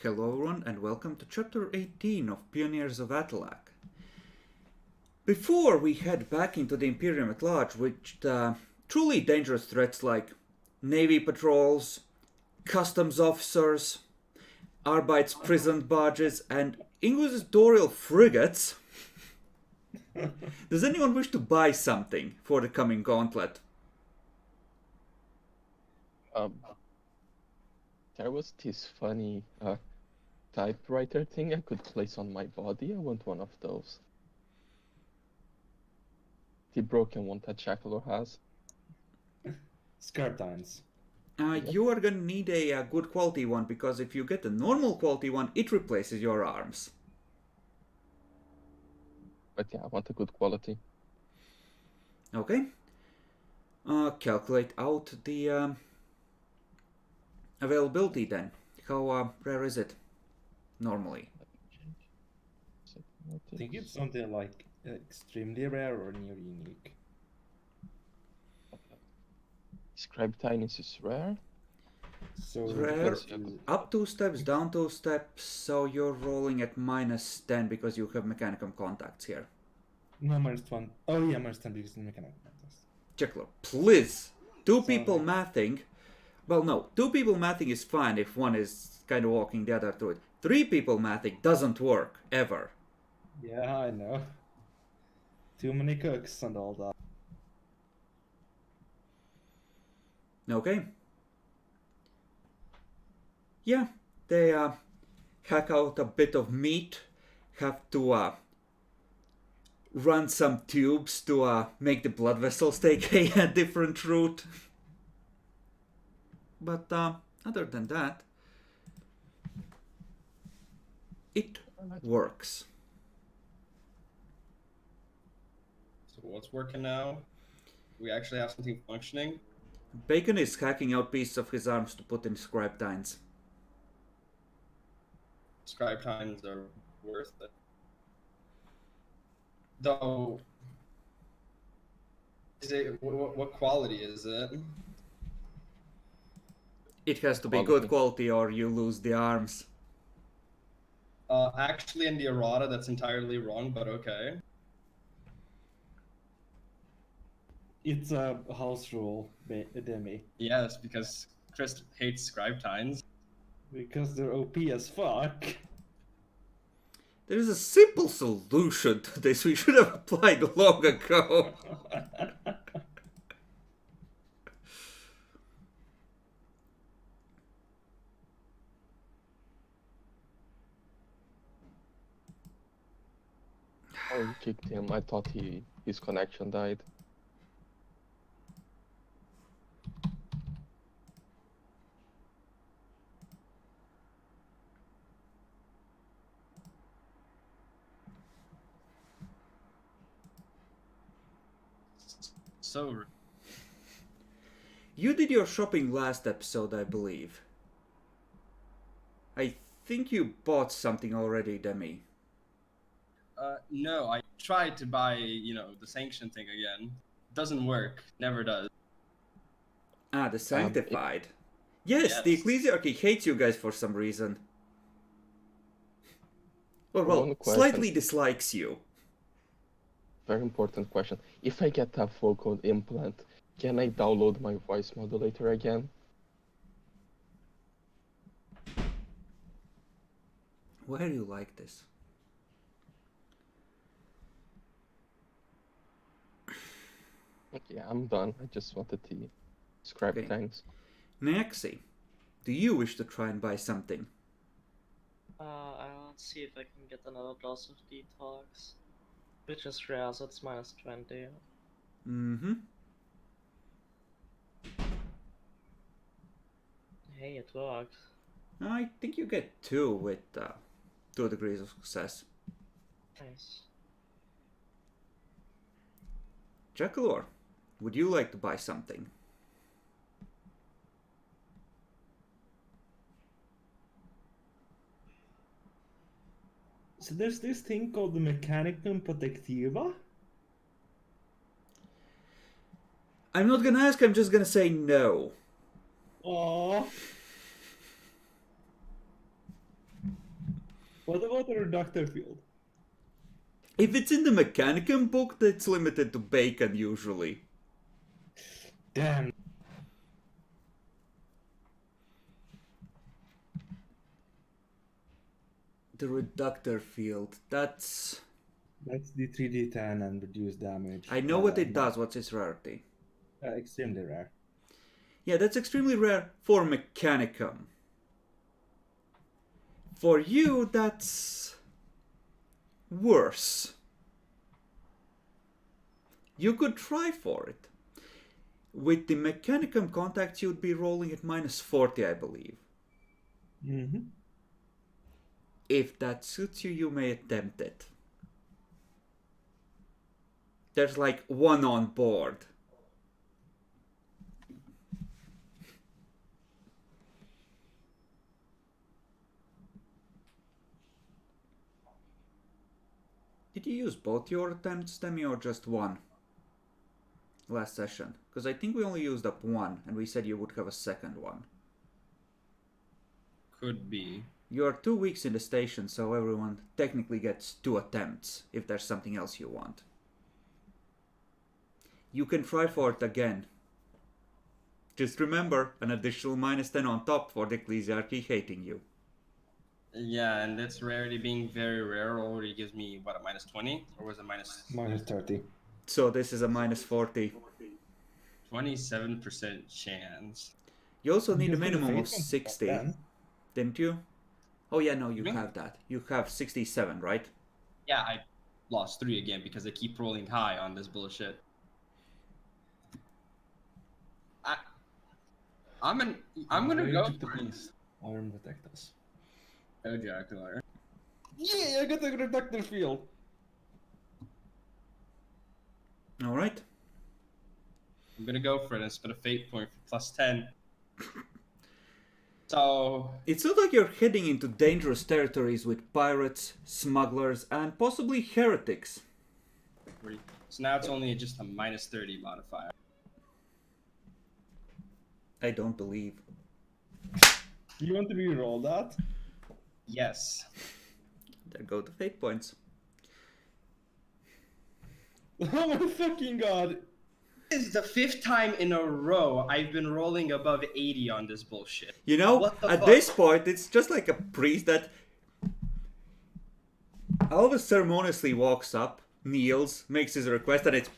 Hello everyone and welcome to chapter 18 of Pioneers of Athelaq. Before we head back into the Imperium at large with truly dangerous threats like Navy patrols, customs officers, Arbeitsprisend barges and inquisitorial frigates, does anyone wish to buy something for the coming gauntlet? There was this funny typewriter thing I could place on my body. I want one of those. The broken one that Shackler has. Scarpines. You are gonna need a good quality one because if you get a normal quality one, it replaces your arms. But yeah, I want a good quality. Okay. Calculate out the availability then. How rare is it normally? I think it's something like extremely rare or near unique. Scribe Tinus is rare. So Rare, because you... up 2 steps, down 2 steps, so you're rolling at minus 10 because you have mechanicum contacts here. No, -1. Oh yeah, -10 because it's mechanical contest. Checkler, please! Two Sorry. people mathing. Well, no, 2 people mathing is fine if one is kind of walking the other through it. 3 people mathing doesn't work, ever. Yeah, I know. Too many cooks and all that. Okay. Yeah, they hack out a bit of meat, have to run some tubes to make the blood vessels take a different route. But other than that, it works. So what's working now? We actually have something functioning. Bacon is hacking out pieces of his arms to put in scribe tines. Scribe times are worth it. Though, is it what quality is it? It has to be good quality or you lose the arms. Actually, in the errata, that's entirely wrong, but okay. It's a house rule, Demi. Yes, because Chris hates scribe times. Because they're OP as fuck. There is a simple solution to this we should have applied long ago. I kicked him. I thought his connection died. So, You did your shopping last episode, I believe. I think you bought something already, Demi. no, I tried to buy, the sanction thing again. Doesn't work. Never does. Ah, the Sanctified. Yes, the Yes. Ecclesiarchy hates you guys for some reason. Or, well, One question. slightly dislikes you. Very important question. If I get a vocal implant, can I download my voice modulator again? Why are you like this? Okay, I'm done. I just wanted to scribe Okay. things. Naxi, do you wish to try and buy something? I want to see if I can get another dose of detox. Which is rare, so it's -20. Mm-hmm. Hey, it worked. I think you get 2 with 2 degrees of success. Nice. Jackalor, would you like to buy something? So there's this thing called the Mechanicum Protectiva. I'm not gonna ask, I'm just gonna say no. Oh. What about the reductor field? If it's in the Mechanicum book, that's limited to bacon usually. Damn. The reductor field, that's... That's the 3d10 and reduced damage. I know what it does, what's its rarity. Extremely rare. Yeah, that's extremely rare for Mechanicum. For you, that's... worse. You could try for it. With the Mechanicum contacts, you'd be rolling at -40, I believe. Mm-hmm. If that suits you, you may attempt it. There's like one on board. Did you use both your attempts, Demi, or just one? Last session? Because I think we only used up one, and we said you would have a second one. Could be. You are 2 weeks in the station, so everyone technically gets 2 attempts, if there's something else you want. You can try for it again. Just remember, an additional -10 on top for the Ecclesiarchy hating you. Yeah, and its rarity being very rare already gives me, what, a -20? Or was it Minus 30. So this is a -40. 27% chance? You also need a You've got minimum of fate on 60, then. didn't you? Oh yeah, no, you Me? have that. You have 67, right? Yeah, I lost 3 again because I keep rolling high on this bullshit. I'm gonna go Rage of the for it. Beast. Iron protect us. Oh, Jackler. Yeah, I got the reductor field. Alright. I'm gonna go for it and spend a fate point for +10. So It's not like you're heading into dangerous territories with pirates, smugglers, and possibly heretics. so now it's only just a -30 modifier. I don't believe. You want to re-roll that? Yes. There go the fate points. Oh my fucking god! This is the 5th time in a row I've been rolling above 80 on this bullshit. You know, What the at fuck? this point, it's just like a priest that Alvis ceremoniously walks up, kneels, makes his request, and it's...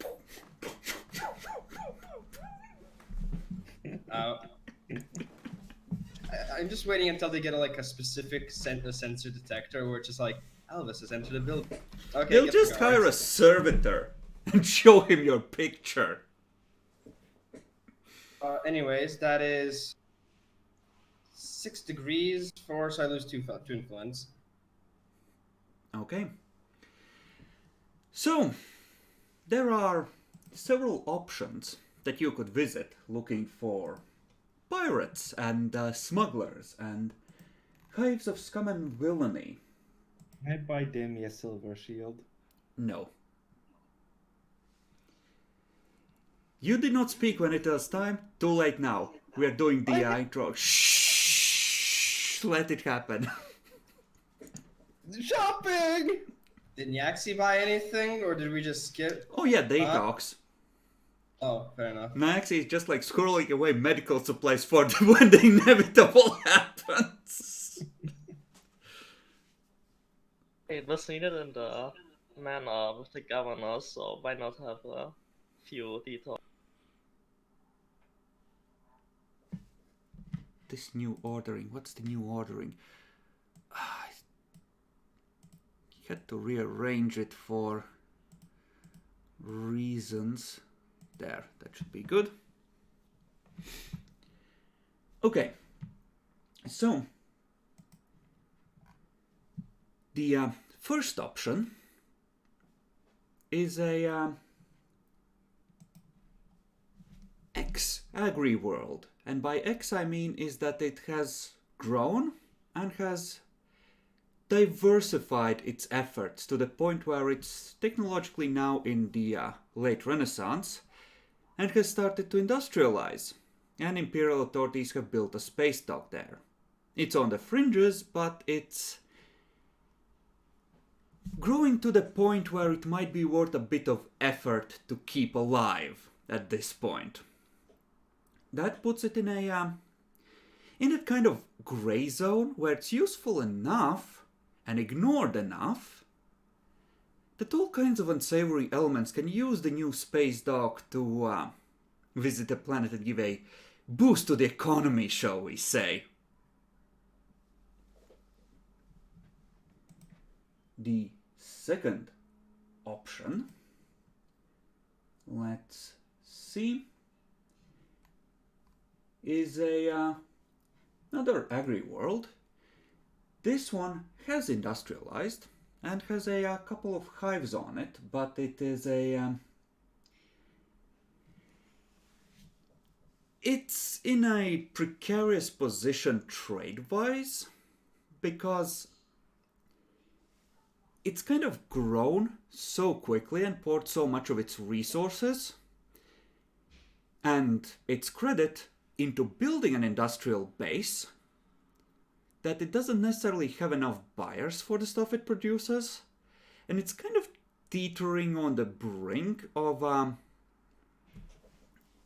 I'm just waiting until they get a specific sensor detector where it's just like, Elvis has entered the building. Okay, They'll get the just hire a guards. servitor and show him your picture. Anyways, that is 6 degrees, 4, so I lose 2 influence. Okay. So, there are several options that you could visit looking for pirates and smugglers and hives of scum and villainy. Can I buy Demi a silver shield? No. You did not speak when it was time. Too late now. We are doing the intro. Shh. Let it happen. Shopping! Did Nyaxi buy anything, or did we just skip? Oh yeah, they talks. Oh, fair enough. Naxi is just like squirreling away medical supplies for when the inevitable happens. It was needed in the manor with the governor, so why not have a few details? This new ordering. What's the new ordering? You had to rearrange it for reasons. There, that should be good. Okay, so the first option is a X-Agri world. And by X I mean is that it has grown and has diversified its efforts to the point where it's technologically now in the late Renaissance and has started to industrialize. And imperial authorities have built a space dock there. It's on the fringes, but it's growing to the point where it might be worth a bit of effort to keep alive at this point. That puts it in a kind of gray zone where it's useful enough and ignored enough that all kinds of unsavory elements can use the new space dock to visit the planet and give a boost to the economy, shall we say. The second option, let's see, is another agri-world. This one has industrialized and has a couple of hives on it, but it is it's in a precarious position trade-wise because it's kind of grown so quickly and poured so much of its resources and its credit into building an industrial base that it doesn't necessarily have enough buyers for the stuff it produces. And it's kind of teetering on the brink of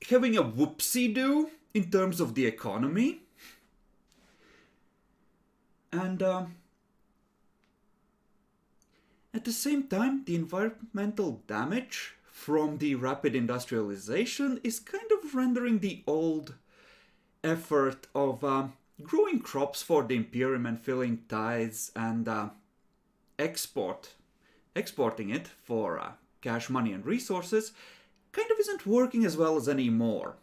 having a whoopsie-doo in terms of the economy. And at the same time, the environmental damage from the rapid industrialization is kind of rendering the old effort of growing crops for the Imperium and filling tithes and exporting it for cash money and resources kind of isn't working as well as anymore.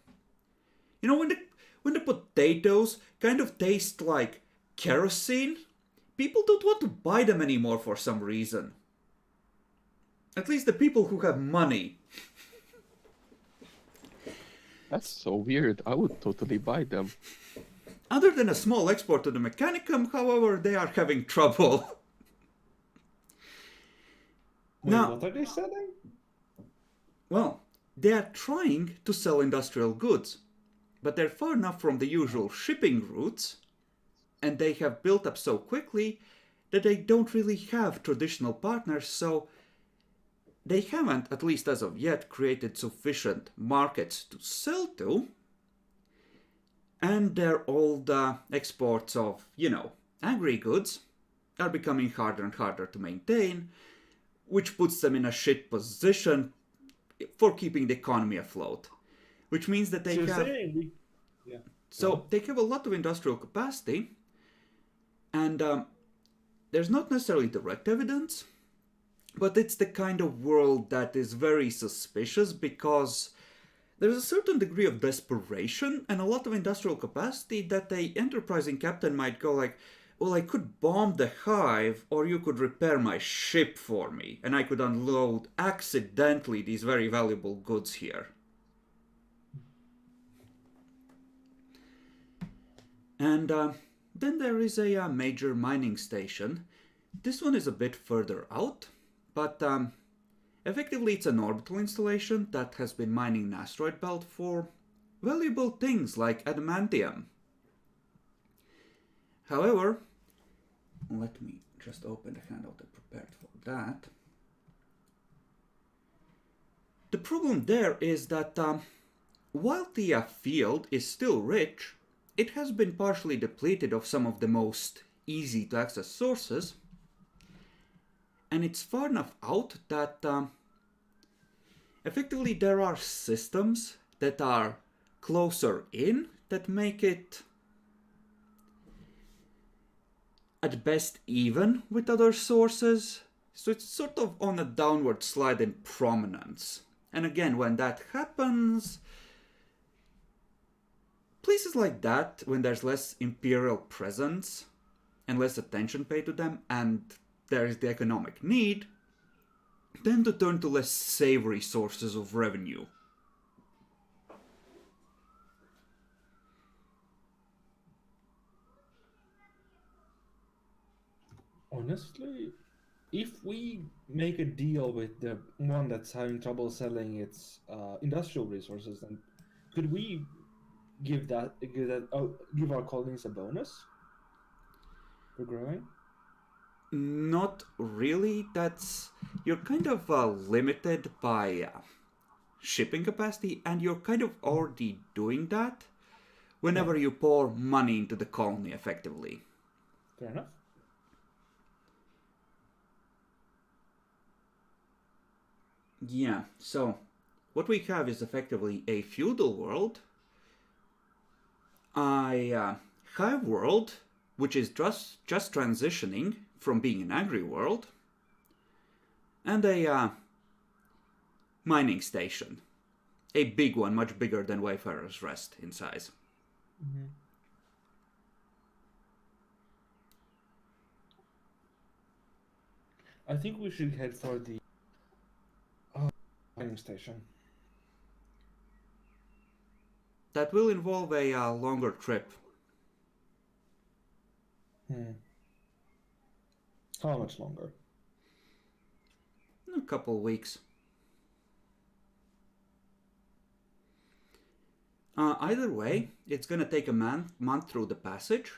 You know, when the potatoes kind of taste like kerosene, people don't want to buy them anymore for some reason. At least the people who have money. That's so weird. I would totally buy them. Other than a small export to the Mechanicum, however, they are having trouble. Wait, Now, what are they selling? well, they are trying to sell industrial goods, but they're far enough from the usual shipping routes, and they have built up so quickly that they don't really have traditional partners, so they haven't, at least as of yet, created sufficient markets to sell to, and their old exports of, agri-goods are becoming harder and harder to maintain, which puts them in a shit position for keeping the economy afloat. Which means that they So you're have... saying So they have a lot of industrial capacity, and there's not necessarily direct evidence, but it's the kind of world that is very suspicious because there's a certain degree of desperation and a lot of industrial capacity that a enterprising captain might go like, well, I could bomb the hive, or you could repair my ship for me, and I could unload accidentally these very valuable goods here. And then there is a major mining station. This one is a bit further out, but effectively it's an orbital installation that has been mining an asteroid belt for valuable things like adamantium. However, let me just open the handout I prepared for that. The problem there is that while the field is still rich, it has been partially depleted of some of the most easy to access sources, and it's far enough out that effectively there are systems that are closer in that make it at best even with other sources, so it's sort of on a downward slide in prominence. And again, when that happens, places like that, when there's less imperial presence and less attention paid to them, and there is the economic need, tend to turn to less savory sources of revenue. honestly, if we make a deal with the one that's having trouble selling its industrial resources, then could we give our colonies a bonus for growing? Not really. You're kind of limited by shipping capacity, and you're kind of already doing that whenever you pour money into the colony effectively. Fair enough. Yeah, so what we have is effectively a feudal world, a hive world, which is just transitioning from being an agri world, and a mining station. A big one, much bigger than Wayfarer's Rest in size. Mm-hmm. I think we should head for the mining station. That will involve a longer trip. How much longer? A couple weeks. Either way, it's gonna take a month through the passage.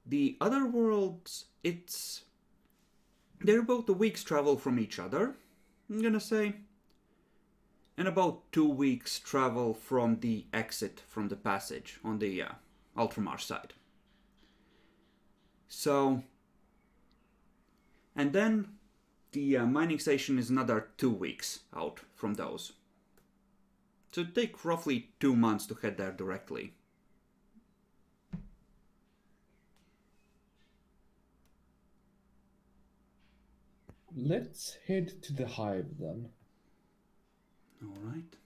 The other worlds, they're about a week's travel from each other, I'm gonna say. And about 2 weeks travel from the exit from the passage on the Ultramar side. So, and then the mining station is another 2 weeks out from those. So it take roughly 2 months to head there directly. Let's head to the hive then. Alright.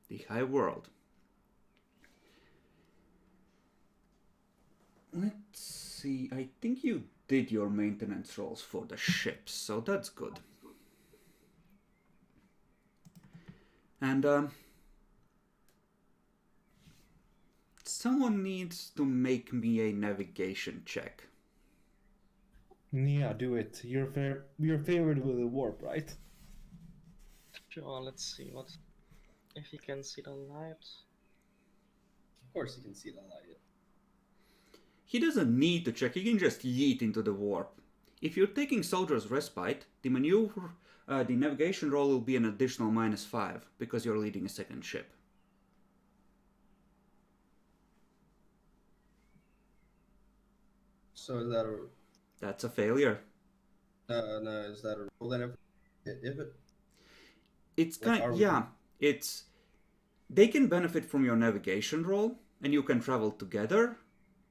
The high world. Let's see, I think you did your maintenance rolls for the ships, so that's good. And someone needs to make me a navigation check. Yeah, do it. You're favored with the warp, right? Sure, let's see what if you can see the light. Of course, you can see the light. He doesn't need to check, he can just yeet into the warp. If you're taking Soldier's Respite, the maneuver, the navigation roll will be an additional -5 because you're leading a second ship. So is that a That's a failure. no? Is that a roll then? If it It's What are kind we yeah, it's they can benefit from your navigation roll and you can travel together,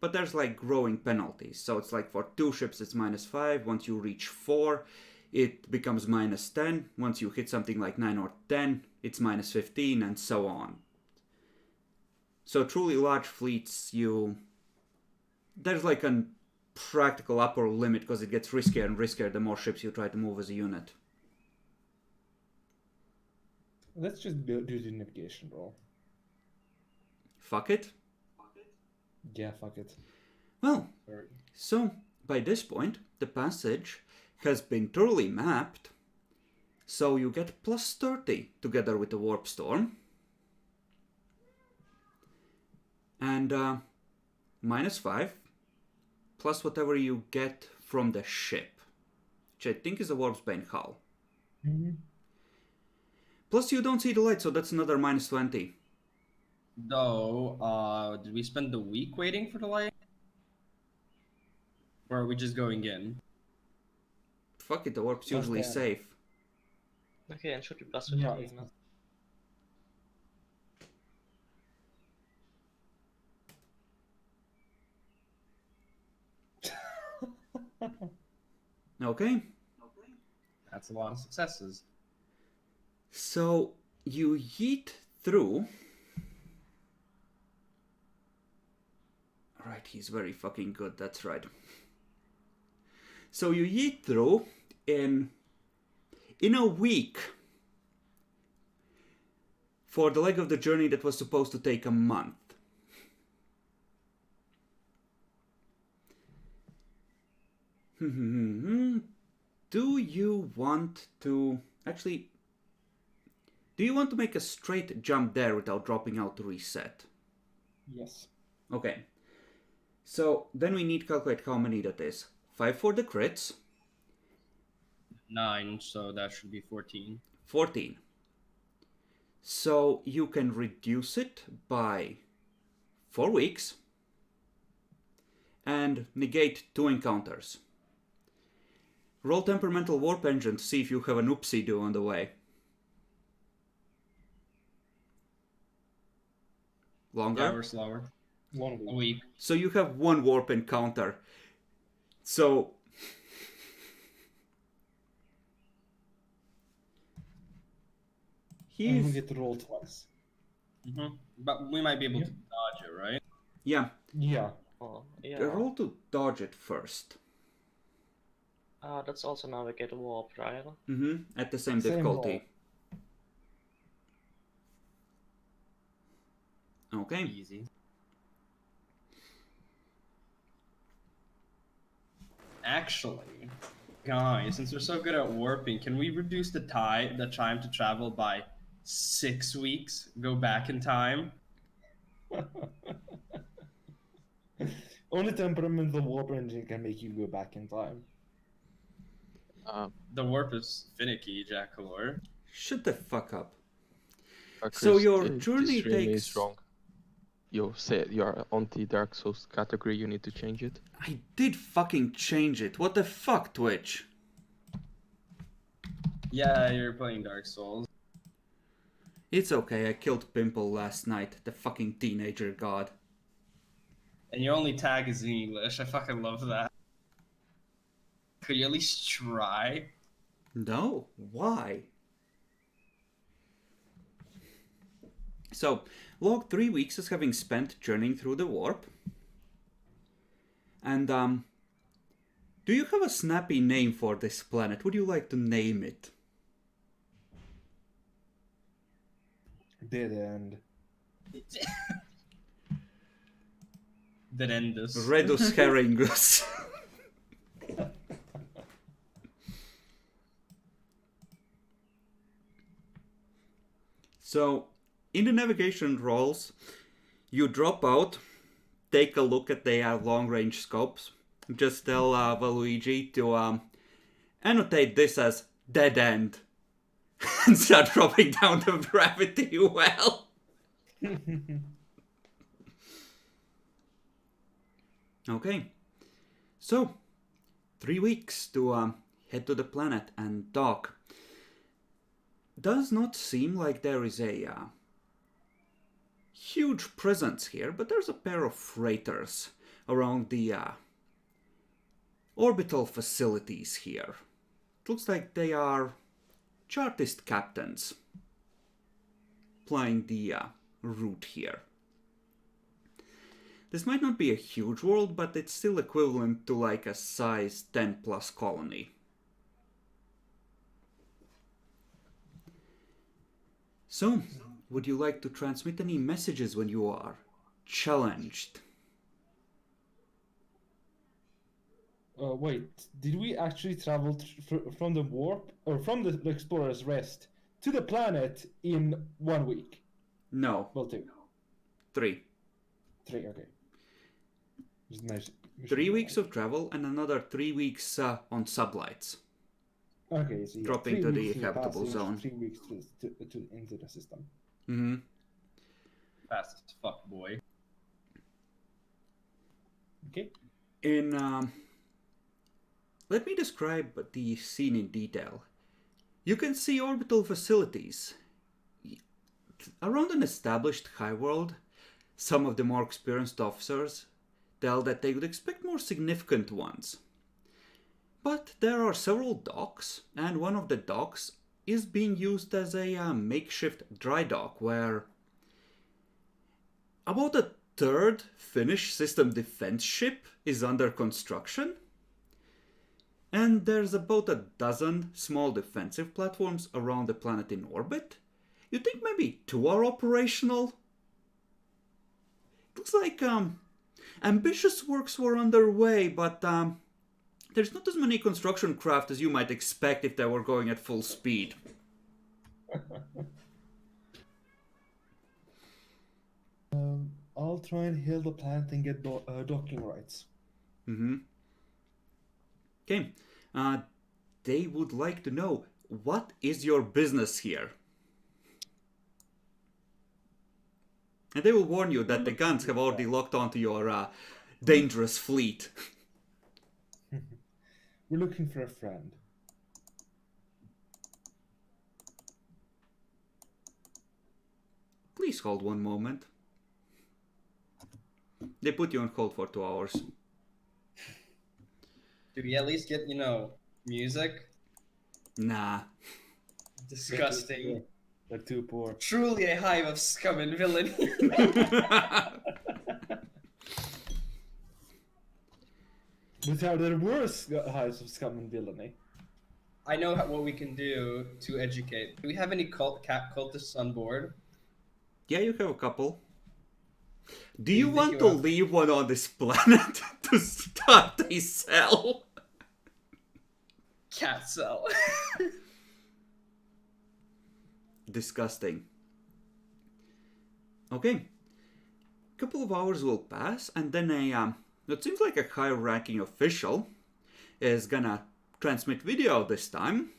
but there's like growing penalties. So it's like for 2 ships it's -5, once you reach 4 it becomes -10, once you hit something like 9 or 10 it's -15 and so on. So truly large fleets there's like a practical upper limit because it gets riskier and riskier the more ships you try to move as a unit. Let's just do the navigation roll. Fuck it. Yeah, fuck it. Well, or so by this point, the passage has been thoroughly mapped, so you get +30 together with the warp storm, and -5 plus whatever you get from the ship, which I think is a Warpsbane hull. Mm-hmm. Plus you don't see the light, so that's another -20. though, did we spend the week waiting for the light, or are we just going in? Fuck it, the warp's usually then. safe. Okay, and should be +15. Yeah, it's- Okay, That's a lot of successes. so you yeet through. Right, he's very fucking good, that's right. So you yeet through in a week for the leg of the journey that was supposed to take a month. Do you want to make a straight jump there without dropping out to reset? Yes. Okay. So then we need to calculate how many that is. 5 for the crits, 9, so that should be 14. 14. So you can reduce it by 4 weeks and negate 2 encounters. Roll Temperamental Warp Engine to see if you have an oopsie-do on the way. Longer? Yeah, we're slower. 1 A week. week. So you have 1 warp encounter. So And we he's get to roll twice. But we might be able to dodge it, right? yeah. Yeah. Oh, yeah. Roll to dodge it first. That's also navigate warp, right? At the same Same difficulty. Okay. Easy. Actually, guys, since we're so good at warping, can we reduce the time to travel by 6 weeks? Go back in time? Only temperamental warp engine can make you go back in time. The warp is finicky, Jackalor. Shut the fuck up. Chris, So your this journey really takes- is wrong. You said you're on the Dark Souls category, you need to change it. I did fucking change it. What the fuck, Twitch? Yeah, you're playing Dark Souls. It's okay, I killed Pimple last night, the fucking teenager god. And your only tag is in English. I fucking love that. Could you at least try? No? Why? So, log 3 weeks as having spent journeying through the warp. And, do you have a snappy name for this planet? Would you like to name it? Dead end. That end this. Redus Herringus. So, in the navigation rolls, you drop out, take a look at the long-range scopes, just tell Valuigi to annotate this as dead end, and start dropping down the gravity well. Okay, so 3 weeks to head to the planet and dock. Does not seem like there is a huge presence here, but there's a pair of freighters around the orbital facilities here. It looks like they are Chartist captains plying the route here. This might not be a huge world, but it's still equivalent to like a size 10 plus colony. So, would you like to transmit any messages when you are challenged? Wait, did we actually travel from the warp or from the Explorer's Rest to the planet in 1 week? No, Well, 2. 3. 3, okay. Just nice. 3 weeks of travel and another 3 weeks on sublights. Okay, so yeah, dropping 3 to the weeks through habitable passage, zone. 3 weeks to into the system. Mm-hmm. Fast as fuck, boy. Okay. Let me describe the scene in detail. You can see orbital facilities. Around an established high world, some of the more experienced officers tell that they would expect more significant ones. But there are several docks, and one of the docks is being used as a makeshift dry dock where about a third Finnish system defense ship is under construction. And there's about a dozen small defensive platforms around the planet in orbit. You think maybe 2 are operational? Looks like ambitious works were underway, but there's not as many construction craft as you might expect if they were going at full speed. I'll try and hail the planet and get docking rights. Mm-hmm. Okay. They would like to know, what is your business here? And they will warn you that the guns have already locked onto your dangerous fleet. We're looking for a friend. Please hold one moment. They put you on hold for 2 hours. Did we at least get, music? Nah. Disgusting. They're too poor. Truly a hive of scum and villainy. But are there worse hives of scum and villainy? I know what we can do to educate. Do we have any cultists on board? Yeah, you have a couple. Do you you think want you to have- leave one on this planet to start a cell? Cat cell. Disgusting. Okay. Couple of hours will pass, and then it seems like a high-ranking official is gonna transmit video this time.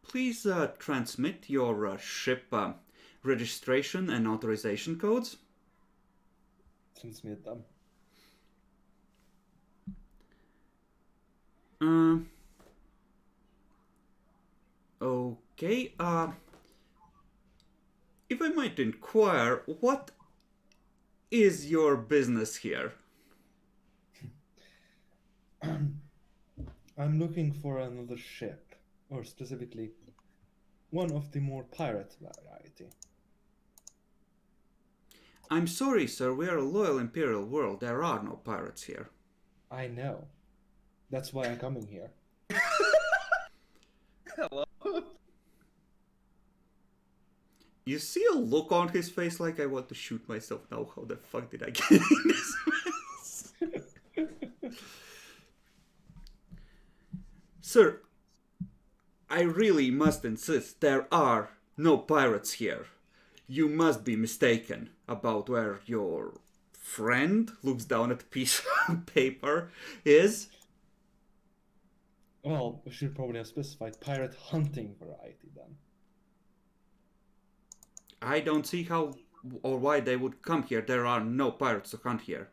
Please transmit your ship registration and authorization codes. Transmit them. Okay, if I might inquire, what is your business here? I'm looking for another ship, or specifically, one of the more pirate variety. I'm sorry, sir, we are a loyal imperial world. There are no pirates here. I know. That's why I'm coming here. Hello? You see a look on his face like I want to shoot myself now. How the fuck did I get in this mess? Sir, I really must insist, there are no pirates here. You must be mistaken about where your friend, looks down at the piece of paper, is. Well, we should probably have specified pirate hunting variety then. I don't see how or why they would come here. There are no pirates to hunt here.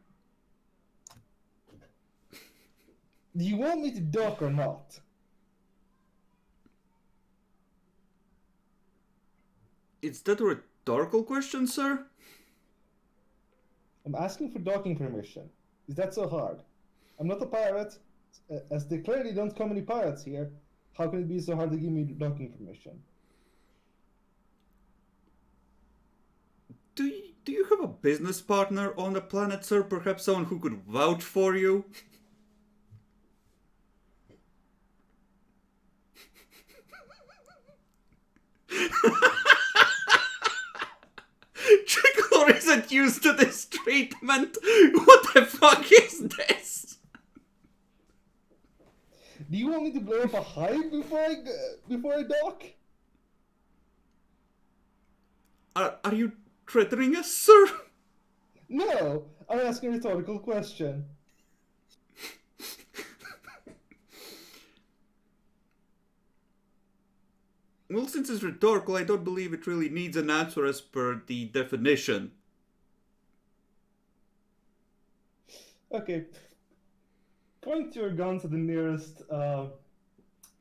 Do you want me to dock or not? Is that a rhetorical question, sir? I'm asking for docking permission. Is that so hard? I'm not a pirate. As there clearly don't come any pirates here, how can it be so hard to give me docking permission? Do you have a business partner on the planet, sir? Perhaps someone who could vouch for you? Tricolor isn't used to this treatment. What the fuck is this? Do you want me to blow up a hive before I dock? Are you threatening us, sir? No, I'm asking a rhetorical question. Well, since it's rhetorical, I don't believe it really needs an answer as per the definition. Okay. Point your gun to the nearest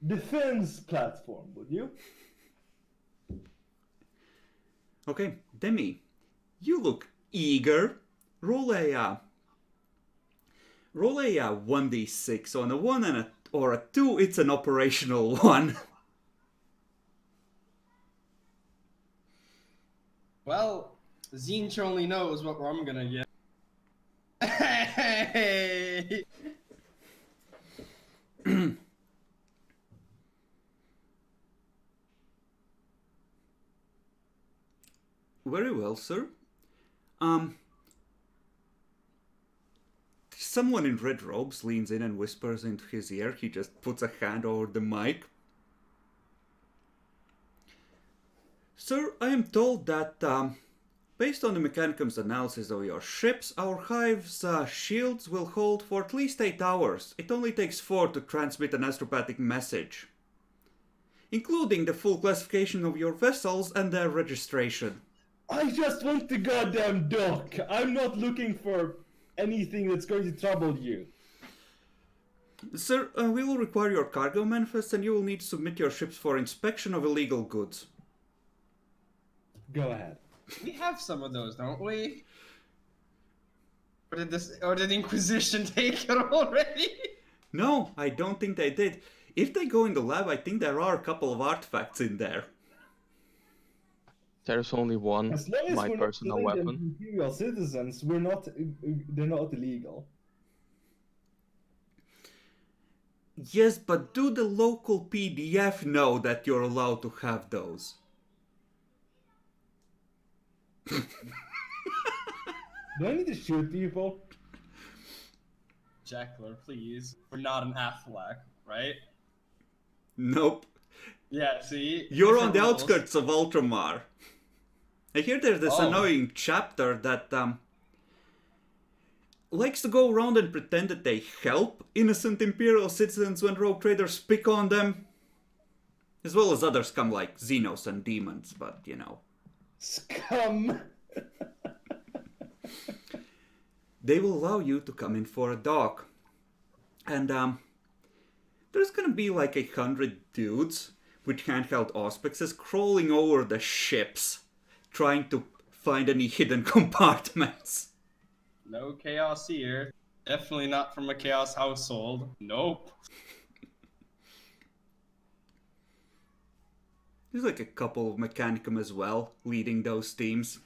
defense platform, would you? Okay, Demi, you look eager. Roll a 1d6 on a 1 or a 2. It's an operational one. Well, Zinch only knows what I'm gonna get. Hey! Very well, sir. Someone in red robes leans in and whispers into his ear. He just puts a hand over the mic. Sir, I am I'm told that, based on the Mechanicum's analysis of your ships, our hive's shields will hold for at least 8 hours. It only takes 4 to transmit an astropathic message, including the full classification of your vessels and their registration. I just want the goddamn dock. I'm not looking for anything that's going to trouble you. Sir, we will require your cargo manifest and you will need to submit your ships for inspection of illegal goods. Go ahead. We have some of those, don't we? Or did the Inquisition take it already? No, I don't think they did. If they go in the lab, I think there are a couple of artifacts in there. There's only one, As long as my we're not personal selling them weapon. to Imperial citizens, they're not illegal. Yes, but do the local PDF know that you're allowed to have those? Do I need to shoot people? Jackler, please. We're not an Athelaq, right? Nope. Yeah, see? You're on Different the rules. outskirts of Ultramar. I hear there's this Oh. annoying chapter that likes to go around and pretend that they help innocent Imperial citizens when rogue traders pick on them. As well as other scum like Xenos and demons, but you know. Scum! They will allow you to come in for a dock. And there's gonna be like 100 dudes with handheld auspexes crawling over the ships, trying to find any hidden compartments. No chaos here. Definitely not from a chaos household. Nope. There's like a couple of Mechanicum as well, leading those teams.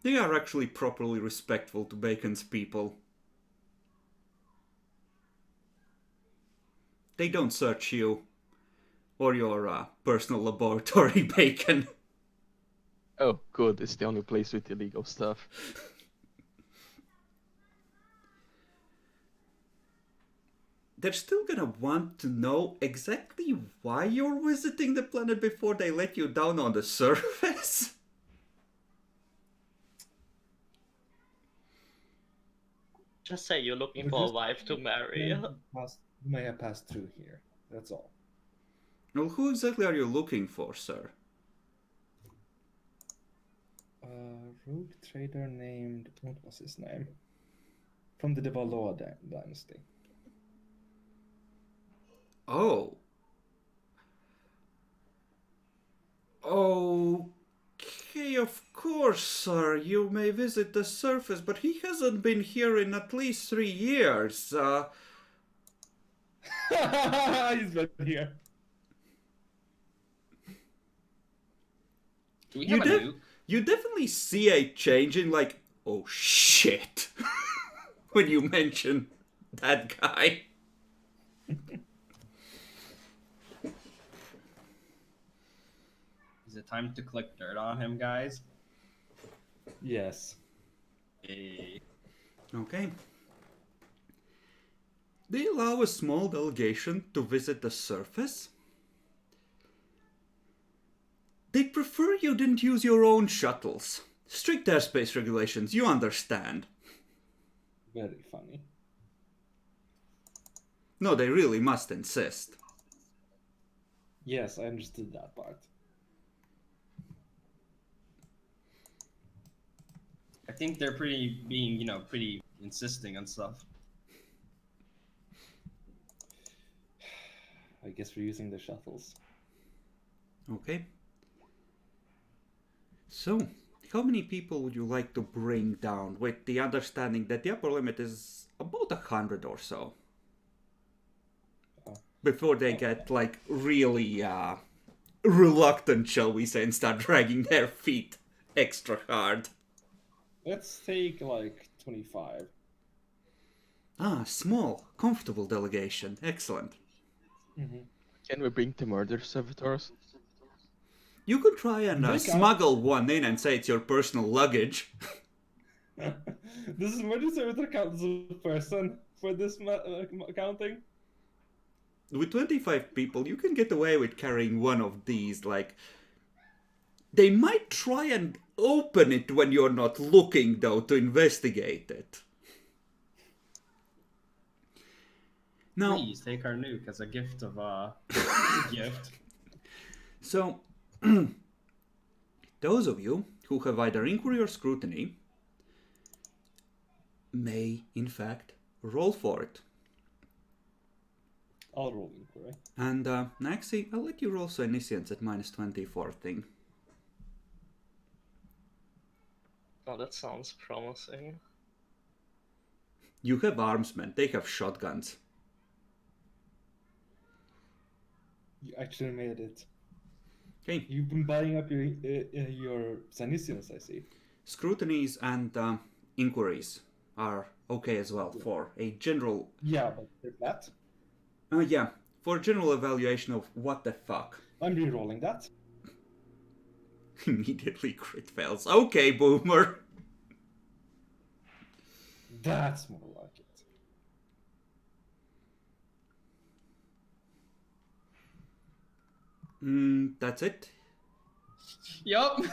They are actually properly respectful to Bacon's people. They don't search you or your personal laboratory, Bacon. Oh, good. It's the only place with illegal stuff. They're still gonna want to know exactly why you're visiting the planet before they let you down on the surface. Just say you're looking We're for a just- wife to marry. You may have passed through here. That's all. Well, who exactly are you looking for, sir? Rogue trader named... What was his name? From the De Valois dynasty. Oh. Okay, of course, sir. You may visit the surface, but he hasn't been here in at least 3 years. He's been here. Do we You have a did? nuke? You definitely see a change in, like, oh shit, when you mention that guy. Is it time to collect dirt on him, guys? Yes. Hey. Okay. They allow a small delegation to visit the surface. They prefer you didn't use your own shuttles. Strict airspace regulations, you understand. Very funny. No, they really must insist. Yes, I understood that part. I think they're pretty insisting on stuff. I guess we're using the shuttles. Okay. So, how many people would you like to bring down with the understanding that the upper limit is about 100 or so? Before they get, like, really reluctant, shall we say, and start dragging their feet extra hard. Let's take like 25. Ah, small, comfortable delegation. Excellent. Can we bring the murder servitors? You could try and They can. smuggle one in and say it's your personal luggage. This is where the servitor counts as a person for this counting. With 25 people, you can get away with carrying one of these, like, They might try and open it when you're not looking, though, to investigate it. Now, Please take our nuke as a gift of as a gift. so, those of you who have either inquiry or scrutiny may, in fact, roll for it. I'll roll inquiry. And Naxi, I'll let you roll Synesians at -24 thing. Oh, that sounds promising. You have armsmen, they have shotguns. You actually made it. Okay, You've been buying up your Sanisians, I see. scrutinies and inquiries are okay as well for a general... Yeah, but with that, yeah, for a general evaluation of what the fuck. I'm re-rolling that. Immediately crit fails. Okay, boomer. That's more like it. That's it. Yup.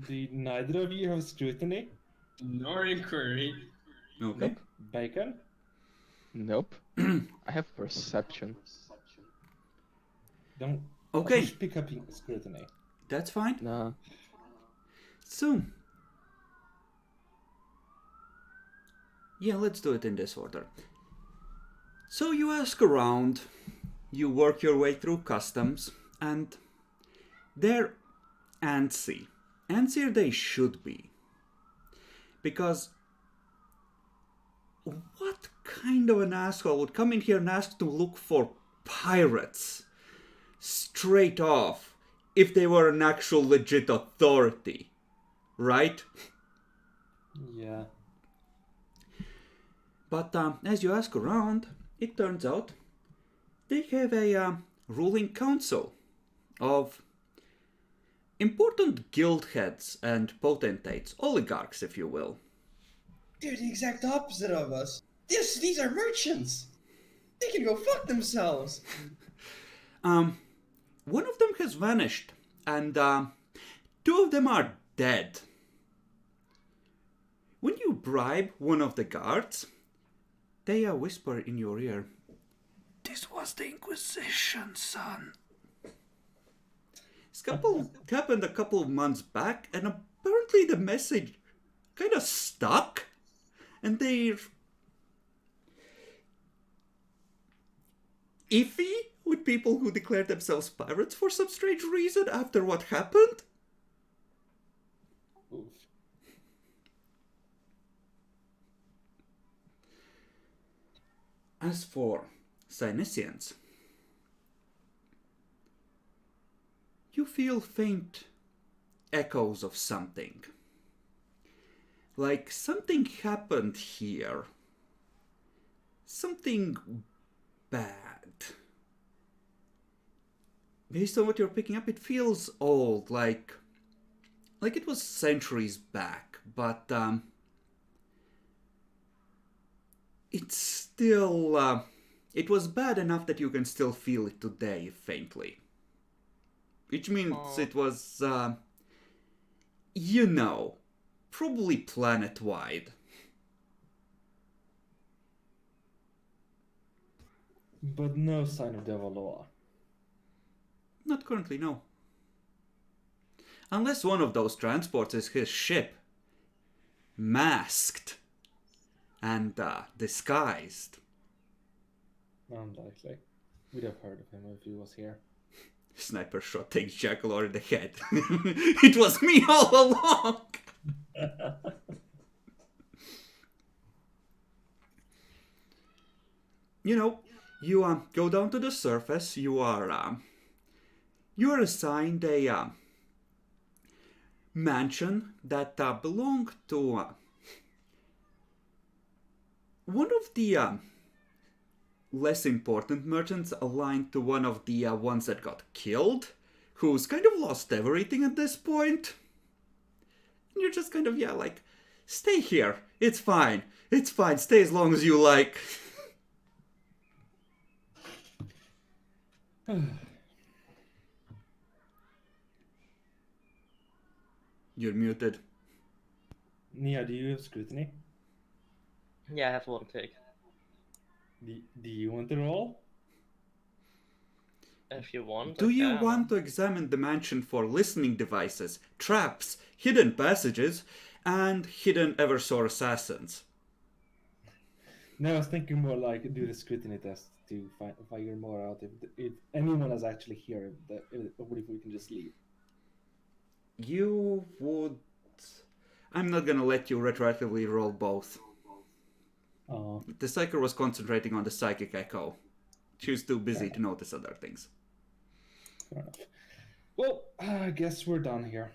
Neither of you have scrutiny. Nor inquiry. Okay. Nope. Bacon. Nope. I have perception. Don't. Okay. Just pick up scrutiny. That's fine. Nah. So, yeah, let's do it in this order. So you ask around, you work your way through customs, and they're antsy. Antsier they should be. Because what kind of an asshole would come in here and ask to look for pirates straight off if they were an actual legit authority? Right? Yeah. But as you ask around, it turns out they have a ruling council of important guild heads and potentates, oligarchs, if you will. They're the exact opposite of us. These are merchants. They can go fuck themselves. One of them has vanished, and two of them are dead. When you bribe one of the guards, they whisper in your ear, "This was the Inquisition, son." This happened a couple of months back, and apparently the message kind of stuck, and they're iffy with people who declare themselves pirates for some strange reason after what happened. Oof. As for Synesians, you feel faint echoes of something. Like something happened here. Something bad. Based on what you're picking up, it feels old, like it was centuries back, but it's still, it was bad enough that you can still feel it today, faintly. Which means it was, you know, probably planet-wide. But no sign of Devaloa. Not currently, no. Unless one of those transports is his ship. Masked. And disguised. Unlikely. We'd have heard of him if he was here. Sniper shot takes Jackalor in the head. It was me all along! You know, you go down to the surface, you are assigned a mansion that belonged to one of the less important merchants aligned to one of the ones that got killed, who's kind of lost everything at this point. And you're just kind of, yeah, like, stay here. It's fine. It's fine. Stay as long as you like. You're muted. Nia, do you have scrutiny? Yeah, I have one take. Do you want to roll? If you want, Do I you can. want to examine the mansion for listening devices, traps, hidden passages, and hidden Eversor assassins? No, I was thinking more like do the scrutiny test to figure more out if anyone is actually here, or if we can just leave. You would... I'm not gonna let you retroactively roll both. The Psyker was concentrating on the psychic echo. She was too busy to notice other things. Fair enough. Well, I guess we're done here.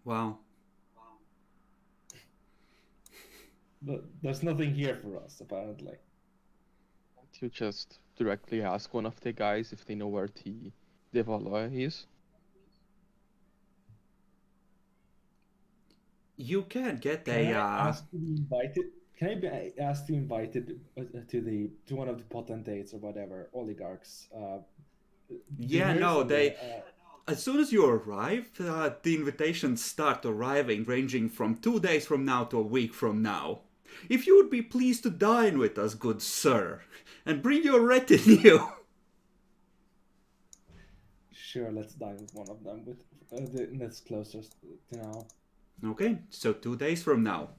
Wow. But there's nothing here for us, apparently. Can't you just directly ask one of the guys if they know where the Valois is? You can get Can I a... ask to be invited? Can I be asked to be invited to one of the potentates or whatever oligarchs? Yeah, dinners no, and they... As soon as you arrive, the invitations start arriving, ranging from 2 days from now to a week from now. If you would be pleased to dine with us, good sir, and bring your retinue. Sure, let's dine with one of them. With that's closest to now. Okay, so 2 days from now.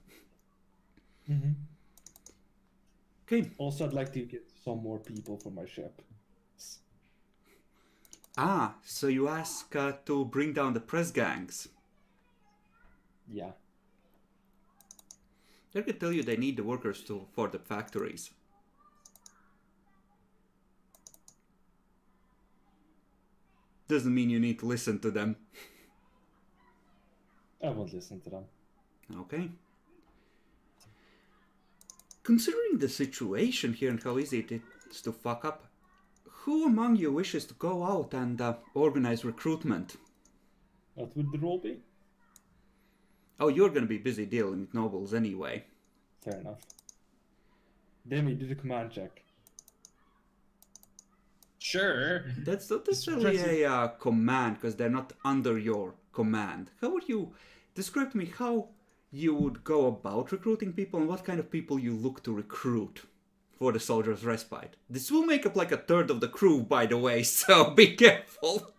Mm-hmm. Okay. Also, I'd like to get some more people for my ship. Ah, so you ask to bring down the press gangs. Yeah. I can tell you they need the workers for the factories. Doesn't mean you need to listen to them. I won't listen to them. Okay. Considering the situation here and how easy it is to fuck up, who among you wishes to go out and organize recruitment? What would the role be? Oh, you're gonna be busy dealing with nobles anyway. Fair enough. Demi, do the command check. Sure. That's not necessarily a command, because they're not under your command. How would you describe to me how you would go about recruiting people and what kind of people you look to recruit for the Soldier's Respite? This will make up like a third of the crew, by the way, so be careful.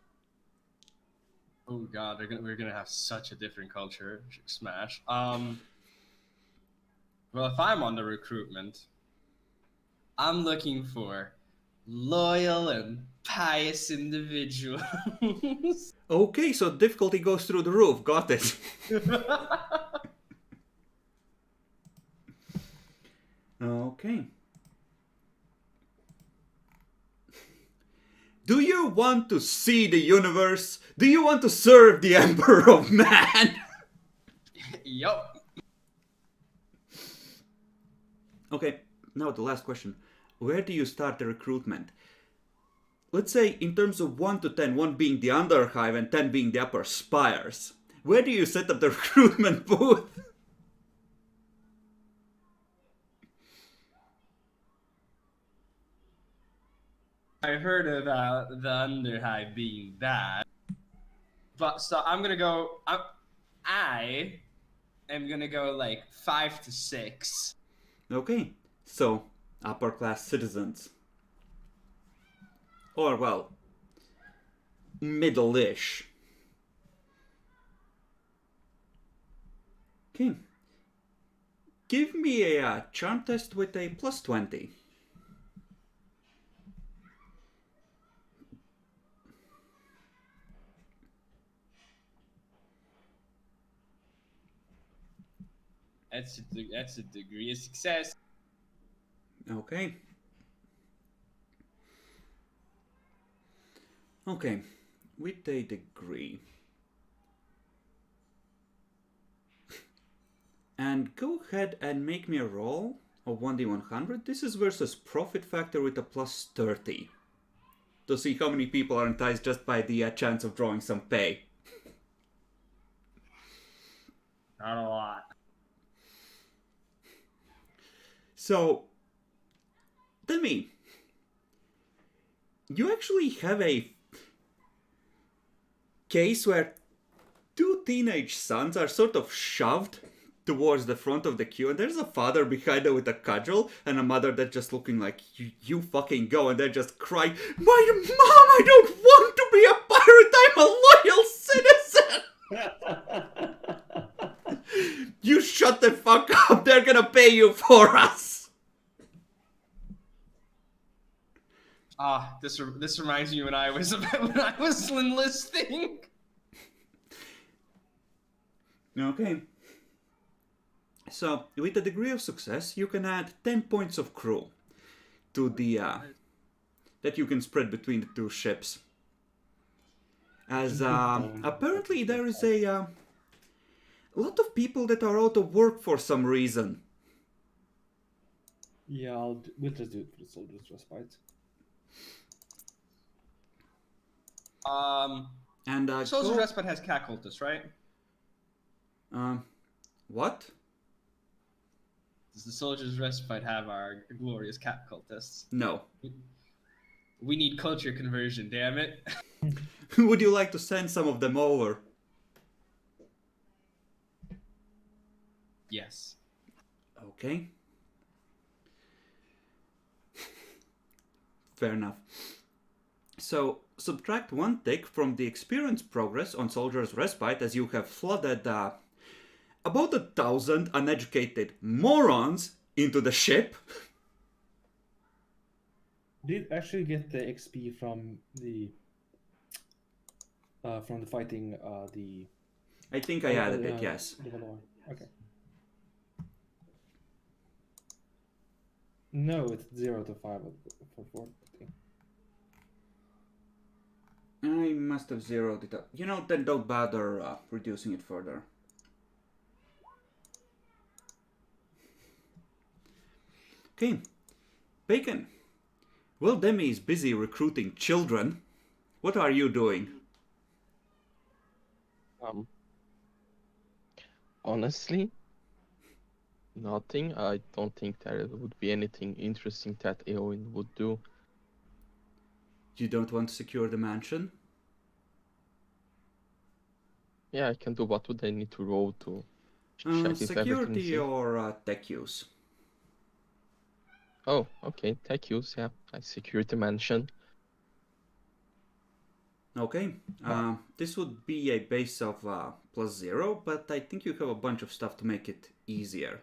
Oh god, we're gonna have such a different culture smash. Well, if I'm on the recruitment, I'm looking for loyal and pious individuals. Okay, so difficulty goes through the roof. Got it. Okay. Do you want to see the universe? Do you want to serve the Emperor of Man? Yup. Okay, now the last question. Where do you start the recruitment? Let's say in terms of 1 to 10, 1 being the underhive and 10 being the upper spires. Where do you set up the recruitment booth? I heard about the underhive being bad, but so I'm gonna go. I am gonna go like 5 to 6. Okay, so upper class citizens. Or, well, middle-ish. Okay. Give me a charm test with a plus 20. That's a degree of success. Okay. Okay, with a degree. And go ahead and make me a roll of 1d100. This is versus profit factor with a plus 30. To see how many people are enticed just by the chance of drawing some pay. Not a lot. So, Demi, you actually have a case where two teenage sons are sort of shoved towards the front of the queue, and there's a father behind them with a cudgel, and a mother that's just looking like, you fucking go, and they're just crying, my mom, I don't want to be a pirate, I'm a loyal citizen! You shut the fuck up, they're gonna pay you for us! This reminds me when I was enlisting. Okay. So, with a degree of success, you can add 10 points of crew to the that you can spread between the two ships. As apparently there is a lot of people that are out of work for some reason. Yeah, we'll just do it for the soldiers' respite. And Soldier's Respite has cat cultists, right? What? Does the Soldier's Respite have our glorious cat cultists? No. We need culture conversion, damn it. Would you like to send some of them over? Yes. Okay. Fair enough. So, subtract 1 tick from the experience progress on Soldier's Respite as you have flooded about 1,000 uneducated morons into the ship. Did actually get the XP from the fighting the. I think I added it, yes. Okay. No, it's 0 to 5 for 4. I must have zeroed it up. You know, then don't bother reducing it further. Okay. Bacon. Well, Demi is busy recruiting children. What are you doing? Honestly, nothing. I don't think there would be anything interesting that Eowyn would do. You don't want to secure the mansion? Yeah, I can do. What would I need to roll to check if everything is Security safe? or tech use? Oh, okay. Tech use, yeah. I secured the mansion. Okay. This would be a base of +0, but I think you have a bunch of stuff to make it easier.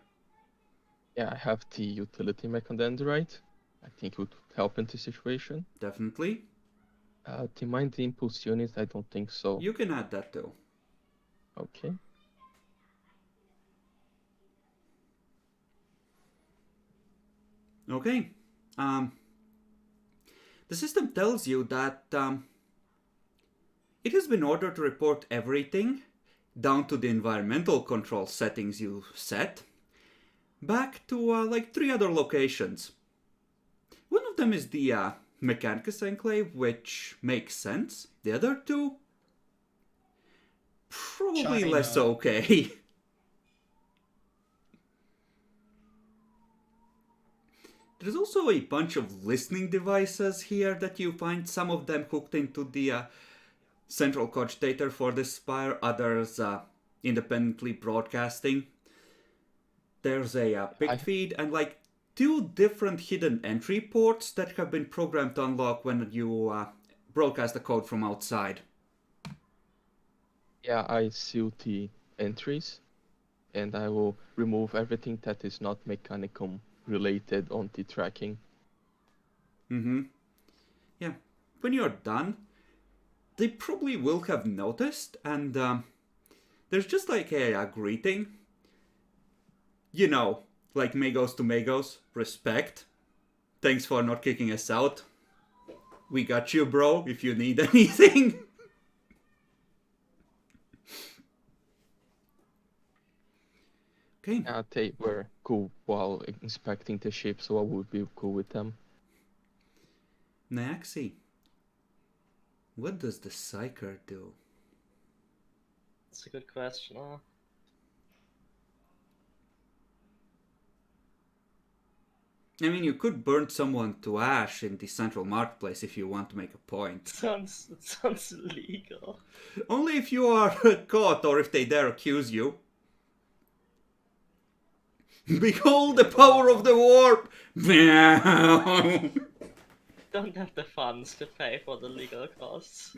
Yeah, I have the utility mechadendrite. I think it would help in this situation. Definitely. The mind impulse unit, I don't think so. You can add that too. Okay. Okay. The system tells you that it has been ordered to report everything, down to the environmental control settings you set, back to like 3 other locations. One of them is the Mechanicus Enclave, which makes sense. The other 2? Probably China. less okay. There's also a bunch of listening devices here that you find, some of them hooked into the central cogitator for the spire, others independently broadcasting. There's a pict feed and like 2 different hidden entry ports that have been programmed to unlock when you broadcast the code from outside. Yeah, I seal the entries, and I will remove everything that is not Mechanicum related on the tracking. Yeah, when you're done, they probably will have noticed, and there's just like a greeting. You know, like Magos to Magos, respect. Thanks for not kicking us out. We got you, bro, if you need anything. Okay. They were cool while inspecting the ship, so I would be cool with them. Naxi, what does the Psyker do? That's a good question. Huh? I mean, you could burn someone to ash in the central marketplace if you want to make a point. Sounds illegal. Only if you are caught or if they dare accuse you. Behold the power of the warp! Don't have the funds to pay for the legal costs.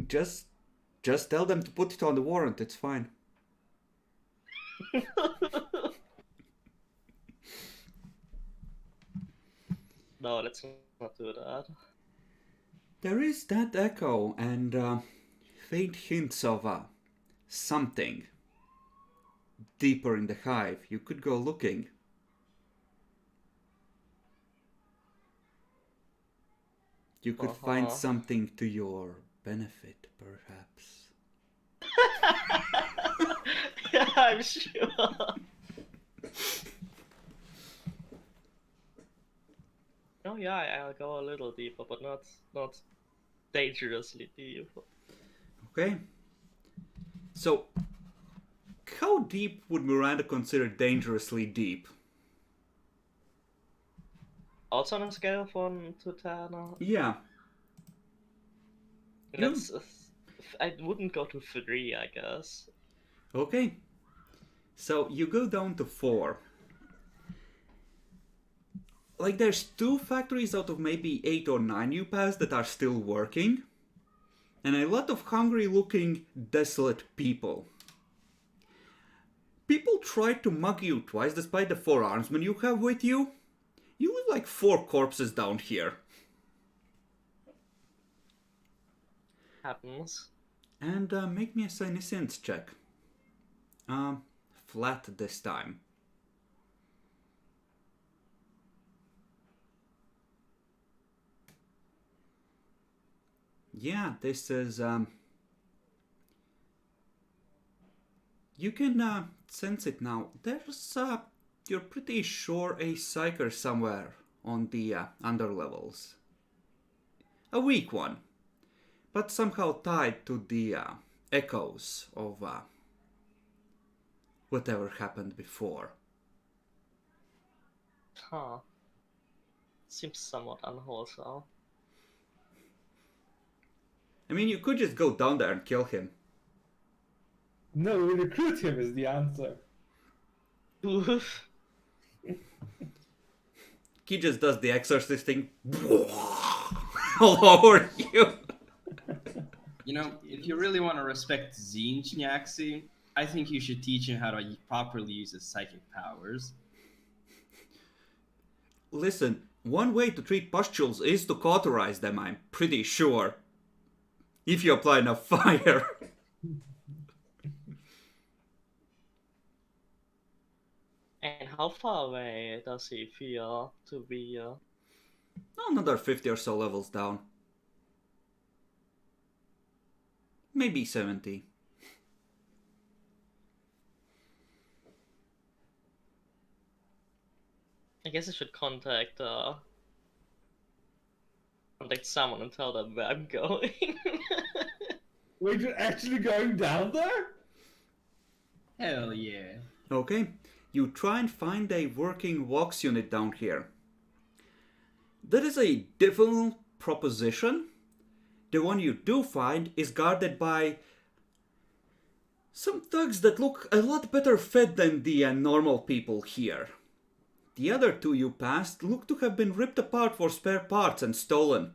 Just tell them to put it on the warrant, it's fine. No, let's not do that. There is that echo and faint hints of something deeper in the hive. You could go looking. You could find something to your benefit, perhaps. Yeah, I'm sure. Oh yeah, I'll go a little deeper, but not dangerously deep. Okay. So, how deep would Miranda consider dangerously deep? Also on a scale of 1 to 10? Yeah. That's, I wouldn't go to 3, I guess. Okay. So, you go down to 4. Like, there's 2 factories out of maybe 8 or 9 you passed that are still working. And a lot of hungry-looking, desolate people. People tried to mug you twice despite the 4 armsmen you have with you. You leave like 4 corpses down here. Happens. And make me a senescence check. Flat this time. Yeah, this is you can sense it now. There's you're pretty sure a psyker somewhere on the underlevels. A weak one, but somehow tied to the echoes of whatever happened before. Huh. Seems somewhat unwholesome. I mean, you could just go down there and kill him. No, recruit him is the answer. Oof. He just does the exorcist thing all over you. You know, if you really want to respect Zinchniaxi, I think you should teach him how to properly use his psychic powers. Listen, one way to treat pustules is to cauterize them, I'm pretty sure. If you apply enough fire. And how far away does he feel to be? Another 50 or so levels down. Maybe 70. I guess I should contact someone and tell them where I'm going. Wait, you're actually going down there? Hell yeah. Okay, you try and find a working Vox unit down here. That is a difficult proposition. The one you do find is guarded by some thugs that look a lot better fed than the normal people here. The other 2 you passed look to have been ripped apart for spare parts and stolen.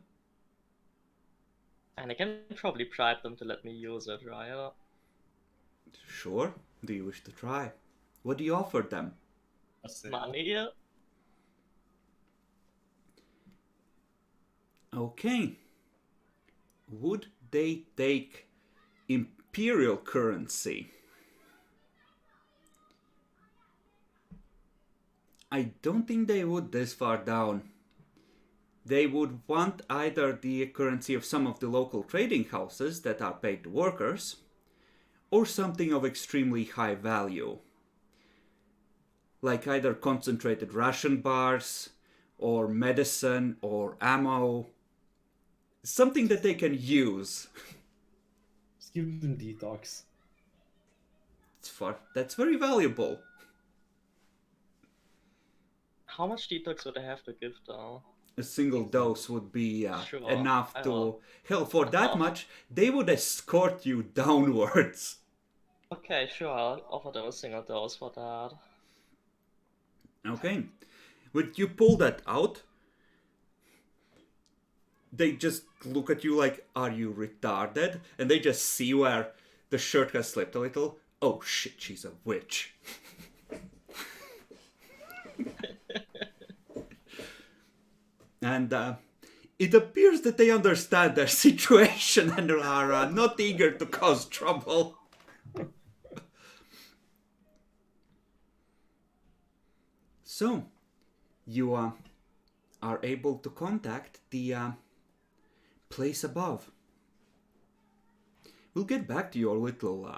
And I can probably bribe them to let me use it, right? Sure, do you wish to try? What do you offer them? Money? Okay. Would they take imperial currency? I don't think they would this far down. They would want either the currency of some of the local trading houses that are paid to workers, or something of extremely high value. Like either concentrated ration bars, or medicine, or ammo. Something that they can use. Just give them detox. That's very valuable. How much detox would I have to give though? A single dose would be Sure, enough I to... will. Hell, for that much, they would escort you downwards. Okay, sure, I'll offer them a single dose for that. Okay. When you pull that out, they just look at you like, are you retarded? And they just see where the shirt has slipped a little. Oh shit, she's a witch. And it appears that they understand their situation and are not eager to cause trouble. So, you are able to contact the place above. We'll get back to your little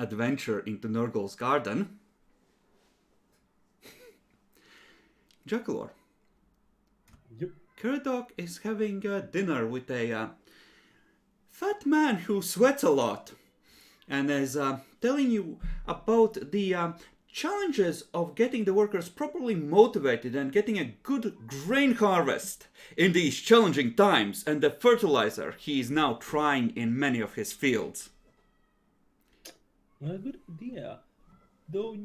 adventure into Nurgle's garden. Jackalor, Yep. Caradog is having dinner with a fat man who sweats a lot and is telling you about the challenges of getting the workers properly motivated and getting a good grain harvest in these challenging times, and the fertilizer he is now trying in many of his fields. A good idea. Though,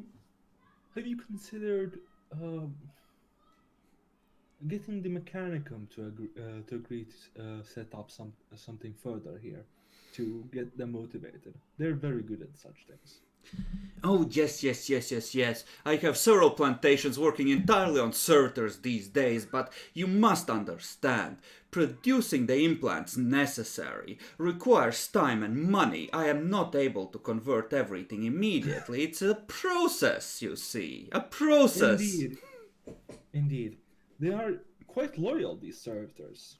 have you considered getting the Mechanicum to agree to set up something further here to get them motivated? They're very good at such things. Oh, yes. I have several plantations working entirely on servitors these days, but you must understand, producing the implants necessary requires time and money. I am not able to convert everything immediately. It's a process, you see. A process. Indeed. They are quite loyal, these servitors.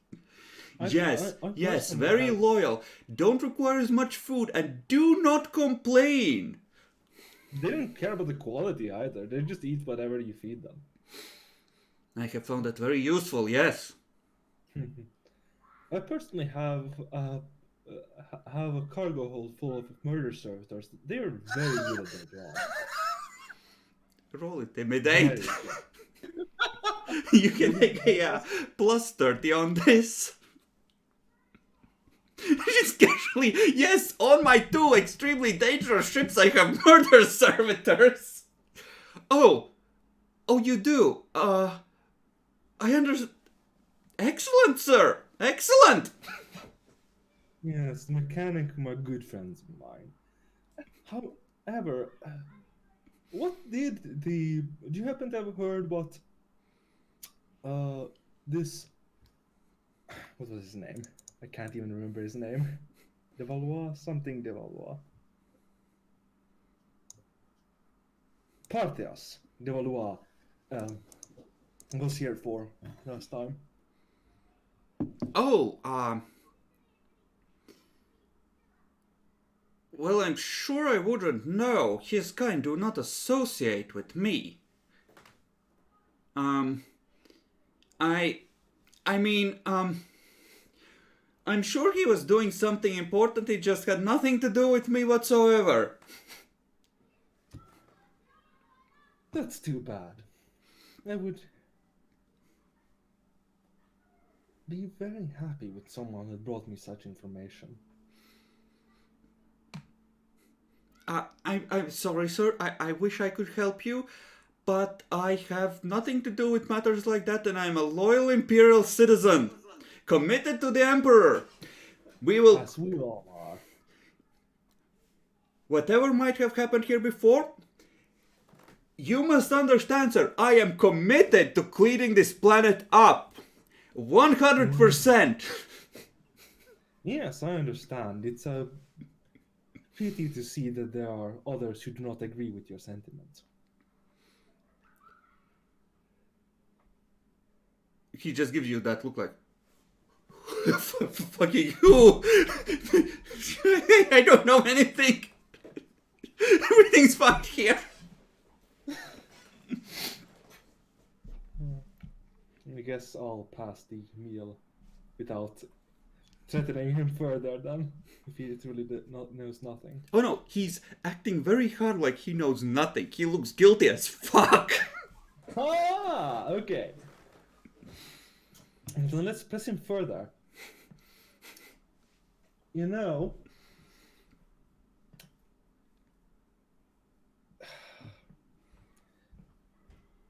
Yes, I yes, personally very have- loyal. Don't require as much food and do not complain. They don't care about the quality either. They just eat whatever you feed them. I have found that very useful, yes. I personally have a cargo hold full of murder servitors. They are very good at their job. Roll Very intimidate. good. You can make a plus 30 on this. Just casually, yes, on my 2 extremely dangerous ships I have murder servitors. Oh, you do. I understand. Excellent, sir. Excellent. Yes, the Mechanicum are good friends of mine. However, what did the... Do you happen to have heard what... this... What was his name? I can't even remember his name. De Valois? Something De Valois. Partias De Valois was here for last time. Oh, well, I'm sure I wouldn't know. His kind do not associate with me. I'm sure he was doing something important. It just had nothing to do with me whatsoever. That's too bad. I would be very happy with someone that brought me such information. I'm sorry, sir. I wish I could help you, but I have nothing to do with matters like that, and I'm a loyal imperial citizen, committed to the Emperor. We will... As we all are. Whatever might have happened here before, you must understand, sir, I am committed to cleaning this planet up. 100%. Yes, I understand. It's a pity to see that there are others who do not agree with your sentiments. He just gives you that look like, fucking who? I don't know anything. Everything's fine here. I guess I'll pass the meal without threatening him further then, if he truly knows nothing. Oh no, he's acting very hard like he knows nothing. He looks guilty as fuck. Ah, okay. Then let's press him further. You know,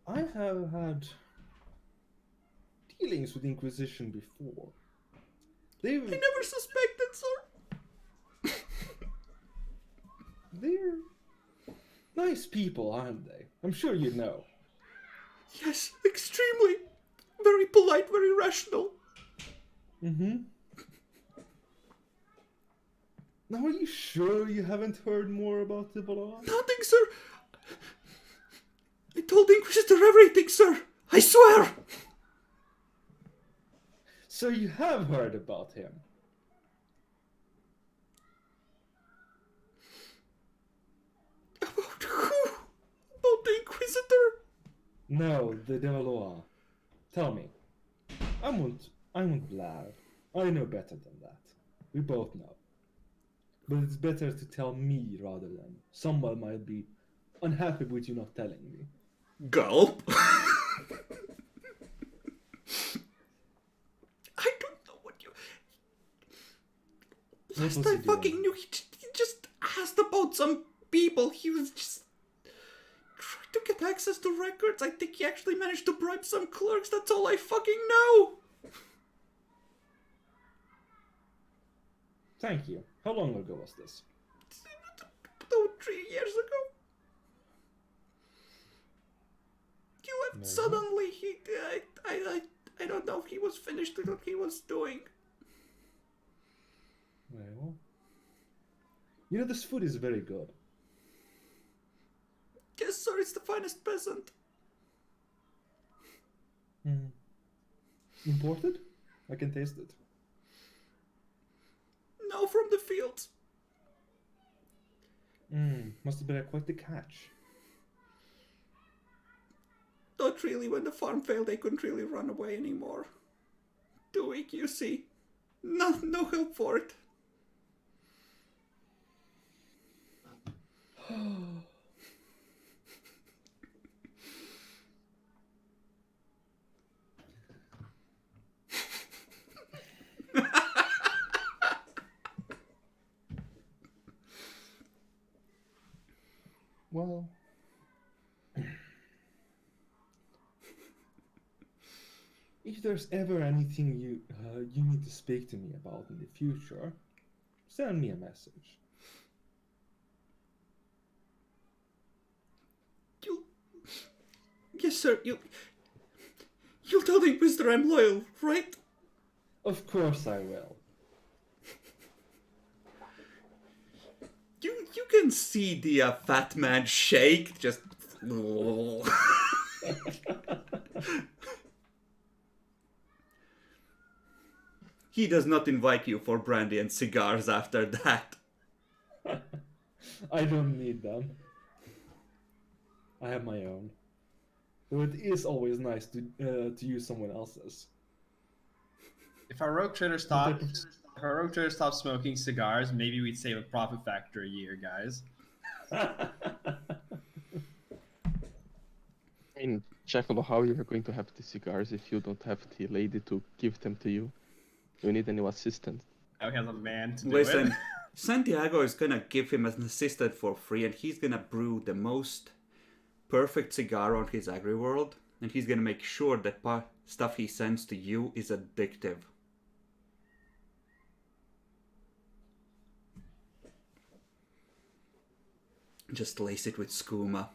I have had dealings with the Inquisition before. I never suspected, sir. They're nice people, aren't they? I'm sure you know. Yes, extremely. Very polite, very rational. Mm-hmm. Now, are you sure you haven't heard more about the Ballon? Nothing, sir. I told the Inquisitor everything, sir. I swear. So you have heard about him? About who? About the Inquisitor? No, the Devalois. Tell me. I won't lie. I know better than that. We both know. But it's better to tell me rather than someone might be unhappy with you not telling me. Gulp. I don't know what you... What Last was I he doing? fucking knew, he just asked about some people. He was just trying to get access to records. I think he actually managed to bribe some clerks. That's all I fucking know. Thank you. How long ago was this? About 3 years ago. He left No. suddenly. I don't know if he was finished with what he was doing. Well, you know, this food is very good. Yes, sir, it's the finest peasant. Imported? I can taste it. No, from the fields. Must have been quite the catch. Not really. When the farm failed, they couldn't really run away anymore. Too weak, you see. No help for it. Well, if there's ever anything you need to speak to me about in the future, send me a message. Yes, sir. You'll tell the Inquisitor I'm loyal, right? Of course I will. You can see the fat man shake. Just. He does not invite you for brandy and cigars after that. I don't need them. I have my own. Though it is always nice to use someone else's. If our rogue trader stopped smoking cigars, maybe we'd save a profit factor a year, guys. I mean, Jackalo, how you are going to have the cigars if you don't have the lady to give them to you? Do you need any assistant? Now he has a man to do Listen, it. Santiago is gonna give him an assistant for free, and he's gonna brew the most perfect cigar on his agri world, and he's gonna make sure that stuff he sends to you is addictive. Just lace it with skooma.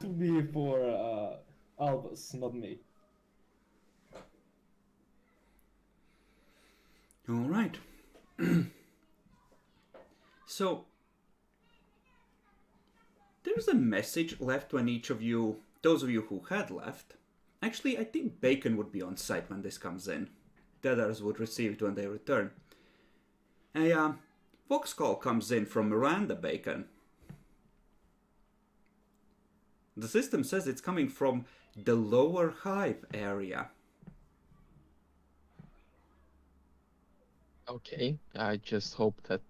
To be for Albus, not me. All right. So, there's a message left when each of you, those of you who had left, actually, I think Bacon would be on site when this comes in. The others would receive it when they return. A vox call comes in from Miranda Bacon. The system says it's coming from the lower hive area. Okay, I just hope that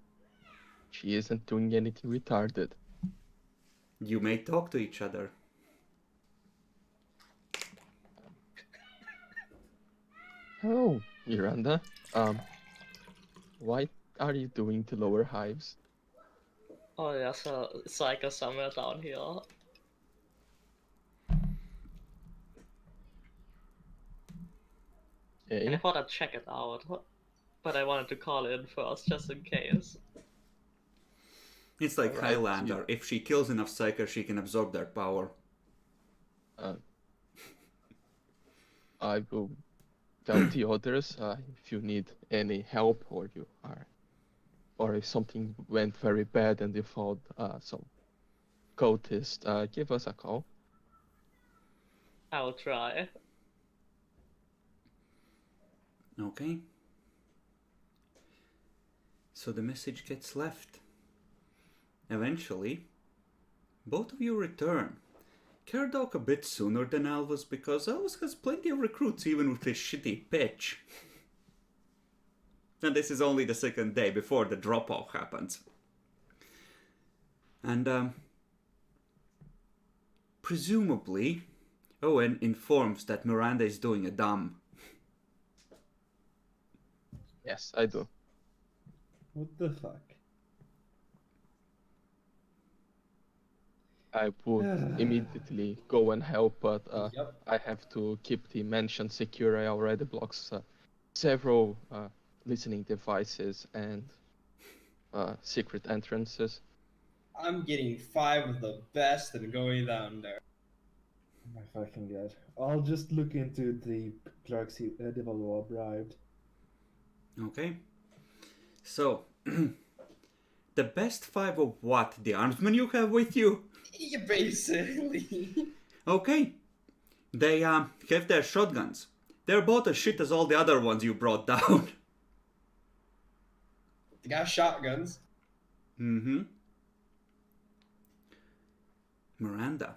she isn't doing anything retarded. You may talk to each other. Hello, Miranda. What are you doing to lower hives? Oh, there's a cycle somewhere down here. And I Okay. thought I'd check it out, but I wanted to call in first just in case. It's like Alright, Highlander. If she kills enough psychers, she can absorb their power. Uh, I will tell the others if you need any help or if something went very bad and you found some cultists, give us a call. I'll try. Okay. So the message gets left. Eventually, both of you return. Caradoc a bit sooner than Alvus because Alvus has plenty of recruits even with his shitty pitch. And this is only the second day before the drop-off happens. And presumably, Owen informs that Miranda is doing a dumb. Yes, I do. What the fuck? I would immediately go and help, but Yep. I have to keep the mansion secure. I already blocked several listening devices and secret entrances. I'm getting 5 of the best and going down there. Oh my fucking god. I'll just look into the clerks Devalua bribed. Okay. So, the best 5 of what? The armsmen you have with you? Yeah, basically. Okay. They have their shotguns. They're about as shit as all the other ones you brought down. They got shotguns. Mm-hmm. Miranda.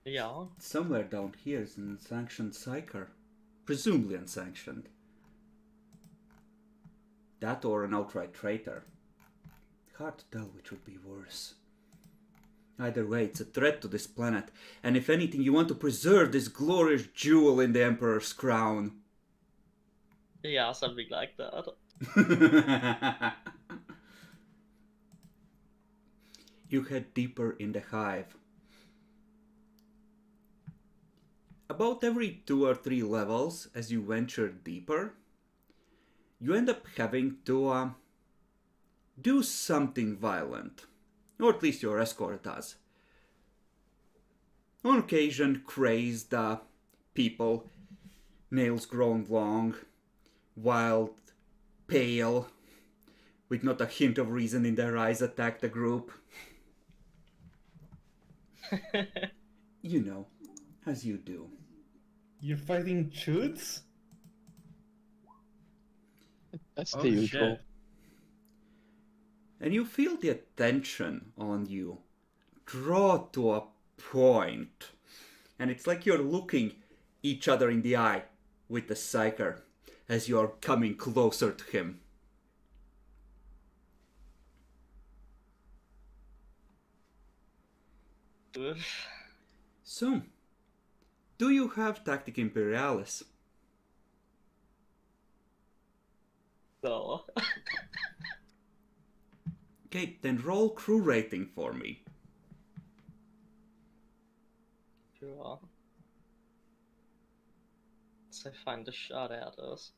Yeah. Somewhere down here is an unsanctioned psyker. Presumably unsanctioned. That or an outright traitor. Hard to tell which would be worse. Either way, it's a threat to this planet, and if anything, you want to preserve this glorious jewel in the Emperor's crown. Yeah, something like that. You head deeper in the hive. About every 2 or 3 levels, as you venture deeper, you end up having to do something violent. Or at least your escort does. On occasion, crazed people, nails grown long, wild, pale, with not a hint of reason in their eyes, attack the group. You know, as you do. You're fighting chuds? That's Oh, the usual. shit. And you feel the attention on you draw to a point. And it's like you're looking each other in the eye with the psyker as you're coming closer to him. Oof. So, do you have Tactic Imperialis? No. Okay, then roll crew rating for me. Sure. Let's find the shot at us.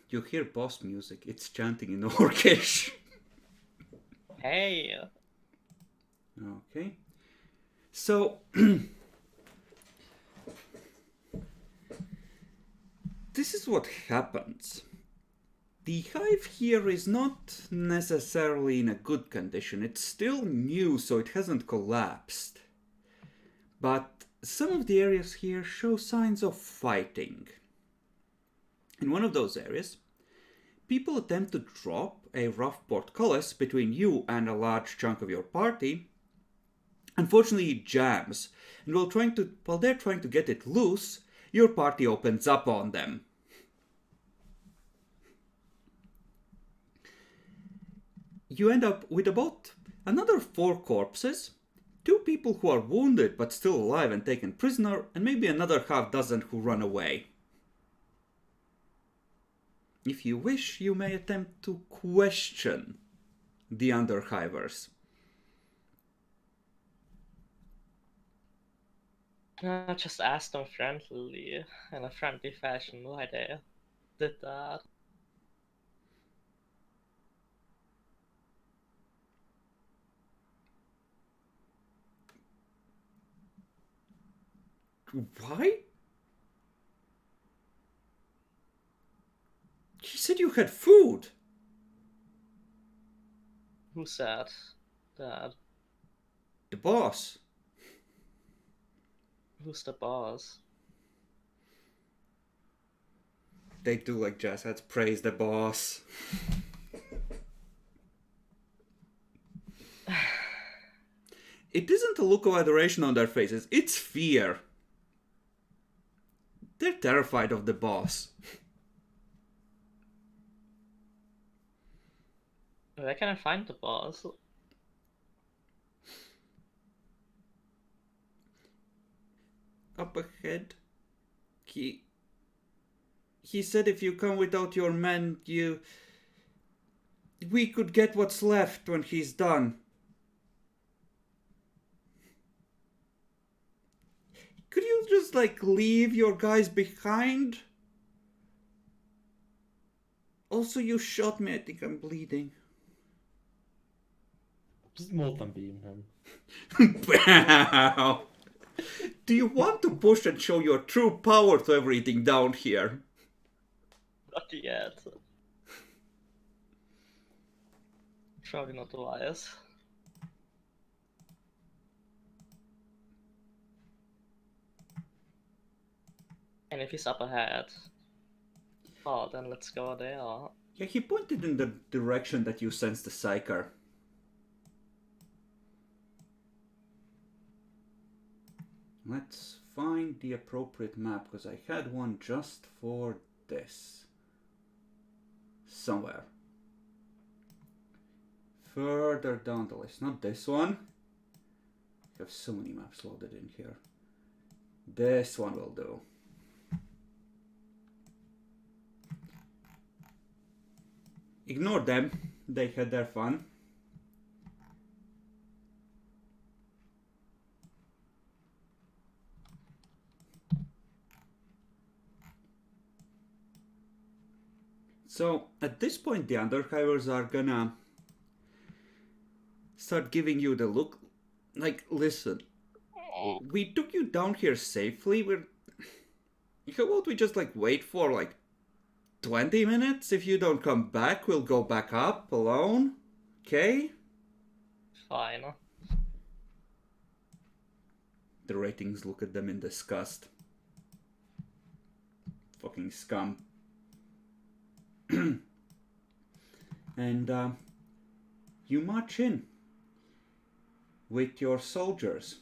You hear boss music, it's chanting in Orcish. Hey! Okay. So, this is what happens. The hive here is not necessarily in a good condition. It's still new, so it hasn't collapsed. But some of the areas here show signs of fighting. In one of those areas, people attempt to drop a rough portcullis between you and a large chunk of your party. Unfortunately, it jams, and while they're trying to get it loose, your party opens up on them. you end up with about another 4 corpses, 2 people who are wounded but still alive and taken prisoner, and maybe another half dozen who run away. If you wish, you may attempt to question the Underhivers. Just ask them friendly, in a friendly fashion, why they did that. Why? He said you had food. Who said that? The boss. Who's the boss? They do like jazz heads, praise the boss. It isn't a look of adoration on their faces, it's fear. They're terrified of the boss. Where can I find the boss? Up ahead. He said if you come without your men, we could get what's left when he's done. Could you just, like, leave your guys behind? Also, you shot me. I think I'm bleeding. Just molten beam him. Wow. Do you want to push and show your true power to everything down here? Not yet. Probably not wise. And if he's up ahead, oh, then let's go there. Yeah, he pointed in the direction that you sensed the Psyker. Let's find the appropriate map, because I had one just for this. Somewhere. Further down the list. Not this one. I have so many maps loaded in here. This one will do. Ignore them. They had their fun. So, at this point, the Underhivers are gonna start giving you the look. Like, listen, we took you down here safely. How about we just, like, wait for, like, 20 minutes? If you don't come back, we'll go back up alone. Okay? Fine. The ratings look at them in disgust. Fucking scum. And you march in with your soldiers.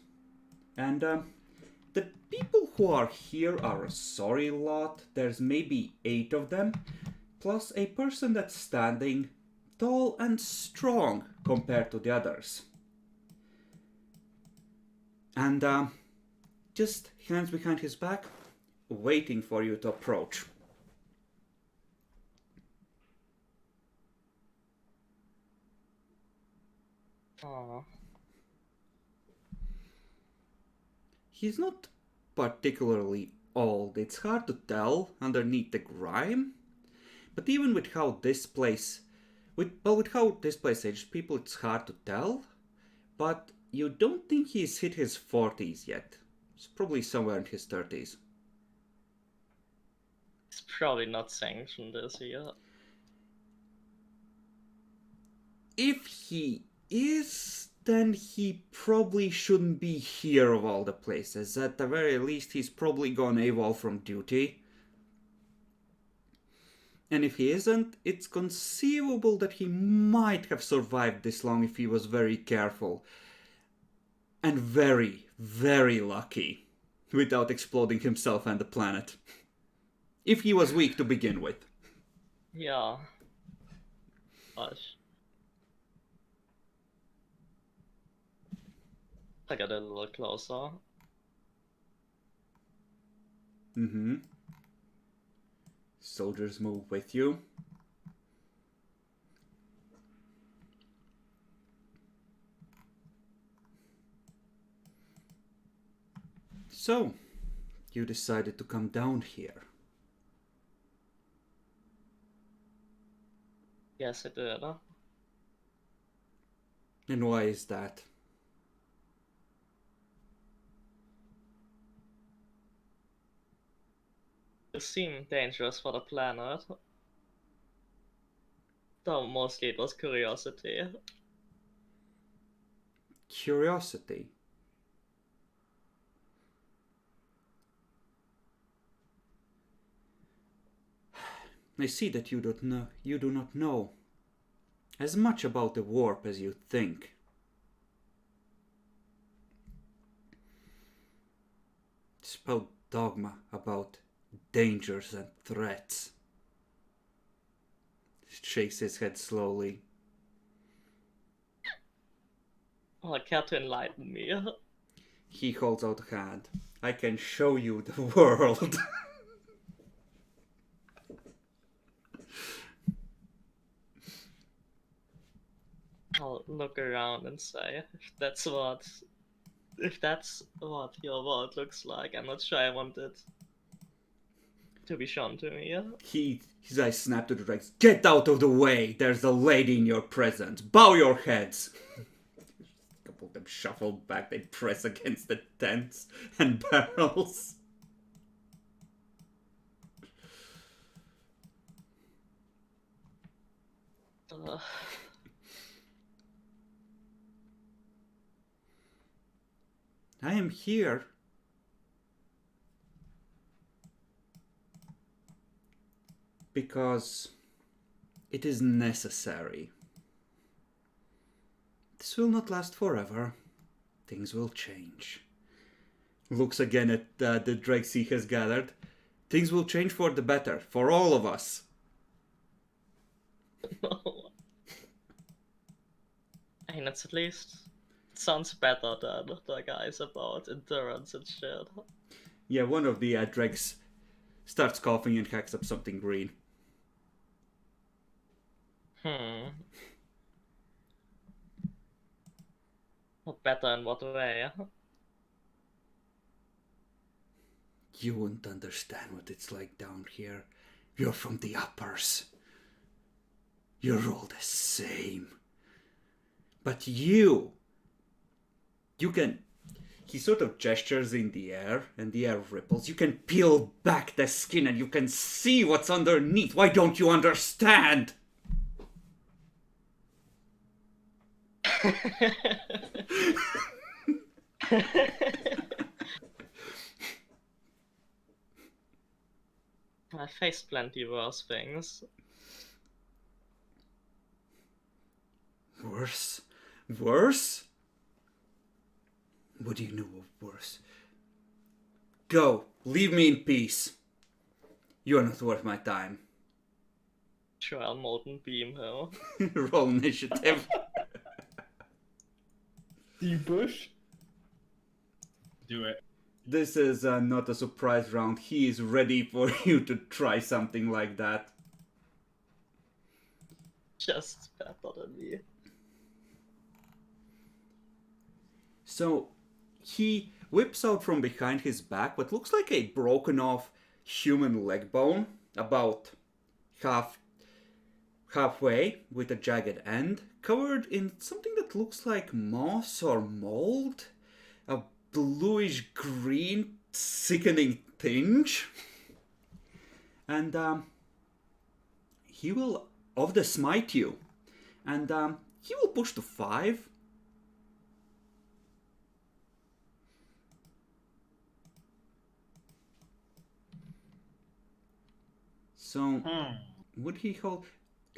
And the people who are here are a sorry lot. There's maybe 8 of them, plus a person that's standing tall and strong compared to the others. And just hands behind his back, waiting for you to approach. Aww. He's not particularly old. It's hard to tell underneath the grime. But even with how this place... with how this place ages people, it's hard to tell. But you don't think he's hit his 40s yet. He's probably somewhere in his 30s. It's probably not sanctioned this year. If he is, then he probably shouldn't be here of all the places. At the very least, he's probably gone AWOL from duty. And if he isn't, it's conceivable that he might have survived this long if he was very careful. And very, very lucky. Without exploding himself and the planet. If he was weak to begin with. Yeah. Gosh. I get a little closer. Mm-hmm. Soldiers move with you. So, you decided to come down here. Yes, I did. And why is that? You seem dangerous for the planet. Though mostly it was curiosity. Curiosity. I see that you do not know as much about the warp as you think. It's about dogma, about dangers and threats. He shakes his head slowly. Oh, care to enlighten me? He holds out a hand. I can show you the world. I'll look around and say, if that's what your world looks like, I'm not sure I want it to be shown to me. His eyes snap to the dregs. Get out of the way! There's a lady in your presence. Bow your heads! A couple of them shuffle back. They press against the tents and barrels. I am here because it is necessary. This will not last forever. Things will change. Looks again at the dregs he has gathered. Things will change for the better, for all of us. No. I mean, it's at least... It sounds better than the guys about endurance and shit. Yeah, one of the dregs starts coughing and hacks up something green. Better in what way? You wouldn't understand what it's like down here. You're from the uppers. You're all the same. But you can... He sort of gestures in the air, and the air ripples. You can peel back the skin and you can see what's underneath. Why don't you understand? I faced plenty worse things. Worse? Worse? What do you know of worse? Go. Leave me in peace. You're not worth my time. Sure, I'll molten beam her. Roll initiative. Do you push? Do it. This is not a surprise round. He is ready for you to try something like that. Just better than me. So he whips out from behind his back what looks like a broken off human leg bone, about halfway with a jagged end, covered in something that looks like moss or mold, a bluish green sickening tinge. And he will of the smite you, and he will push to 5. So, would he hold...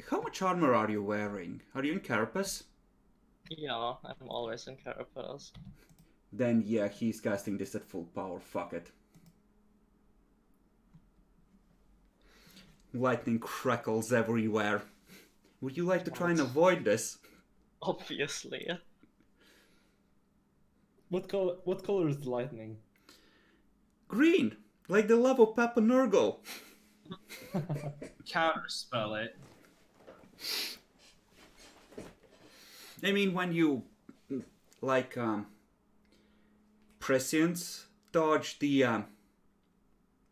How much armor are you wearing? Are you in carapace? Yeah, I'm always in carapace. Then yeah, he's casting this at full power. Fuck it. Lightning crackles everywhere. Would you like to try and avoid this? Obviously. What color? What color is the lightning? Green, like the love of Papa Nurgle. Counterspell it. I mean, when you like prescience dodge the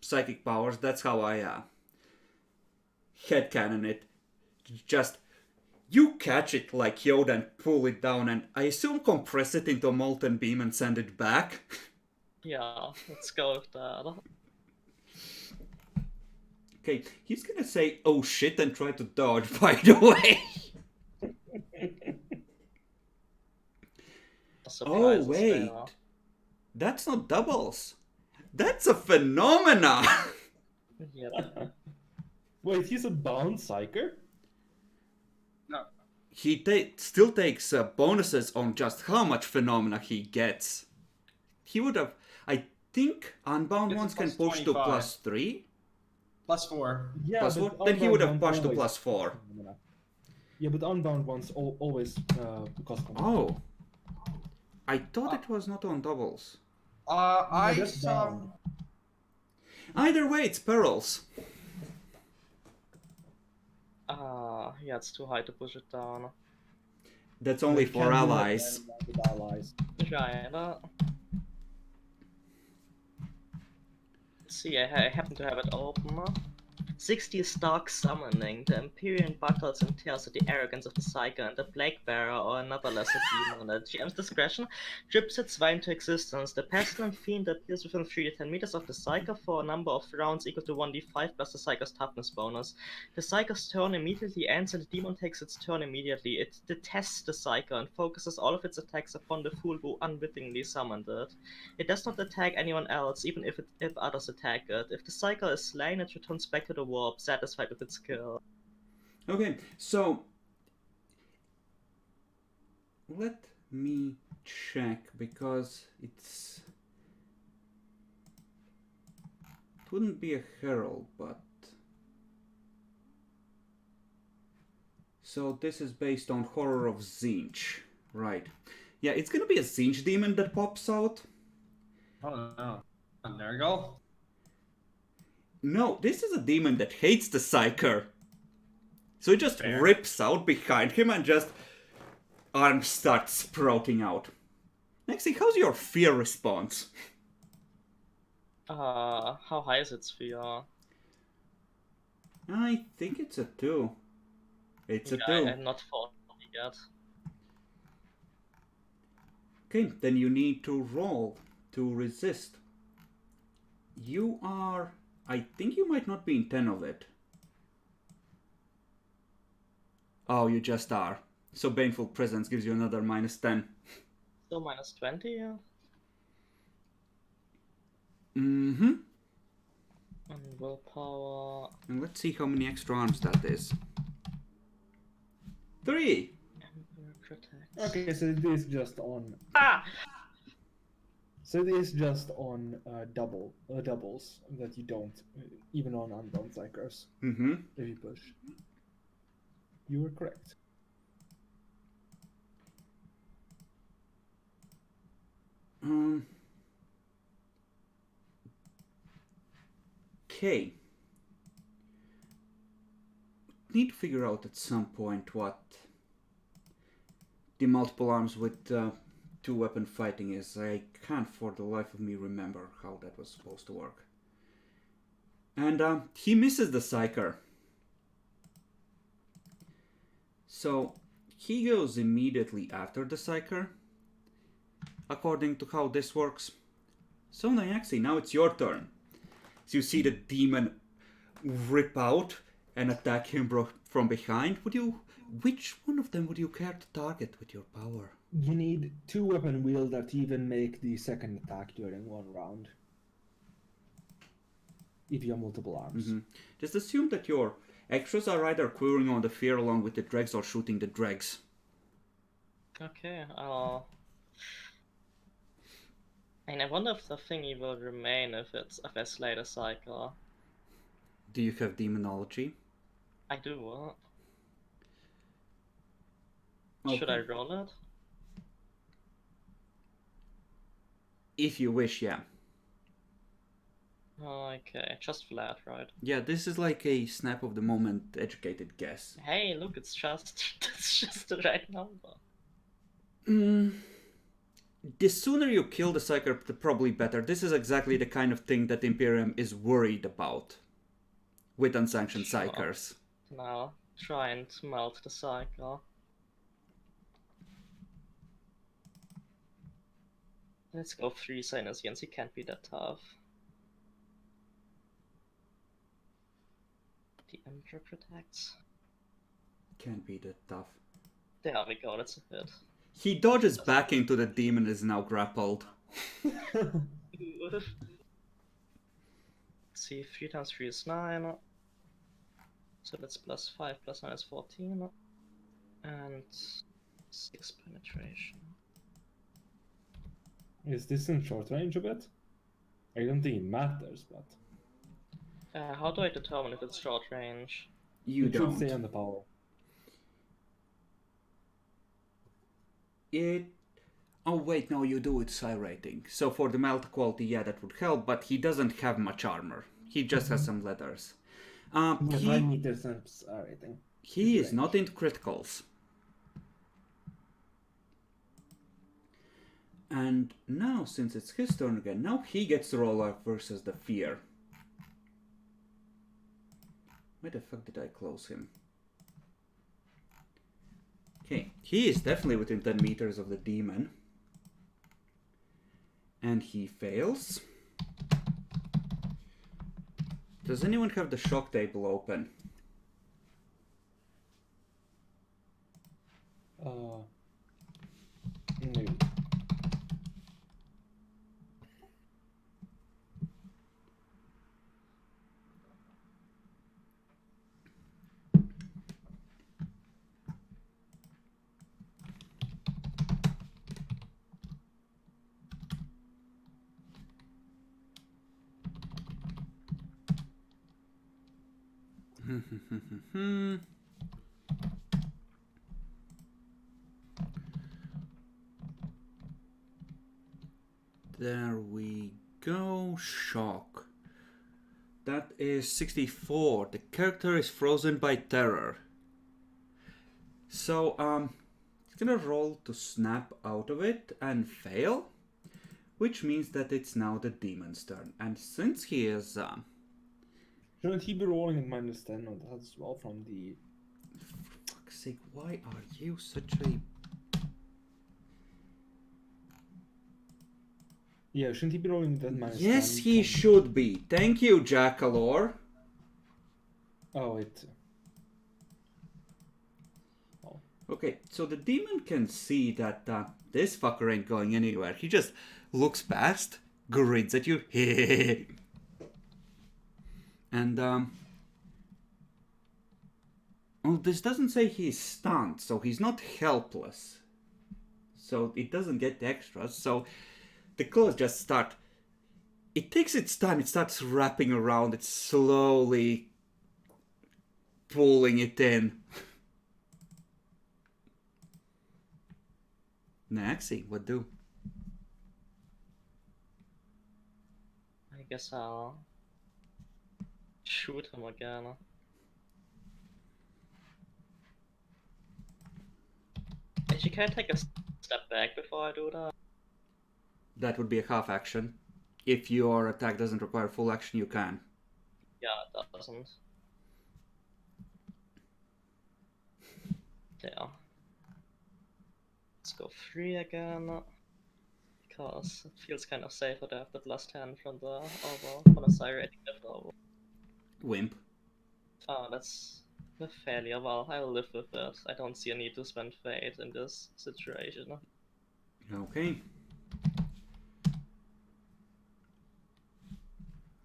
psychic powers, that's how I headcanon it. Just you catch it like Yoda and pull it down, and I assume compress it into a molten beam and send it back. Yeah, let's go with that. Okay, he's gonna say "oh shit" and try to dodge. By the way. Oh Surprises wait, there. that's not doubles. That's a phenomena. Yep. Wait, he's a bound psyker? No. He still takes bonuses on just how much phenomena he gets. He would have, I think, unbound It's a ones can plus push to 25. +3. +4. Yeah, Plus but what? Then he would have unbound pushed to ones always- +4. Yeah, but unbound ones always cost. Oh, I thought it was not on doubles. I that's saw. bound. Either way, it's perils. Yeah, it's too high to push it down. That's only It for can be allies. with allies. Right. Let's see, I happen to have it open. 60 Stark Summoning. The Empyrean battles and tears at the arrogance of the Psyker and the Plague Bearer or another lesser demon. At GM's discretion, drips its way into existence. The Pestilent Fiend appears within 3 to 10 meters of the Psyker for a number of rounds equal to 1d5 plus the Psyker's toughness bonus. The Psyker's turn immediately ends and the demon takes its turn immediately. It detests the Psyker and focuses all of its attacks upon the fool who unwittingly summoned it. It does not attack anyone else, even if others attack it. If the Psyker is slain, it returns back to the warp, satisfied with its kill. Okay, so let me check because it wouldn't be a herald, but so this is based on Horror of Zinch, right? Yeah, it's gonna be a Zinch demon that pops out. Oh no. Nurgle? No, this is a demon that hates the Psyker. So it just Fair. rips out behind him and just arms start sprouting out. Nexi, how's your fear response? How high is its fear? I think it's a 2. It's a 2. I'm not 40 yet. Okay, then you need to roll to resist. You are... I think you might not be in 10 of it. Oh, you just are. So Baneful Presence gives you another -10. So minus 20, yeah? Mm-hmm. And willpower. And let's see how many extra arms that is. 3! Emperor protects. Okay, so it is just on. Ah! So it is just on doubles that you don't, even on unbound psychers, Mm-hmm. if you push. You were correct. Okay. Need to figure out at some point what the multiple arms with 2-weapon fighting is. I can't for the life of me remember how that was supposed to work. And he misses the Psyker. So he goes immediately after the Psyker, according to how this works. So Nyaxi, now it's your turn. So you see the demon rip out and attack him from behind. Which one of them would you care to target with your power? You need 2-weapon wield that even make the second attack during one round. If you have multiple arms. Mm-hmm. Just assume that your extras are either quivering on the fear along with the dregs or shooting the dregs. Okay, and I wonder if the thingy will remain if I slay the Psyker. Do you have demonology? I do. Okay. Should I roll it? If you wish, yeah. Okay, just flat, right? Yeah, this is like a snap of the moment educated guess. Hey, look, it's just that's just the right number. The sooner you kill the Psyker, the probably better. This is exactly the kind of thing that Imperium is worried about with unsanctioned Sure. Psykers. Now try and melt the cycle. Let's go 3 Sinus he can't be that tough. The Emperor protects. Can't be that tough. There we go, that's a hit. He dodges back into the demon and is now grappled. Let's see, 3 times 3 is 9. So that's plus 5 plus 9 is 14. And 6 penetration. Is this in short range a bit? I don't think it matters, but How do I determine if it's short range? You it should don't. stay on the power. It... Oh wait, no, you do it psi rating. So for the melt quality, yeah, that would help, but he doesn't have much armor. He just has some leathers. Yeah, 5 meters and rating. He is not into criticals. And now, since it's his turn again, now he gets to roll up versus the fear. Where the fuck did I close him? Okay, he is definitely within 10 meters of the demon. And he fails. Does anyone have the shock table open? Maybe. There we go. Shock. That is 64. The character is frozen by terror. So, it's gonna roll to snap out of it and fail, which means that it's now the demon's turn. And since he is, Shouldn't he be rolling at -10 on that as well from the... for fuck's sake, why are you such a... Yeah, shouldn't he be rolling that -10? Yes, he from- should be. Thank you, Jackalor. Oh, it... Okay, so the demon can see that this fucker ain't going anywhere. He just looks past, grins at you, and well, this doesn't say he's stunned, so he's not helpless. So it doesn't get the extras. So the claws just start. It takes its time. It starts wrapping around it, slowly pulling it in. Naxi, what do? I guess I'll shoot him again. Actually, can I take a step back before I do that? That would be a half action. If your attack doesn't require full action, you can. Yeah, it doesn't. Yeah. Let's go 3 again. Because it feels kind of safer to have that last 10 from the psi rating left over. Wimp. Oh, that's a failure. Well, I'll live with it. I don't see a need to spend fate in this situation. Okay.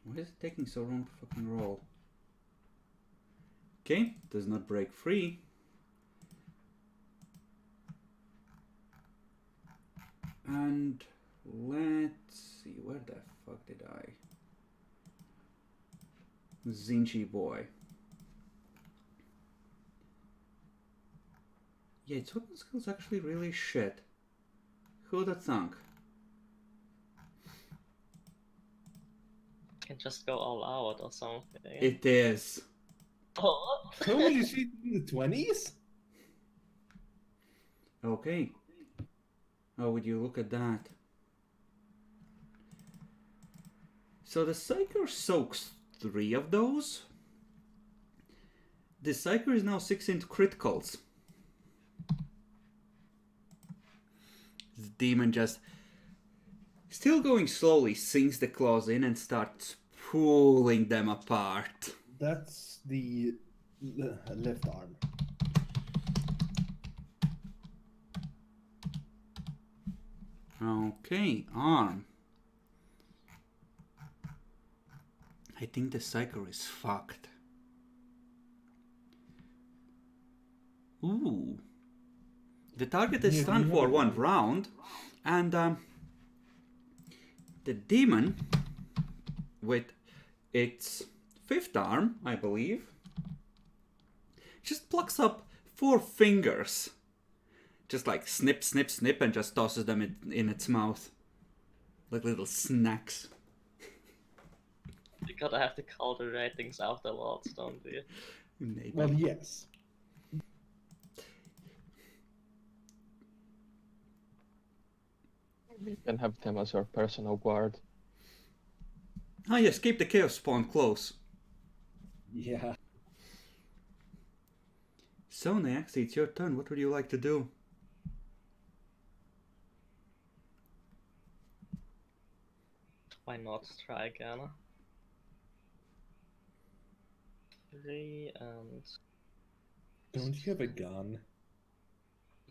Why is it taking so long to fucking roll? Okay, does not break free. And let's see, where the fuck did I? Zinchi boy. Yeah, its weapon skill's actually really shit. Who'da thunk? can just go all out or something. It is. Oh. Holy shit, in the 20s? Okay. How would you look at that? So the Psyker soaks 3 of those. The Psyker is now 6 into criticals. The demon just, still going slowly, sinks the claws in and starts pulling them apart. That's the left arm. Okay, arm. I think the Psyker is fucked. Ooh. The target is Yeah, stunned you for have 1 it. round, and the demon, with its 5th arm, I believe, just plucks up 4 fingers. Just like snip, snip, snip, and just tosses them in its mouth. Like little snacks. We gotta have the counter ratings afterwards, don't we? Maybe. Well, yes. You can have them as your personal guard. Ah yes, keep the chaos spawn close. Yeah. So Neaxi, it's your turn. What would you like to do? Why not try again? 3 and... Don't you have a gun?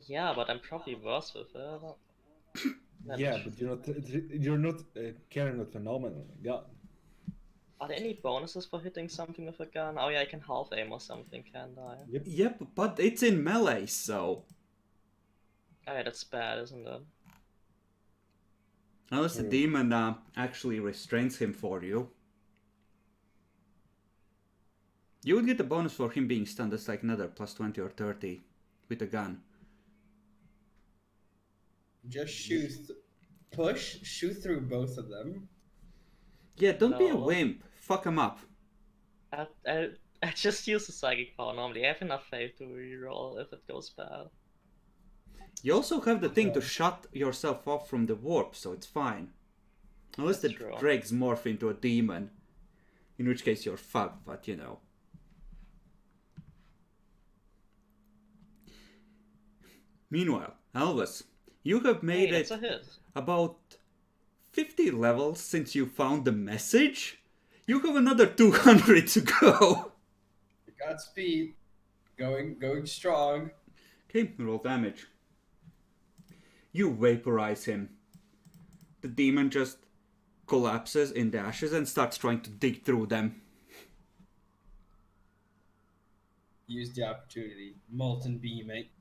Yeah, but I'm probably worse with it. Than Yeah, it but you're not carrying a phenomenon gun. Are there any bonuses for hitting something with a gun? Oh yeah, I can half aim or something, can't I? Yep. Yep, but it's in melee, so... Oh yeah, that's bad, isn't it? Unless the True. demon actually restrains him for you. You would get a bonus for him being stunned. That's like another plus 20 or 30 with a gun. Just shoot through both of them. Yeah, don't be a No. wimp. Fuck him up. I just use the psychic power normally. I have enough faith to reroll if it goes bad. You also have the thing to shut yourself off from the warp, so it's fine. Unless That's the true. dregs morph into a demon. In which case you're fucked, but you know. Meanwhile, Elvis, you have made Hey, that's it a hit. about 50 levels since you found the message. You have another 200 to go. Godspeed. Going strong. Okay, roll damage. You vaporize him. The demon just collapses in the ashes and starts trying to dig through them. Use the opportunity. Molten beam, mate.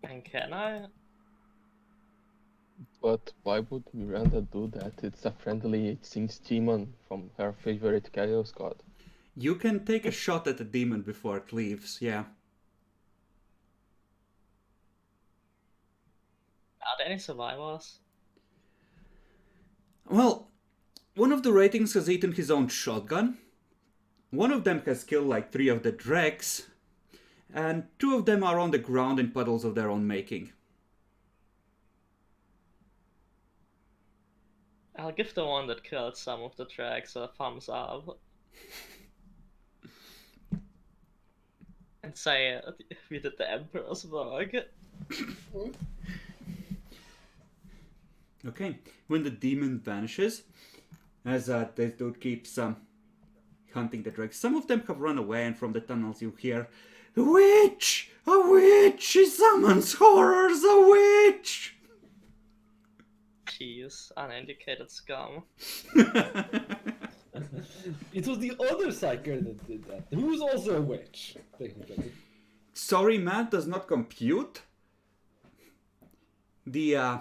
And can I? But why would Miranda do that? It's a friendly Sings demon from her favorite chaos god. You can take a shot at the demon before it leaves, yeah. Are there any survivors? Well, one of the ratings has eaten his own shotgun. One of them has killed like 3 of the dregs. And 2 of them are on the ground in puddles of their own making. I'll give the one that killed some of the tracks a thumbs up. And say we did the Emperor's work. Okay, when the demon vanishes, as this dude keeps hunting the dregs, some of them have run away, and from the tunnels you hear, "A witch! A witch! She summons horrors! A witch!" Jeez, uneducated scum. It was the other psyker that did that, who's also a witch, technically. Sorry, math does not compute. The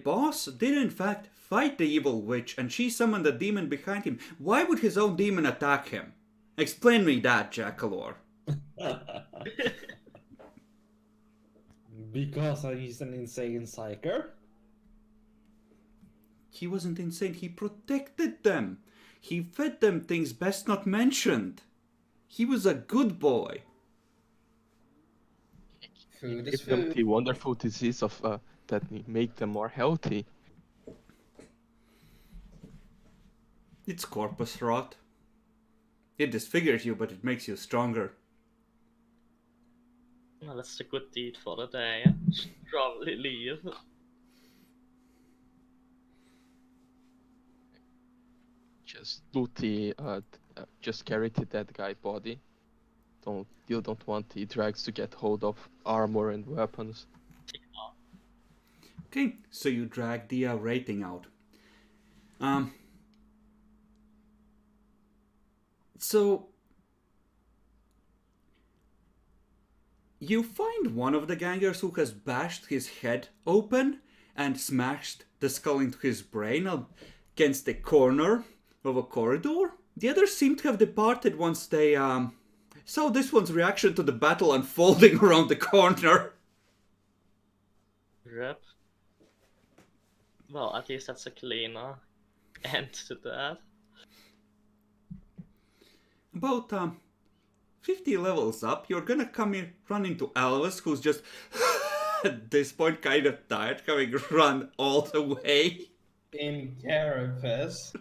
boss did in fact fight the evil witch, and she summoned a demon behind him. Why would his own demon attack him? Explain me that, Jackalor. Because he's an insane psyker. He wasn't insane. He protected them. He fed them things best not mentioned. He was a good boy. Food is Give them food. the wonderful disease of that make them more healthy. It's corpus rot. It disfigures you, but it makes you stronger. Well, that's a good deed for the day. Should probably leave. Just loot the just carry the dead guy body. You don't want the drags to get hold of armor and weapons. Okay, so you drag the rating out. So you find one of the gangers who has bashed his head open and smashed the skull into his brain against the corner of a corridor. The others seem to have departed once they saw this one's reaction to the battle unfolding around the corner. Rip. Well, at least that's a cleaner end to that. About 50 levels up, you're gonna run into Alvis, who's just at this point kind of tired, having run all the way. In carapace.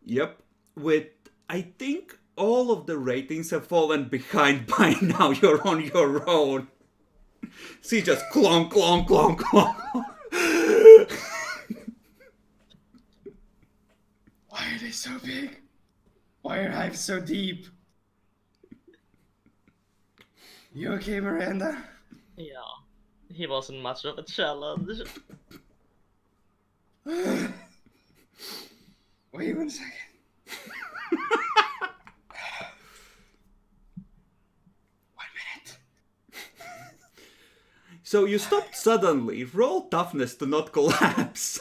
Yep, with I think all of the ratings have fallen behind by now. You're on your own. See, just clonk, clonk, clonk, clonk. Why are they so big? Why are hives so deep? You okay, Miranda? Yeah, he wasn't much of a challenge. Wait 1 second. One minute. So you stopped suddenly. Roll toughness to not collapse.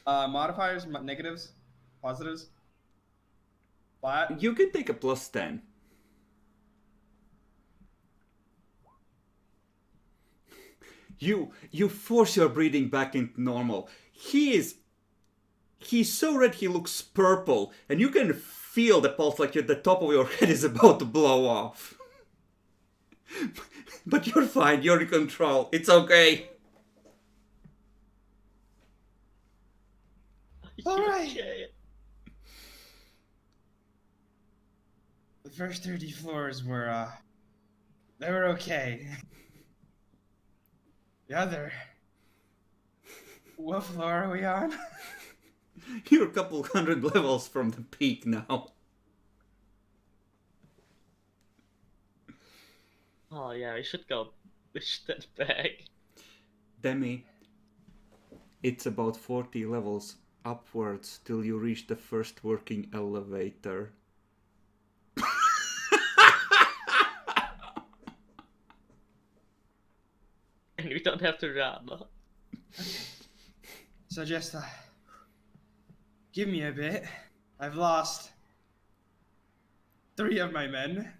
Modifiers, negatives, positives. Flat. You can take a plus 10. You force your breathing back into normal. He's so red he looks purple, and you can feel the pulse like the top of your head is about to blow off. But you're fine, you're in control. It's okay. Alright. Okay. The first 30 floors were, they were okay. The other... What floor are we on? You're a couple hundred levels from the peak now. Oh yeah, we should go push that back. Demi, it's about 40 levels upwards till you reach the first working elevator. And we don't have to run. So just, give me a bit. I've lost 3 of my men.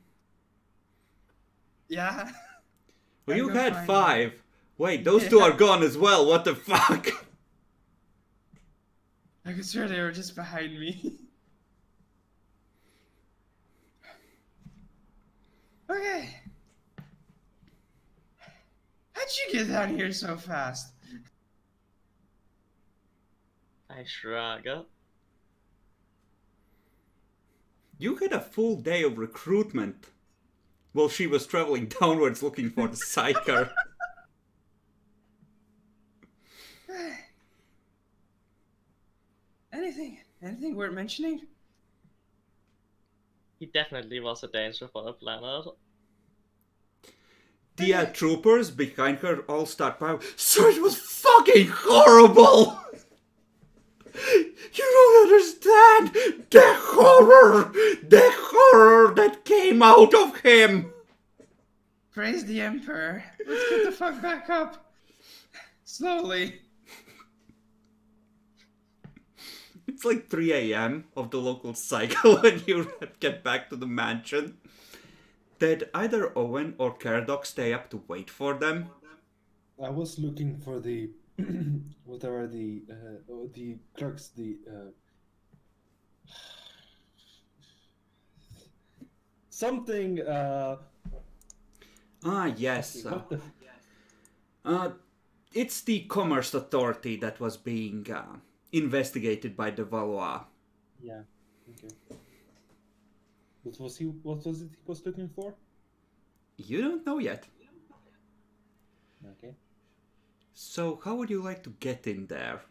Yeah? Well, you Gotta go had find 5. Wait, those 2 are gone as well. What the fuck? I could swear they were just behind me. Okay. How'd you get down here so fast? I shrug. You had a full day of recruitment while she was traveling downwards looking for the psyker. Anything worth mentioning? He definitely was a danger for the planet. The troopers behind her all start firing. Sir, it was fucking horrible! You don't understand the horror that came out of him. Praise the Emperor. Let's get the fuck back up. Slowly. It's like 3 a.m. of the local cycle when you get back to the mansion. Did either Owen or Caradoc stay up to wait for them? I was looking for the whatever the crux, something. Yes. What the? It's the Commerce Authority that was being investigated by the Valois. Yeah. Okay. What was he? What was it he was looking for? You don't know yet. Okay. So, how would you like to get in there?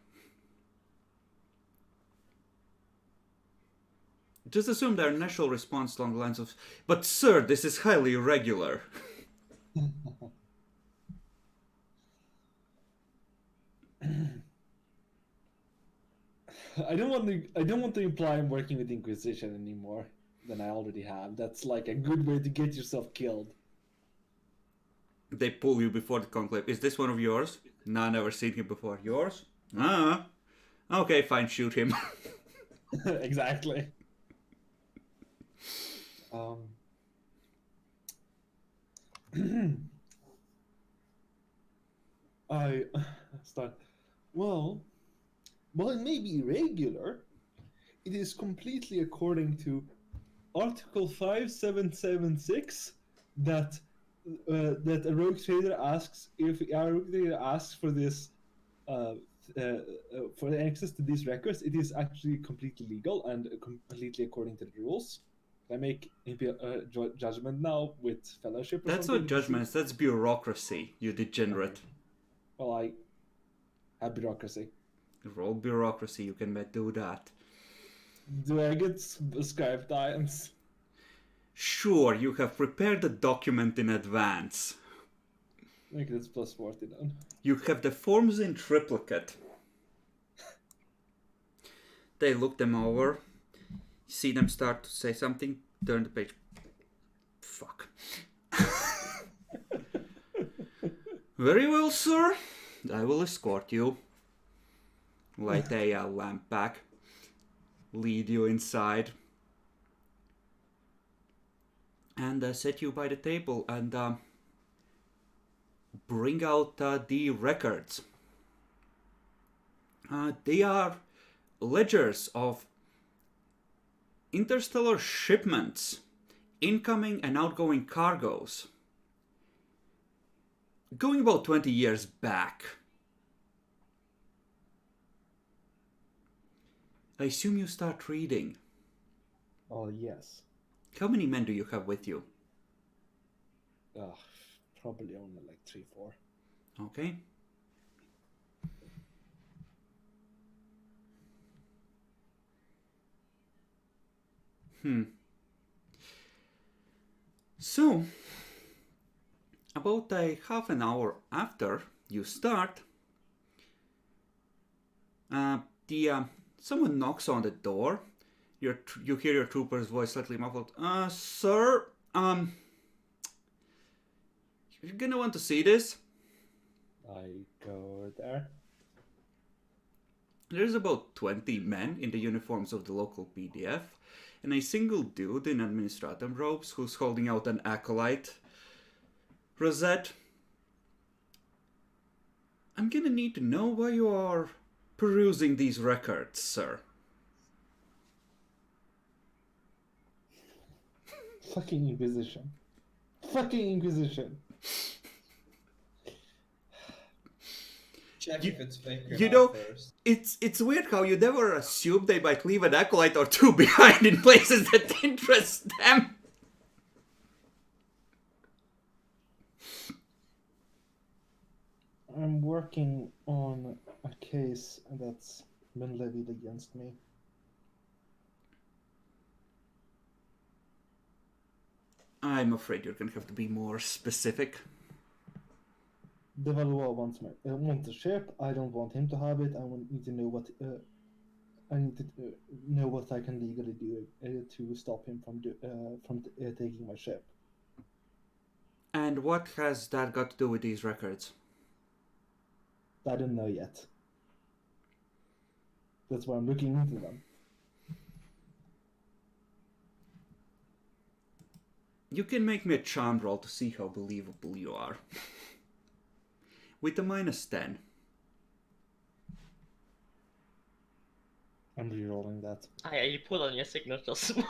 Just assume their initial response along the lines of, "But sir, this is highly irregular." I don't want to. I don't want to imply I'm working with Inquisition anymore than I already have. That's like a good way to get yourself killed. They pull you before the conclave. Is this one of yours? No, never seen him before. Yours? Ah. Okay, fine, shoot him. Exactly. I start. Well, while it may be irregular, it is completely according to Article 5776 that that a rogue trader asks if a rogue trader asks for this for the access to these records. It is actually completely legal and completely according to the rules. Can I make judgment now with fellowship? Or That's something? not judgments, that's bureaucracy, you degenerate. Well, I have bureaucracy. Roll bureaucracy, you can do that. Do I get scribe times? Sure, you have prepared the document in advance. Make this plus 40 then. You have the forms in triplicate. They look them over, see them start to say something, turn the page. Fuck. Very well, sir. I will escort you. Light a lamp back. Lead you inside. And set you by the table and bring out the records. They are ledgers of interstellar shipments, incoming and outgoing cargoes, going about 20 years back. I assume you start reading. Oh, yes. How many men do you have with you? Probably only like 3-4. Okay. So, about a half an hour after you start, someone knocks on the door. You hear your trooper's voice slightly muffled. Sir, you're gonna want to see this. I go there. There's about 20 men in the uniforms of the local PDF, and a single dude in administratum robes who's holding out an acolyte rosette. I'm gonna need to know why you are perusing these records, sir. Fucking Inquisition. Fucking Inquisition. Check if it's fake or You not know, first. it's weird how you never assume they might leave an acolyte or two behind in places that interest them. I'm working on a case that's been levied against me. I'm afraid you're gonna have to be more specific. The Valois wants the ship. I don't want him to have it. Need to know what I need to know what I can legally do to stop him from taking my ship. And what has that got to do with these records? I don't know yet. That's why I'm looking into them. You can make me a charm roll to see how believable you are. With a -10. I'm rerolling that. You put on your signature smile.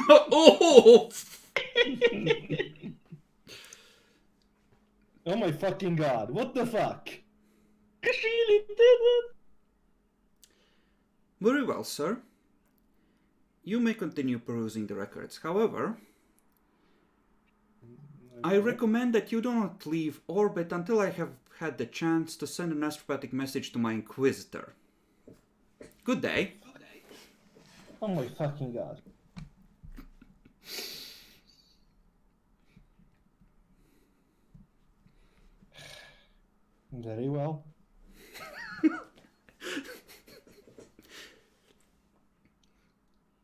Oh! Oh my fucking god! What the fuck? You really did it! Very well, sir. You may continue perusing the records. However, I recommend that you do not leave orbit until I have had the chance to send an astropathic message to my Inquisitor. Good day. Oh my fucking god. Very well.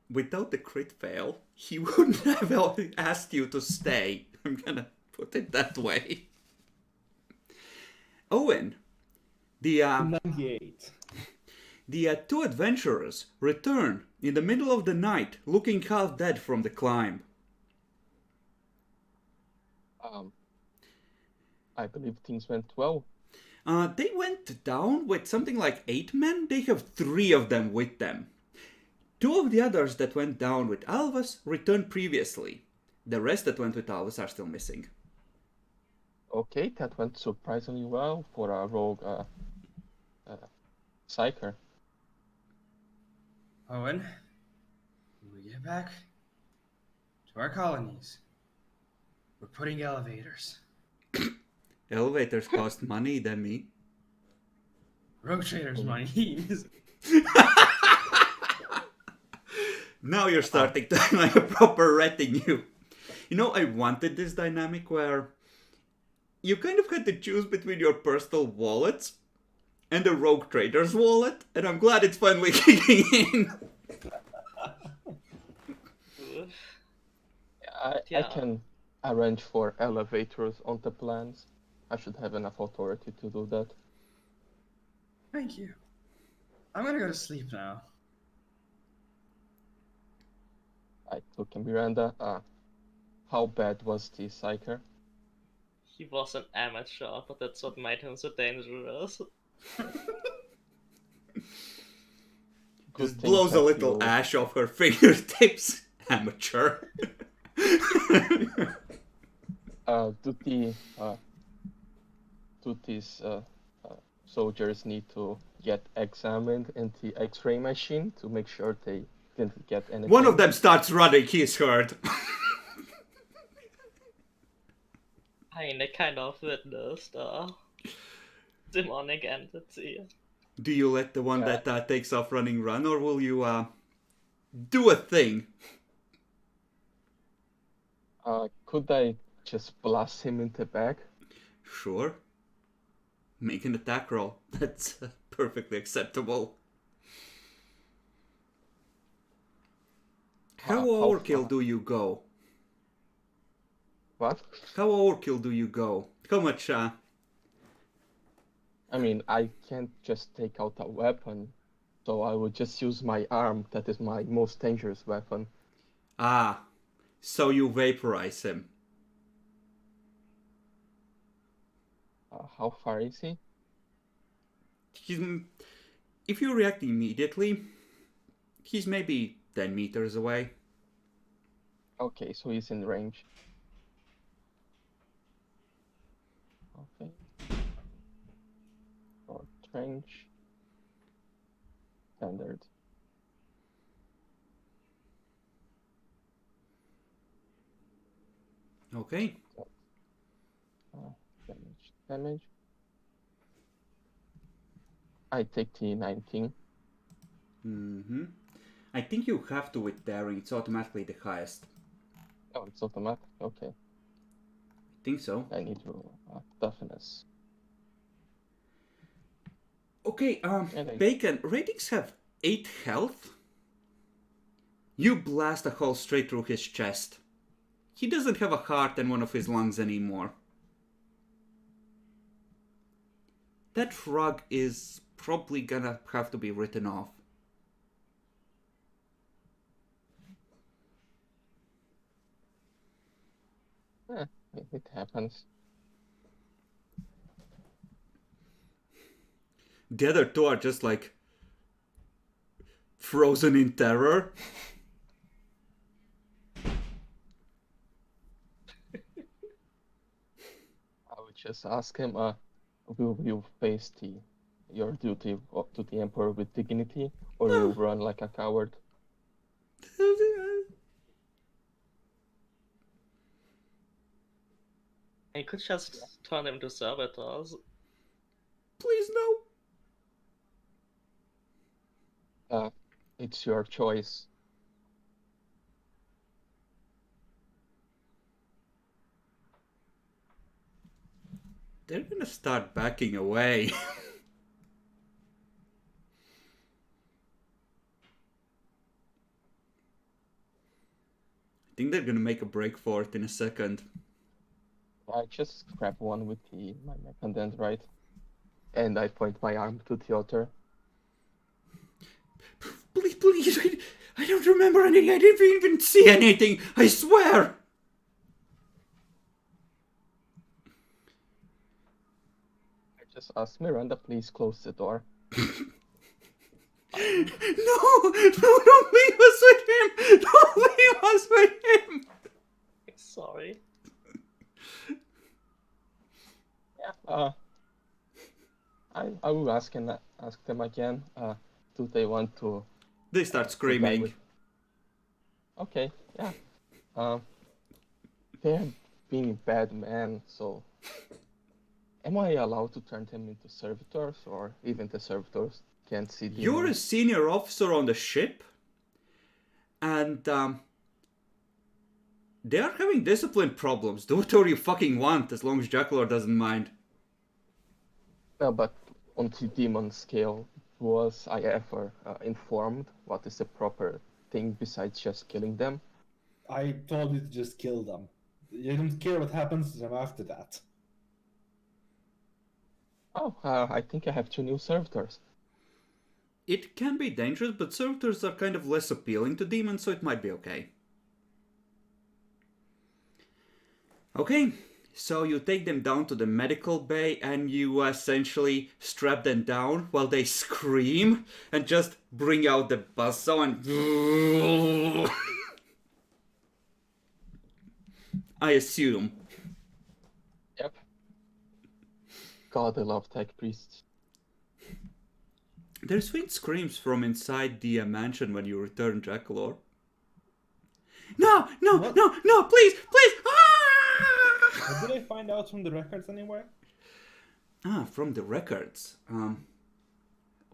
Without the crit fail, he wouldn't have asked you to stay. I'm gonna put it that way. Owen, the 98. two adventurers return in the middle of the night, looking half dead from the climb. I believe things went well. They went down with something like 8 men. They have 3 of them with them. 2 of the others that went down with Alvas returned previously. The rest that went with Alvas are still missing. Okay, that went surprisingly well for a rogue psyker. Owen, when we get back to our colonies, we're putting elevators. Elevators cost money, Demi. Rogue traders' money. Now you're starting to like a proper retinue. You know, I wanted this dynamic where you kind of had to choose between your personal wallets and the rogue trader's wallet, and I'm glad it's finally kicking in. I Yeah. can arrange for elevators on the plans. I should have enough authority to do that. Thank you. I'm gonna go to sleep now. I took in Miranda. How bad was the psyker? He was an amateur, but that's what made him so dangerous. Just thing blows a that little you- ash off her fingertips. Amateur. Do these soldiers need to get examined in the X-ray machine to make sure they didn't get anything? One of them starts running, he's hurt. I mean, they kind of witnessed demonic entity. Do you let the one that takes off running run, or will you do a thing? Could I just blast him in the back? Sure. Make an attack roll. That's perfectly acceptable. How overkill far? do you go? What? How overkill do you go? How much, I mean, I can't just take out a weapon, so I would just use my arm. That is my most dangerous weapon. So you vaporize him. How far is he? If you react immediately, he's maybe 10 meters away. Okay, so he's in range. Okay. Short range. Standard. Okay. Damage. I take the 19. I think you have to with daring. It's automatically the highest. Oh, it's automatic. Okay. I think so. I need to toughness. Okay, then- Bacon, ratings have 8 health. You blast a hole straight through his chest. He doesn't have a heart in one of his lungs anymore. That rug is probably gonna have to be written off. It happens. The other two are just like, frozen in terror. I would just ask him, will you face your duty to the Emperor with dignity, or will you run like a coward? You could just turn them to servitors. Please no. It's your choice. They're gonna start backing away. I think they're gonna make a break for it in a second. I just grab one with my mechanic, right? And I point my arm to the other. Please, I don't remember anything. I didn't even see anything. I swear. I just ask Miranda, please close the door. No, don't leave us with him. Don't leave us with him. Sorry. Yeah. I will ask them again. Do they want to? They start screaming. Okay. Yeah. They're being bad men, so. Am I allowed to turn them into servitors, or even the servitors can't see demons? You're a senior officer on the ship, and they are having discipline problems. Do whatever you fucking want, as long as Jackalor doesn't mind. No, but on the demon scale, was I ever informed what is the proper thing besides just killing them? I told you to just kill them. You don't care what happens to them after that. Oh, I think I have 2 new servitors. It can be dangerous, but servitors are kind of less appealing to demons, so it might be okay. Okay, so you take them down to the medical bay and you essentially strap them down while they scream and just bring out the buzzsaw and... I assume. Yep. God, I love tech priests. There's faint screams from inside the mansion when you return, Jackalor. No, please! Ah! Did I find out from the records anywhere? From the records.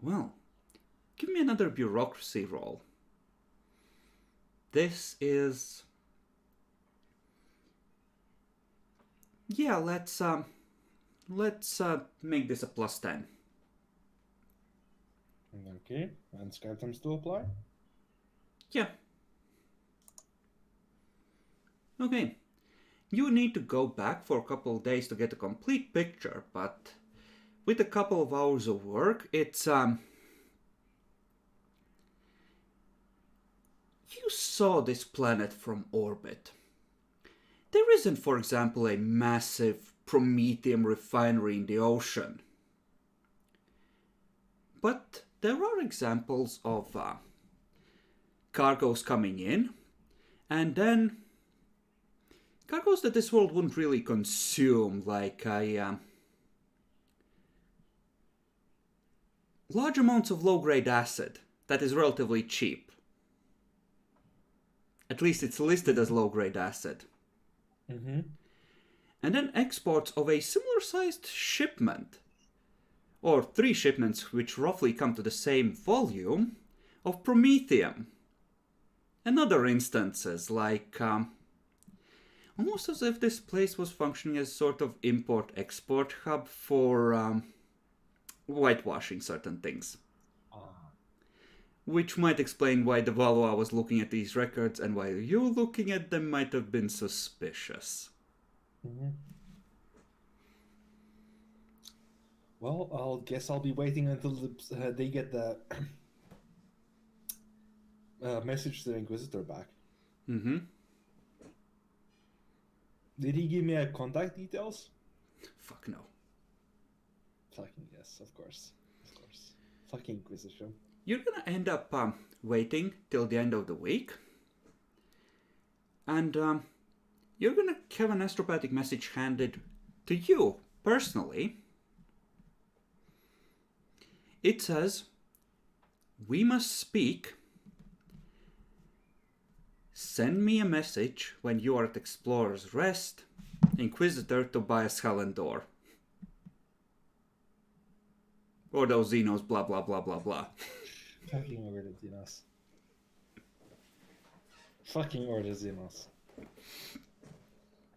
Well, give me another bureaucracy roll. This is... Yeah, let's make this a +10. Okay, and skeletons still apply? Yeah. Okay. You need to go back for a couple of days to get a complete picture, but with a couple of hours of work, it's you saw this planet from orbit. There isn't, for example, a massive promethium refinery in the ocean. But there are examples of cargoes coming in, and then cargoes that this world wouldn't really consume, like large amounts of low-grade acid that is relatively cheap. At least it's listed as low-grade acid. Mm-hmm. And then exports of a similar-sized shipment, or 3 shipments which roughly come to the same volume, of promethium. And other instances, like almost as if this place was functioning as sort of import-export hub for whitewashing certain things. Which might explain why the Valois was looking at these records and why you looking at them might have been suspicious. Mm-hmm. Well, I'll guess I'll be waiting until they get the message to the Inquisitor back. Mm-hmm. Did he give me contact details? Fuck no. Fucking yes, of course. Of course. Fucking Inquisition. you're gonna end up waiting till the end of the week. And you're gonna have an astropathic message handed to you personally. It says, "We must speak. Send me a message when you are at Explorer's Rest. Inquisitor Tobias Hallandor." Or those Xenos, blah blah blah blah blah. Fucking order Xenos. Fucking order Xenos.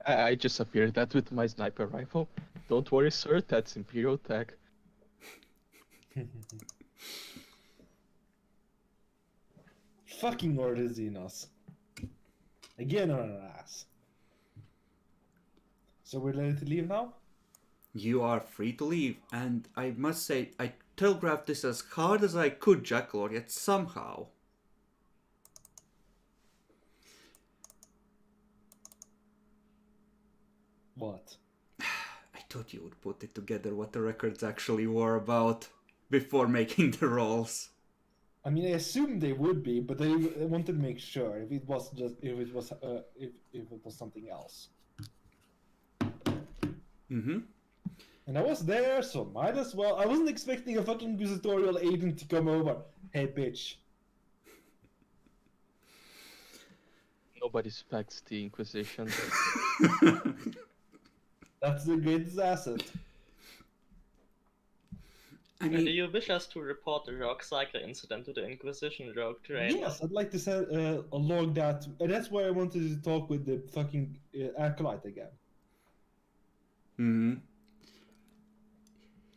I just appeared that with my sniper rifle. Don't worry, sir, that's Imperial tech. Fucking order Xenos. Again on an ass. So we're ready to leave now? You are free to leave, and I must say, I telegraphed this as hard as I could, Jackalor, yet somehow. What? I thought you would put it together what the records actually were about before making the rolls. I mean, I assumed they would be, but I wanted to make sure if it was something else. Mm-hmm. And I was there, so might as well. I wasn't expecting a fucking inquisitorial agent to come over. Hey, bitch. Nobody suspects the Inquisition. That's the greatest asset. I Do mean, you wish us to report the rogue cycle incident to the Inquisition rogue trainer? Yes, I'd like to send a log that. And that's why I wanted to talk with the fucking acolyte again. mm-hmm.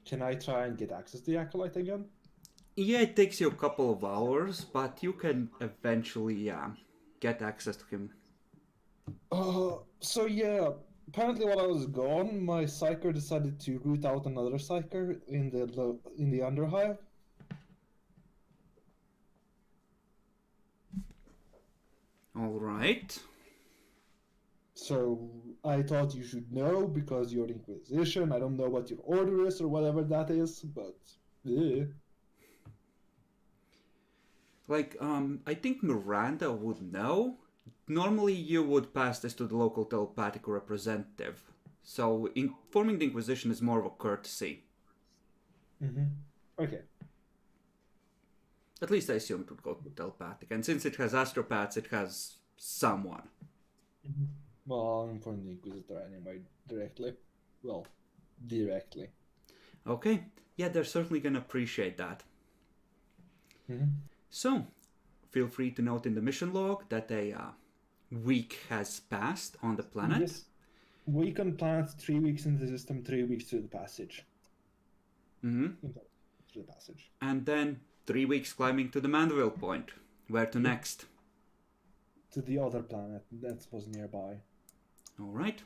Can I try and get access to the acolyte again? Yeah, it takes you a couple of hours, but you can eventually get access to him. So yeah, apparently while I was gone, my psyker decided to root out another psyker in the underhive. All right. So I thought you should know because you're Inquisition. I don't know what your order is or whatever that is, but Like, I think Miranda would know. Normally, you would pass this to the local telepathic representative. So, informing the Inquisition is more of a courtesy. Okay. At least I assume it would go to telepathic. And since it has astropaths, it has someone. Well, I'm informing the Inquisitor anyway, directly. Well, directly. Okay. Yeah, they're certainly going to appreciate that. So, feel free to note in the mission log that a week has passed on the planet. Yes. Week on planet, 3 weeks in the system, 3 weeks through the passage. Mm-hmm. Through the passage. And then 3 weeks climbing to the Mandeville Point. Where to next? To the other planet that was nearby. All right.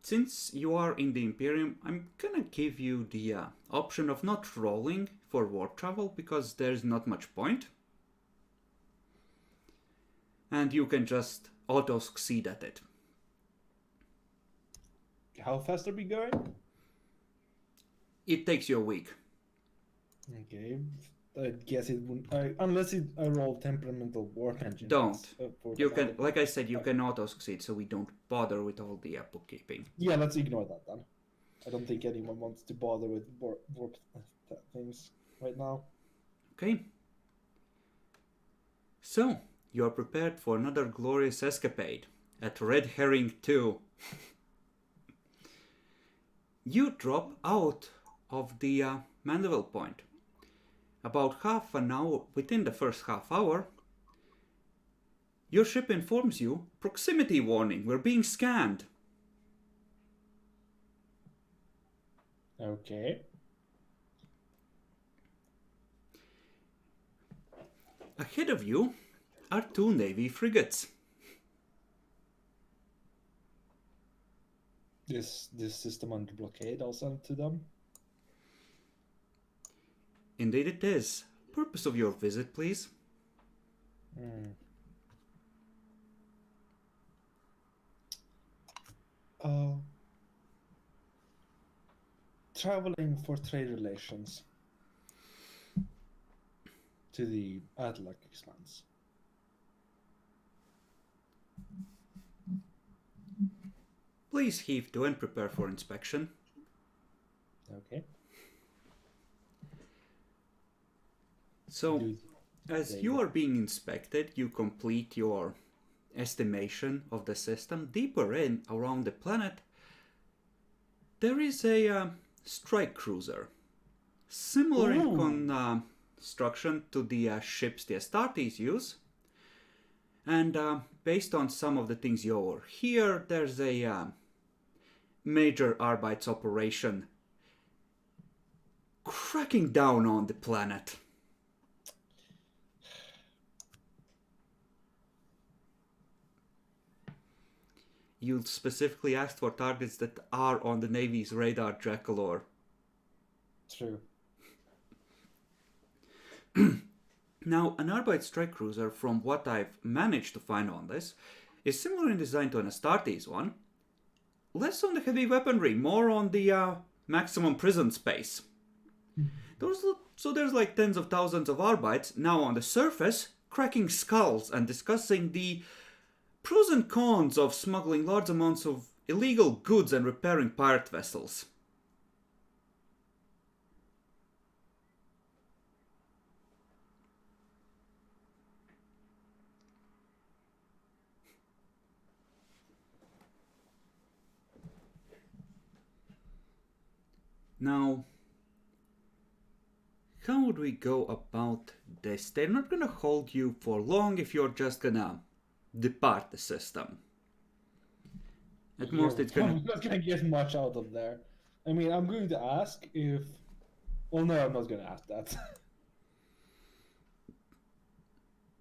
Since you are in the Imperium, I'm gonna give you the option of not rolling for warp travel because there's not much point. And you can just auto-succeed at it. How fast are we going? It takes you a week. Okay. I guess it wouldn't. Unless I roll temperamental warp engine. Don't. For You the can, other- like I said, you can auto-succeed, so we don't bother with all the bookkeeping. Yeah, let's ignore that then. I don't think anyone wants to bother with warp things right now. Okay. So, you're prepared for another glorious escapade at Red Herring 2. You drop out of the Mandeville Point. About half an hour, within the first half hour, your ship informs you, proximity warning, we're being scanned. Okay. Ahead of you are 2 Navy frigates. This system under blockade I'll send to them. Indeed it is. Purpose of your visit, please? Traveling for trade relations. to the Athelaq expanse. Please heave to and prepare for inspection. Okay. So, Do- as There you you are being inspected, you complete your estimation of the system. Deeper in, around the planet, there is a strike cruiser. Similar in construction to the ships the Astartes use. And based on some of the things you overhear, there's a major Arbeits operation cracking down on the planet. You specifically asked for targets that are on the Navy's radar, Jackalor. True. Now, an Arbeit strike cruiser, from what I've managed to find on this, is similar in design to an Astartes one. Less on the heavy weaponry, more on the maximum prison space. So there's like tens of thousands of Arbeits now on the surface, cracking skulls and discussing the pros and cons of smuggling large amounts of illegal goods and repairing pirate vessels. Now, how would we go about this? They're not gonna hold you for long if you're just gonna depart the system. At most it's gonna... I'm not gonna get much out of there. I mean, I'm going to ask if. Well, no, I'm not gonna ask that.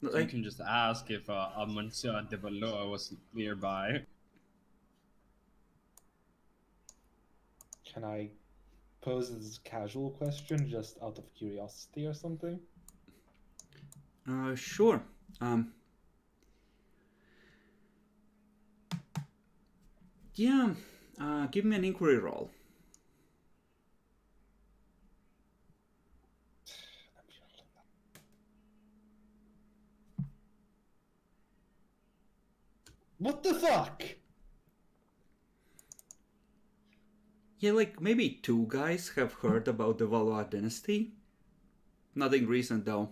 You can just ask if Monsieur de Valois was nearby. Can I pose this casual question just out of curiosity or something? Sure. Yeah, give me an inquiry roll. What the fuck? Yeah, like maybe two guys have heard about the Valois dynasty. Nothing recent though.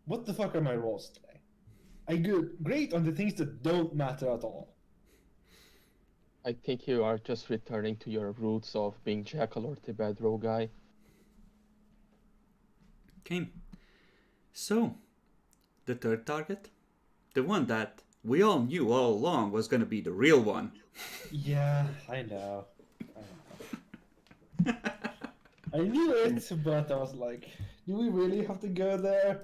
What the fuck are my rolls today? I do great on the things that don't matter at all. I think you are just returning to your roots of being Jackal or the bad row guy. Okay. So, the third target? The one that we all knew all along was gonna be the real one. Yeah, I know. I knew it, but I was like, do we really have to go there?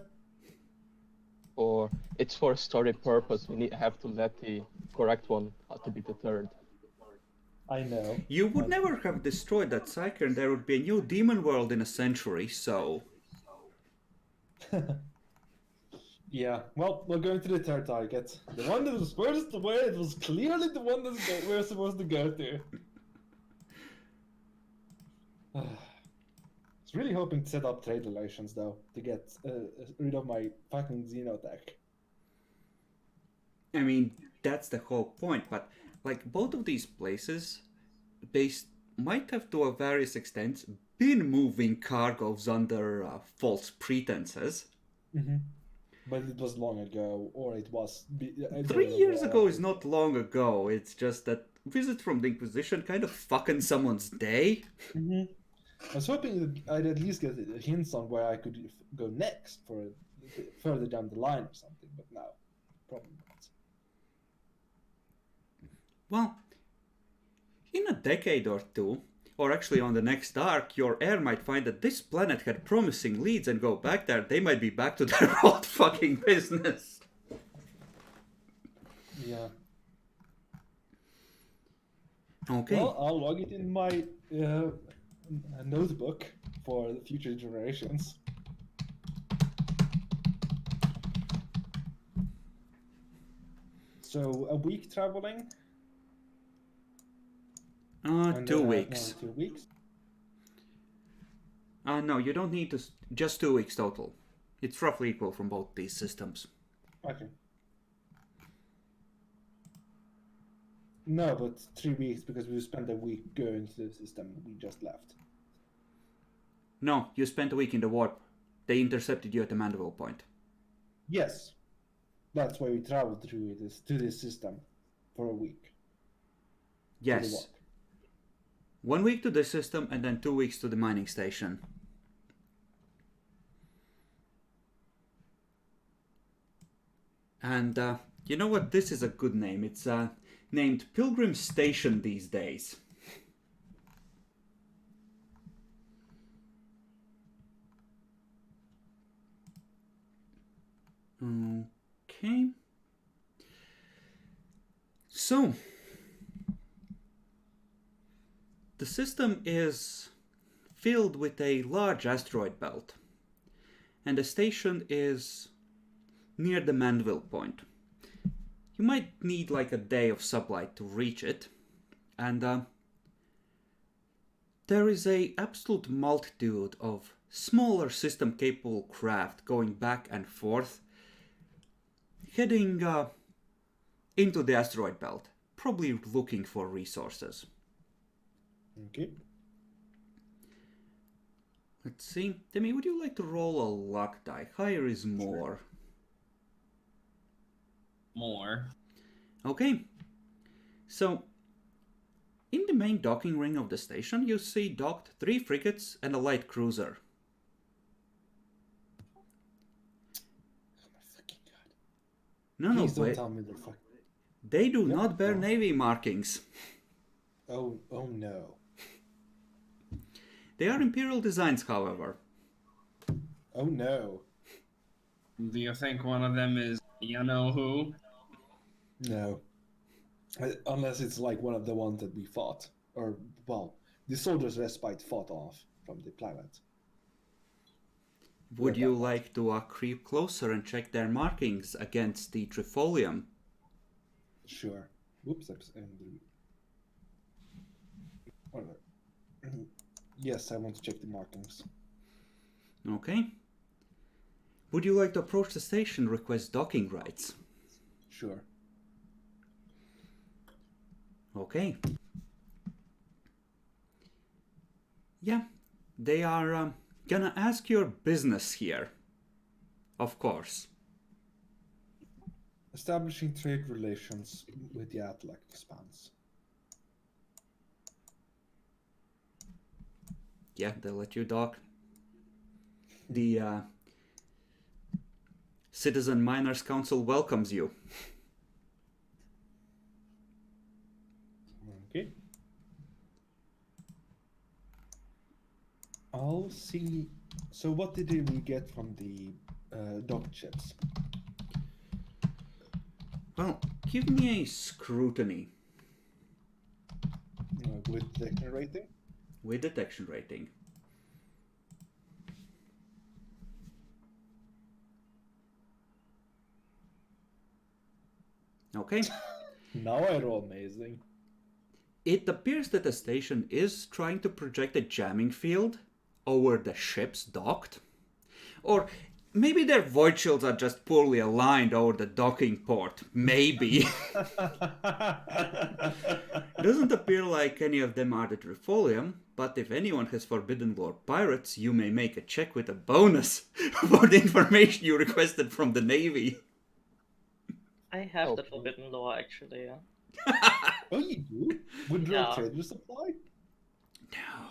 Or it's for story purpose, have to let the correct one to be the third. I know. You would never have destroyed that Psyker and there would be a new demon world in a century, so... Yeah, well, we're going to the third target. The one that was furthest away, it was clearly the one that we're supposed to go to. I was really hoping to set up trade relations, though, to get rid of my fucking Xenotech. I mean, that's the whole point, but like both of these places, might have to a various extents been moving cargoes under false pretenses. Mm-hmm. But it was long ago, or it was... 3 years ago is not long ago, it's just that visit from the Inquisition kind of fucking someone's day. Mm-hmm. I was hoping that I'd at least get hints on where I could go next for further down the line or something, but no, probably not. Well, in a decade or two, or actually on the next arc, your heir might find that this planet had promising leads and go back there. They might be back to their old fucking business. Yeah. Okay. Well, I'll log it in my notebook for the future generations. So a week traveling? And, 2 weeks. No, 2 weeks. No, you don't need to. Just 2 weeks total. It's roughly equal from both these systems. Okay. No, but 3 weeks because we spent a week going to the system we just left. No, you spent a week in the warp. They intercepted you at the Mandeville point. Yes. That's why we traveled through this to this system for a week. To the Yes. warp. 1 week to this system and then 2 weeks to the mining station. And you know what? This is a good name. It's named Pilgrim Station these days. Okay. So, the system is filled with a large asteroid belt, and the station is near the Mandeville point. You might need like a day of sublight to reach it, and there is a absolute multitude of smaller system capable craft going back and forth, heading into the asteroid belt, probably looking for resources. Okay. Let's see. Demi, would you like to roll a luck die? Higher is more. More. Okay. So, in the main docking ring of the station, you see docked 3 frigates and a light cruiser. Oh my fucking god. No, Please don't wait. tell me the fuck. They do Yep. not bear Oh. Navy markings. Oh no. They are Imperial designs, however. Oh no. Do you think one of them is you know who? No. Unless it's like one of the ones that we fought. Or, well, the Soldiers' Respite fought off from the planet. Would Yeah, you that- like to creep closer and check their markings against the Trifolium? Sure. Whoops. Whatever. Yes, I want to check the markings. Okay. Would you like to approach the station and request docking rights? Sure. Okay. Yeah, they are gonna ask your business here. Of course. Establishing trade relations with the Athelaq expanse. Yeah, they'll let you dock. The Citizen Miners Council welcomes you. Okay. I'll see. So, what did we get from the dock chips? Well, give me a scrutiny With detection rating? with detection rating. Okay. Now I roll amazing. It appears that the station is trying to project a jamming field over the ships docked. Or maybe their void shields are just poorly aligned over the docking port. Maybe. Doesn't appear like any of them are the Trifolium, but if anyone has Forbidden Lore pirates, you may make a check with a bonus for the information you requested from the Navy. I have the Okay. forbidden lore actually. Oh, you do? Would Yeah. roll traders apply? No.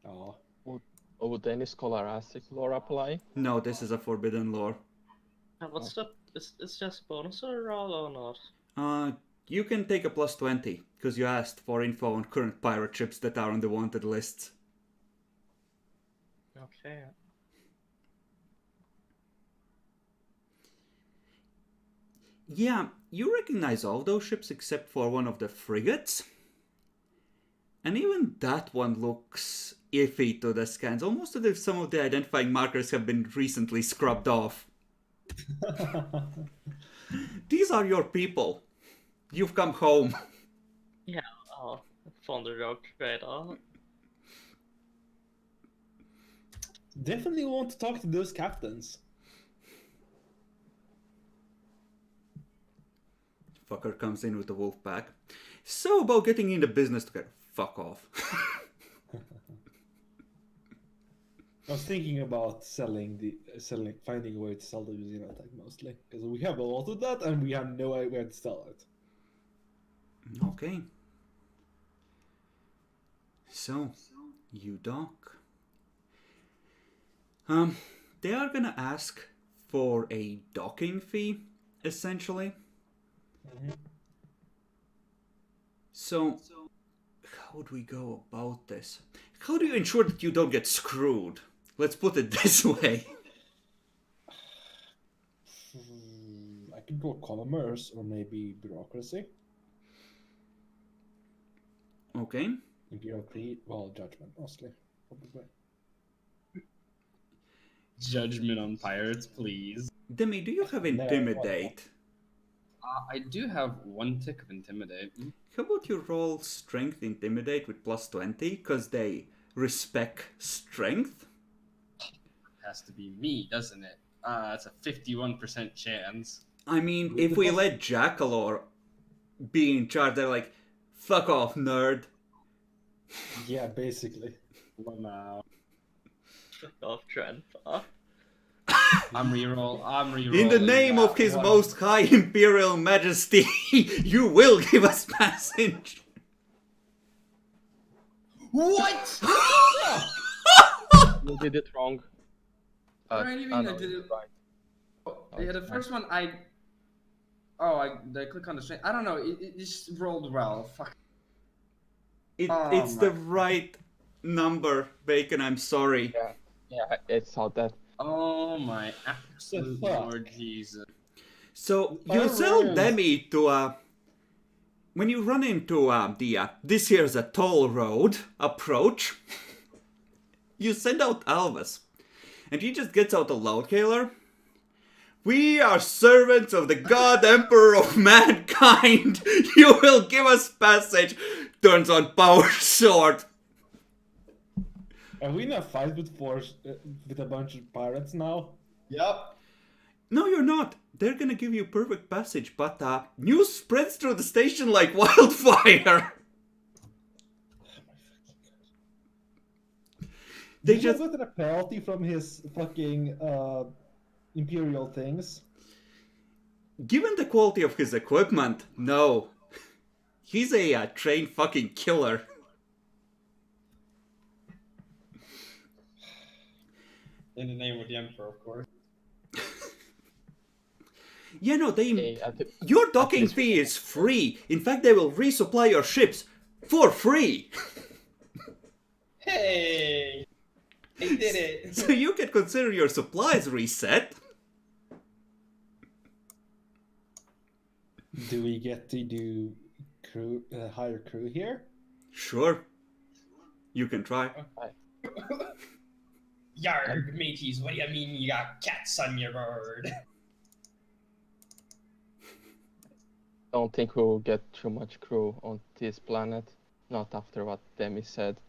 Oh, Or would any scholastic lore apply? No, this is a Forbidden Lore. What's the? Is just bonus or roll or not? You can take a plus 20, because you asked for info on current pirate ships that are on the wanted lists. Okay. Yeah, you recognize all those ships except for one of the frigates. And even that one looks iffy to the scans, almost as if some of the identifying markers have been recently scrubbed off. These are your people. You've come home. Oh, from the rogue trader. Definitely want to talk to those captains. Fucker comes in with the wolf pack. So about getting into business together. Fuck off. I was thinking about finding a way to sell the Xenotech mostly, because we have a lot of that and we have no idea where to sell it. Okay. So, you dock. They are gonna ask for a docking fee, essentially. So, how would we go about this? How do you ensure that you don't get screwed? Let's put it this way. I could go commerce or maybe bureaucracy. Okay. Imperial Creed, well, judgment mostly, probably. Judgment on pirates, please. Demi, do you have Intimidate? I do have 1 tick of Intimidate. How about you roll Strength Intimidate with plus 20? Because they respect strength. Has to be me, doesn't it? It's a 51% chance. I mean, if we let Jackalor be in charge, they're like, fuck off, nerd. Yeah, basically. Wow. Off Grandpa. I'm reroll. In the name of his most high imperial majesty, you will give us passage. What? You did it wrong. What do you mean no, I did it? right. Oh, yeah, the first one I click on the string. I don't know. It just rolled well. Fuck. It's the right number, Bacon. I'm sorry. Yeah, it's all that. Oh my absolute fuck? Lord Jesus. So you sell Demi to when you run into the this here's a toll road approach. You send out Alvis, and he just gets out a loudhailer. We are servants of the God Emperor of mankind. You will give us passage. Turns on power sword. Are we in a fight with with a bunch of pirates now? Yep. No, you're not. They're gonna give you perfect passage, but news spreads through the station like wildfire. They Did just he get a penalty from his fucking imperial things? Given the quality of his equipment, no. He's a trained fucking killer. In the name of the Emperor, of course. Yeah, no, Hey, your docking fee is free. In fact, they will resupply your ships for free. Hey! They did it! So you can consider your supplies reset. Do we get to do crew, hire crew here? Sure. You can try. Yarg, mateys, what do you mean you got cats on your board? Don't think we'll get too much crew on this planet. Not after what Demi said.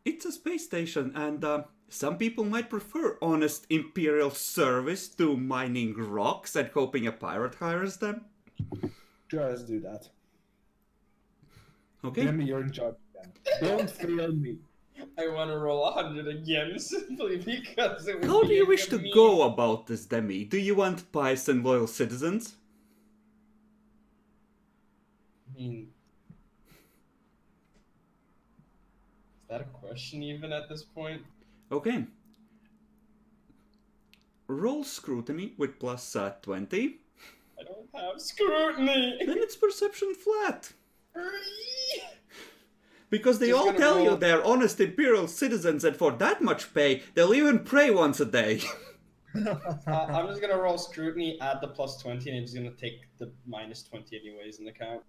It's a space station, and some people might prefer honest imperial service to mining rocks and hoping a pirate hires them. Sure, let's do that. Okay. Demi, you're in charge again. Don't fail me. I want to roll 100 again simply because it would How do be you a wish to meme. go about this, Demi? Do you want pious and loyal citizens? I mean, is that a question even at this point? Okay. Roll scrutiny with plus 20. I don't have scrutiny. Then it's perception flat. Because they Just all gonna tell you roll- they're honest imperial citizens, and for that much pay, they'll even pray once a day. I'm just gonna roll scrutiny, add the plus 20, and it's gonna take the minus 20 anyways in account.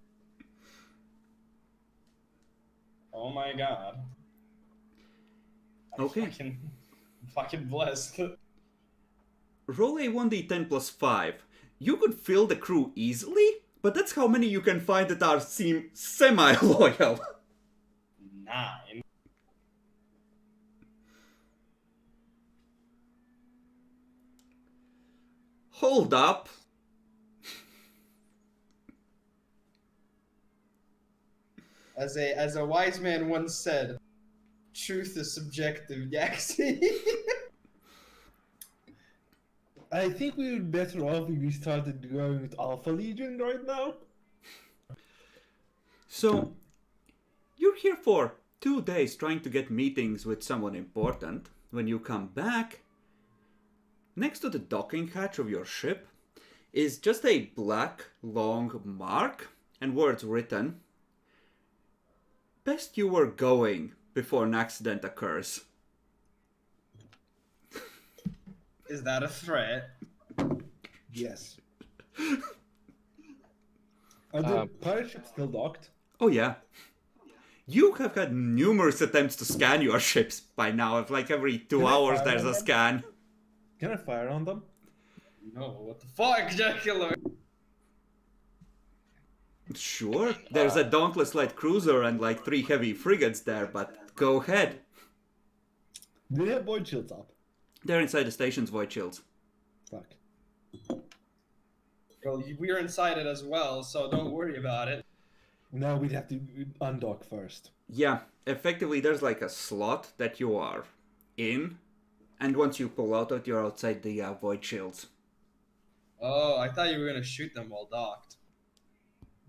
Oh my god. I'm Okay. fucking blessed. Roll a 1d10 plus 5. You could fill the crew easily, but that's how many you can find that seem semi-loyal. 9. Hold up. As a wise man once said, truth is subjective, Yaxi. I think we would better off if we started going with Alpha Legion right now. So, you're here for 2 days trying to get meetings with someone important. When you come back, next to the docking hatch of your ship is just a black, long mark and words written, "Best you were going before an accident occurs." Is that a threat? Yes. Are the pirate ships still docked? Oh yeah. You have had numerous attempts to scan your ships by now. It's like every 2 Can I hours fire there's on a them? scan. Can I fire on them? No, what the fuck, Jackalo? Sure, there's a Dauntless light cruiser and like 3 heavy frigates there, but go ahead. Do they have void shields up? They're inside the station's void shields. Fuck. Well, we're inside it as well, so don't worry about it. No, we'd have to undock first. Yeah, effectively there's like a slot that you are in, and once you pull out of it, you're outside the void shields. Oh, I thought you were gonna shoot them while docked.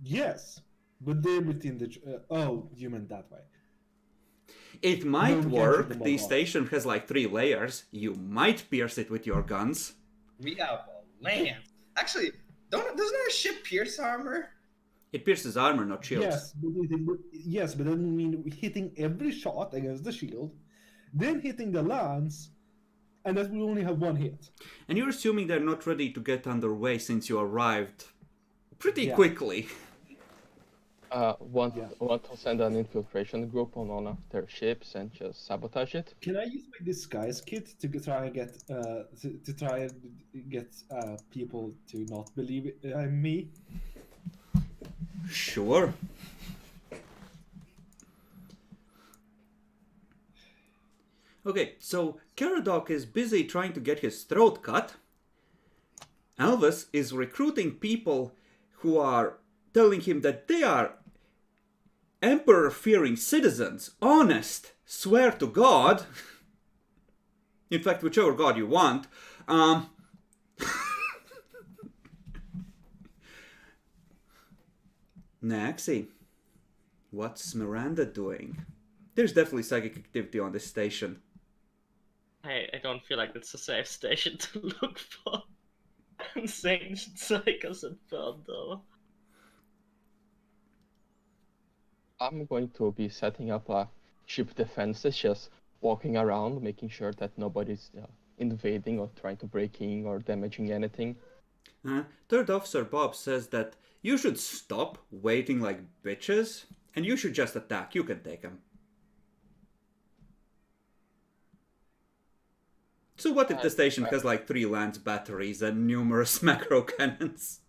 Yes, but they're within the... oh, you meant that way. It might No, we can't shoot work. them The all off. station has like 3 layers. You might pierce it with your guns. We have a lance. Actually, doesn't our ship pierce armor? It pierces armor, not shields. Yes, but that would mean hitting every shot against the shield, then hitting the lance, and that will only have 1 hit. And you're assuming they're not ready to get underway since you arrived pretty Yeah. quickly. Want to send an infiltration group on one of their ships and just sabotage it? Can I use my disguise kit to try and get people to not believe me? Sure. Okay, so Caradoc is busy trying to get his throat cut. Elvis is recruiting people who are telling him that they are emperor-fearing citizens, honest, swear to God. In fact, whichever God you want. Naxi, what's Miranda doing? There's definitely psychic activity on this station. I don't feel like it's a safe station to look for insane psychos and burn though. I'm going to be setting up a ship defenses, just walking around, making sure that nobody's invading or trying to break in or damaging anything. Third Officer Bob says that you should stop waiting like bitches, and you should just attack. You can take them. So what if the station has like 3 lance batteries and numerous macro cannons?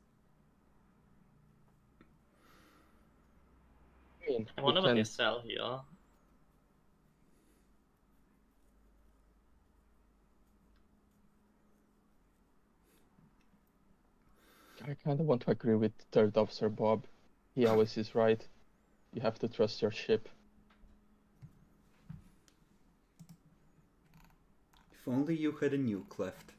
I mean, I wonder we what can- they sell here. I kind of want to agree with Third Officer Bob. He always is right. You have to trust your ship. If only you had a nuke left.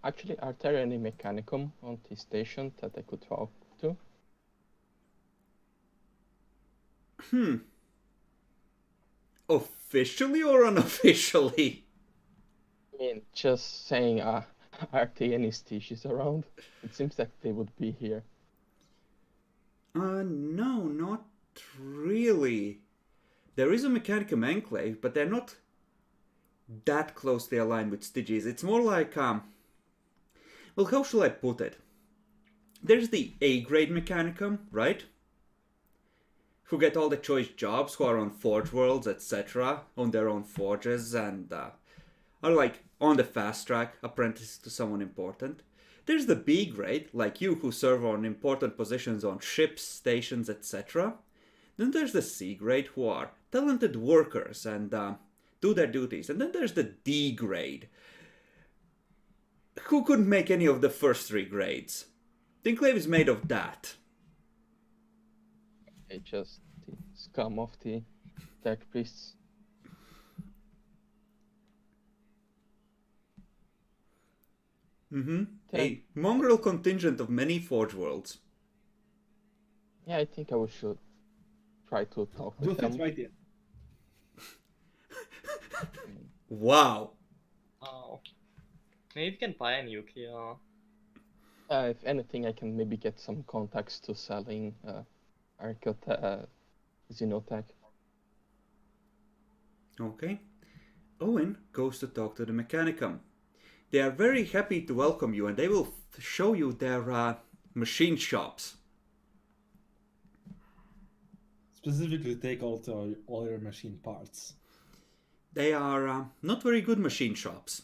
Actually, are there any mechanicum on the station that I could talk to? Officially or unofficially? I mean, just saying, are there any species around? It seems like they would be here. No, not really. There is a Mechanicum enclave, but they're not that closely aligned with Styges. It's more like, well, how shall I put it? There's the A-grade Mechanicum, right? Who get all the choice jobs, who are on Forge Worlds, etc., on their own forges, and are like on the fast track, apprentices to someone important. There's the B grade, like you, who serve on important positions on ships, stations, etc. Then there's the C grade, who are talented workers and do their duties. And then there's the D grade, who couldn't make any of the first 3 grades? The Enclave is made of that. It's just the scum of the tech priests. A mongrel contingent of many Forge Worlds. Yeah, I think I should try to talk Do with it them. right here. Wow. Oh. Maybe we can buy a nuclear. If anything, I can maybe get some contacts to selling Xenotech. Okay. Owen goes to talk to the Mechanicum. They are very happy to welcome you and they will show you their machine shops. Specifically, take all your machine parts. They are not very good machine shops.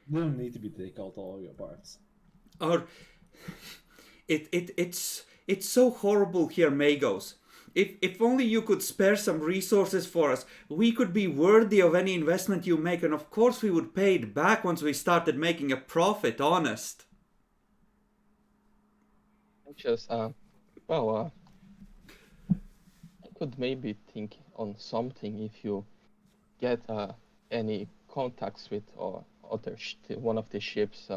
They don't need to be take out all your parts. Or it's so horrible here, Magos. If only you could spare some resources for us, we could be worthy of any investment you make, and of course we would pay it back once we started making a profit, honest. Just, I could maybe think on something if you get any contacts with one of the ships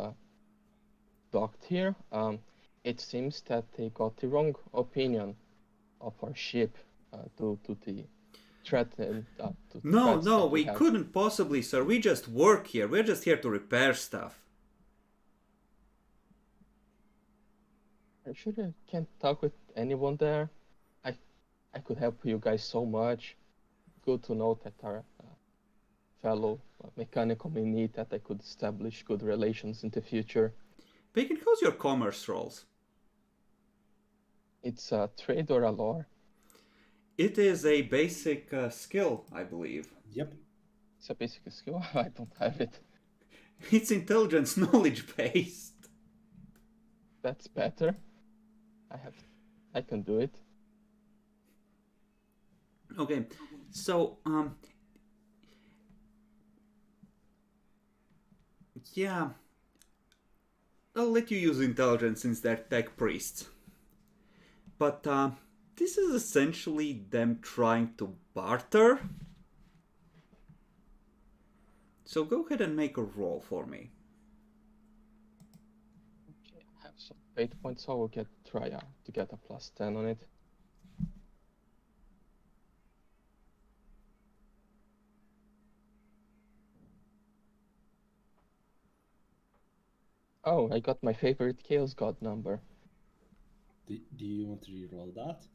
docked here. It seems that they got the wrong opinion of our ship due to the threat. No, we couldn't possibly, sir. We just work here. We're just here to repair stuff. I'm sure I can't talk with anyone there. I could help you guys so much. Good to know that our fellow mechanical may need that I could establish good relations in the future. Bacon, how's your commerce rolls? It's a trade or a lore? It is a basic skill, I believe. Yep. It's a basic skill. I don't have it. It's intelligence knowledge based. That's better. I can do it. Okay, so yeah, I'll let you use intelligence since they're tech priests. But this is essentially them trying to barter. So go ahead and make a roll for me. Okay, I have some fate points, so I will try to get a +10 on it. Oh, I got my favorite Chaos God number. Do you want to re-roll that?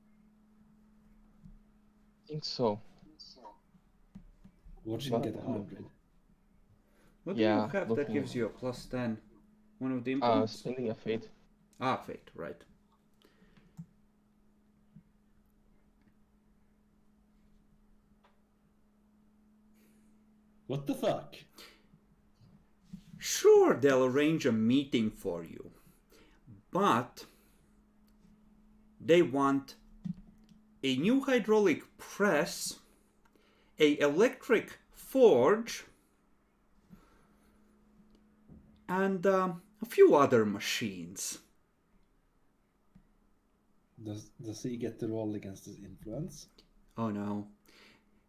I think so. Watch him get 100. What do you have that gives you a +10? One of the implements? Spending a fate. Fate, right. What the fuck? Sure, they'll arrange a meeting for you, but they want a new hydraulic press, a electric forge, and a few other machines. Does he get to roll against his influence? Oh no.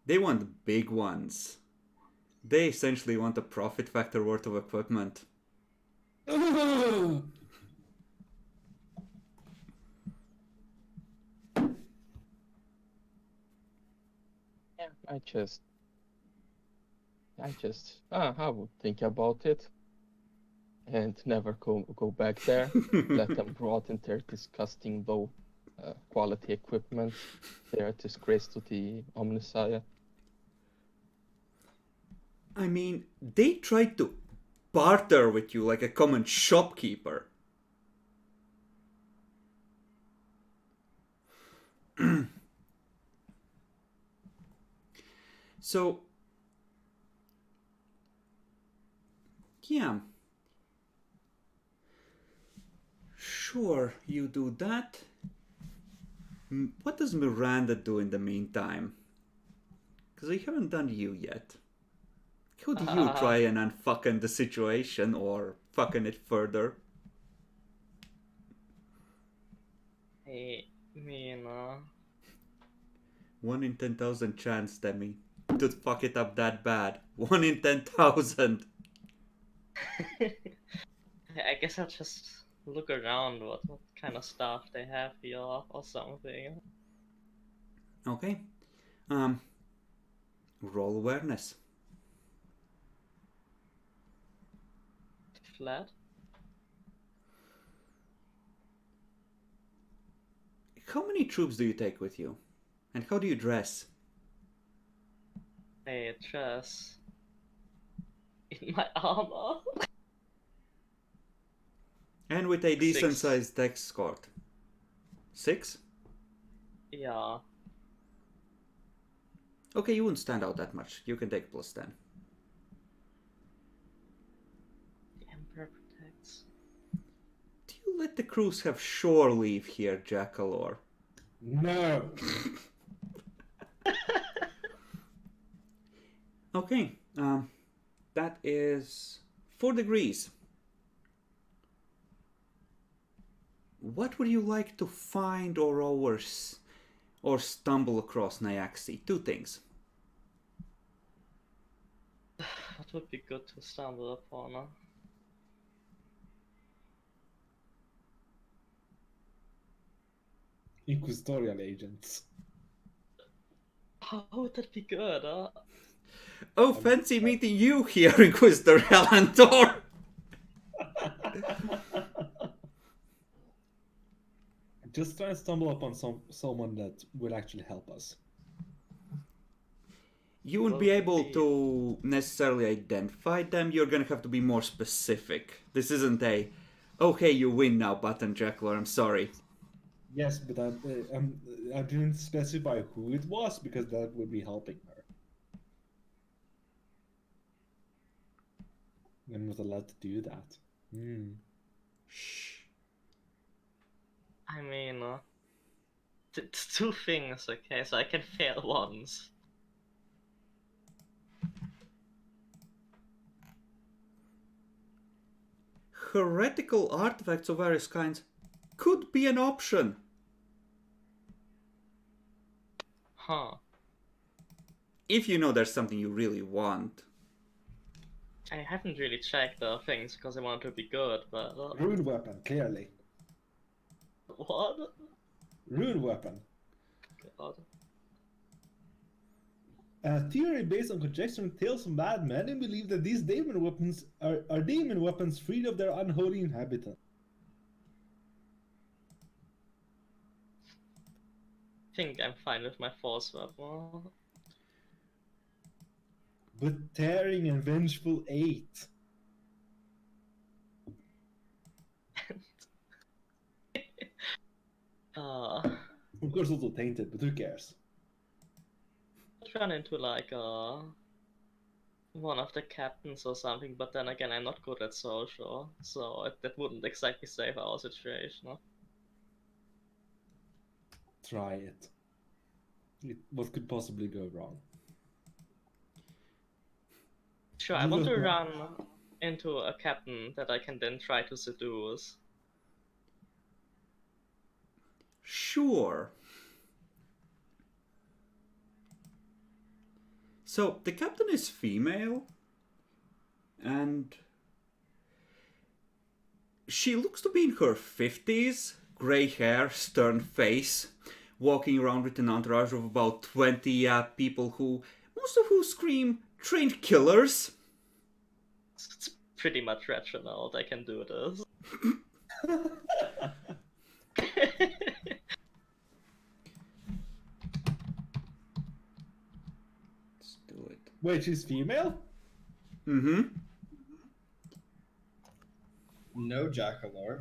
They want big ones. They essentially want a profit factor worth of equipment. Yeah, I would think about it and never go back there. Let them rot in their disgusting low quality equipment. They are a disgrace to the Omnissiah. I mean, they tried to barter with you like a common shopkeeper. So, yeah. Sure, you do that. What does Miranda do in the meantime? Because I haven't done you yet. How do you try and unfucking the situation or fucking it further? I mean, 1 in 10,000 chance, Demi, to fuck it up that bad. 1 in 10,000. I guess I'll just look around what kind of stuff they have here or something. Okay. Roll awareness. Flat? How many troops do you take with you? And how do you dress? I dress in my armor. And with a decent 6. sized escort. 6? Yeah. Okay, you wouldn't stand out that much. You can take plus 10. The Emperor protects. Do you let the crews have shore leave here, Jackalor? No. Okay, that is 4 degrees. What would you like to find or stumble across, Nyaxi? 2 things. What would be good to stumble upon? Inquisitorial agents. How would that be good, Oh, fancy meeting you here, Inquisitor Helantor! Just try and stumble upon someone that will actually help us. You won't be able to necessarily identify them. You're gonna have to be more specific. This isn't a, okay, you win now button, Jackalor. I'm sorry. Yes, but I didn't specify who it was because that would be helping her. I'm not allowed to do that. Shh. I mean, 2 things, okay, so I can fail once. Heretical artifacts of various kinds could be an option. Huh. If you know there's something you really want. I haven't really checked the things because I want to be good, but... Rune weapon, clearly. What? Rune weapon. God. A theory based on conjecturing tales from bad men who believe that these demon weapons are demon weapons freed of their unholy inhabitant. I think I'm fine with my force weapon. But tearing and vengeful 8. Of course also tainted, but who cares? I'd run into like one of the captains or something, but then again I'm not good at social, so that wouldn't exactly save our situation. Huh? Try it. What could possibly go wrong? Sure, I want to run into a captain that I can then try to seduce. Sure. So, the captain is female, and she looks to be in her 50s, grey hair, stern face, walking around with an entourage of about 20 people who, most of who scream, trained killers. It's pretty much Reginald, I can do this. Let's do it. Wait, she's female? Mm-hmm. No, Jackalor.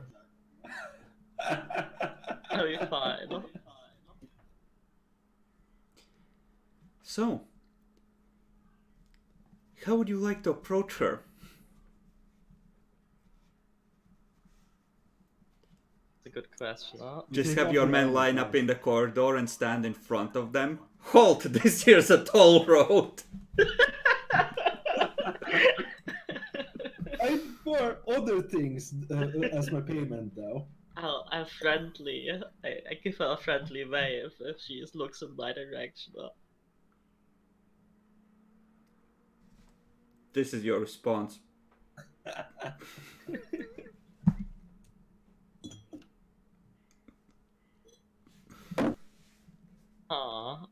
Are you fine? So, how would you like to approach her? It's a good question, huh? Just have your men line up in the corridor and stand in front of them. Halt! This here's a toll road! other things as my payment, though. I'm friendly. I give her a friendly wave if she looks in my direction. This is your response. Aww.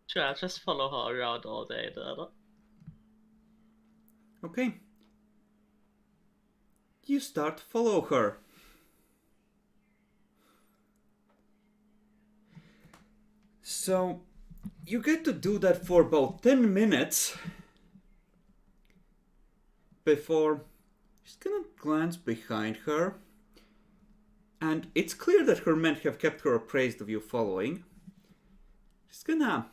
Sure, I'll just follow her around all day then. Okay. You start to follow her. So, you get to do that for about 10 minutes before she's gonna glance behind her. And it's clear that her men have kept her appraised of you following. She's gonna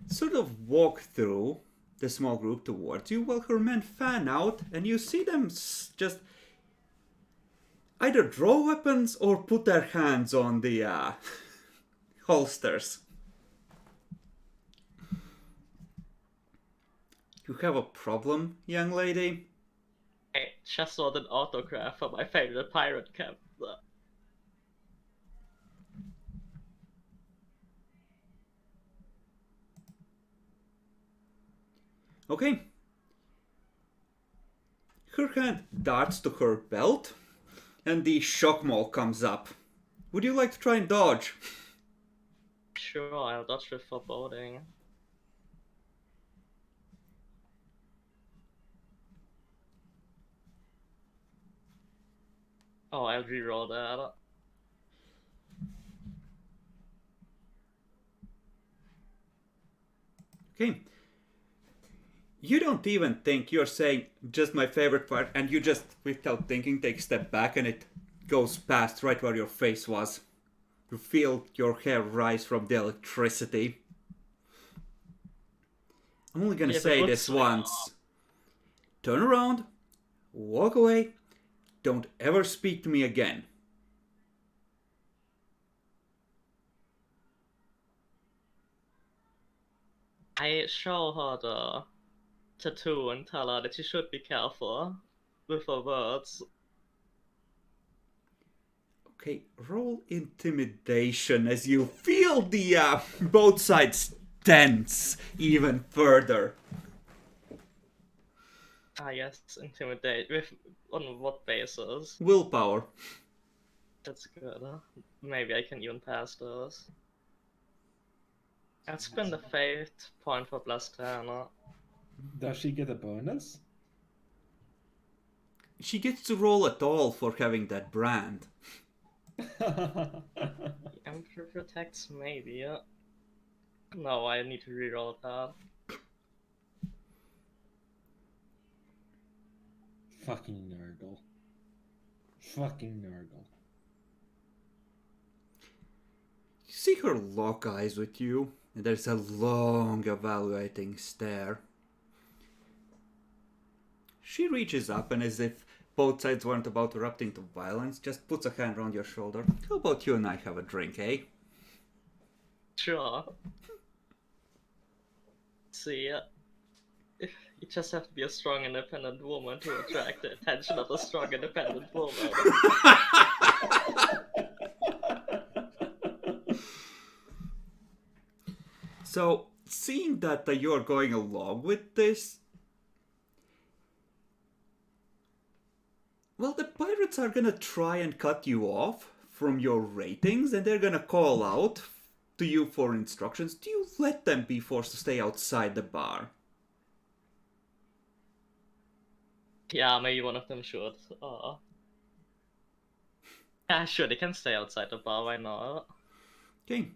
sort of walk through the small group towards you while her men fan out, and you see them just either draw weapons or put their hands on the holsters. You have a problem, young lady? I just want an autograph for my favorite pirate captain. Okay. Her hand darts to her belt, and the shock maul comes up. Would you like to try and dodge? Sure, I'll dodge with foreboding. Oh, I'll reroll that. Okay. You don't even think, you're saying just my favorite part, and you just, without thinking, take a step back and it goes past right where your face was. You feel your hair rise from the electricity. I'm only gonna Yeah, say but this what's- once. Turn around, walk away, don't ever speak to me again. I show her the tattoo and tell her that she should be careful with her words. Okay, roll intimidation as you feel the both sides tense even further. Ah, yes, intimidate. On what basis? Willpower. That's good. Maybe I can even pass those. I'll spend the fate point for +10. Does she get a bonus? She gets to roll at all for having that brand. The Emperor protects, maybe. No, I need to reroll that. Fucking Nurgle. Fucking Nurgle. You see her lock eyes with you, and there's a long evaluating stare. She reaches up and, as if both sides weren't about to erupt into violence, just puts a hand around your shoulder. How about you and I have a drink, eh? Sure. See, you just have to be a strong, independent woman to attract the attention of a strong, independent woman. So, seeing that you're going along with this, well, the pirates are gonna try and cut you off from your ratings, and they're gonna call out to you for instructions. Do you let them be forced to stay outside the bar? Yeah, maybe one of them should. Yeah, sure, they can stay outside the bar, why not? Okay.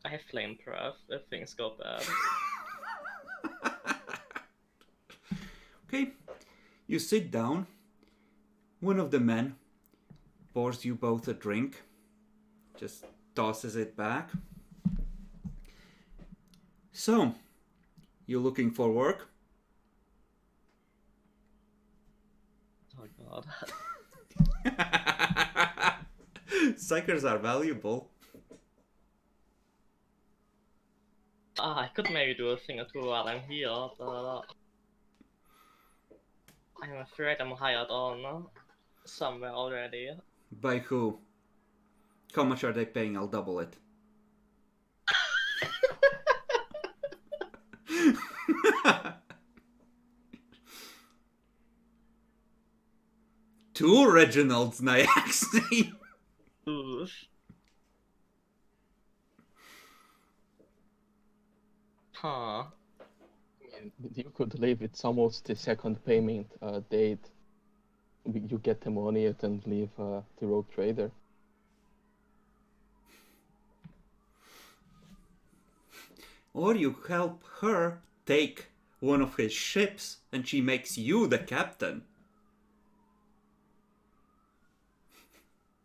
I have flame breath if things go bad. Okay. You sit down. One of the men pours you both a drink. Just tosses it back. So, you looking for work? Oh god. Psychers are valuable. I could maybe do a thing or two while I'm here, but I'm afraid I'm hired on somewhere already. By who? How much are they paying? I'll double it. Two Reginalds, Nyaxi. Oof. Huh. You could leave. It's almost the second payment date. You get the money and leave the rogue trader. Or you help her take one of his ships and she makes you the captain.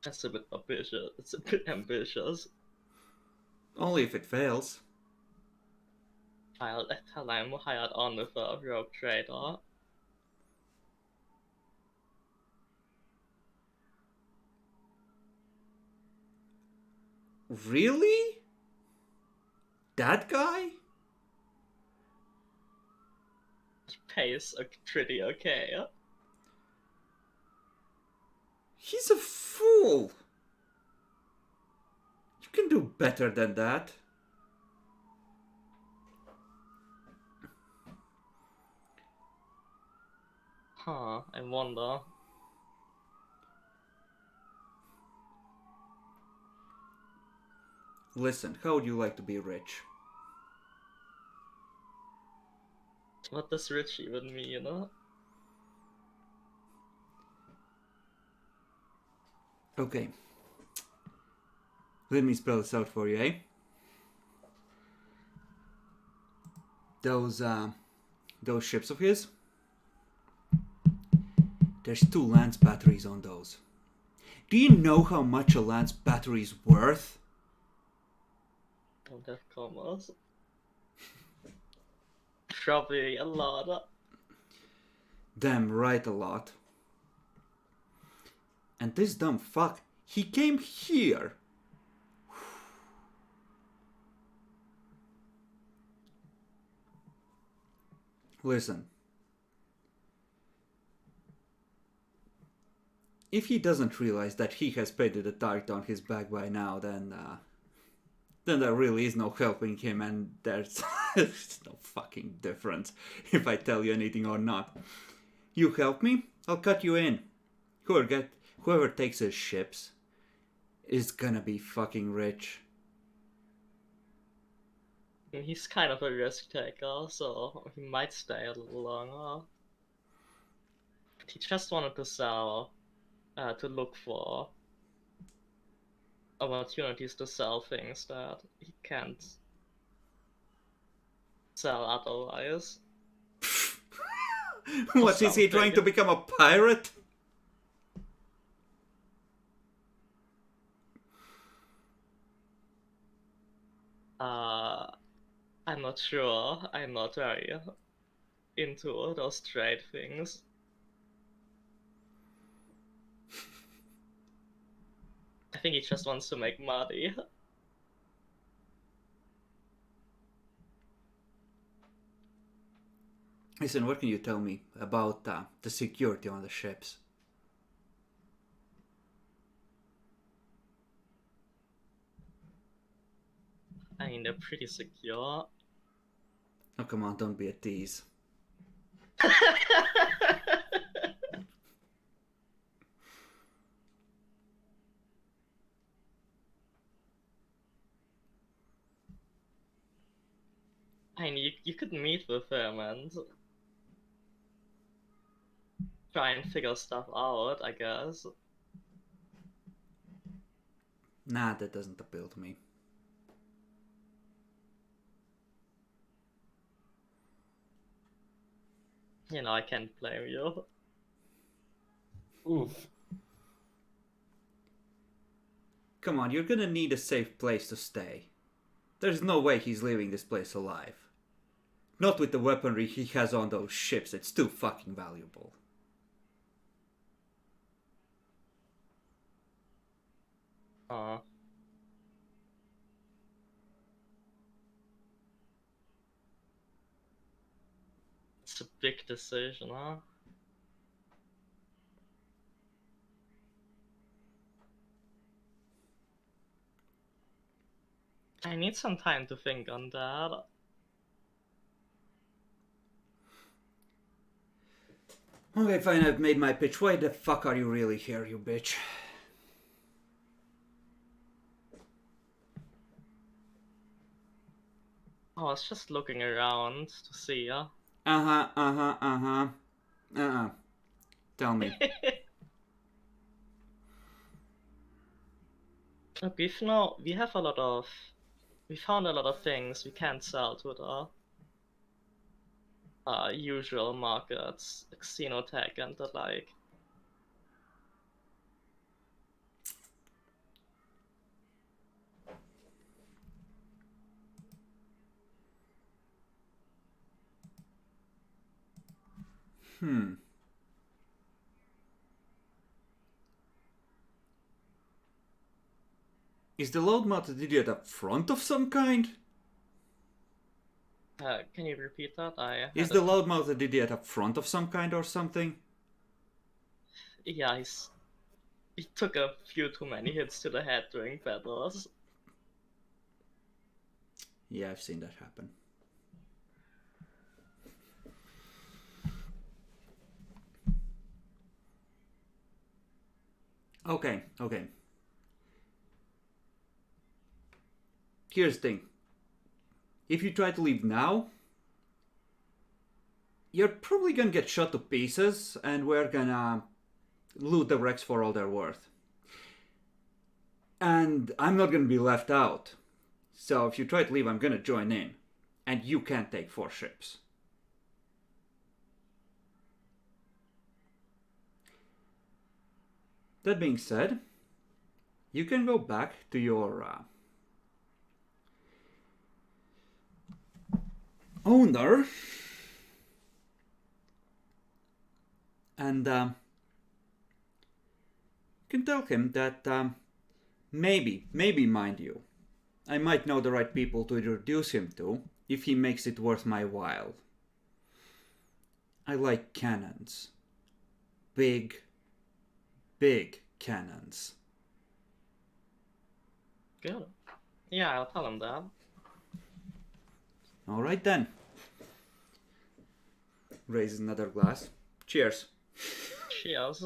That's a bit ambitious. It's a bit ambitious. Only if it fails. I'll tell I'm hired on with a rogue trader. Really? That guy? He pays pretty okay. He's a fool. You can do better than that. Huh, I wonder. Listen, how would you like to be rich? What does rich even mean? Okay. Let me spell this out for you, eh? Those ships of his, there's 2 lance batteries on those. Do you know how much a lance battery is worth? Don't have commas. Probably a lot. Damn right, a lot. And this dumb fuck, he came here. Listen. If he doesn't realize that he has painted a target on his back by now, then there really is no helping him, and there's no fucking difference if I tell you anything or not. You help me, I'll cut you in. Whoever takes his ships is gonna be fucking rich. He's kind of a risk taker, so he might stay a little longer. He just wanted to sell, to look for opportunities to sell things that he can't sell otherwise. What, is he trying to become a pirate? I'm not sure. I'm not very into those trade things. I think he just wants to make money. Listen, what can you tell me about the security on the ships? I mean, they're pretty secure. Oh, come on, don't be a tease. I mean, you could meet with him and try and figure stuff out, I guess. Nah, that doesn't appeal to me. You know, I can't blame you. Oof. Come on, you're gonna need a safe place to stay. There's no way he's leaving this place alive. Not with the weaponry he has on those ships, it's too fucking valuable. It's a big decision, huh? I need some time to think on that. Okay, fine, I've made my pitch. Why the fuck are you really here, you bitch? I was just looking around to see, huh? Tell me. Look, we found a lot of things we can't sell to the usual markets, like Xenotech and the like. Is the load-mounted idiot a front of some kind? Can you repeat that? Is the loud-mouthed idiot a front of some kind or something? Yeah, he took a few too many hits to the head during battles. Yeah, I've seen that happen. Okay. Here's the thing. If you try to leave now, you're probably gonna get shot to pieces, and we're gonna loot the wrecks for all they're worth. And I'm not gonna be left out. So if you try to leave, I'm gonna join in. And you can't take 4 ships. That being said, you can go back to your owner and you can tell him that maybe, mind you, I might know the right people to introduce him to if he makes it worth my while. I like cannons. Big cannons. Good. Yeah, I'll tell him that. Alright then. Raises another glass. Cheers. Cheers.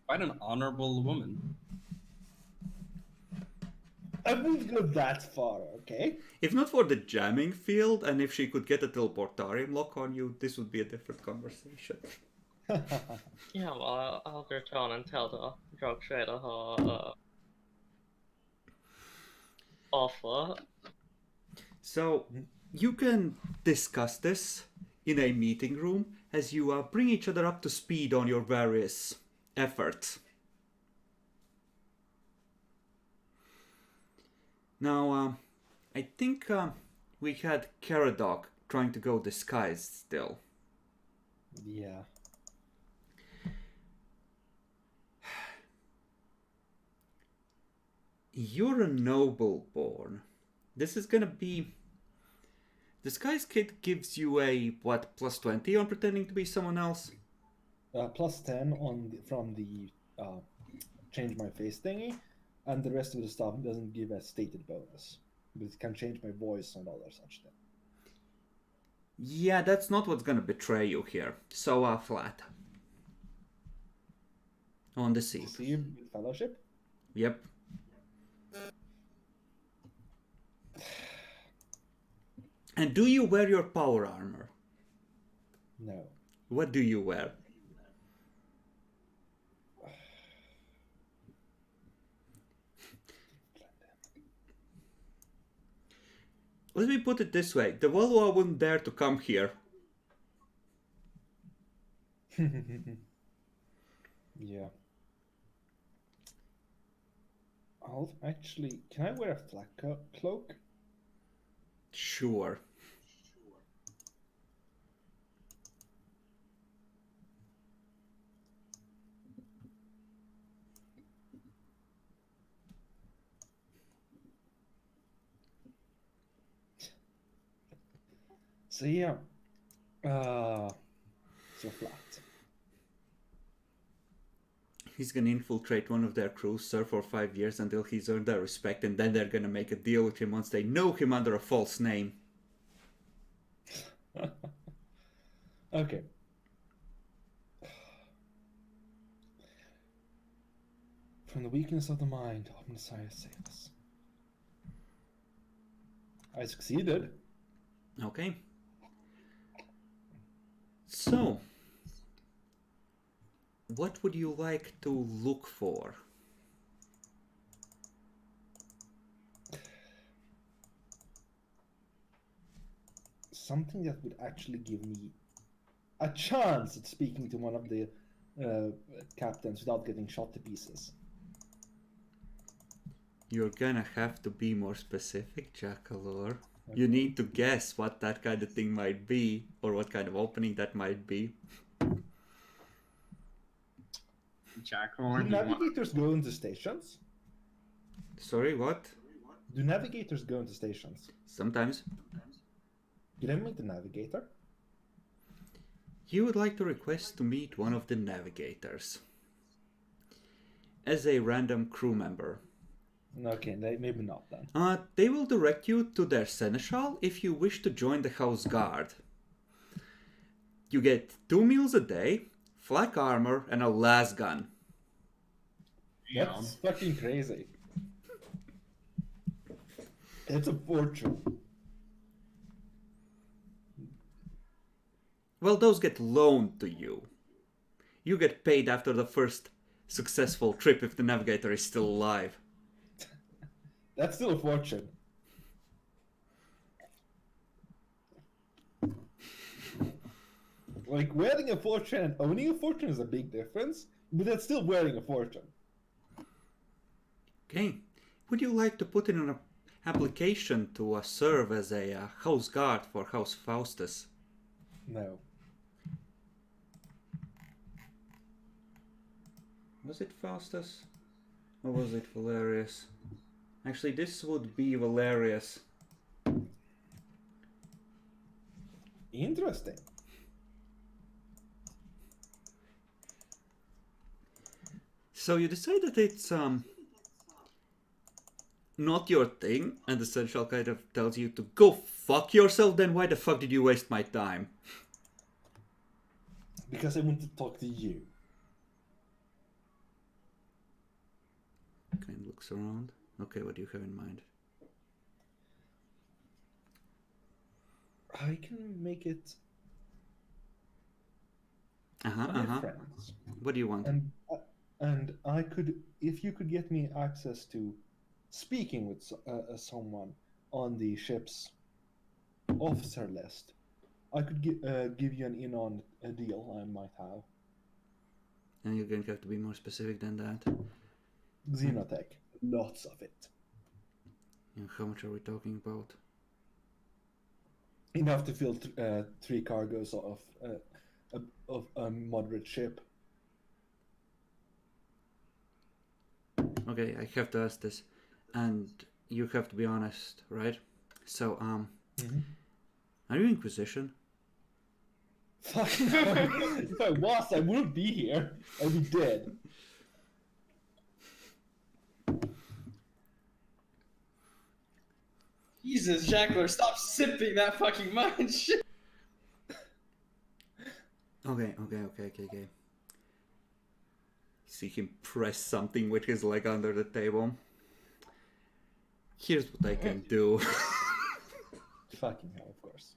Quite an honorable woman. I wouldn't go that far, okay? If not for the jamming field, and if she could get a teleportarium lock on you, this would be a different conversation. Yeah, well, I'll return and tell the drug trader her offer. So, you can discuss this in a meeting room as you bring each other up to speed on your various efforts. Now, I think we had Caradoc trying to go disguised still. Yeah. You're a noble born. This is gonna be... Disguise kit gives you a, what, plus 20 on pretending to be someone else? Plus 10 from the change my face thingy, and the rest of the stuff doesn't give a stated bonus. But it can change my voice and other such thing. Yeah, that's not what's gonna betray you here. So, flat. On the sea. See you with fellowship? Yep. And do you wear your power armor? No. What do you wear? Let me put it this way. The Wallowa wouldn't dare to come here. Yeah. I'll actually... Can I wear a flak cloak? Sure. So yeah. So flat. He's gonna infiltrate one of their crews, serve for 5 years until he's earned their respect, and then they're gonna make a deal with him once they know him under a false name. Okay. From the weakness of the mind, Omnissiah sails. I succeeded. Okay. So, what would you like to look for? Something that would actually give me a chance at speaking to one of the captains without getting shot to pieces. You're gonna have to be more specific, Jackalor. You need to guess what that kind of thing might be, or what kind of opening that might be. Jackhorn. Do navigators go into stations? Sorry, what? Do navigators go into stations? Sometimes. Did I meet the navigator? You would like to request to meet one of the navigators. As a random crew member. Okay, maybe not then. They will direct you to their seneschal if you wish to join the house guard. You get 2 meals a day, flak armor, and a las gun. That's fucking crazy. It's a fortune. Well, those get loaned to you. You get paid after the first successful trip if the navigator is still alive. That's still a fortune. Like, wearing a fortune and owning a fortune is a big difference, but that's still wearing a fortune. Okay. Would you like to put in an application to serve as a house guard for House Faustus? No. Was it Faustus? Or was it Valerius? Actually, this would be Valerius. Interesting. So you decide that it's not your thing, and the Seneschal kind of tells you to go fuck yourself, then why the fuck did you waste my time? Because I want to talk to you. Kind of looks around. Okay, what do you have in mind? I can make it Uh-huh, my uh-huh. friends. What do you want? And I could, if you could get me access to speaking with someone on the ship's officer list, I could give you an in on a deal I might have. And you're going to have to be more specific than that. Xenotech, lots of it. And how much are we talking about? Enough to fill 3 cargoes of a moderate ship. Okay, I have to ask this, and you have to be honest, right? So, are you Inquisition? Fuck no. If I was, I wouldn't be here. I'd be dead. Jesus, Jackler, stop sipping that fucking mind shit. Okay. See him press something which is like under the table. Here's what I can do. Fucking hell, of course.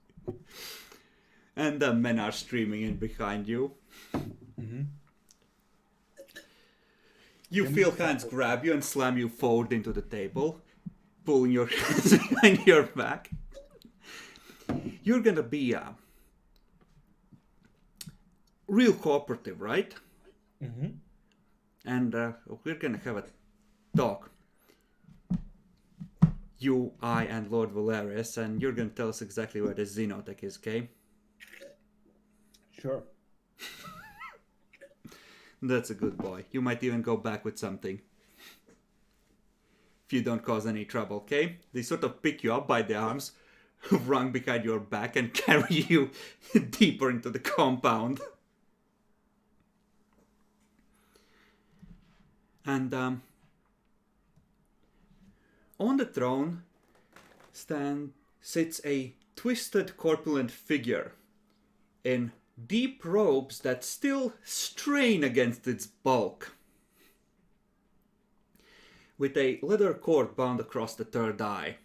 And the men are streaming in behind you. Mm-hmm. You feel hands grab you and slam you forward into the table, pulling your hands behind your back. You're gonna be real cooperative, right? Mm-hmm. And we're gonna have a talk. You, I, and Lord Valerius, and you're gonna tell us exactly where the Xenotech is, okay? Sure. That's a good boy. You might even go back with something. If you don't cause any trouble, okay? They sort of pick you up by the arms, rung behind your back and carry you deeper into the compound. And on the throne sits a twisted corpulent figure in deep robes that still strain against its bulk, with a leather cord bound across the third eye.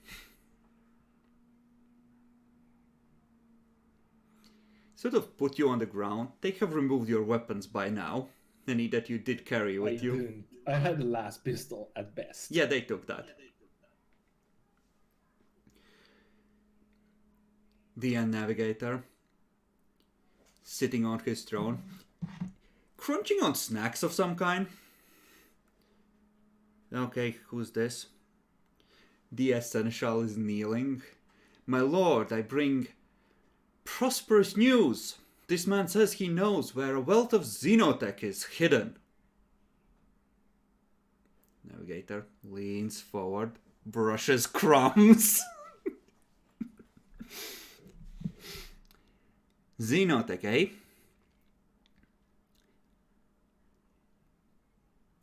Sort of put you on the ground. They have removed your weapons by now. Any that you did carry with you. Didn't. I had the last pistol at best. Yeah, they took that. The navigator, sitting on his throne, crunching on snacks of some kind. Okay, who's this? The Essential is kneeling. My lord, I bring prosperous news. This man says he knows where a wealth of xenotech is hidden. Navigator leans forward, brushes crumbs. Xenotech, eh?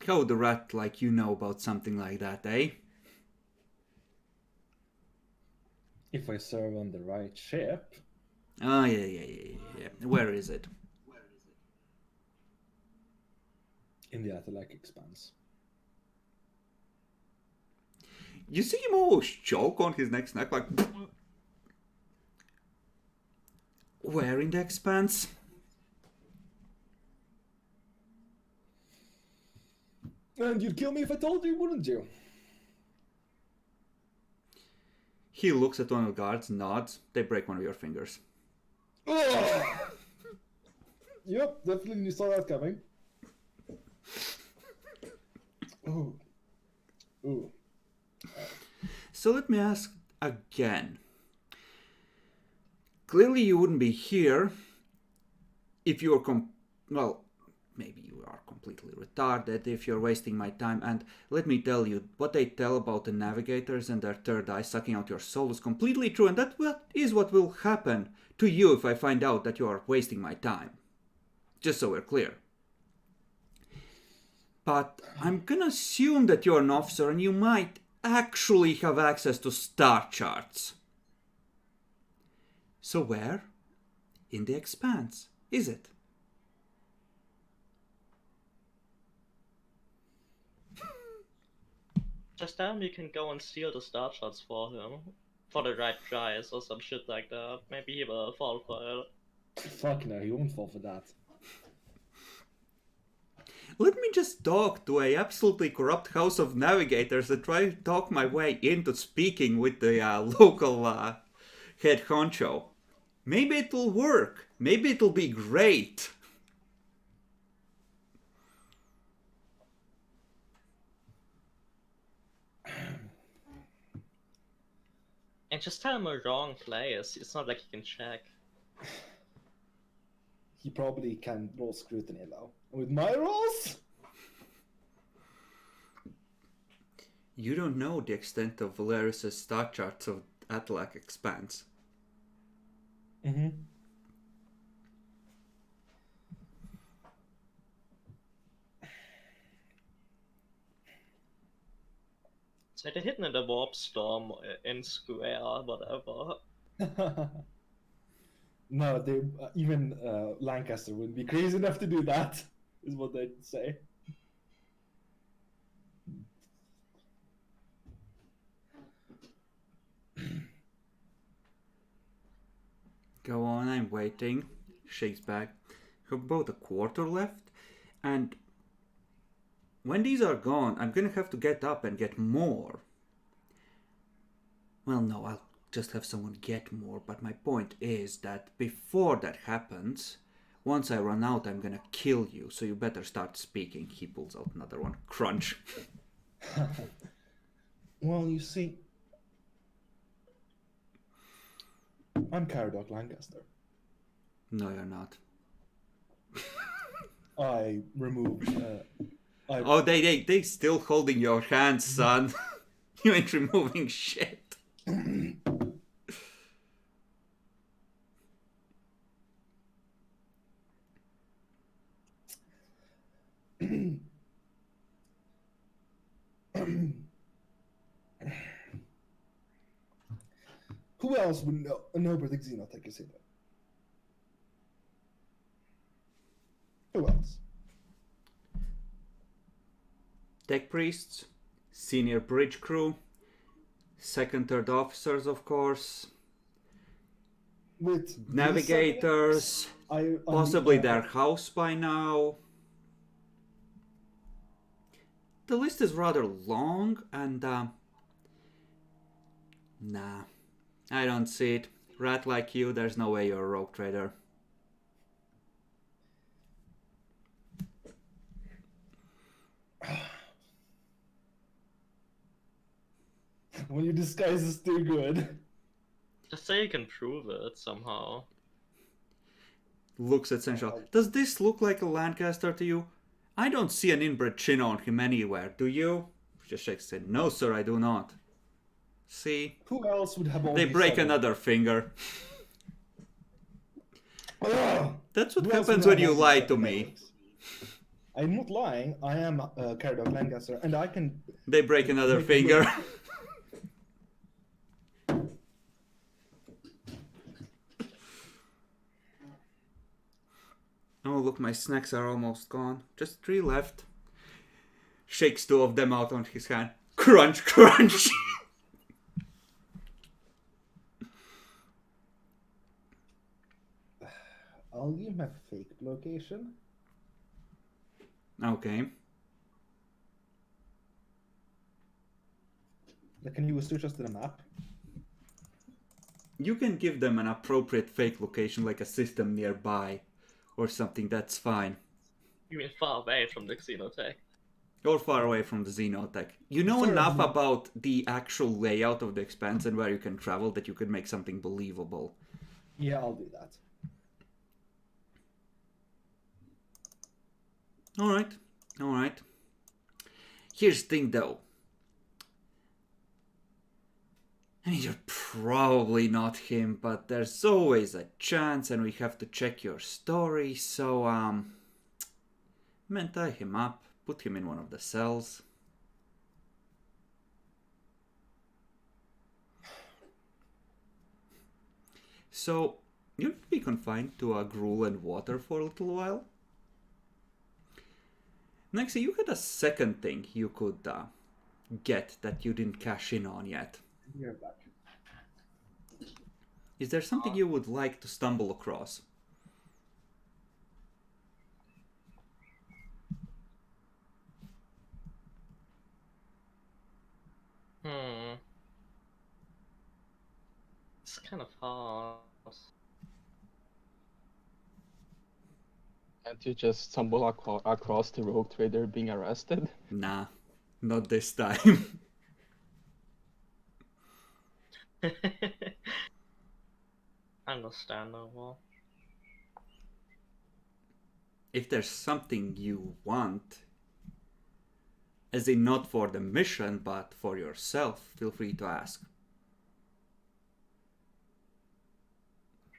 How the rat like you know about something like that, eh? If I serve on the right ship. Oh, yeah. Where is it? In the Athelaq expanse. You see him almost choke on his next snack, like... Where in the expanse? And you'd kill me if I told you, wouldn't you? He looks at one of the guards, nods, they break one of your fingers. Oh! Yep, definitely saw that coming. Ooh. Ooh. So let me ask again. Clearly you wouldn't be here if you were well, maybe you are completely retarded if you're wasting my time, and let me tell you, what they tell about the navigators and their third eye sucking out your soul is completely true, and that is what will happen to you if I find out that you are wasting my time. Just so we're clear. But I'm gonna assume that you're an officer and you might actually have access to star charts. So where in the expanse is it? Just tell him you can go and steal the star shots for him. For the right price or some shit like that. Maybe he will fall for it. Fuck no, he won't fall for that. Let me just talk to a absolutely corrupt house of navigators and try to talk my way into speaking with the local head honcho. Maybe it will work. Maybe it will be great. And just tell him a wrong place. It's not like he can check. He probably can roll scrutiny though. With my rolls? You don't know the extent of Valeris's star charts of Athelaq expanse. Mm-hmm. So they're hidden in the warp storm in square, whatever. No, they even Lancaster wouldn't be crazy enough to do that, is what they'd say. Go on, I'm waiting. Shakes back. Have about a quarter left, and when these are gone, I'm gonna have to get up and get more. Well, no, I'll just have someone get more, but my point is that before that happens, once I run out, I'm gonna kill you, so you better start speaking. He pulls out another one. Crunch. Well, you see, I'm Caradoc Lancaster. No, you're not. I removed. Oh, they still holding your hand, son. You ain't removing shit. Who else would know about the Xenotech, you see that? Who else? Tech priests, senior bridge crew, second, third officers, of course, With navigators, possibly their house by now. The list is rather long, and nah, I don't see it. Rat like you, there's no way you're a rogue trader. When your disguise is too good. Just say you can prove it somehow. Looks essential. Does this look like a Lancaster to you? I don't see an inbred chin on him anywhere, do you? Just shakes his head. No, sir, I do not. See? Who else would have all They these break seven? another finger. Ugh! That's what Who else happens would when have you all these lie seven to me. metrics? I'm not lying. I am Caradoc Lancaster, and I can. They break another Make it finger. look- Oh, look, my snacks are almost gone. Just 3 left. Shakes 2 of them out on his hand. Crunch, crunch! I'll give my fake location. Okay. That can you switch us to the map? You can give them an appropriate fake location, like a system nearby. Or something, that's fine. You mean far away from the Xenotech? Or far away from the Xenotech. You know Sure, enough yeah. about the actual layout of the expanse and where you can travel that you could make something believable. Yeah, I'll do that. Alright, alright. Here's the thing though. I mean, you're probably not him, but there's always a chance and we have to check your story, so, man, tie him up, put him in one of the cells. So, you'll be confined to a gruel and water for a little while. Next, you had a second thing you could get that you didn't cash in on yet. You're back. Is there something you would like to stumble across? It's kind of hard. Can't you just stumble across the rogue trader being arrested? Nah, not this time. Understandable. If there's something you want, as in not for the mission, but for yourself, feel free to ask.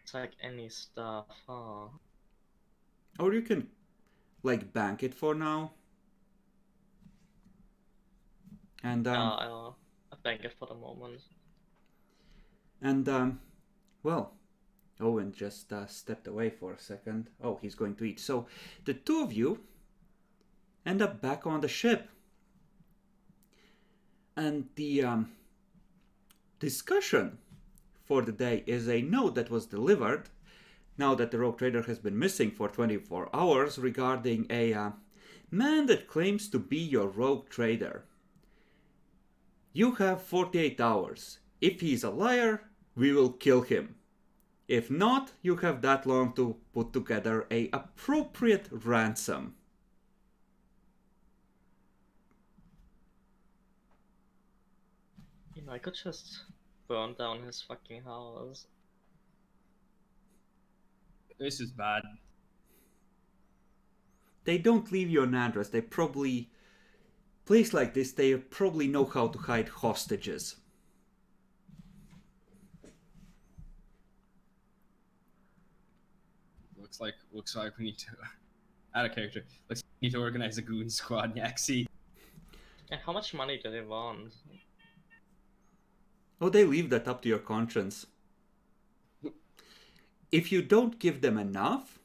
It's like any stuff, huh? Or you can, like, bank it for now. And, I'll bank it for the moment. and, well, Owen just stepped away for a second. Oh, he's going to eat. So, the two of you end up back on the ship. And the discussion for the day is a note that was delivered now that the rogue trader has been missing for 24 hours regarding a man that claims to be your rogue trader. You have 48 hours. If he's a liar, we will kill him. If not, you have that long to put together a appropriate ransom. You know, I could just burn down his fucking house. This is bad. They don't leave you an address. They probably... Place like this, they probably know how to hide hostages. Looks like we need to... Out of character. Looks like we need to organize a goon squad, Yaxie. And how much money do they want? Oh, they leave that up to your conscience. If you don't give them enough,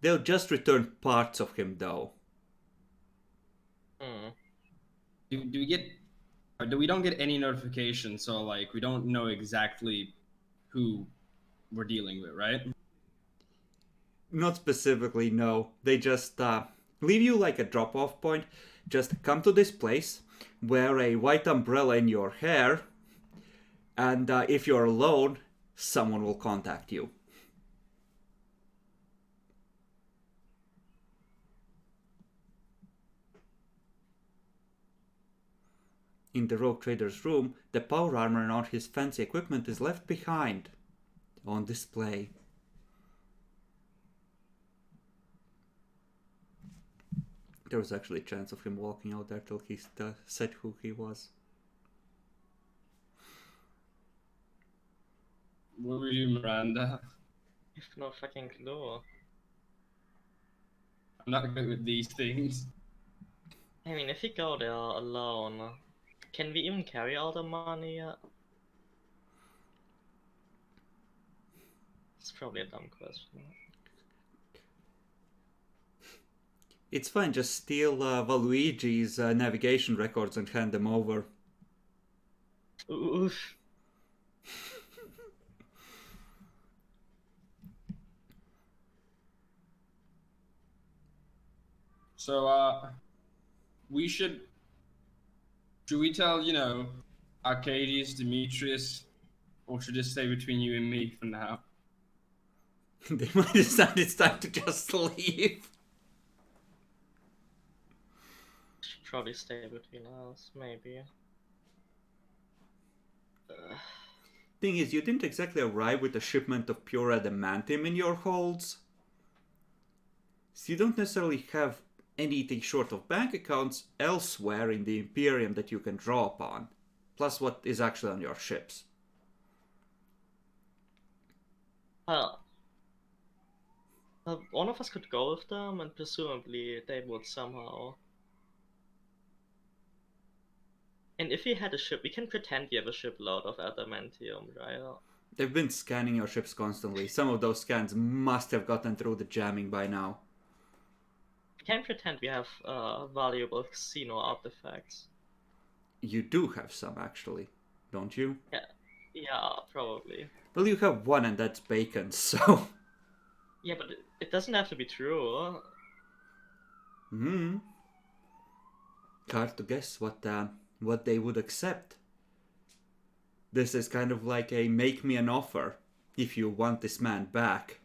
they'll just return parts of him, though. Hmm. Do we get? Or do we don't get any notification? So like we don't know exactly who we're dealing with, right? Not specifically, no. They just leave you like a drop-off point. Just come to this place, wear a white umbrella in your hair, and if you're alone, someone will contact you. In the rogue trader's room, the power armor and all his fancy equipment is left behind on display. There was actually a chance of him walking out there till he said who he was. What were you, Miranda? I have no fucking clue. I'm not good with these things. I mean, if you go there alone, can we even carry all the money yet? It's probably a dumb question. It's fine, just steal Valuigi's navigation records and hand them over. Oof. So we should we tell, Arcadius, Demetrius, or should it stay between you and me for now? They might decide it's time to just leave. Should probably stay between us, maybe. Thing is, you didn't exactly arrive with a shipment of pure adamantium in your holds. So you don't necessarily have anything short of bank accounts elsewhere in the Imperium that you can draw upon. Plus what is actually on your ships. One of us could go with them, and presumably they would somehow. And if we had a ship, we can pretend we have a shipload of adamantium, right? They've been scanning your ships constantly. Some of those scans must have gotten through the jamming by now. We can pretend we have valuable casino artifacts. You do have some, actually, don't you? Yeah, probably. Well, you have one, and that's bacon, so... Yeah, but it doesn't have to be true. Hard to guess what they would accept. This is kind of like a make me an offer if you want this man back.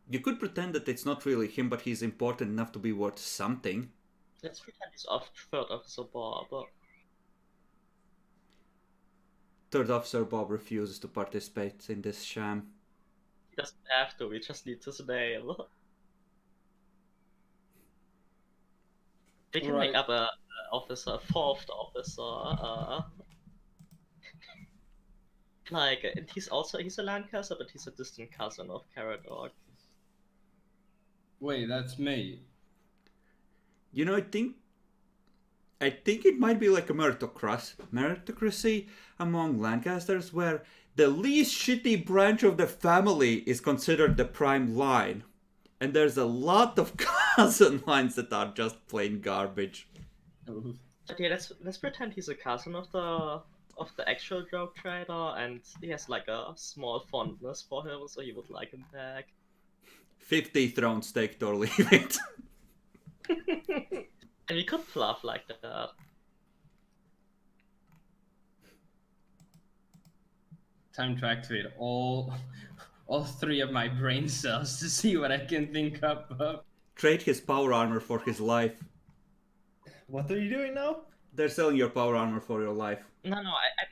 You could pretend that it's not really him, but he's important enough to be worth something. Let's pretend he's third officer Bob. Third Officer Bob refuses to participate in this sham. He doesn't have to, we just need his name. We can make up a fourth officer. And he's a Lancaster, but he's a distant cousin of Caradog. Wait, that's me. You know, I think it might be like a meritocracy among Lancasters, where the least shitty branch of the family is considered the prime line. And there's a lot of cousin lines that are just plain garbage. But yeah, let's pretend he's a cousin of the actual joke trader, and he has like a small fondness for him, so he would like him back. 50 thrones, take it or leave it. And we could bluff like that. Time to activate all three of my brain cells to see what I can think up of. Trade his power armor for his life. What are you doing now? They're selling your power armor for your life. No,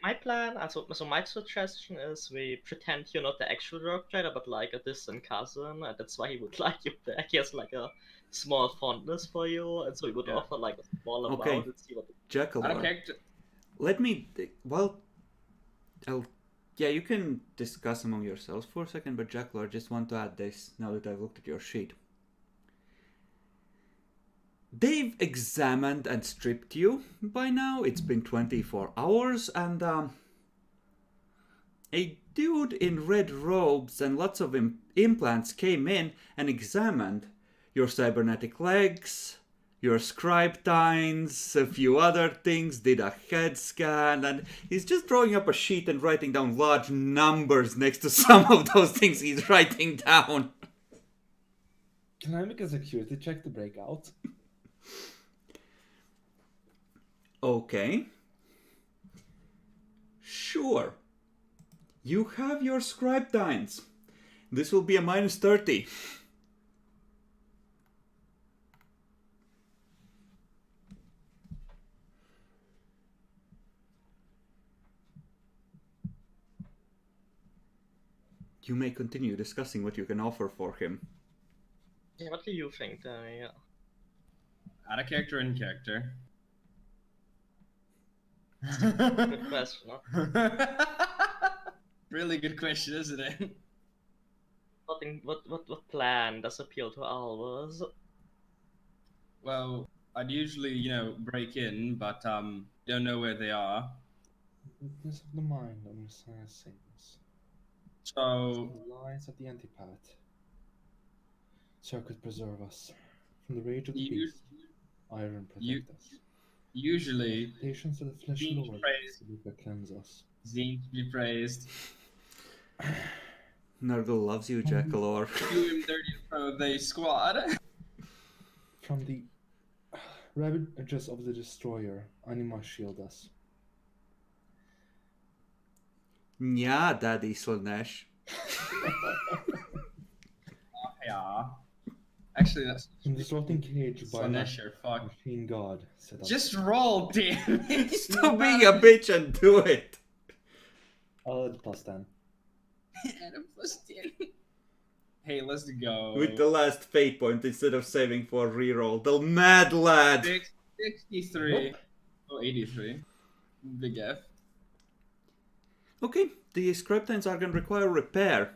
my plan, so my suggestion is we pretend you're not the actual rogue trader, but like a distant cousin, and that's why he would like you back. He has like a small fondness for you, and so he would offer like a small amount and see what... Jackal. Okay. Let me... Well... Yeah, you can discuss among yourselves for a second, but Jackal, I just want to add this, now that I've looked at your sheet. They've examined and stripped you by now. It's been 24 hours, and a dude in red robes and lots of implants came in and examined your cybernetic legs, your scribe tines, a few other things, did a head scan, and he's just drawing up a sheet and writing down large numbers next to some of those things he's writing down. Can I make a security check to break out? Okay. Sure. You have your scribe tines. This will be a minus 30. You may continue discussing what you can offer for him. Yeah, what do you think, Danny? Out of character, in character. Good question, huh? Really good question, isn't it? What plan does appeal to Albus? Well, I'd usually, break in, but don't know where they are. Weakness of the mind on Messiah's saints. So, The lies of the antipath. So it could preserve us from the rage of the You- beast. Iron you- protect us. usually, Patience of the flesh Being Lord. praised. Luca cleanse us. Zine to be praised. Nurgle loves you, Jackalor. Do him dirty in front of the squad. From the ravages of the destroyer, Anima shield us. Yeah, Daddy Slanesh. Yeah. Actually, that's From the sorting cage by Slanesher. Fuck. machine god set up. Just roll, damn it. Stop being a bitch and do it! I'll add plus 10. Adam plus 10. Hey, let's go. With the last fate point instead of saving for reroll. The mad lad! 63. Nope. Oh, 83. Big F. Okay, the scriptines are gonna require repair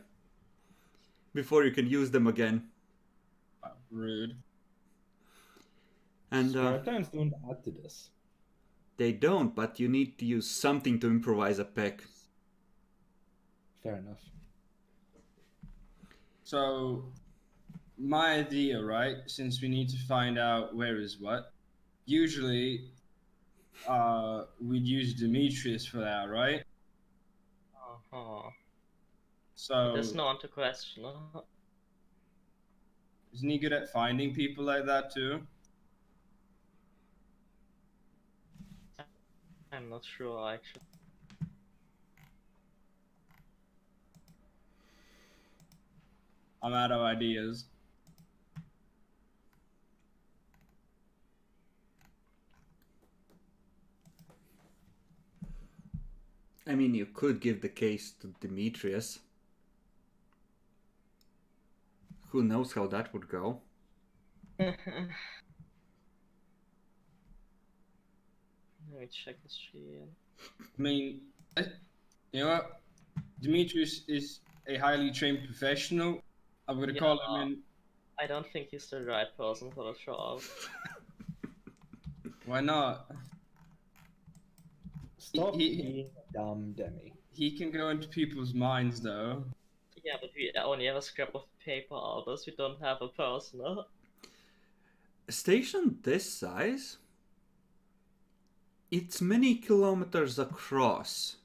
before you can use them again. Wow, rude. And Spartans don't add to this. they don't, but you need to use something to improvise a pick. Fair enough. So, my idea, right? Since we need to find out where is what, usually, we'd use Demetrius for that, right? Uh-huh. So, There's no one to question, huh? isn't he good at finding people like that too? I'm not sure, actually. I'm out of ideas. I mean, you could give the case to Demetrius. Who knows how that would go? Let me check this sheet. I mean, you know what? Demetrius is a highly trained professional. I'm gonna call him in. I don't think he's the right person for the job. Why not? Stop He- being a dumb Demi. He can go into people's minds though. Yeah, but we only have a scrap of paper, Albus. We don't have a person, huh? A station this size? It's many kilometers across.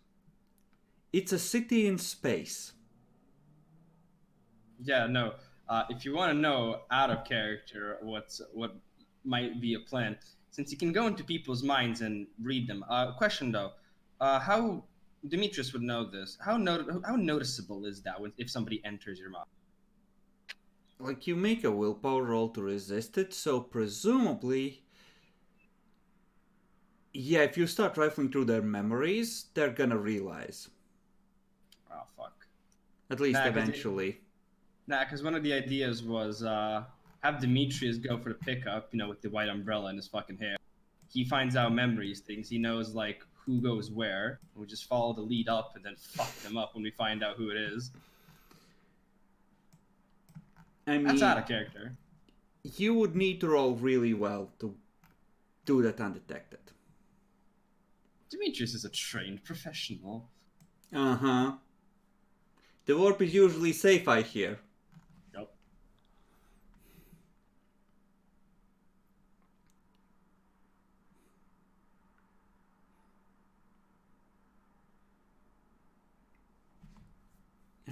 It's a city in space. Yeah, no. If you want to know out of character what might be a plan, since you can go into people's minds and read them. Question though, how Demetrius would know this? How noticeable is that if somebody enters your mind? Like, you make a willpower roll to resist it, so presumably... Yeah, if you start rifling through their memories, they're gonna realize. Oh fuck. At least Nah, 'cause eventually. Nah, because one of the ideas was have Demetrius go for the pickup, with the white umbrella in his fucking hair. He finds out memories, things. He knows, like, who goes where. We just follow the lead up and then fuck them up when we find out who it is. I mean, That's out of character. you would need to roll really well to do that undetected. Demetrius is a trained professional. Uh-huh. The warp is usually safe, I hear. Yep.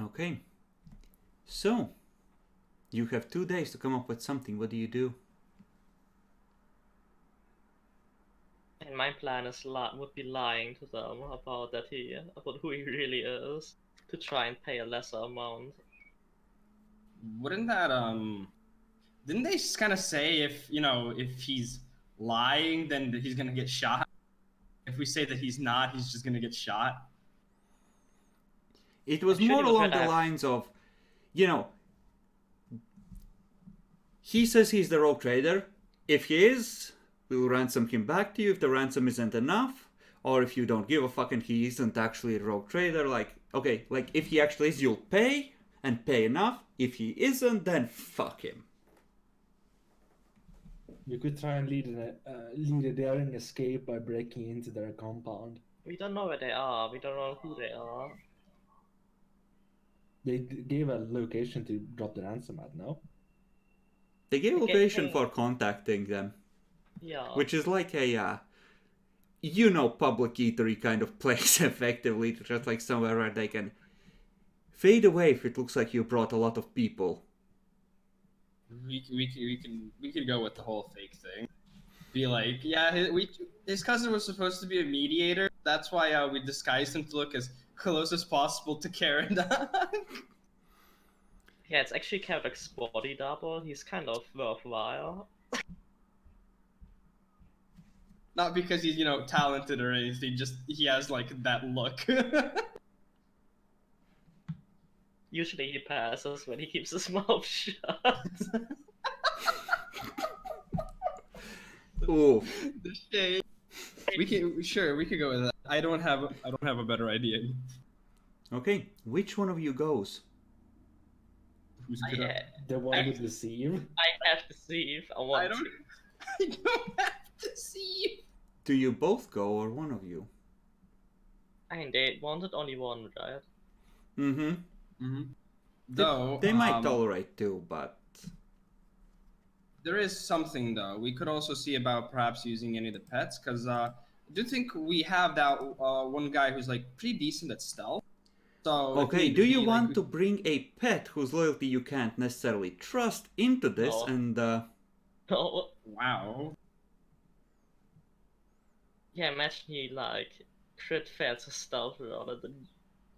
Okay. So, you have 2 days to come up with something. What do you do? And my plan is would be lying to them about who he really is, to try and pay a lesser amount. Wouldn't that didn't they kind of say if he's lying then he's gonna get shot? If we say that he's not, he's just gonna get shot. It was Actually, more what along would the have- lines of, he says he's the rogue trader. If he is, we'll ransom him back to you if the ransom isn't enough. Or if you don't give a fuck and he isn't actually a rogue trader, okay, if he actually is, you'll pay, and pay enough. If he isn't, then fuck him. You could try and lead a daring escape by breaking into their compound. We don't know where they are. We don't know who they are. They gave a location to drop the ransom at, no? They gave a Okay, location hey. for contacting them, Yeah. which is like a, public eatery kind of place, effectively, just like somewhere where they can fade away if it looks like you brought a lot of people. We could go with the whole fake thing. Be like, yeah, his cousin was supposed to be a mediator. That's why we disguised him to look as close as possible to Karen. Yeah, it's actually kind of like body double. He's kind of worthwhile. Not because he's talented or anything. Just he has like that look. Usually he passes when he keeps his mouth shut. Ooh. The shade. We could go with that. I don't have a better idea. Okay, which one of you goes? Who's gonna? The one with deceive. I have to see if I want I don't. to. I don't have to see. Do you both go, or one of you? I mean, they wanted only one, right? Mm-hmm. Mm-hmm. Though They might tolerate two, but... there is something though. We could also see about perhaps using any of the pets, because I do think we have that one guy who's like pretty decent at stealth. So if Okay, need do you be, want like, to bring a pet whose loyalty you can't necessarily trust into this No. and... No. Wow. Yeah, imagine he like crit fails his stealth roll and then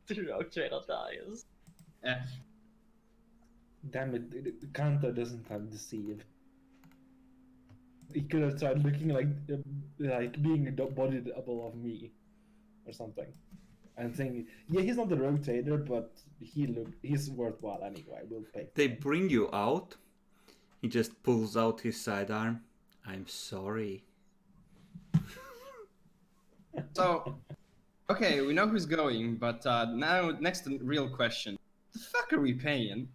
the rogue trader dies. F. Damn it, Kanta doesn't have deceive. He could have tried looking like being a body double of me, or something, and saying, "Yeah, he's not the rogue trader, but he's worthwhile anyway. We'll pay." They bring you out. He just pulls out his sidearm. I'm sorry. So, okay, we know who's going, but now next real question: the fuck are we paying?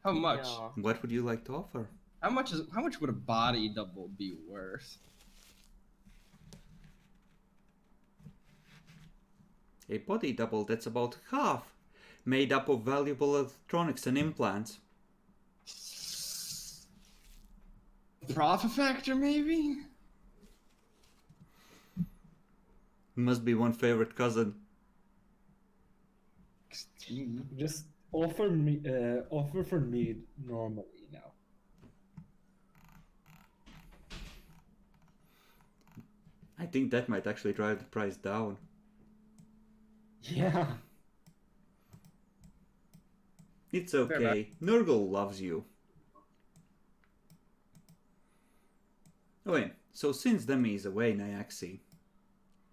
How much? Yeah. What would you like to offer? How much would a body double be worth? A body double that's about half, made up of valuable electronics and implants. Profit factor, maybe? Must be one favorite cousin. Just offer for me normally now. I think that might actually drive the price down. Yeah. It's okay. Nurgle loves you. Okay, so since Demi is away, Nyaxi,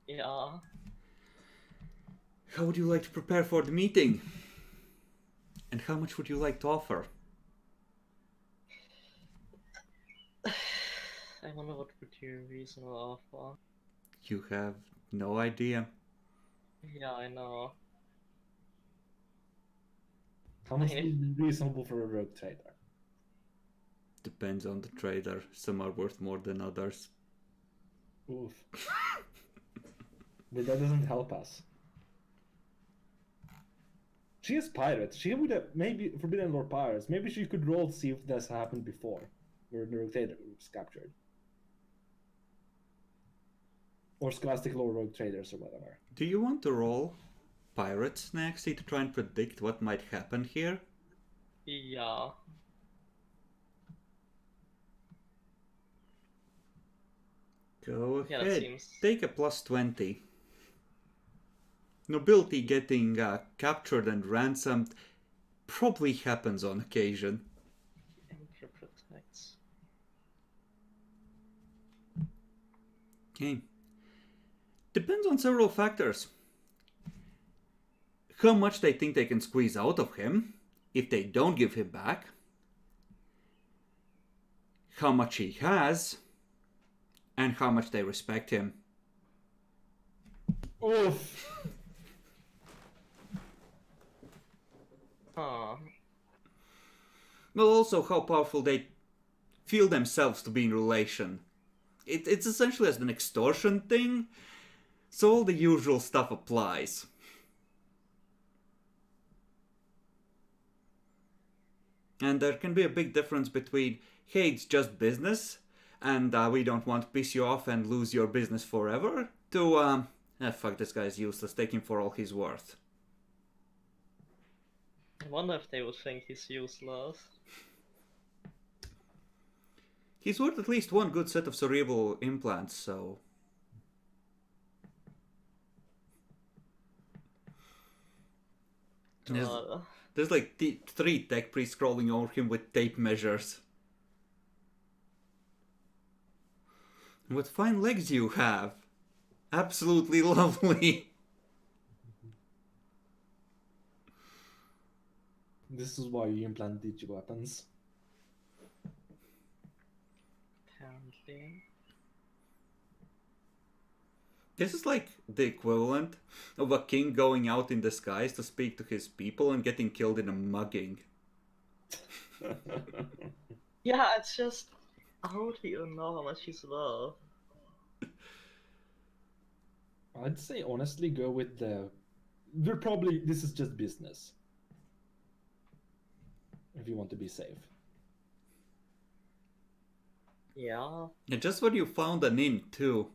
Yeah. how would you like to prepare for the meeting? And how much would you like to offer? I wonder what would you reasonable offer. You have no idea. Yeah, I know. How much would be reasonable for a rogue trader? Depends on the trader. Some are worth more than others. Oof. But that doesn't help us. She is pirate. She would have maybe Forbidden Lore pirates. Maybe she could roll to see if this happened before, where the rogue trader was captured, or Scholastic Lore rogue traders or whatever. Do you want to roll pirates next to try and predict what might happen here? Yeah. Go Yeah, that ahead. seems. Take a plus 20. Nobility getting captured and ransomed probably happens on occasion. Emperor protects. Okay. Depends on several factors. How much they think they can squeeze out of him if they don't give him back. How much he has. And how much they respect him. Oof. Huh. Well, also how powerful they feel themselves to be in relation. It's essentially as an extortion thing, so all the usual stuff applies. And there can be a big difference between, hey, it's just business, and we don't want to piss you off and lose your business forever, to, fuck, this guy's useless, take him for all he's worth. I wonder if they would think he's useless. He's worth at least one good set of cerebral implants, so... There's like 3 tech priests crawling over him with tape measures. What fine legs you have! Absolutely lovely! This is why you implant digi weapons. Apparently. This is like the equivalent of a king going out in disguise to speak to his people and getting killed in a mugging. Yeah, it's just. How do you know how much he's worth? I'd say honestly go with the... This is just business. If you want to be safe. Yeah. And just when you found an inn too.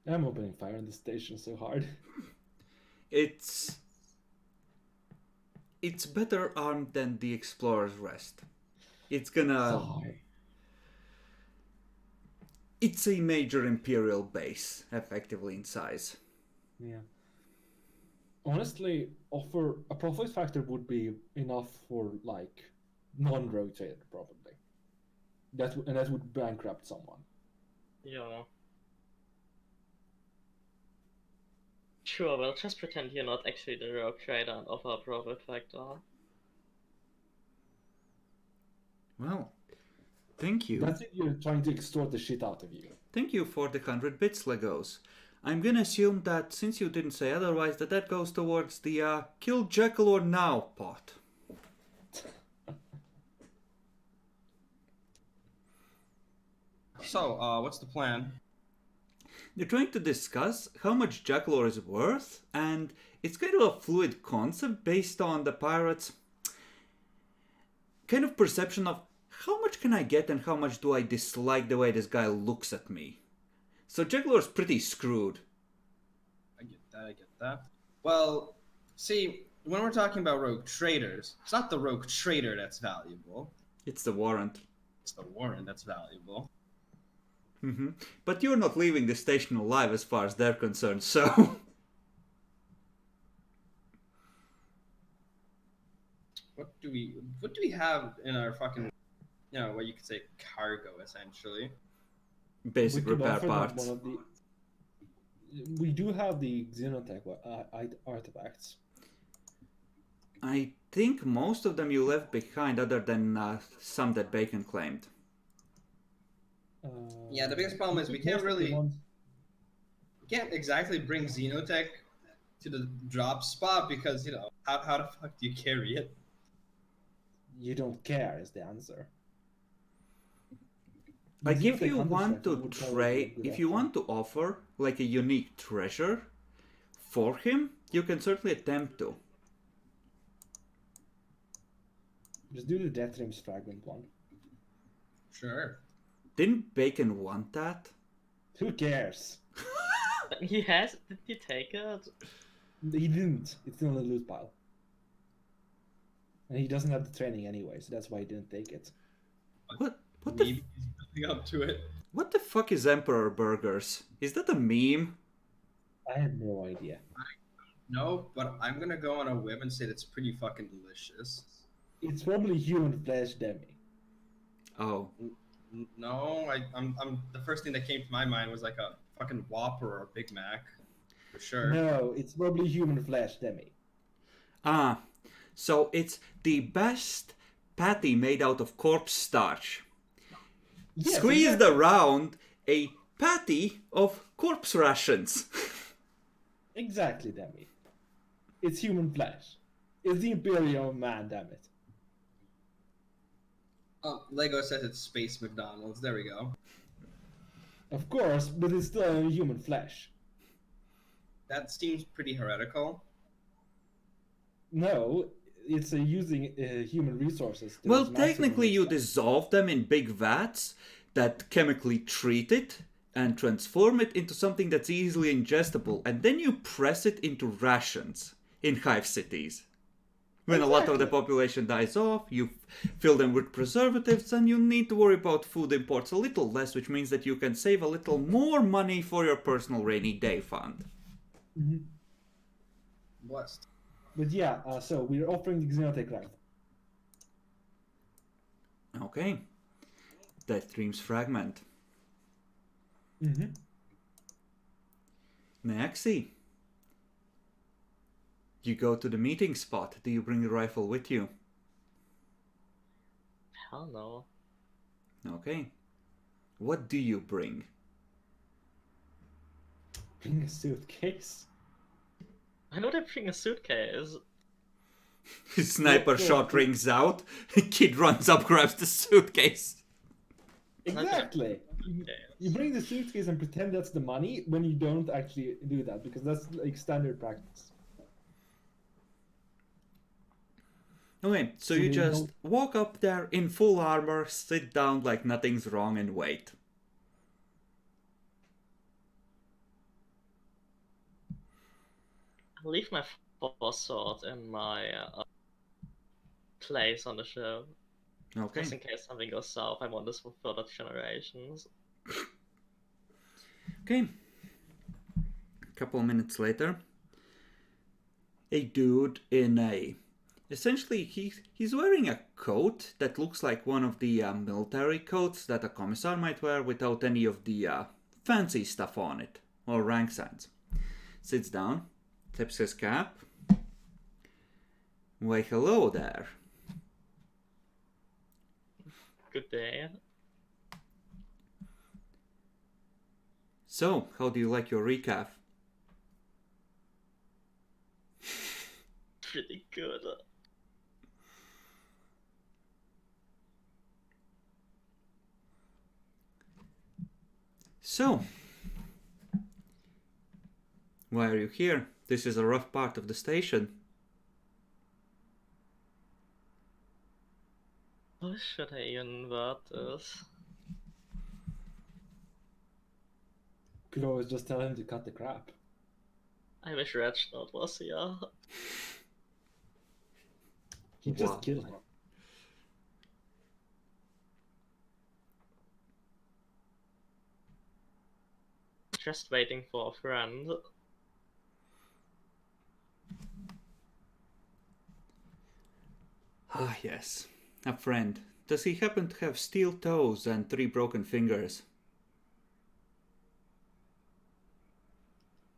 I'm opening fire on the station so hard. It's better armed than the Explorer's Rest. It's gonna... Sigh. It's a major Imperial base, effectively in size. Yeah. Honestly, offer a profit factor would be enough for like non-rogue trader probably. That would bankrupt someone. Yeah. Sure, well, just pretend you're not actually the rogue trader and offer a profit factor. Well, thank you. That's it. You're trying to extort the shit out of you. Thank you for the 100 bits, Legos. I'm gonna assume that, since you didn't say otherwise, that goes towards the kill Jekyll or now pot. So, what's the plan? They're trying to discuss how much Jackalore is worth, and it's kind of a fluid concept based on the pirates' kind of perception of how much can I get and how much do I dislike the way this guy looks at me. So Jackalore's pretty screwed. I get that. Well, see, when we're talking about rogue traders, it's not the rogue trader that's valuable. It's the warrant. It's the warrant that's valuable. But you're not leaving the station alive as far as they're concerned, so... What do we have in our fucking, what you could say, cargo, essentially? Basic We could repair offer them parts. one of we do have the Xenotech artifacts. I think most of them you left behind, other than some that Bacon claimed. Yeah, the biggest problem is we can't Most of the really... ones- can't exactly bring Xenotech to the drop spot because, how the fuck do you carry it? You don't care is the answer. Like if Xenotech you Hunter want Striker to would probably be a trade, good if you option. want to offer like a unique treasure for him, you can certainly attempt to. Just do the Death Rim's Fragment one. Sure. Didn't Bacon want that? Who cares? He has. Did he take it? He didn't. It's still in the loot pile. And he doesn't have the training anyway, so that's why he didn't take it. What the Maybe he's building up to it. what the fuck is Emperor Burgers? Is that a meme? I have no idea. No, but I'm gonna go on a whim and say that's pretty fucking delicious. It's probably human flesh demi. Oh, No, I'm the first thing that came to my mind was like a fucking Whopper or a Big Mac, for sure. No, it's probably human flesh demi. so it's the best patty made out of corpse starch. Yes, Squeezed exactly. around a patty of corpse rations. Exactly, demi. It's human flesh. It's the Imperium of Man, damn it. Oh, Lego says it's Space McDonald's. There we go. Of course, but it's still human flesh. That seems pretty heretical. No, it's using human resources. to Well, its maximum technically you extent. dissolve them in big vats that chemically treat it and transform it into something that's easily ingestible, and then you press it into rations in hive cities. When a lot of the Exactly. population dies off, you fill them with preservatives and you need to worry about food imports a little less, which means that you can save a little more money for your personal rainy day fund. Blessed. But yeah, so we're offering the Xenotech right. Okay. Death Dreams Fragment. Naxi. You go to the meeting spot. Do you bring the rifle with you? Hell no. Okay. What do you bring? Bring a suitcase. I know they bring a suitcase. Sniper Well, shot rings out. Kid runs up, grabs the suitcase. Exactly. You bring the suitcase and pretend that's the money when you don't actually do that, because that's like standard practice. Okay, so So you they just don't- walk up there in full armor, sit down like nothing's wrong, and wait. I'll leave my force sword in my place on the show. Okay. Just in case something goes south, I want this for further generations. Okay. A couple of minutes later, a dude in a... Essentially, he's wearing a coat that looks like one of the military coats that a commissar might wear without any of the fancy stuff on it, or rank signs. Sits down, tips his cap. Why, hello there. Good day. So, how do you like your recap? Pretty good. So, why are you here? This is a rough part of the station. How should I even word this? Could always just tell him to cut the crap. I wish Reginald was here. He'd just Wow. kill him. Just waiting for a friend. Ah, yes. A friend. Does he happen to have steel toes and 3 broken fingers?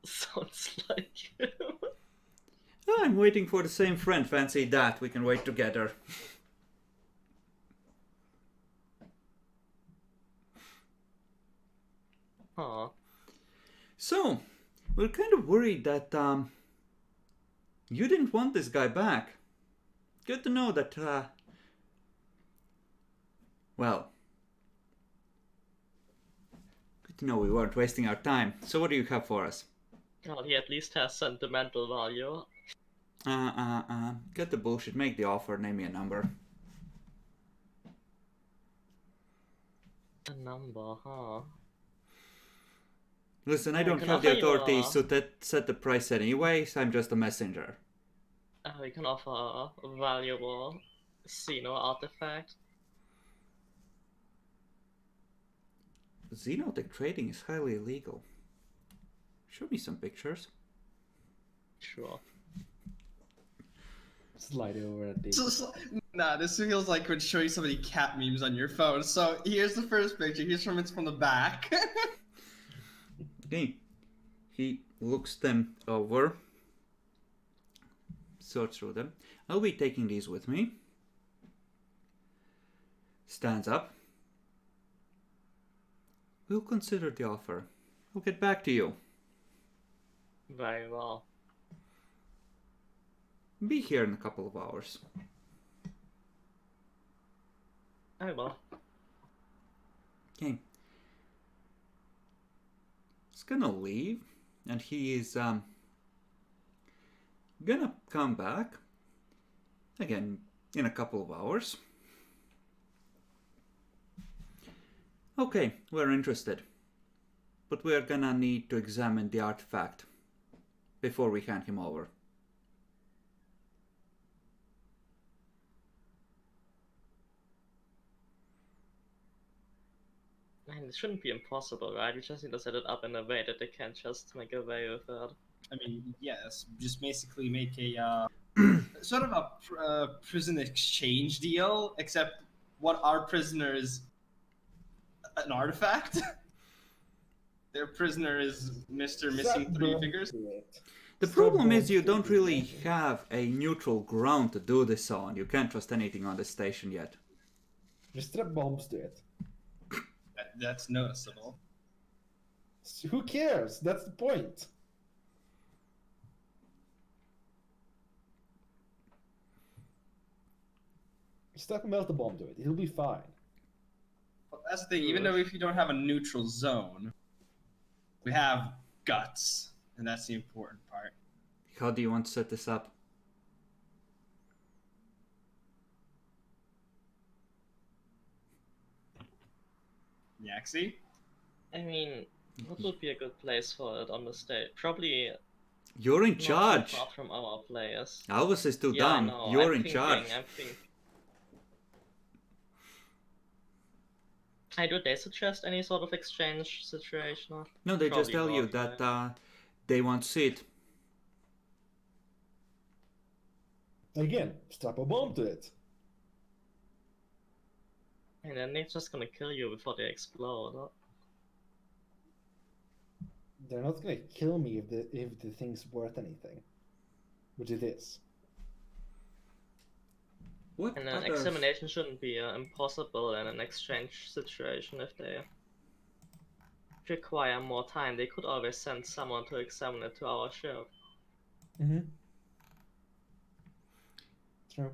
Sounds like him. Ah, I'm waiting for the same friend. Fancy that. We can wait together. Huh. So, We're kind of worried that you didn't want this guy back. Good to know that, well, good to know we weren't wasting our time. So what do you have for us? Well, he at least has sentimental value. Cut the bullshit, make the offer, name me a number. A number, huh? Listen, I We don't can have the offer you authorities to set the price anyways, I'm just a messenger. We can offer a valuable Xeno artifact. Xenotech trading is highly illegal. Show me some pictures. Sure. Slide over at the. Nah, this feels like when showing somebody cat memes on your phone. So here's the first picture. It's from the back. Okay. He looks them over. Sorts through them. I'll be taking these with me. Stands up. We'll consider the offer. We'll get back to you. Very well. Be here in a couple of hours. Very well. Okay. He's gonna leave, and he is gonna come back again in a couple of hours. Okay, we're interested, but we're gonna need to examine the artifact before we hand him over. Man, it shouldn't be impossible, right? We just need to set it up in a way that they can't just make away with it. I mean, yes, just basically make a sort of a prison exchange deal, except what our prisoner is an artifact. Their prisoner is Mr. Missing Three Fingers. The problem is you don't really have a neutral ground to do this on. You can't trust anything on the station yet. Just strap bombs to it. That's noticeable. Who cares? That's the point. Strap a melter bomb to it. It'll be fine. Well, that's the thing. Even though if you don't have a neutral zone, we have guts, and that's the important part. How do you want to set this up? Yaxie? I mean, what would be a good place for it on the stage? Probably You're in not charge. too far from our players. Alvis is too Yeah, I dumb. know. You're I'm in charge. Do they suggest any sort of exchange situation? No, they just Probably tell you not, that they want to see it. Again, strap a bomb to it. And then they're just gonna kill you before they explode. Huh? They're not gonna kill me if the thing's worth anything, which it is. What And an other... examination shouldn't be impossible in an exchange situation if they require more time. They could always send someone to examine it to our ship. Mm-hmm. True.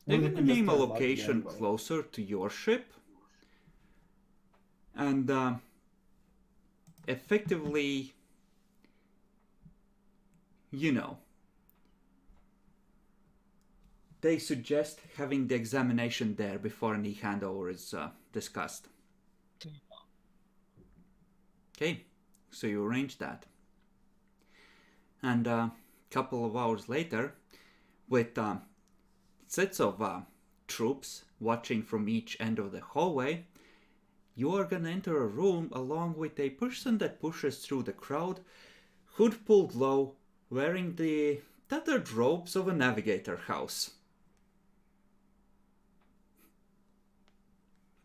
They're Or they gonna could just name a turn them out location anyway. closer to your ship. And effectively, you know, they suggest having the examination there before any handover is discussed. Okay, so you arrange that. And a couple of hours later, with sets of troops watching from each end of the hallway, you are gonna enter a room along with a person that pushes through the crowd, hood pulled low, wearing the tattered robes of a navigator house.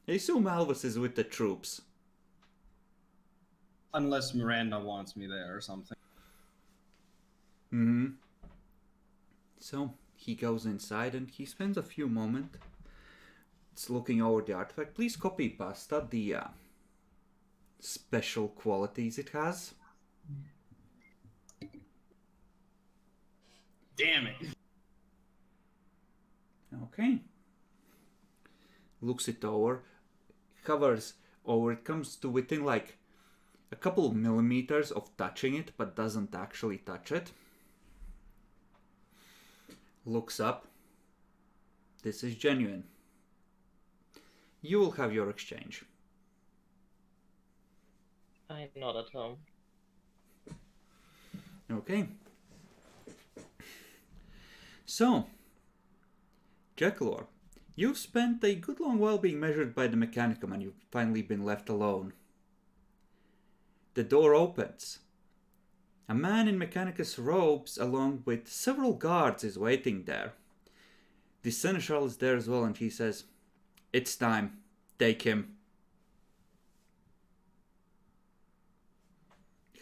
I assume Alvis is with the troops. Unless Miranda wants me there or something. Mm-hmm. So he goes inside and he spends a few moments looking over the artifact. Please copy pasta the special qualities it has. Damn it. Okay. Looks it over, hovers over, it comes to within like a couple of millimeters of touching it, but doesn't actually touch it. Looks up. This is genuine. You will have your exchange. I nod at him. Okay. So, Jackalor, you've spent a good long while being measured by the Mechanicum and you've finally been left alone. The door opens. A man in Mechanicus robes along with several guards is waiting there. The Seneschal is there as well and he says, "It's time. Take him."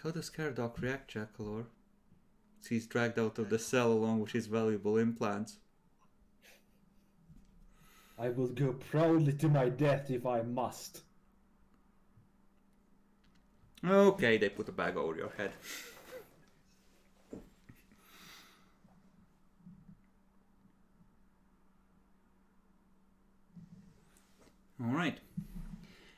How does Caradoc react, Jackalor? He's dragged out of the cell along with his valuable implants. I will go proudly to my death if I must. Okay, they put a bag over your head. Alright.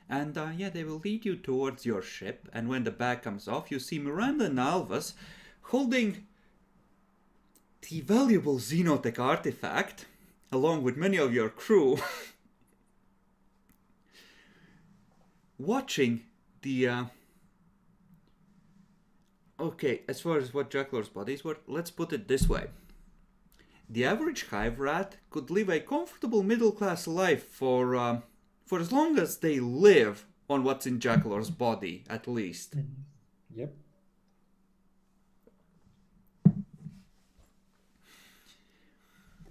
And yeah, they will lead you towards your ship, and when the bag comes off, you see Miranda and Alvas holding the valuable Xenotech artifact, along with many of your crew, watching the... Okay, as far as what Jackalor's bodies were, let's put it this way. The average hive rat could live a comfortable middle-class life for as long as they live on what's in Jackalor's body, at least. Yep.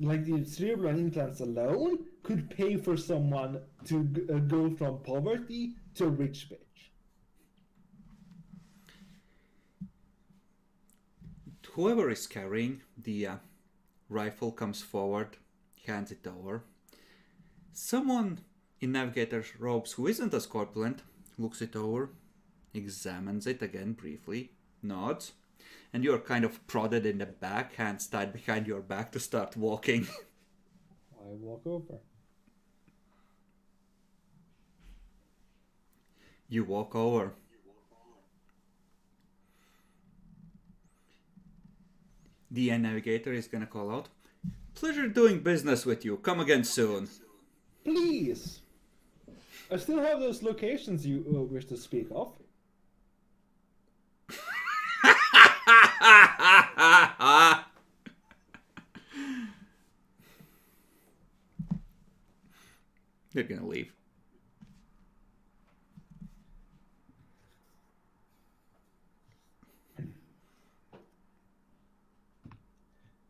Like the cerebral implants alone could pay for someone to go from poverty to rich bitch. Whoever is carrying the rifle comes forward, hands it over. Someone in Navigator's robes who isn't as corpulent looks it over, examines it again briefly, nods, and you're kind of prodded in the back, hands tied behind your back to start walking. I walk over. You walk over. The navigator is gonna call out, "Pleasure doing business with you. Come again soon." Please! I still have those locations you wish to speak of. They're gonna leave.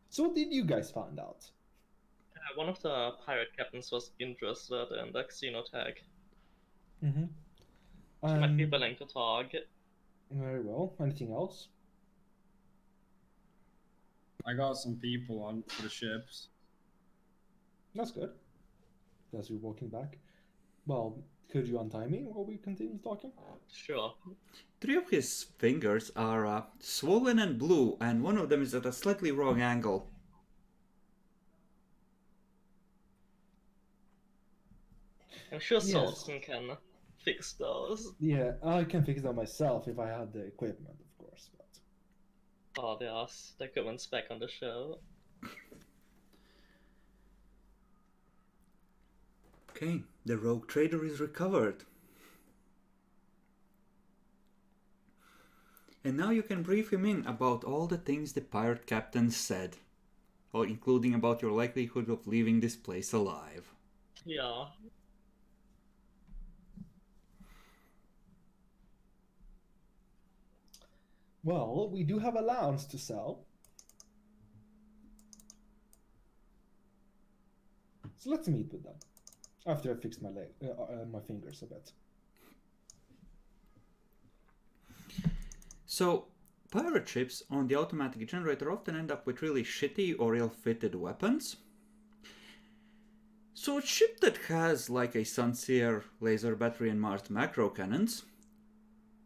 So what did you guys find out? One of the pirate captains was interested in the Xenotech. Mm-hmm. She might be willing to talk. Very well. Anything else? I got some people on the ships. That's good. As you're walking back. Well, could you untie me while we continue talking? Sure. 3 of his fingers are swollen and blue, and one of them is at a slightly wrong angle. I'm sure Yes. Solson can fix those. Yeah, I can fix that myself if I had the equipment, of course. But... Oh, there's the equipment's back on the show. Okay, the rogue trader is recovered. And now you can brief him in about all the things the pirate captain said, including about your likelihood of leaving this place alive. Yeah. Well, we do have allowance to sell. So let's meet with them. After I fix my my fingers a bit. So, pirate ships on the automatic generator often end up with really shitty or ill-fitted weapons. So a ship that has like a Sunseer laser battery and Mars macro cannons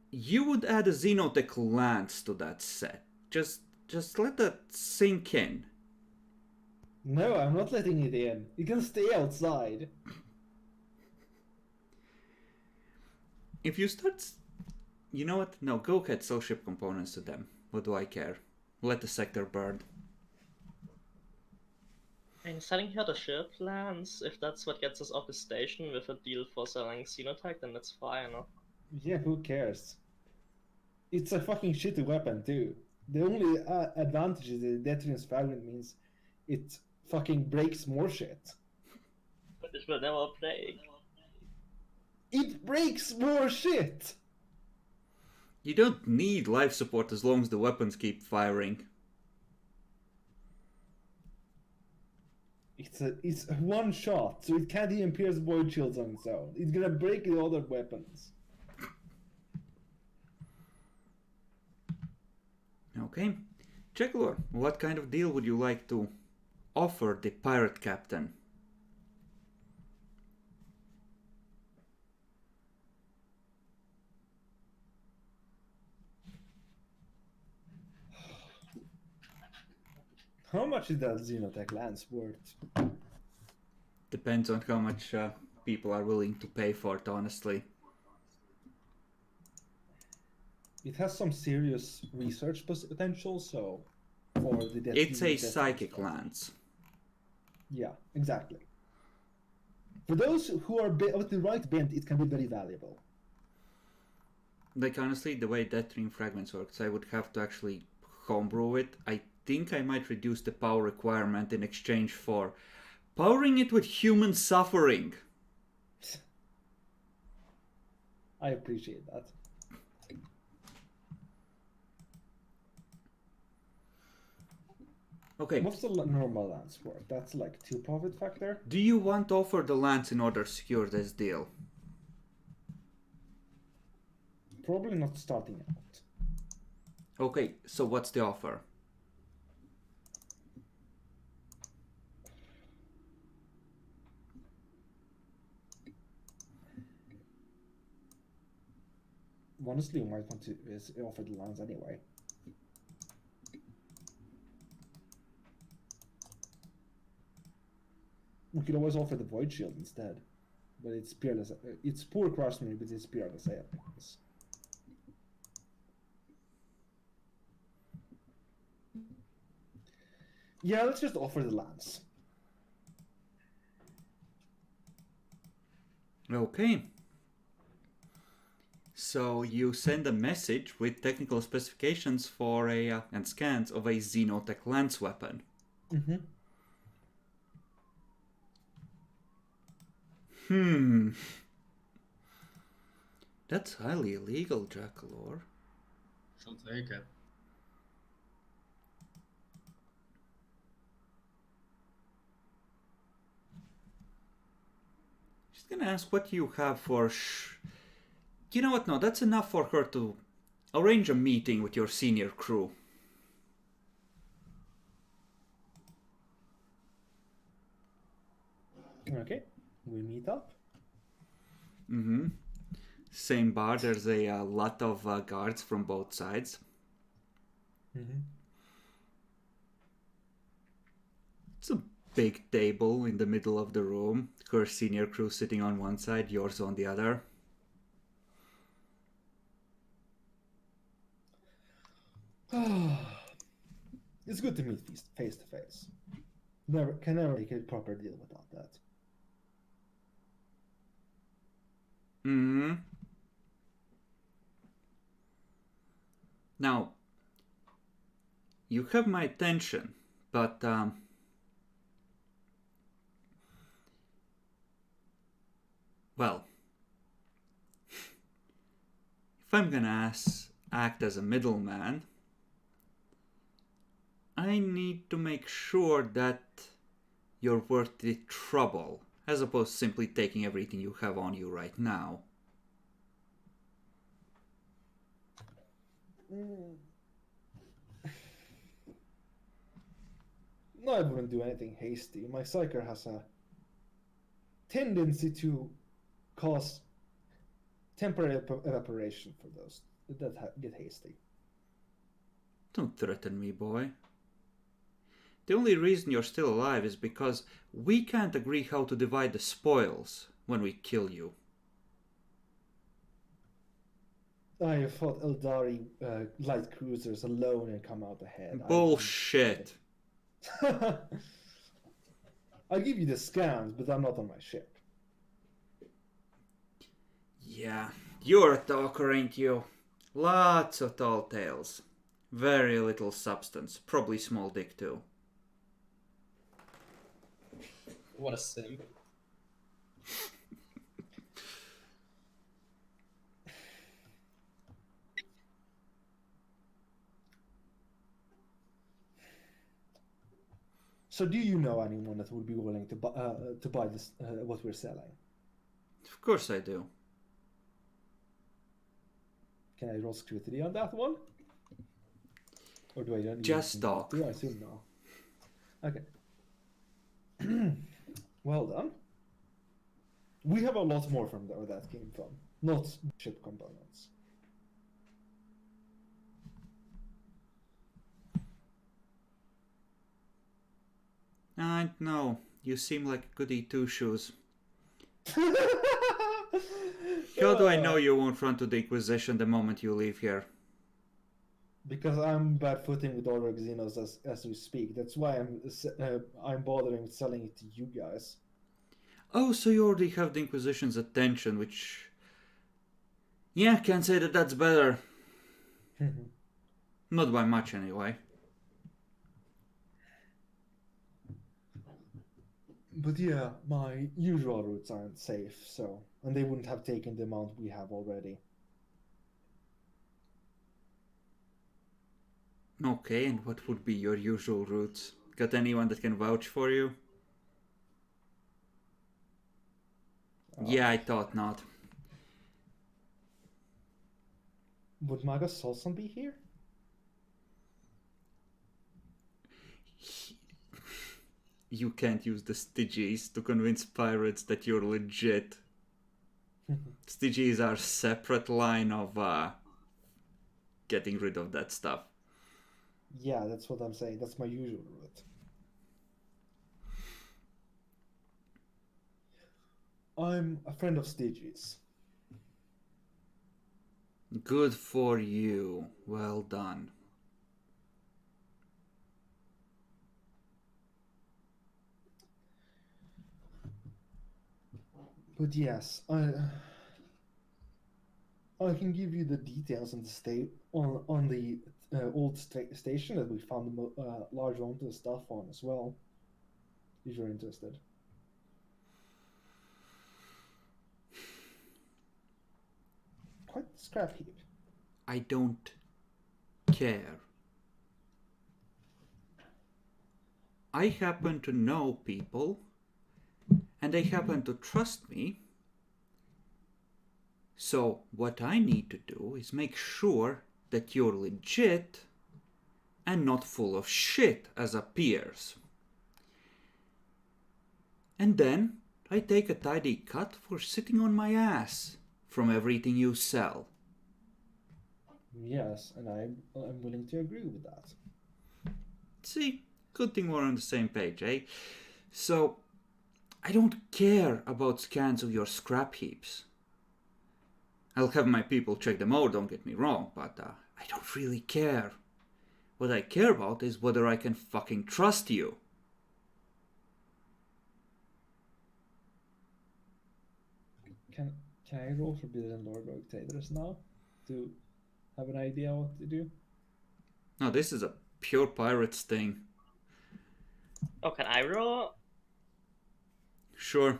You would add a Xenotech lance to that set. Just let that sink in. No, I'm not letting it in. It can stay outside. If you start... You know what? No, go ahead, sell ship components to them. What do I care? Let the sector burn. And selling here the ship lands, if that's what gets us off the station with a deal for selling Xenotech, then that's fine. No? Yeah, who cares? It's a fucking shitty weapon too. The only advantage is the Detrian's fragment means it fucking breaks more shit. But it will never break. It breaks more shit! You don't need life support as long as the weapons keep firing. It's a one shot, so it can't even pierce void shields on its own. It's gonna break the other weapons. Okay. Jekyllor, what kind of deal would you like to offer the pirate captain? How much is that Xenotech lance worth? Depends on how much people are willing to pay for it, honestly. It has some serious research potential, so for the It's a Detrian psychic stuff. lance. Yeah, exactly. For those who are with the right bent, it can be very valuable. Like, honestly, the way Detrian fragments works, I would have to actually homebrew it. I think I might reduce the power requirement in exchange for powering it with human suffering. I appreciate that. Okay, What's the normal lance worth? That's like 2 profit factor? do you want to offer the lance in order to secure this deal? Probably not starting out. Okay, so what's the offer? Honestly, you might want to offer the lance anyway. We could always offer the void shield instead, but it's peerless. It's poor craftsmanship, but it's peerless items. Yeah, let's just offer the lance. Okay. So you send a message with technical specifications for a and scans of a Xenotech lance weapon. Mm-hmm. That's highly illegal, Jekyllor. She'll take it. She's gonna ask what you have for You know what, no, that's enough for her to arrange a meeting with your senior crew. Okay, we meet up. Mm-hmm. Same bar, there's a lot of guards from both sides. Mm-hmm. It's a big table in the middle of the room. Her senior crew sitting on one side, yours on the other. It's good to meet face to face. Can never make a proper deal without that. Hmm. Now, you have my attention, but well, if I'm gonna act as a middleman, I need to make sure that you're worth the trouble, as opposed to simply taking everything you have on you right now. No, I wouldn't do anything hasty. My psyker has a tendency to cause temporary evaporation for those get hasty. Don't threaten me, boy. The only reason you're still alive is because we can't agree how to divide the spoils when we kill you. I thought Eldari light cruisers alone and come out ahead. Bullshit. I'll give you the scans, but I'm not on my ship. Yeah, you're a talker, ain't you? Lots of tall tales. Very little substance. Probably small dick too. What a simp. So, do you know anyone that would be willing to buy this what we're selling? Of course I do. Can I roll security on that one? Or do I not? Just talk. Do I assume no? Okay. Well done. We have a lot more from where that came from, not ship components. I know. You seem like goody two-shoes. How do I know you won't run to the Inquisition the moment you leave here? Because I'm bad footing with all our Xenos as we speak. That's why I'm bothering selling it to you guys. Oh, so you already have the Inquisition's attention, which... Yeah, can't say that that's better. Not by much, anyway. But yeah, my usual routes aren't safe, so... And they wouldn't have taken the amount we have already. Okay, and what would be your usual routes? Got anyone that can vouch for you? Yeah, I thought not. Would Magus Solson be here? You can't use the Stygies to convince pirates that you're legit. Stygies are a separate line of getting rid of that stuff. Yeah, that's what I'm saying. That's my usual route. I'm a friend of Stygies. Good for you. Well done. But yes, I can give you the details on the on the old station that we found a large amount of stuff on as well, if you're interested. Quite the scrap heap. I don't care. I happen to know people, and they happen to trust me. So what I need to do is make sure that you're legit and not full of shit as appears. And then I take a tidy cut for sitting on my ass from everything you sell. Yes, and I'm willing to agree with that. See, good thing we're on the same page, eh? So, I don't care about scans of your scrap heaps. I'll have my people check them out, don't get me wrong, but I don't really care. What I care about is whether I can fucking trust you. Can I roll Forbidden Lord Rotators now to have an idea what to do? No, this is a pure pirates thing. Oh, can I roll? Sure.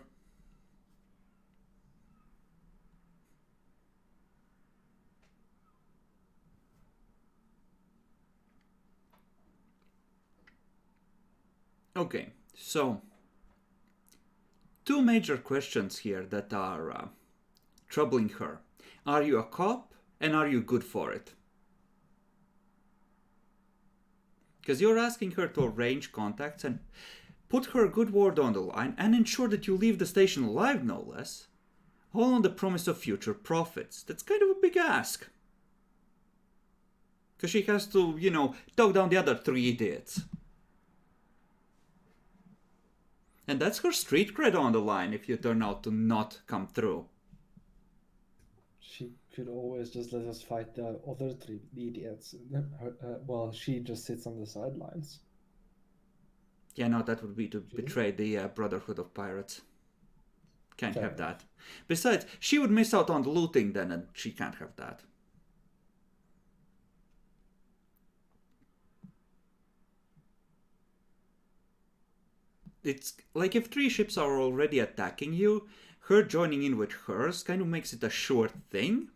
Okay, so two major questions here that are troubling her. Are you a cop and are you good for it? Because you're asking her to arrange contacts and put her good word on the line and ensure that you leave the station alive, no less. All on the promise of future profits. That's kind of a big ask. Because she has to, you know, talk down the other 3 idiots. And that's her street cred on the line if you turn out to not come through. She could always just let us fight the other 3 idiots. Well, she just sits on the sidelines. Yeah, no, that would be to betray the Brotherhood of Pirates. Can't Fair have enough. that. Besides, she would miss out on the looting then, and she can't have that. It's like if 3 ships are already attacking you, her joining in with hers kind of makes it a sure thing.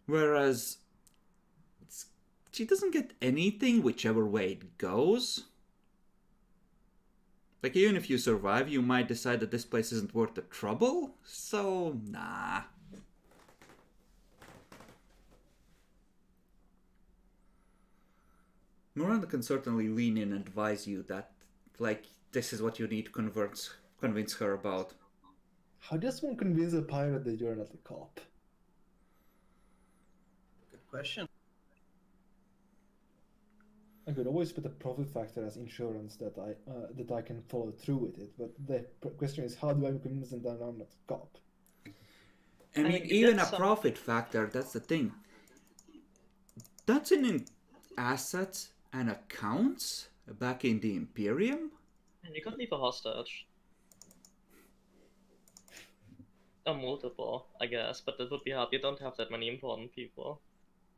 Whereas she doesn't get anything whichever way it goes. Like, even if you survive, you might decide that this place isn't worth the trouble. So, nah. Miranda can certainly lean in and advise you that, like, this is what you need to convince her about. How does one convince a pirate that you're not a cop? Good question. I could always put a profit factor as insurance that I can follow through with it, but the question is, how do I convince them that I'm not a cop? I mean, even a profit factor, that's the thing. That's in assets and accounts back in the Imperium. And you could leave a hostage. Or multiple, I guess, but that would be hard. You don't have that many important people.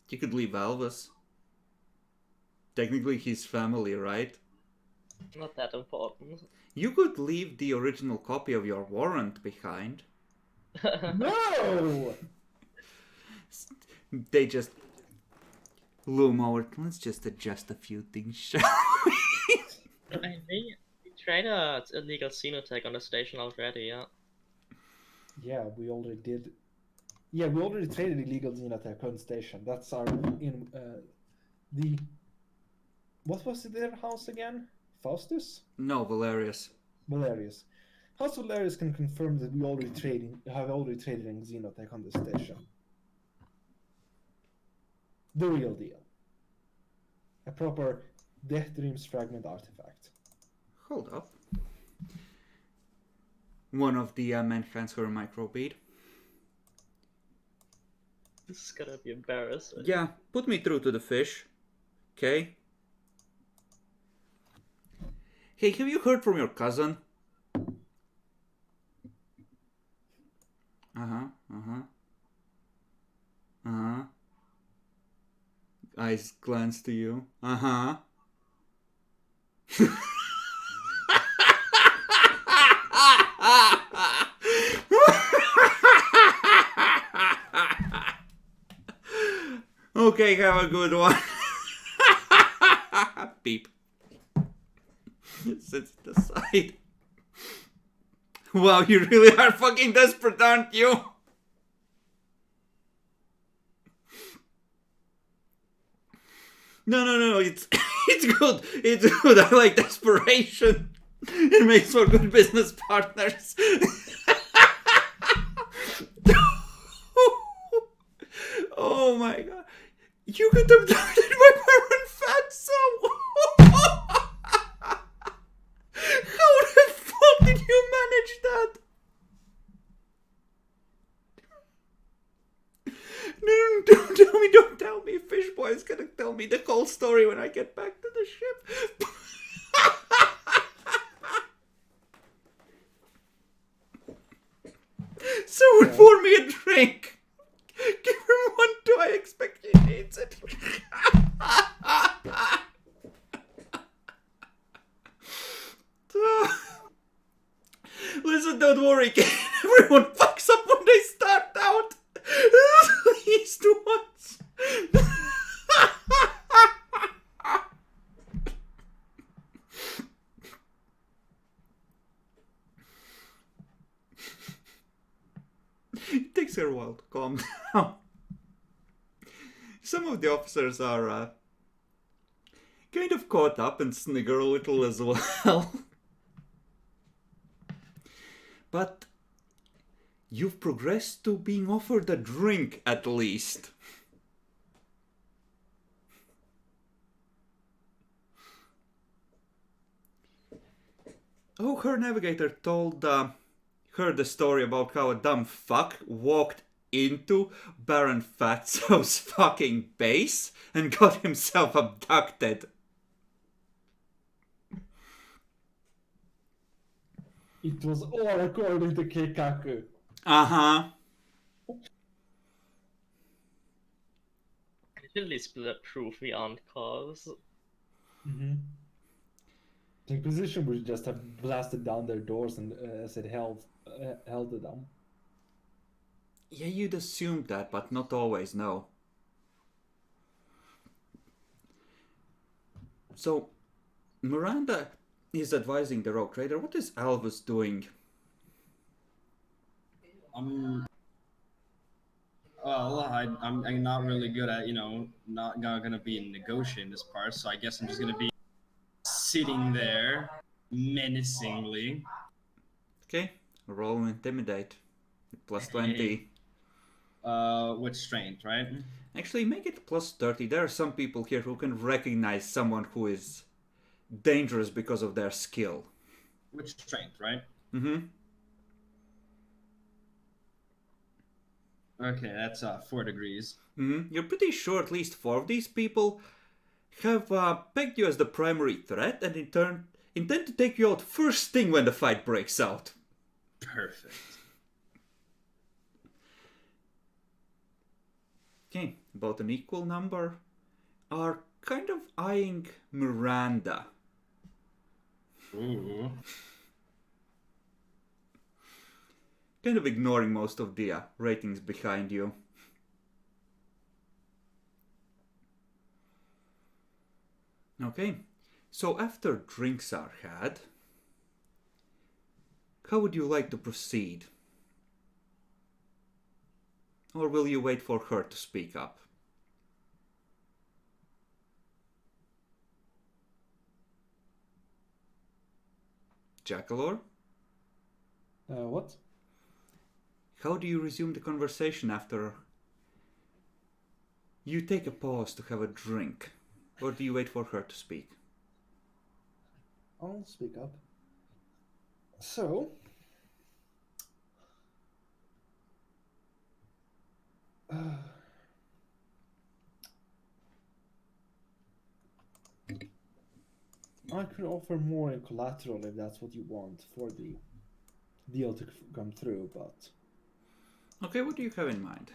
You could leave Alvis. Technically, he's family, right? Not that important. You could leave the original copy of your warrant behind. No! They just loom over. Let's just adjust a few things, shall we? I mean, we tried a illegal xenotech on the station already, yeah. Yeah, we already did. Yeah, we already traded illegal xenotech on station. That's our the. What was their house again? Faustus? No, Valerius. Valerius. House Valerius can confirm that we have already traded in xenotech on the station. The real deal. A proper Death Dreams fragment artifact. Hold up. One of the men hands her a microbead. This is gonna be embarrassing. Yeah, put me through to the fish. Okay? Hey, have you heard from your cousin? Eyes glance to you. Okay, have a good one. Beep. Sits to the side. Wow, you really are fucking desperate, aren't you? No, it's good. It's good. I like desperation. It makes for good business partners. Oh my god. You got abducted by Baron Fatso! How the fuck did you manage that? No, don't tell me. Fishboy is gonna tell me the whole story when I get back to the ship. Someone pour me a drink. Give him one too, I expect he needs it. Listen, don't worry, everyone fucks up when they start out. At least once. It takes her a while to calm down. Some of the officers are kind of caught up and snigger a little as well. But you've progressed to being offered a drink at least. Oh, her navigator told her the story about how a dumb fuck walked into Baron Fatso's fucking base and got himself abducted. It was all according to Keikaku. Uh-huh. Really split proof beyond cause. Mm-hmm. The Inquisition would just have blasted down their doors and as it held them. Yeah, you'd assume that, but not always, no. So, Miranda is advising the rogue trader. What is Alvis doing? Well, I'm not really good at, not gonna be negotiating this part, so I guess I'm just gonna be sitting there menacingly. Okay, roll and intimidate. Plus 20. With strength, right? Actually, make it plus 30. There are some people here who can recognize someone who is dangerous because of their skill. With strength, right? Mm-hmm. Okay, that's 4 degrees. Mm-hmm. You're pretty sure at least 4 of these people have pegged you as the primary threat and in turn intend to take you out first thing when the fight breaks out. Perfect. Okay, about an equal number are kind of eyeing Miranda. Ooh. Kind of ignoring most of the ratings behind you. Okay, so after drinks are had, how would you like to proceed? Or will you wait for her to speak up? Jackalor? What? How do you resume the conversation after you take a pause to have a drink? Or do you wait for her to speak? I'll speak up. So, I could offer more in collateral if that's what you want for the deal to come through, but Okay, what do you have in mind?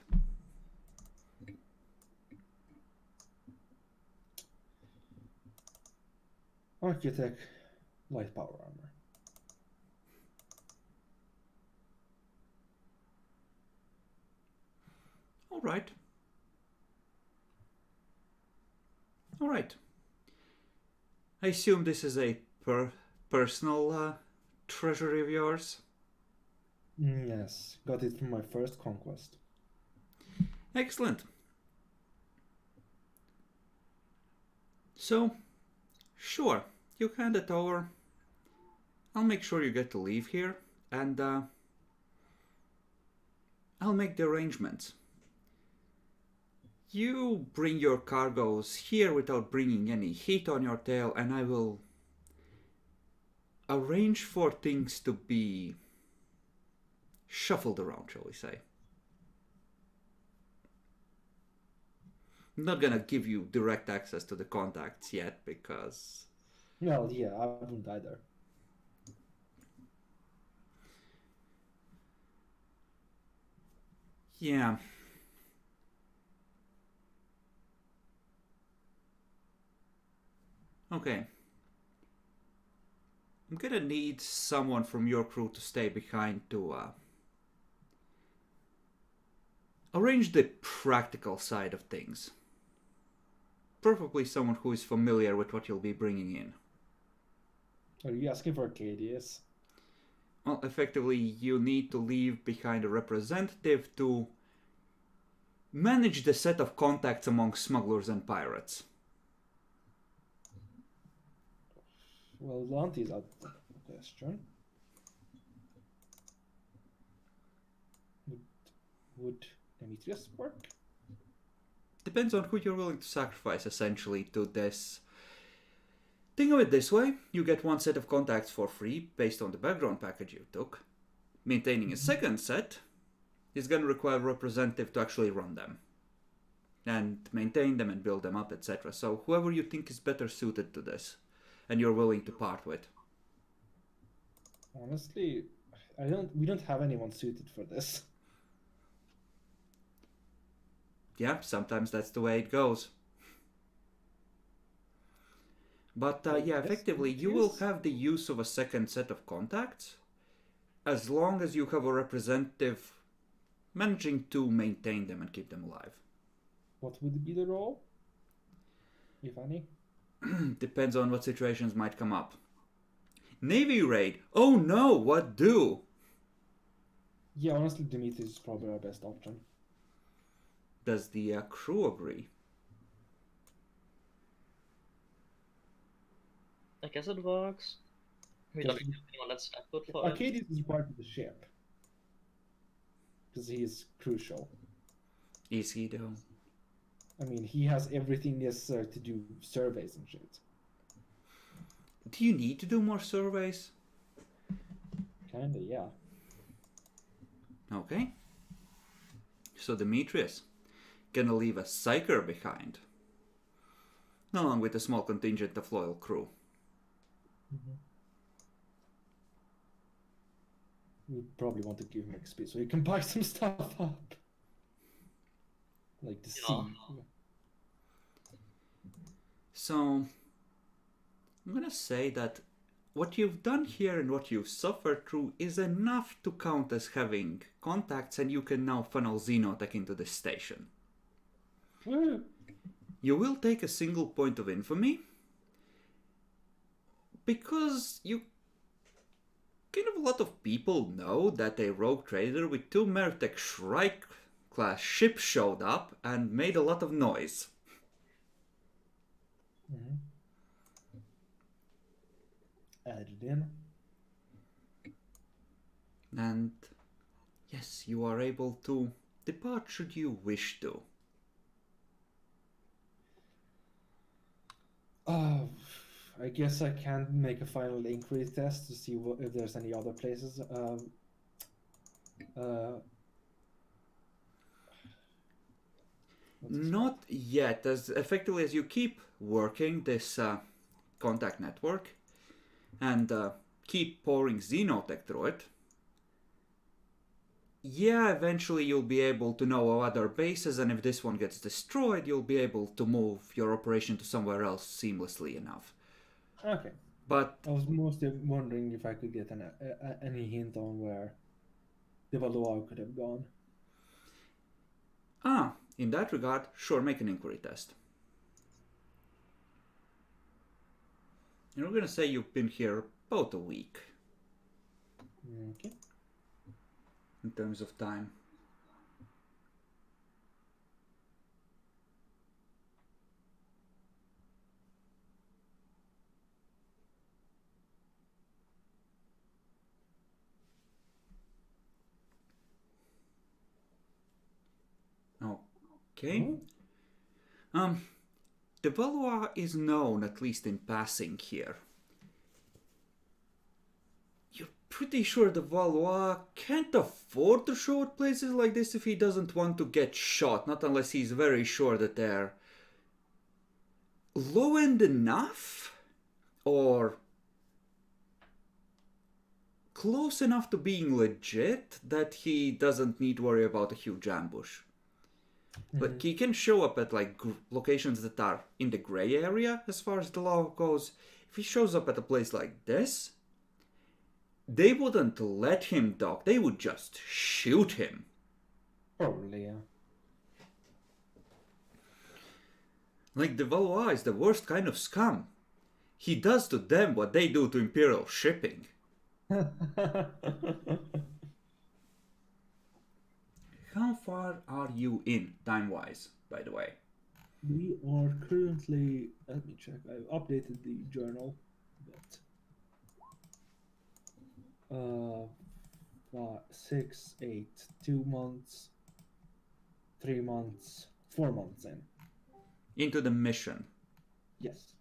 Architect, light power armor. Alright. Alright. I assume this is a personal treasury of yours? Yes, got it from my first conquest. Excellent. So, sure, you hand it over. I'll make sure you get to leave here, and I'll make the arrangements. You bring your cargoes here without bringing any heat on your tail, and I will arrange for things to be shuffled around, shall we say. I'm not gonna give you direct access to the contacts yet, because... Well, yeah, I wouldn't either. Yeah. Okay. I'm gonna need someone from your crew to stay behind to arrange the practical side of things. Preferably someone who is familiar with what you'll be bringing in. Are you asking for Arcadius? Well, effectively, you need to leave behind a representative to manage the set of contacts among smugglers and pirates. Well, Lanti is out of the question. Would Demetrius work? Depends on who you're willing to sacrifice, essentially, to this Think of it this way, you get one set of contacts for free based on the background package you took. Maintaining a second set is going to require a representative to actually run them. And maintain them and build them up, etc. So whoever you think is better suited to this, and you're willing to part with. Honestly, we don't have anyone suited for this. Yeah, sometimes that's the way it goes. But yeah, effectively, you will have the use of a second set of contacts, as long as you have a representative managing to maintain them and keep them alive. What would be the role, if any? Depends on what situations might come up. Navy raid. Oh no, what do? Yeah, honestly, Dimitri is probably our best option. Does the crew agree? I guess it works. We don't have anyone that's that good for it. Arcadius is part of the ship. Because he is crucial. Is he though? I mean, he has everything necessary to do surveys and shit. Do you need to do more surveys? Kinda, yeah. Okay. So Demetrius gonna leave a psyker behind, along with a small contingent of loyal crew. We probably want to give him XP so he can buy some stuff up. Like the sea. So I'm gonna say that what you've done here and what you've suffered through is enough to count as having contacts, and you can now funnel Xenotech into this station. Woo. You will take a single point of infamy because you kind of a lot of people know that a rogue trader with 2 Meritech Shrike class ships showed up and made a lot of noise. Added in. And yes, you are able to depart should you wish to. I guess I can make a final inquiry test to see if there's any other places. Not yet, as effectively as you keep working this contact network and keep pouring Xenotech through it. Yeah, eventually you'll be able to know of other bases, and if this one gets destroyed, you'll be able to move your operation to somewhere else seamlessly enough. Okay. But I was mostly wondering if I could get any hint on where the Valois could have gone. in that regard, sure, make an inquiry test. And we're gonna say you've been here about a week. Okay. In terms of time. Okay. The Valois is known, at least in passing here. You're pretty sure the Valois can't afford to show at places like this if he doesn't want to get shot, not unless he's very sure that they're low-end enough or close enough to being legit that he doesn't need to worry about a huge ambush. But he can show up at like locations that are in the gray area as far as the law goes. If he shows up at a place like this, they wouldn't let him dock. They would just shoot him. Probably, yeah. Like the Valois is the worst kind of scum. He does to them what they do to Imperial shipping. How far are you in, time-wise, by the way? We are currently, let me check, I've updated the journal, but 6, 8, 2 months, 3 months, 4 months in. Into the mission. Yes.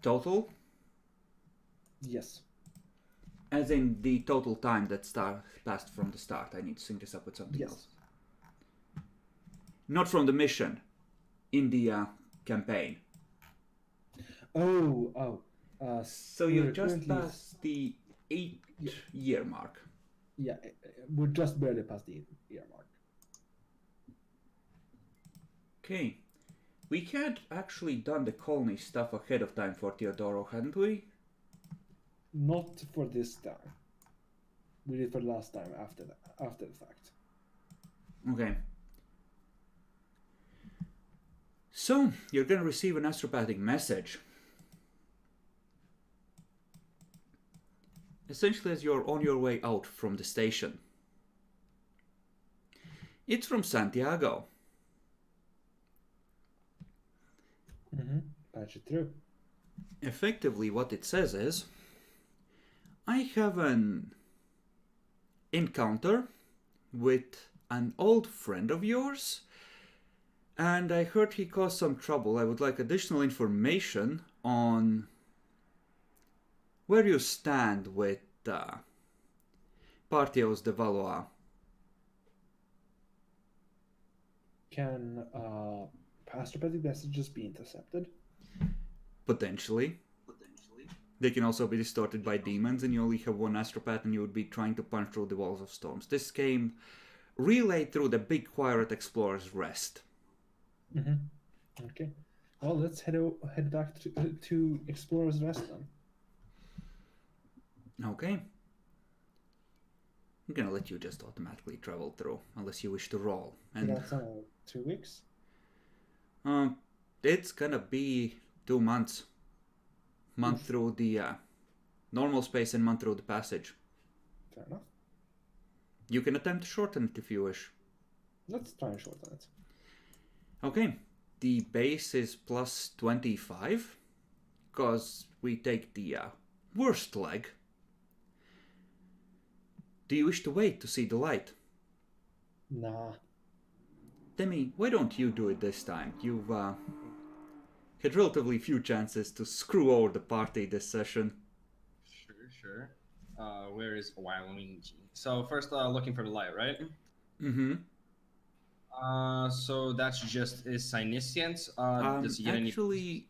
Total? Yes. As in the total time that passed from the start. I need to sync this up with something Yes. else. Not from the mission. In the campaign. Oh. So you we're just currently- passed the 8-year mark. Yeah, we're just barely past the 8-year mark. Okay. We had actually done the colony stuff ahead of time for Teodoro, hadn't we? Not for this time. We did for last time after the fact. Okay. So, you're gonna receive an astropathic message. Essentially as you're on your way out from the station. It's from Santiago. Patch it through. Effectively what it says is, I have an encounter with an old friend of yours, and I heard he caused some trouble. I would like additional information on where you stand with Partios de Valois. Can astropathic messages be intercepted? Potentially. They can also be distorted by demons, and you only have one astropath, and you would be trying to punch through the walls of storms. This came relayed through the big choir at Explorer's Rest. Okay. Well, let's head back to Explorer's Rest then. Okay. I'm gonna let you just automatically travel through, unless you wish to roll. So And that's 2 weeks. it's gonna be 2 months. Month through the normal space and month through the passage. Fair enough. You can attempt to shorten it if you wish. Let's try and shorten it. Okay. The base is plus 25, because we take the worst leg. Do you wish to wait to see the light? Nah. Demi, why don't you do it this time? You've had relatively few chances to screw over the party this session. Sure. Where is Waluigi? So first, looking for the light, right? Mm-hmm. So that's just is Sinicians. Does he get Actually,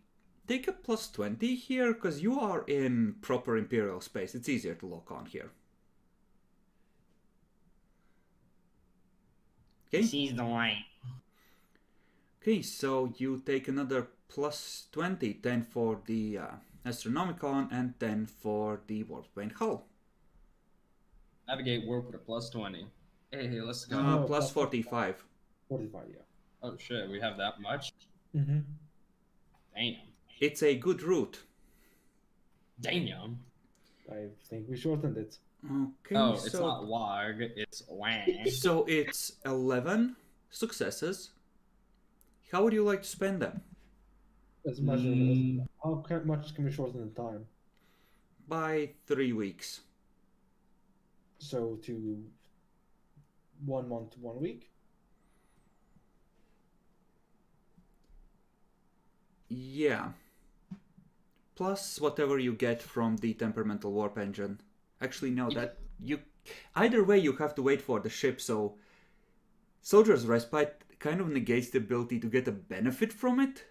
take a plus 20 here, because you are in proper Imperial space. It's easier to lock on here. any? Okay. Sees the light. Okay, so you take another plus 20, 10 for the Astronomicon and 10 for the Warpbane Hull. Navigate warp with a plus 20. Hey, let's go. No, Plus plus 45. 45, yeah. Oh shit, we have that much? Mm-hmm. Damn. It's a good route. Damn. I think we shortened it. Okay, Oh, it's so, not Warg, it's Wang. so it's 11 successes. How would you like to spend them? As much how much can we shorten the time? By 3 weeks. So to 1 month to 1 week? Yeah. Plus whatever you get from the temperamental warp engine. Actually, no, that you either way you have to wait for the ship, so Soldier's Respite kind of negates the ability to get a benefit from it.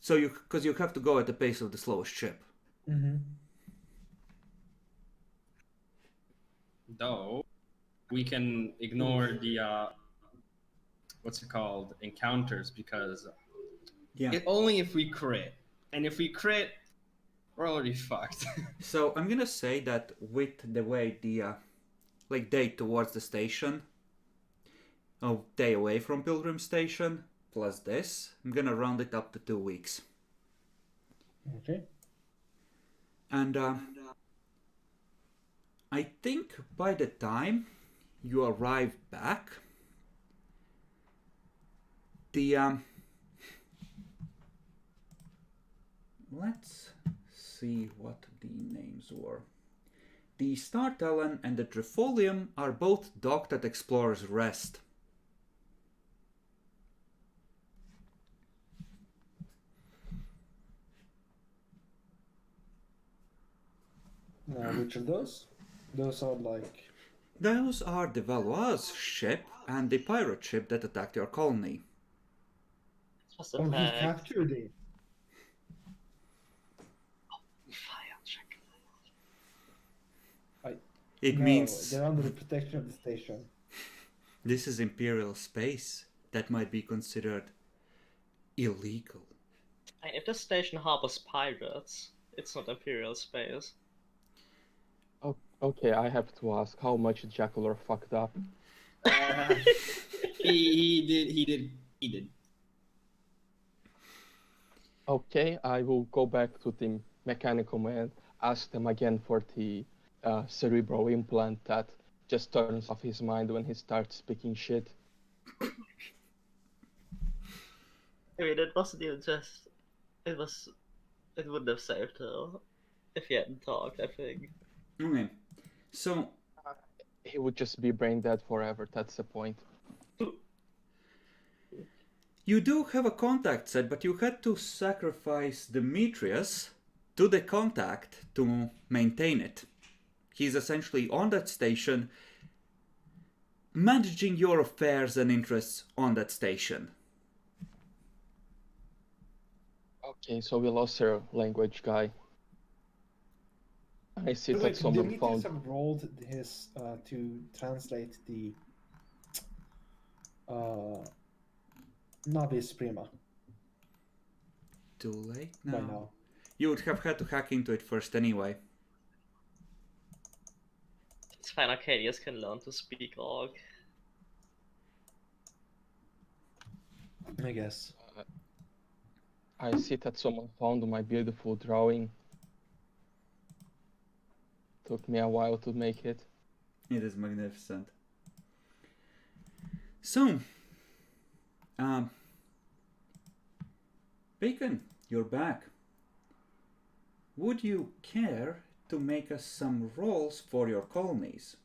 So because you have to go at the pace of the slowest ship. Mm-hmm. Though, we can ignore the, what's it called, encounters, because Yeah. only if we crit. And if we crit, we're already fucked. So I'm gonna say that with the way the day towards the station, day away from Pilgrim Station, plus this, I'm gonna round it up to 2 weeks. Okay. And I think by the time you arrive back, the let's see what the names were. The Star Talon and the Trifolium are both docked at Explorer's Rest. Now, which of those? Those are like. Those are the Valois ship and the pirate ship that attacked your colony. Just a Oh, he fact. captured it. Fire check. It No, means they're under the protection of the station. this is Imperial space. That might be considered illegal. And if the station harbors pirates, it's not Imperial space. Okay, I have to ask how much Jackalor fucked up. He did. Okay, I will go back to the mechanical man, ask them again for the cerebral implant that just turns off his mind when he starts speaking shit. I mean, it wasn't even just. It was. It wouldn't have saved her if he hadn't talked, I think. Okay, so He would just be brain dead forever, that's the point. you do have a contact set, but you had to sacrifice Demetrius to the contact to maintain it. He's essentially on that station, managing your affairs and interests on that station. Okay, so we lost our language guy. I see that someone Demetrius found... have rolled his to translate the Navis Prima Too late by now. now. You would have had to hack into it first anyway. It's fine, Arcadius can learn to speak Orc. I guess. I see that someone found my beautiful drawing. Took me a while to make it. It is magnificent. So, Bacon, you're back. Would you care to make us some rolls for your colonies?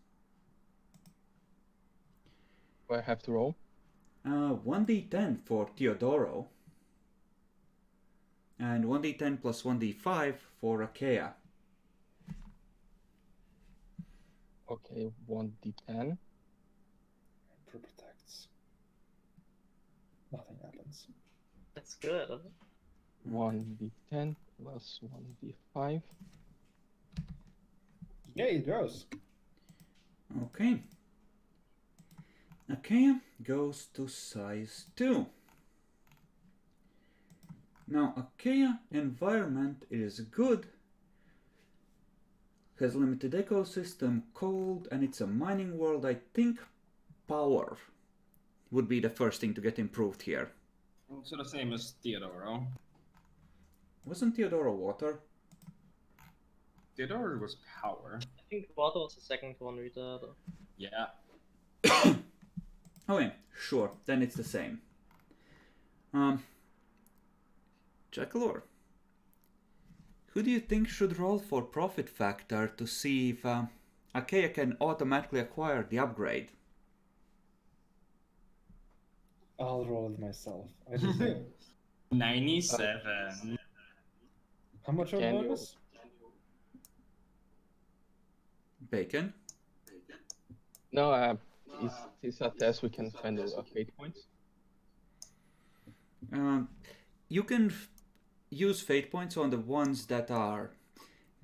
Do I have to roll? 1d10 for Teodoro, and 1d10 plus 1d5 for Achaea. Okay, 1d10. Protects. Nothing happens. That's good. 1d10 plus 1d5. Yeah, it goes. Okay. Achaea goes to size 2. Now, Achaea environment is good, has limited ecosystem, cold, and it's a mining world. I think power would be the first thing to get improved here. So the same as Theodoro. Wasn't Teodoro water? Theodoro was power. I think water was the second one we did. Yeah. Okay, sure, then it's the same. Jackalor, who do you think should roll for profit factor to see if Achaea can automatically acquire the upgrade? I'll roll it myself. I deserve. 97. How much of Can a you- bonus? Bacon? No, it's a test we can spend fate points. You can use fate points on the ones that are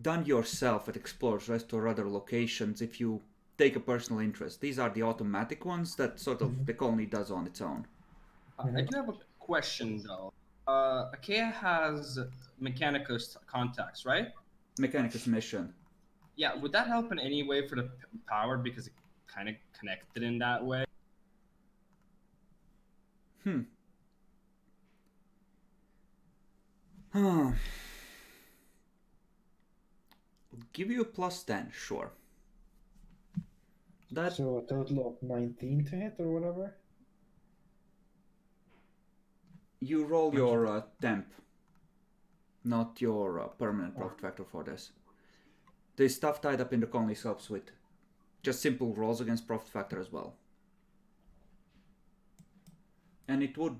done yourself at Explorers Rest or other locations if you take a personal interest. These are the automatic ones that sort of the colony does on its own. I do have a question though. Achaea has Mechanicus contacts, right? Mechanicus mission. Yeah, would that help in any way for the power because it kind of connected in that way? I'll give you a plus 10, sure. That So a total of 19 to hit or whatever? you roll your temp, not your permanent profit factor for this. The stuff tied up in the colony helps with just simple rolls against profit factor as well. And it would...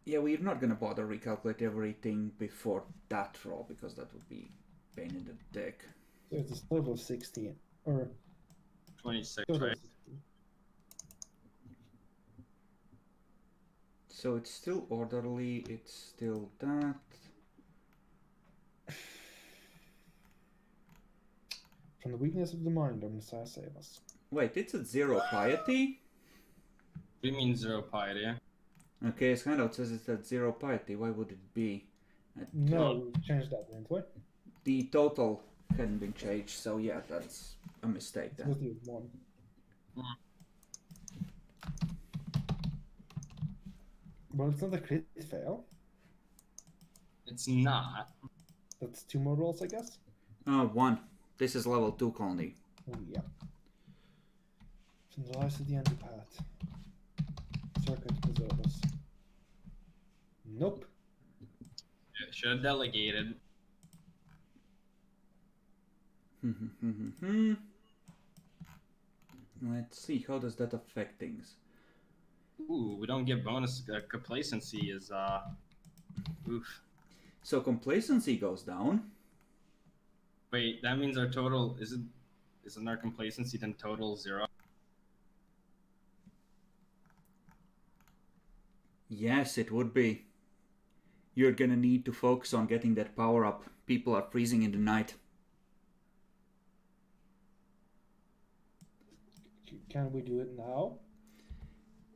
Yeah, we're not gonna bother recalculate everything before that roll because that would be Pain in the dick. So it's a total of 16. Or 26, total right? of 16. So it's still orderly, it's still that. From the weakness of the mind, our Messiah save us. Wait, it's at 0 piety? What do you mean 0 piety? Okay, it's kind of it says it's at 0 piety. Why would it be? No, we changed that, didn't we? The total hadn't been changed, so yeah, that's a mistake It's then. supposed to be 1. Well, it's not a crit fail. It's not. That's 2 more rolls, I guess. 1. This is level 2 colony. Oh, yeah. From the lives of the Enderpath. Circuit preservers. Nope. Should have delegated. Let's see, how does that affect things? Ooh, we don't get bonus complacency is oof. So complacency goes down. Wait, that means our total isn't our complacency then total 0? Yes, it would be. You're gonna need to focus on getting that power up. People are freezing in the night. Can we do it now?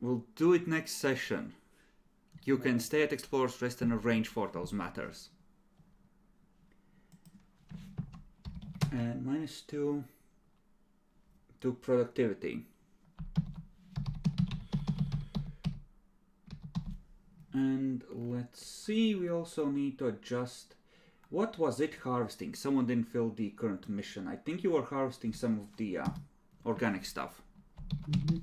We'll do it next session. You can stay at Explorer's Rest and arrange for those matters. And -2 to productivity. And let's see, we also need to adjust. What was it harvesting? Someone didn't fill the current mission. I think you were harvesting some of the organic stuff. Mm-hmm.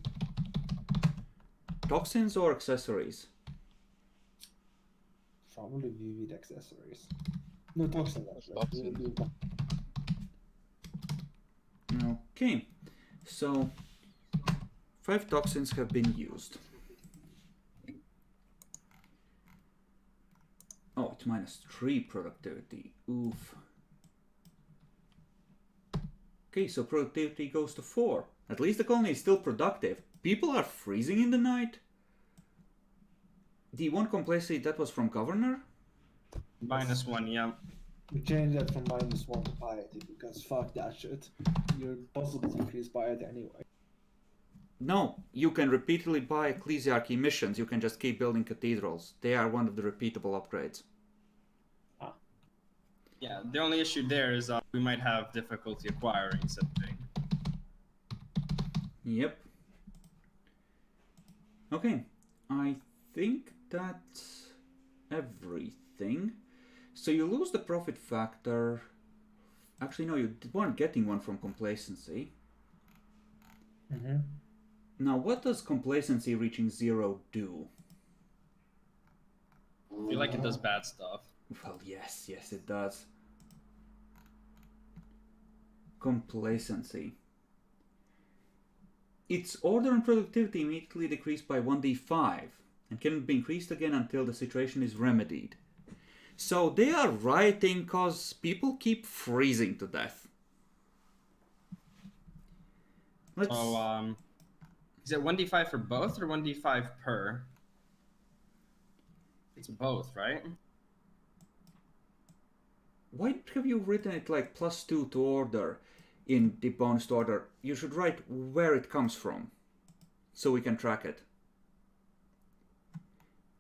Toxins or accessories? Probably vivid accessories. No toxin actually. Toxins. We'll do that. Okay, so 5 toxins have been used. Oh, it's -3 productivity. Oof. Okay, so productivity goes to 4. At least the colony is still productive. People are freezing in the night. The one complacency that was from Governor? -1, yeah. We changed that from -1 to piety because fuck that shit. You're possible to increase piety anyway. No, you can repeatedly buy ecclesiarchy missions. You can just keep building cathedrals. They are one of the repeatable upgrades. Yeah, the only issue there is we might have difficulty acquiring something. Yep. Okay, I think that's everything. So you lose the profit factor. Actually, no, you weren't getting one from complacency. Mm-hmm. Now, what does complacency reaching 0 do? I feel like it does bad stuff. Well, yes, it does. Complacency. Its order and productivity immediately decrease by 1d5 and cannot be increased again until the situation is remedied. So they are rioting because people keep freezing to death. Let's... So, is it 1d5 for both or 1d5 per? It's both, right? Why have you written it like +2 to order in the bonus to order? You should write where it comes from, so we can track it.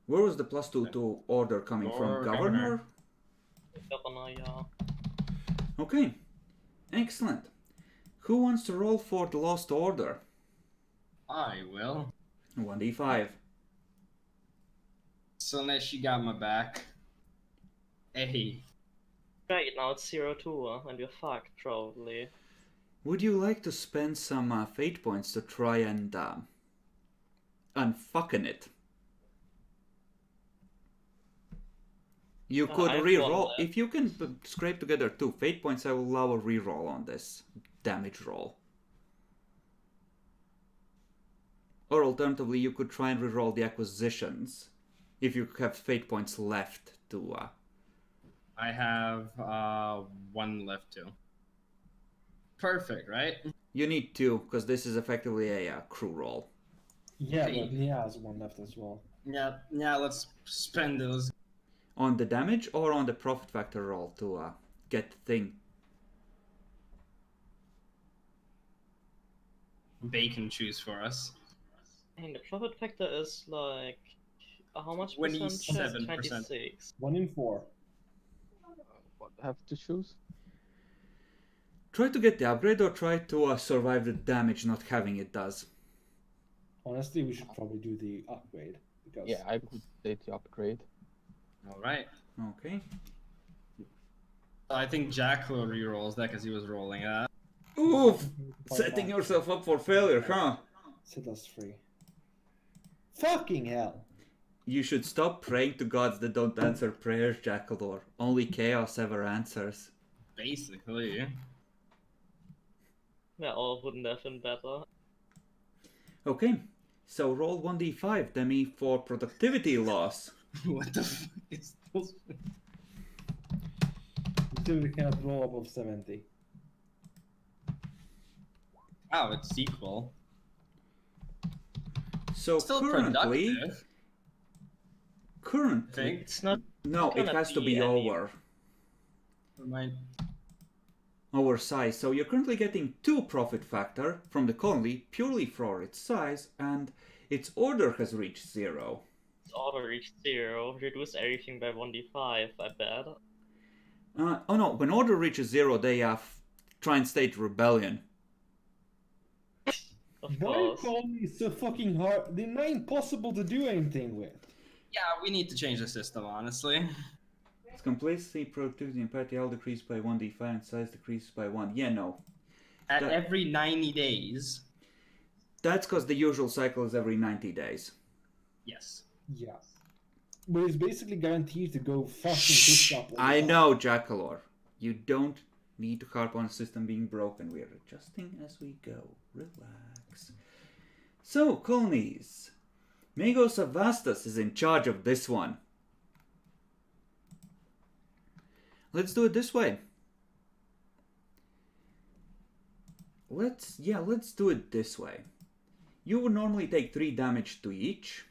Where was the +2 to order coming from? Or Governor? Governor, yeah. Okay, excellent. Who wants to roll for the Lost Order? I will. 1d5. So unless you got my back. Hey. Right, now it's 0-2, and you're fucked, probably. Would you like to spend some fate points to try and unfucking it? You could I've re-roll. won that. If you can scrape together 2 fate points, I will allow a re-roll on this damage roll. Or alternatively, you could try and re-roll the acquisitions if you have fate points left to. I have 1 one left too. Perfect, right? You need 2, because this is effectively a crew roll. Yeah, Okay. but Nia has one left as well. Yeah, let's spend those. On the damage or on the profit factor roll to get the thing? Bacon choose for us. And the profit factor is like how much 27%. 26. 1 in 4. What I have to choose? Try to get the upgrade or try to survive the damage not having it does. Honestly, we should probably do the upgrade because Yeah, I would say the upgrade. All right. Okay. I think Jackal rerolls that because he was rolling that. Oof! Setting yourself up for failure, huh? set us free. Fucking hell! You should stop praying to gods that don't answer prayers, Jackaldor. Only chaos ever answers. Basically. Yeah, or wouldn't have been better. Okay, so roll 1d5, Demi, for productivity loss. What the fuck is this? Until we cannot roll above 70. Wow, it's equal. So Still currently, productive. I think. It's not no, it gonna has to be be any- over. Remind. Our size. So you're currently getting 2 profit factor from the colony purely for its size, and its order has reached 0. Its order reached 0. Reduce everything by 1d5, I bet. Oh no, when order reaches 0, they try and stage rebellion. Of Why course. call me so fucking hard? They're not impossible to do anything with. Yeah, we need to change the system, honestly. Its complexity, productivity, and party all decrease by 1d5 and size decreases by 1. Yeah, no. At That- every 90 days. That's because the usual cycle is every 90 days. Yes. Yeah. But it's basically guaranteed to go fucking pushed up. all the I time. know, Jackalor. You don't need to harp on a system being broken. We're adjusting as we go. Relax. So, colonies. Magos Avastas is in charge of this one. Let's do it this way. Let's do it this way. You would normally take 3 damage to each.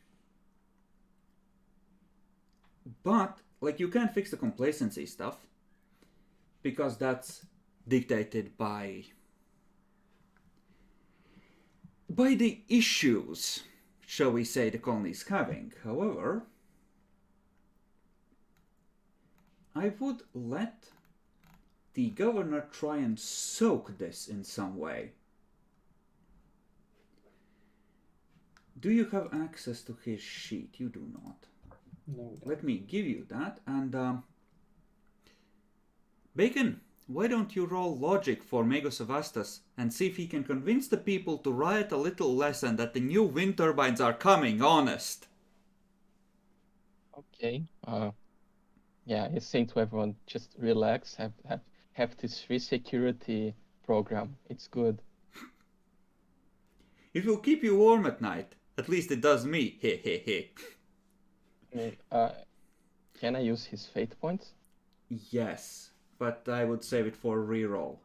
But, like, you can't fix the complacency stuff. Because that's dictated by the issues, shall we say, the colony's having. However, I would let the governor try and soak this in some way. Do you have access to his sheet? You do not. No. Let me give you that, and Bacon, why don't you roll logic for Magos Avastas and see if he can convince the people to riot a little less and that the new wind turbines are coming, honest. Okay. Yeah, he's saying to everyone, just relax, have this free security program. It's good. It will keep you warm at night. At least it does me. He he he. I mean, can I use his fate points? Yes, but I would save it for a reroll.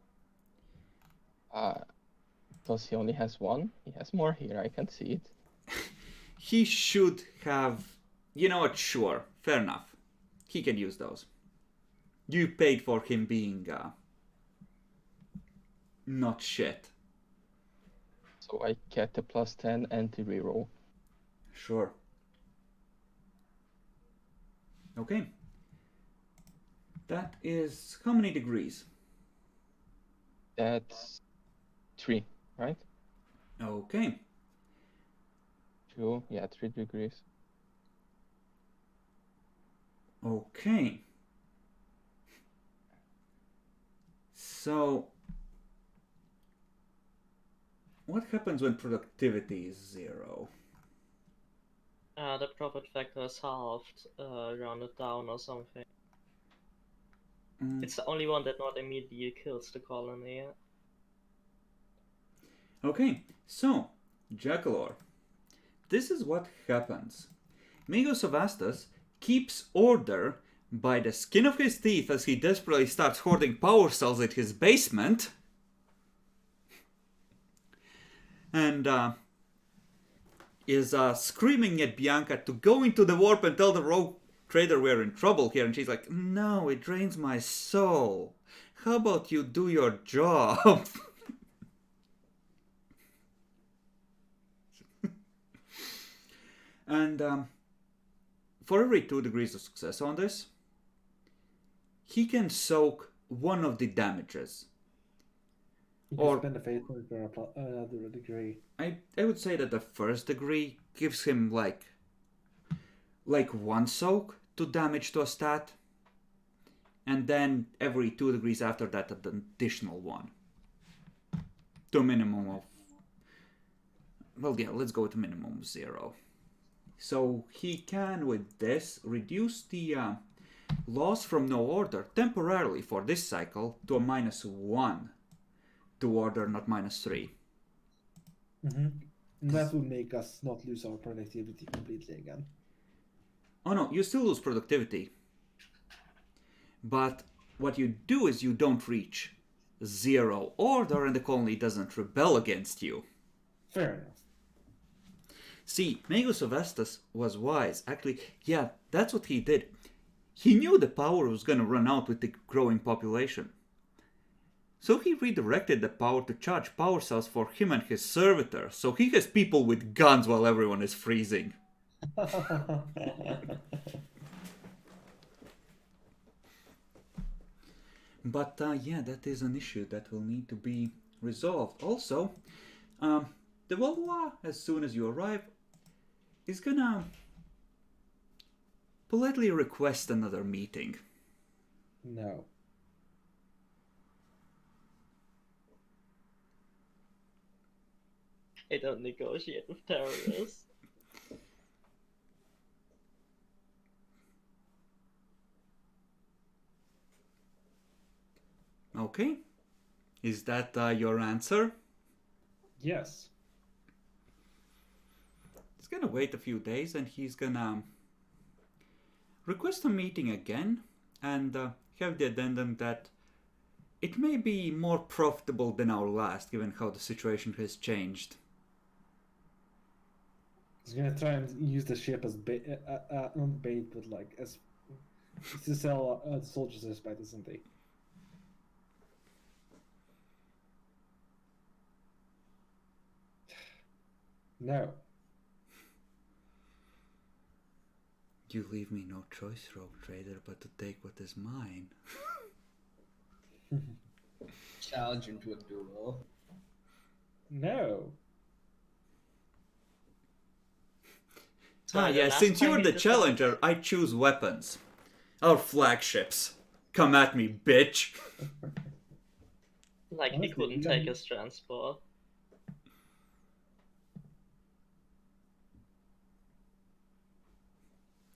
Does he only has 1? He has more here, I can see it. He should have... You know what, sure, fair enough. He can use those. You paid for him being, not shit. So I get a +10 anti-reroll. Sure. Okay. That is how many degrees? That's 3, right? Okay. 2, yeah, 3 degrees. Okay. So, what happens when productivity is 0? The profit factor is halved, rounded down or something. It's the only one that not immediately kills the colony. Okay, so, Jackalor, this is what happens. Magos Avastas keeps order by the skin of his teeth as he desperately starts hoarding power cells in his basement. And is screaming at Bianca to go into the warp and tell the rogue trader we're in trouble here. And she's like, no, it drains my soul. How about you do your job? And for every 2 degrees of success on this, he can soak one of the damages. You Or- can spend a fate point for another degree. I would say that the first degree gives him like 1 soak to damage to a stat. And then every 2 degrees after that, an additional 1. To a minimum of... Well, yeah, let's go with a minimum of 0. So he can, with this, reduce the loss from no order temporarily for this cycle to a -1 to order, not -3. Mm-hmm. And that will make us not lose our productivity completely again. Oh no, you still lose productivity. But what you do is you don't reach 0 order and the colony doesn't rebel against you. Fair enough. See, Magus of Estus was wise. Actually, yeah, that's what he did. He knew the power was going to run out with the growing population. So he redirected the power to charge power cells for him and his servitor, so he has people with guns while everyone is freezing. But yeah, that is an issue that will need to be resolved. Also, the Valois, as soon as you arrive, is gonna politely request another meeting. No. I don't negotiate with terrorists. Okay. Is that your answer? Yes. He's gonna wait a few days and he's gonna request a meeting again and have the addendum that it may be more profitable than our last, given how the situation has changed. He's gonna try and use the ship as bait, not bait, but like as to sell soldiers as bait, isn't he? No. You leave me no choice, rogue trader, but to take what is mine. Challenge into a duel. No. Sorry, the Yeah, last since time you're we the discussed- challenger, I choose weapons. Our flagships. Come at me, bitch. Like, he Honestly, couldn't you take don't- his transport.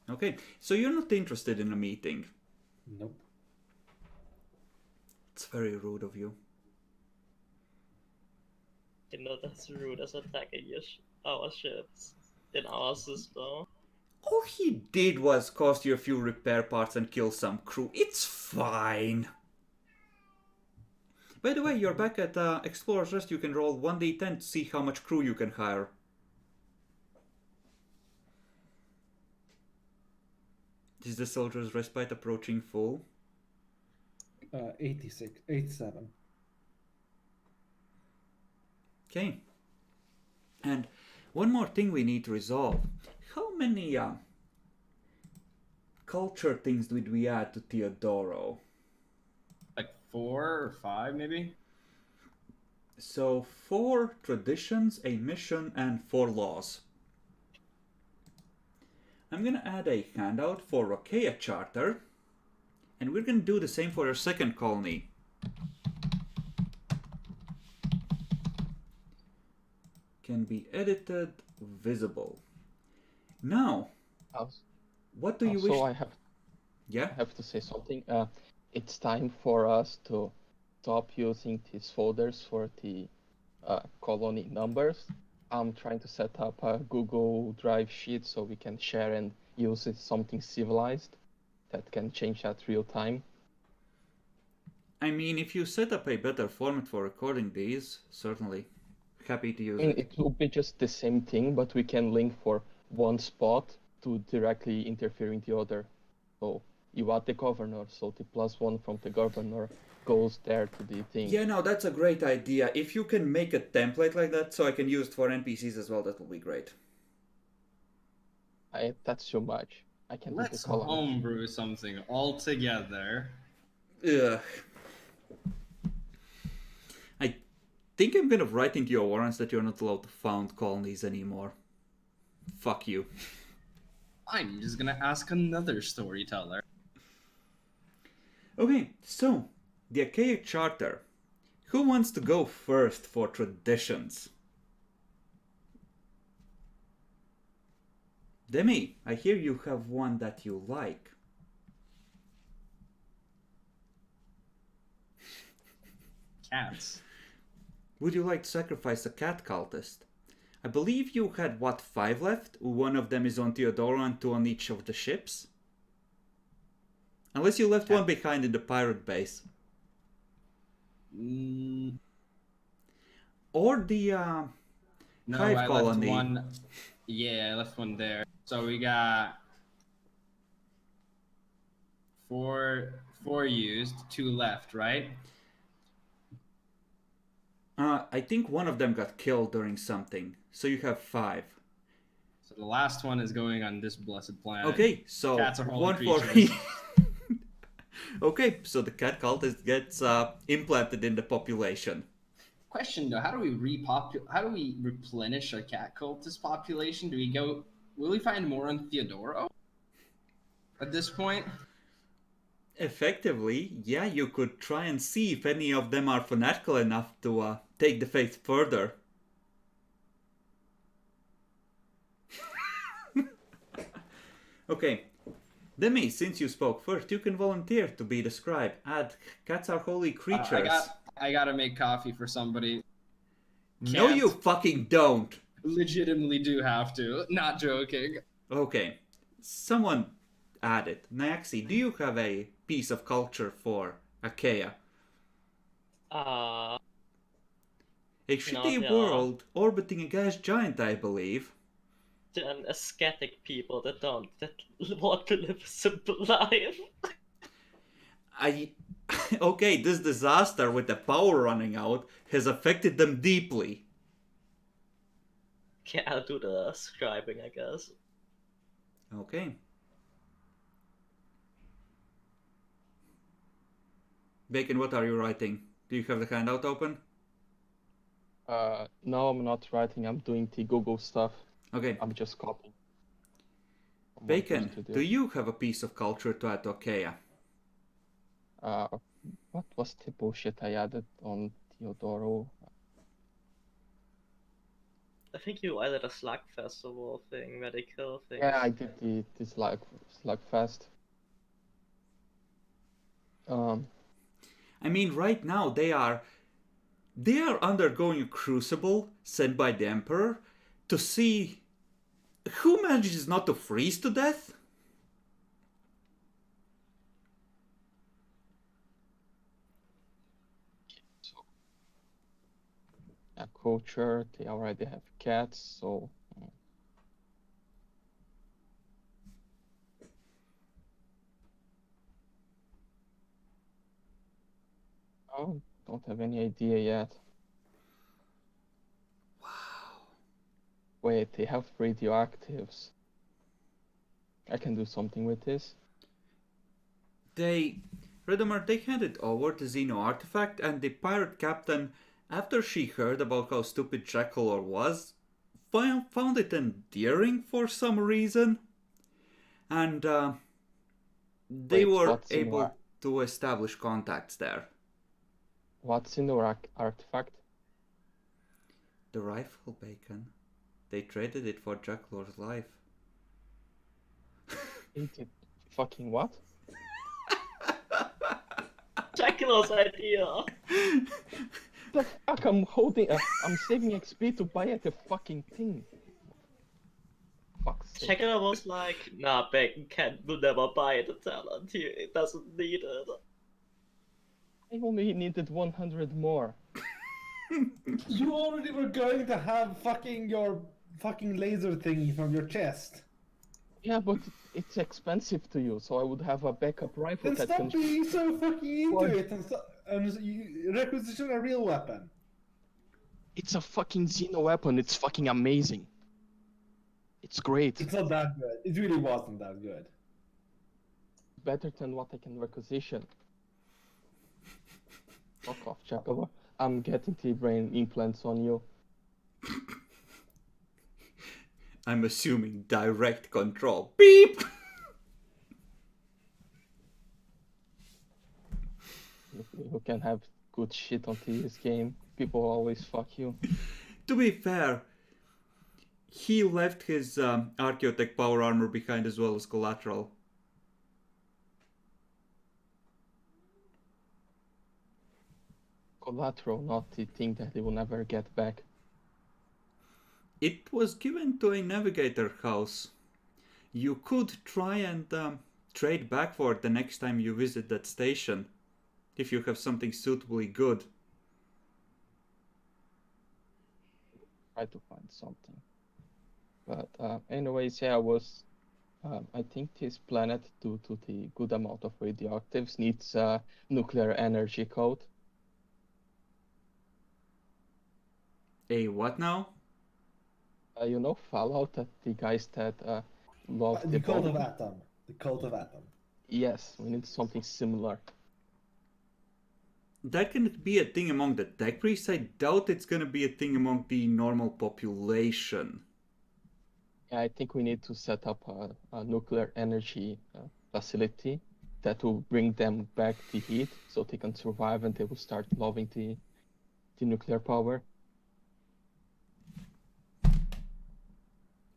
Okay, so you're not interested in a meeting. Nope. It's very rude of you. You know, that's rude as attacking our ships in our system. All he did was cost you a few repair parts and kill some crew. It's fine. By the way, you're back at Explorer's Rest. You can roll 1d10 to see how much crew you can hire. Is the Soldier's Respite approaching full? 86, 87. Okay. And one more thing we need to resolve. How many culture things did we add to Teodoro? Like 4 or 5, maybe? So 4 traditions, a mission, and 4 laws. I'm gonna add a handout for Rokea Charter, and we're gonna do the same for your second colony. Can be edited, visible. Now, what do you wish? Also, I Yeah. have to say something. It's time for us to stop using these folders for the colony numbers. I'm trying to set up a Google Drive sheet so we can share and use it something civilized. that can change at real time. I mean, if you set up a better format for recording these, certainly happy to use I mean, it. it will be just the same thing, but we can link for one spot to directly interfere in the other. So you are the governor, so the +1 from the governor goes there to the thing. Yeah, no, that's a great idea. If you can make a template like that so I can use it for NPCs as well, that will be great. That's too much. I can do Let's the color. homebrew something all together. Ugh. I think I'm gonna write into your warrants that you're not allowed to found colonies anymore. Fuck you. I'm just gonna ask another storyteller. Okay, so, the Achaia Charter. Who wants to go first for traditions? Demi, I hear you have one that you like. Cats. Would you like to sacrifice a cat cultist? I believe you had, what, 5 left? One of them is on Theodora and 2 on each of the ships? Unless you left one behind in the pirate base. Mm, Or the no, Hive I colony. left one. Yeah, I left one there. So we got four used, 2 left, right? I think one of them got killed during something. So you have 5. So the last one is going on this blessed planet. Okay, so Cats are holy one for creatures. each. Okay, so the cat cultist gets implanted in the population. Question though, how do we replenish our cat cultist population? Will we find more on Theodoro at this point? Effectively, yeah, you could try and see if any of them are fanatical enough to take the faith further. Okay, Demi, since you spoke first, you can volunteer to be the scribe. Add, cats are holy creatures. I gotta make coffee for somebody. No, Can't. you fucking don't. Legitimately do have to. Not joking. Okay, someone add it. Nyaxi, do you have a piece of culture for Achaia? A shitty yeah. world orbiting a gas giant, I believe. An ascetic people that want to live a simple life. Okay, this disaster with the power running out has affected them deeply. Yeah, I'll do the scribing, I guess. Okay. Bacon, what are you writing? Do you have the handout open? No, I'm not writing. I'm doing the Google stuff. Okay. I'm just copying. I'm not Bacon, used to do you have a piece of culture to add to Achaia? What was the bullshit I added on Theodoro? I think you added a Slug Festival thing where they kill things. Yeah, I did the Slugfest. I mean, right now they are undergoing a crucible sent by the Emperor to see who manages not to freeze to death. A culture, they already have cats, so oh, don't have any idea yet. Wow. Wait, they have radioactives. I can do something with this. Redomar, they handed over the Xeno artifact, and the pirate captain, after she heard about how stupid Jackalor was, found it endearing for some reason. And they were able to establish contacts there. What's in the artifact? The rifle, Bacon. They traded it for Jackalor's life. Ain't it fucking what? Jackalor's idea! The fuck, I'm saving XP to buy the fucking thing. fuck's sake. Checker was like, nah, Bacon will never buy the talent. He doesn't need it. I only needed 100 more. You already were going to have your fucking laser thingy from your chest. Yeah, but it's expensive to use, so I would have a backup rifle Then that stop can. being so fucking into What? it and you requisition a real weapon. It's a fucking Xeno weapon. It's fucking amazing. It's great. It's not that good. It really wasn't that good. Better than what I can requisition. Fuck off, Jacobo. I'm getting T-brain implants on you. I'm assuming direct control. Beep! You can have good shit on this game. People always fuck you. To be fair, he left his Archaeotech power armor behind as well as collateral. Collateral, not the thing that they will never get back. It was given to a navigator house. You could try and trade back for it the next time you visit that station, if you have something suitably good. Try to find something. But anyways, yeah, I think this planet, due to the good amount of radioactives, needs a nuclear energy code. A what now? You know Fallout, that the guys that love The the cult bomb? of Atom. The cult of Atom. Yes, we need something similar. That can be a thing among the tech priests. I doubt it's gonna be a thing among the normal population. Yeah, I think we need to set up a nuclear energy facility that will bring them back the heat so they can survive and they will start loving the nuclear power.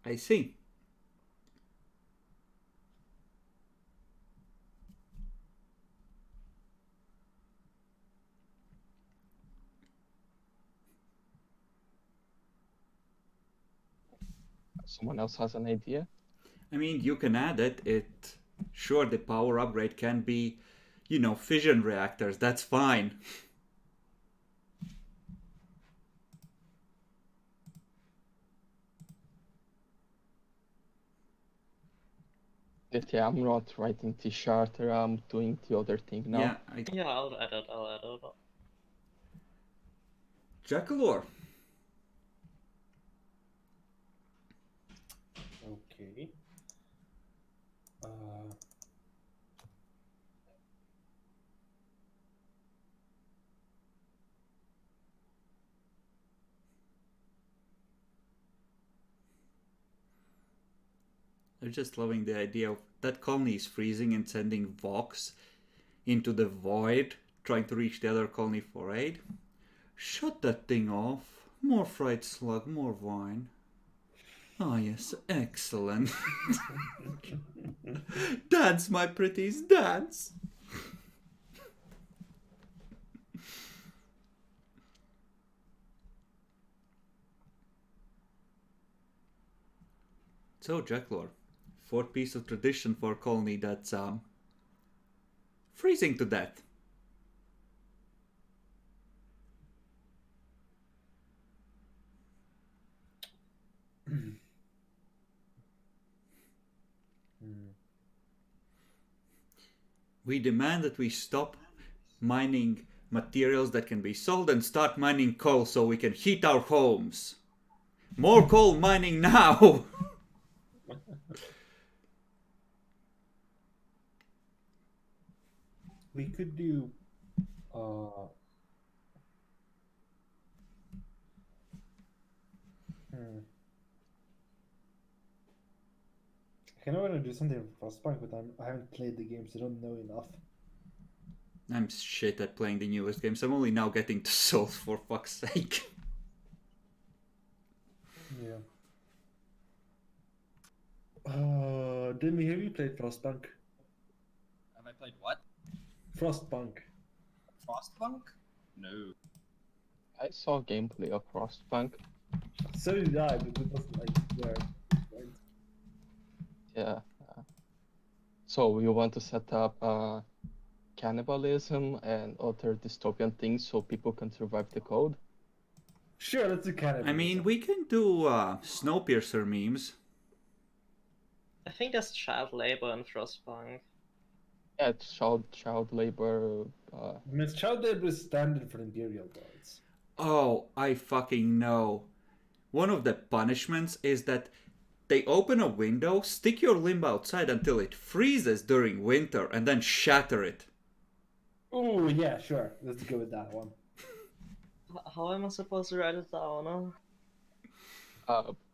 I see. Someone else has an idea? I mean, you can add it. Sure, the power upgrade can be, fission reactors. That's fine. Yeah, I'm not writing the charter, I'm doing the other thing now. Yeah, Yeah, I'll add it. Jackalore. Okay. I'm just loving the idea of that colony is freezing and sending Vox into the void, trying to reach the other colony for aid. Shut that thing off. More fried slug, more wine. Ah, yes, excellent. Dance, my pretties, dance. So, Jacklore, fourth piece of tradition for a colony that's freezing to death. We demand that we stop mining materials that can be sold and start mining coal so we can heat our homes. More coal mining now! We could do I kind of want to do something with Frostpunk, but I haven't played the game, so I don't know enough. I'm shit at playing the newest games. I'm only now getting to Souls, for fuck's sake. Yeah. Demi, have you played Frostpunk? Have I played what? Frostpunk. Frostpunk? No. I saw gameplay of Frostpunk. So did I, but it wasn't like where. Right? Yeah. So you want to set up cannibalism and other dystopian things so people can survive the code? Sure, let's do cannibalism. I mean, we can do Snowpiercer memes. I think there's child labor in Frostpunk. Yeah, it's child labor. Miss Child Labor is standard for Imperial Worlds. Oh, I fucking know. One of the punishments is that they open a window, stick your limb outside until it freezes during winter, and then shatter it. Oh yeah, sure. Let's go with that one. How am I supposed to write it down?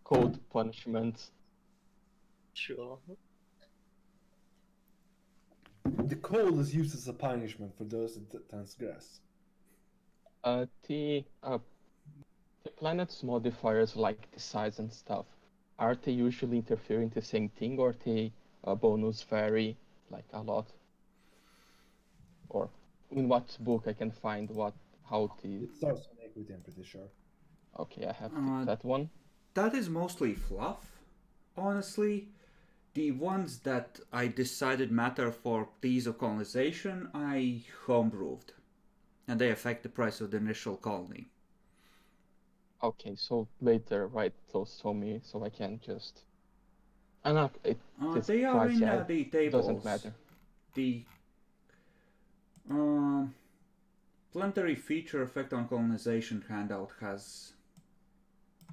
Code punishments. Sure. The cold is used as a punishment for those that transgress. The planet's modifiers like the size and stuff, are they usually interfering the same thing, or the bonus vary like a lot? Or in what book I can find how the... It starts with equity, I'm pretty sure. Okay, I have Uh, that one. That is mostly fluff, honestly. The ones that I decided matter for the ease of colonization, I homebrewed. And they affect the price of the initial colony. Okay, so later write those for me so I can just... They are in yeah, the it tables. doesn't matter. The planetary feature effect on colonization handout has...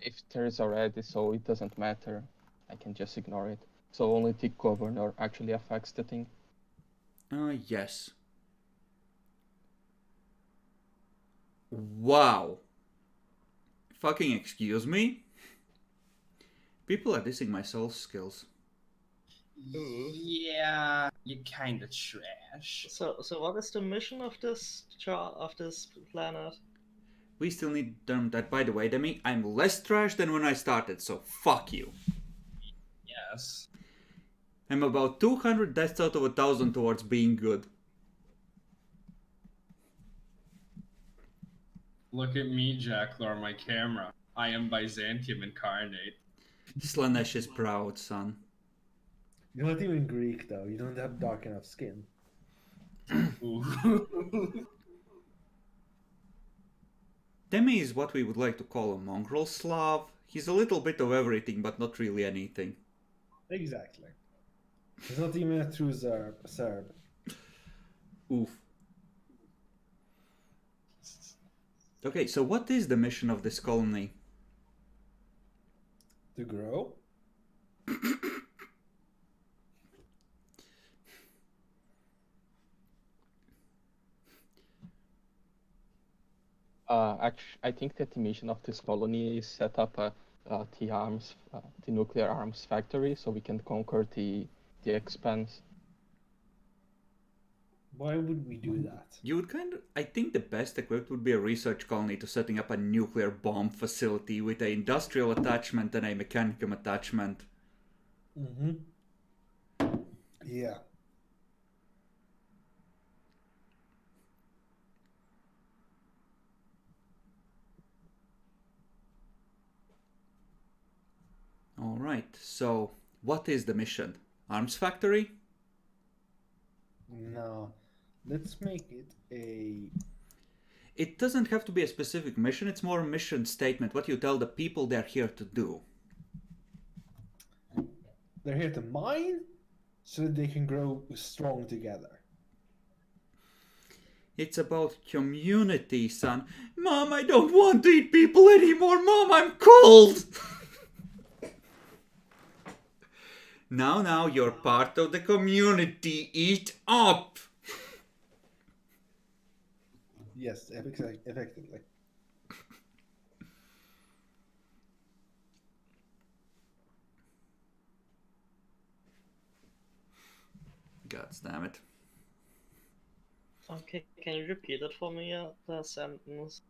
If there is already, so it doesn't matter. I can just ignore it. So only the governor actually affects the thing. Yes. Wow. Fucking excuse me? People are dissing my soul skills. Yeah, you're kind of trash. So what is the mission of this planet? We still need them. That, by the way, Demi, I'm less trash than when I started, so fuck you. Yes. I'm about 200 deaths out of 1,000 towards being good. Look at me, Jacklor, my camera. I am Byzantium incarnate. Slanesh is proud, son. You're not even Greek though. You don't have dark enough skin. Ooh. Demi is what we would like to call a mongrel Slav. He's a little bit of everything, but not really anything. Exactly. He's not even a true Serb. Oof. Okay, so what is the mission of this colony? To grow? I think that the mission of this colony is set up the nuclear arms factory, so we can conquer the expanse. Why would we do that? You would I think the best equipped would be a research colony to setting up a nuclear bomb facility with an industrial attachment and a mechanicum attachment. Mm-hmm. Yeah. Alright, so what is the mission? Arms factory? No. Let's make it a... It doesn't have to be a specific mission, it's more a mission statement, what you tell the people they're here to do. They're here to mine so that they can grow strong together. It's about community, son. Mom, I don't want to eat people anymore. Mom, I'm cold. Now, you're part of the community. Eat up. Yes, effectively. God damn it. Okay, can you repeat it for me, the sentence?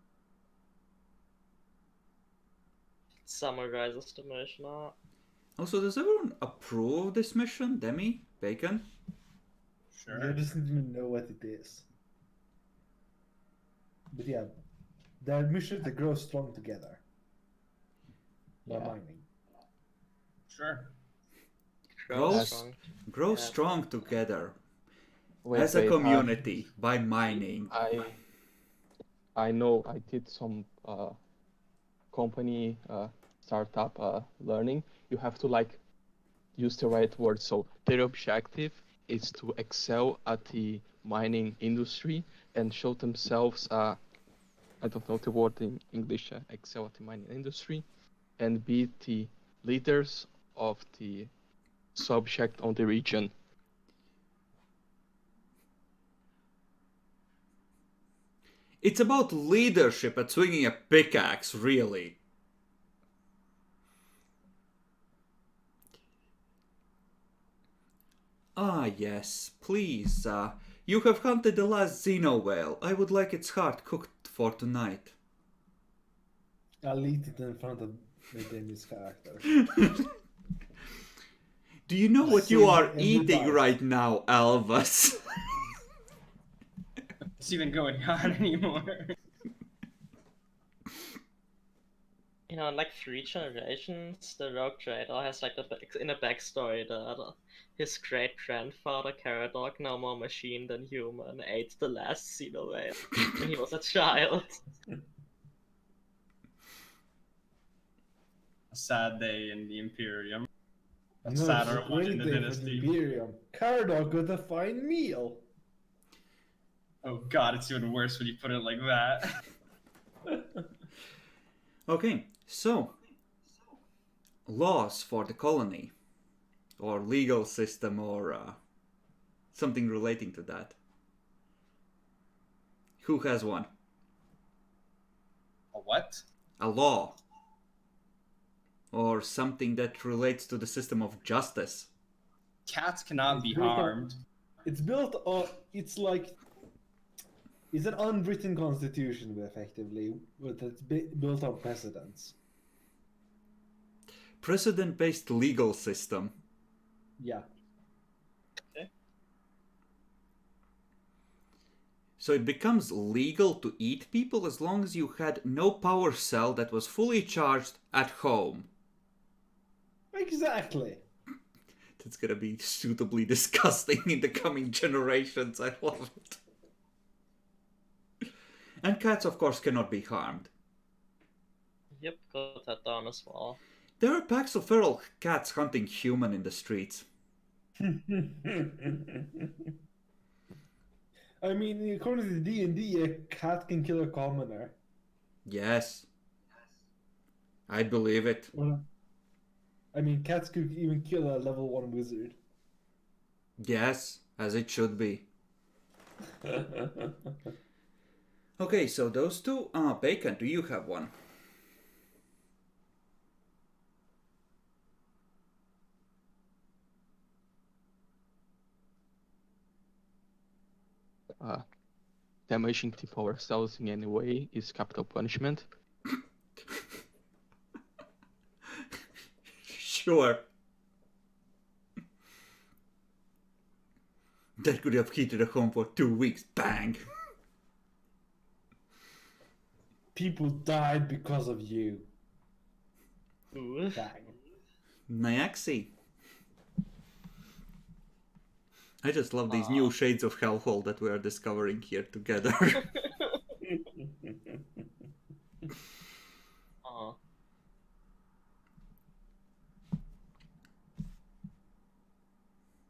Summarizes the mission. Also, does everyone approve of this mission? Demi? Bacon? Sure. They doesn't even know what it is. But yeah, their mission to grow strong together. By Yeah. mining. Sure. Grow strong. grow Yeah. strong together Wait, as a wait, community by mining. I know I did some company startup learning. You have to like use the right word. So their objective is to excel at the mining industry and show themselves. I don't know the word in English. Excel at the mining industry, and be the leaders of the subject on the region. It's about leadership at swinging a pickaxe, really. Ah, yes, please. You have hunted the last Xeno whale. I would like its heart cooked for tonight. I'll eat it in front of the Demi's character. Do you know what you Same are every eating bite. right now, Alvas? What's even going on anymore? You know, in like 3 generations, the rogue trader has like in a backstory that his great grandfather Caradog, now more machine than human, ate the last Xeno whale when he was a child. A sad day in the Imperium. A No, sadder it's a one in great the day for the dynasty. Imperium. Cardog got a fine meal. Oh god, it's even worse when you put it like that. Okay, so laws for the colony, or legal system, or something relating to that. Who has one? A what? A law, or something that relates to the system of justice. Cats cannot be It's built on- harmed. It's built on. It's like. It's an unwritten constitution, effectively, but it's built on precedents. Precedent-based legal system. Yeah. So it becomes legal to eat people as long as you had no power cell that was fully charged at home. Exactly. That's gonna be suitably disgusting in the coming generations. I love it. And cats, of course, cannot be harmed. Yep, got that down as well. There are packs of feral cats hunting human in the streets. I mean, according to D&D, a cat can kill a commoner. Yes. I believe it. Well, I mean, cats could even kill a level 1 wizard. Yes, as it should be. Okay, so those two. Bacon, do you have one? Damaging the power cells in any way is capital punishment. Sure. That could have heated a home for 2 weeks. Bang! People died because of you. Ooh. Bang. Nyaxi. I just love these new shades of hellhole that we are discovering here together. Aw.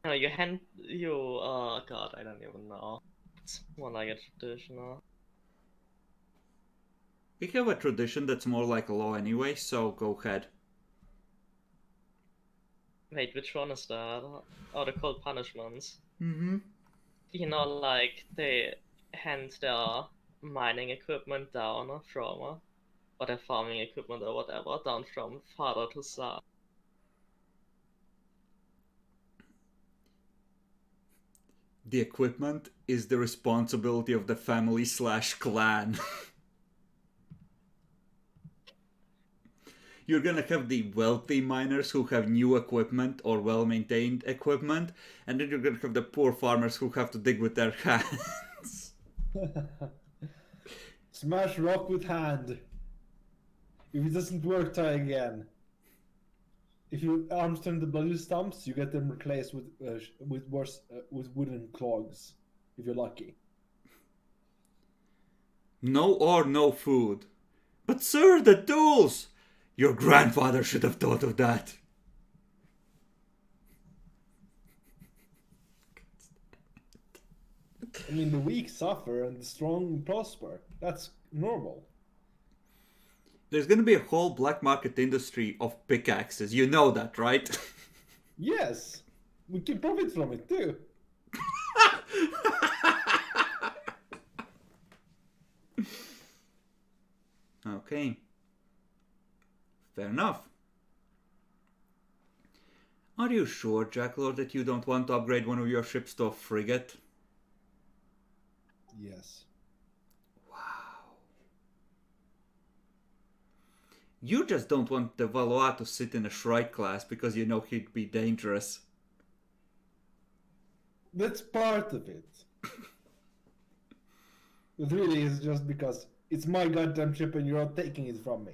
No, oh god, I don't even know. It's more like a traditional. We have a tradition that's more like a law anyway, so go ahead. Wait, which one is that? Oh, the cold punishments. Mm-hmm. You know, like, they hand their mining equipment down from, or their farming equipment or whatever, down from father to son. The equipment is the responsibility of the family/clan. You're gonna have the wealthy miners who have new equipment or well-maintained equipment, and then you're gonna have the poor farmers who have to dig with their hands. Smash rock with hand. If it doesn't work, try again. If your arms turn to bloody stumps, you get them replaced with wooden clogs, if you're lucky. No ore, no food. But sir, the tools! Your grandfather should have thought of that. I mean, the weak suffer and the strong prosper. That's normal. There's gonna be a whole black market industry of pickaxes. You know that, right? Yes, we can profit from it too. Okay. Fair enough. Are you sure, Jacklord, that you don't want to upgrade one of your ships to a frigate? Yes. Wow. You just don't want the Valois to sit in a Shrike class because you know he'd be dangerous. That's part of it. It really is just because it's my goddamn ship and you're not taking it from me.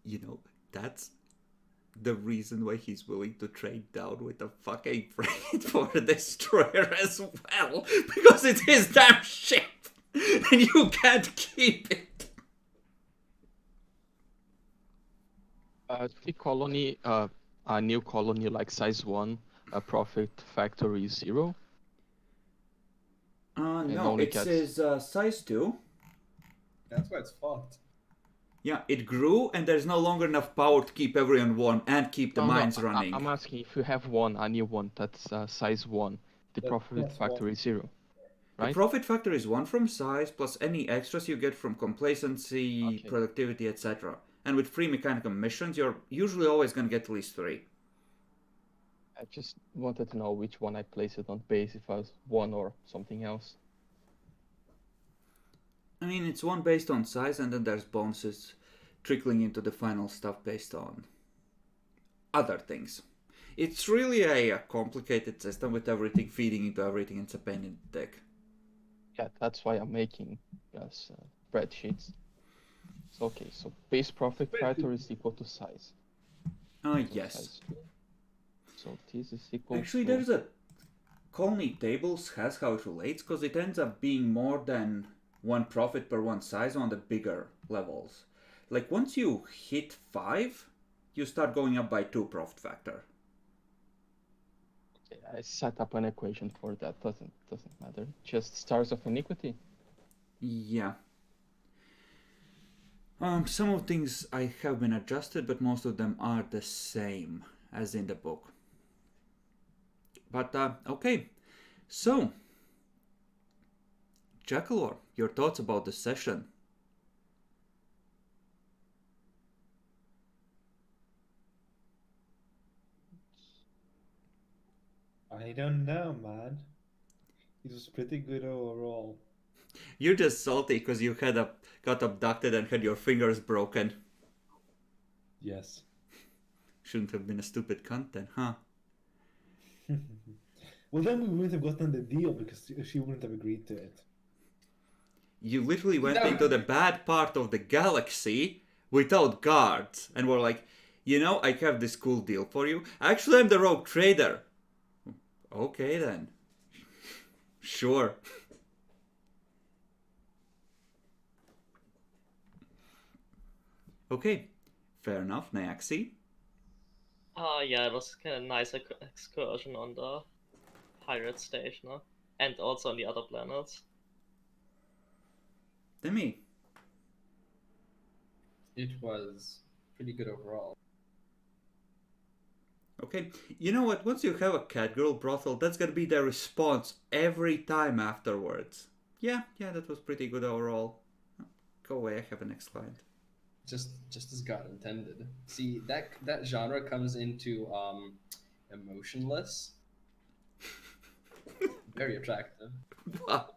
You know, that's the reason why he's willing to trade down with a fucking frigate for a destroyer as well. Because it's his damn ship! And you can't keep it! The colony, a new colony like size 1, a profit factory 0. No, only it gets- says size 2. That's why it's fucked. Yeah, it grew and there's no longer enough power to keep everyone one and keep the No, mines running. I'm asking if you have a new one that's size 1, the profit that's one. factor is 0. The Right? profit factor is 1 from size plus any extras you get from complacency, Okay. productivity, etc. And with free mechanical missions, you're usually always going to get at least 3. I just wanted to know which one I place it on base, if I was 1 or something else. I mean, it's 1 based on size, and then there's bonuses trickling into the final stuff based on other things. It's really a complicated system with everything feeding into everything. It's a pain in the dick. Yeah, that's why I'm making spreadsheets. So, okay, so base profit factor is equal to size. So Yes. size 2. So this is equal Actually, to... there's a colony tables has how it relates, because it ends up being more than 1 profit per 1 size on the bigger levels. Like once you hit 5, you start going up by 2 profit factor. I set up an equation for that. Doesn't matter. Just stars of iniquity. Yeah. Some of things I have been adjusted, but most of them are the same as in the book. But okay, so Jackalor, your thoughts about the session? I don't know, man. It was pretty good overall. You're just salty because you got abducted and had your fingers broken. Yes. Shouldn't have been a stupid cunt then, huh? Well, then we wouldn't have gotten the deal because she wouldn't have agreed to it. You literally went No. into the bad part of the galaxy without guards and were like, you know, I have this cool deal for you. Actually, I'm the rogue trader. Okay then. Sure. Okay, fair enough, Nyaxi. Yeah, it was kind of nice excursion on the pirate station, huh? And also on the other planets. Demi. It was pretty good overall. Okay, you know what? Once you have a catgirl brothel, that's gonna be their response every time afterwards. Yeah, that was pretty good overall. Go away, I have a next client. Just as God intended. See, that genre comes into emotionless. Very attractive. Wow.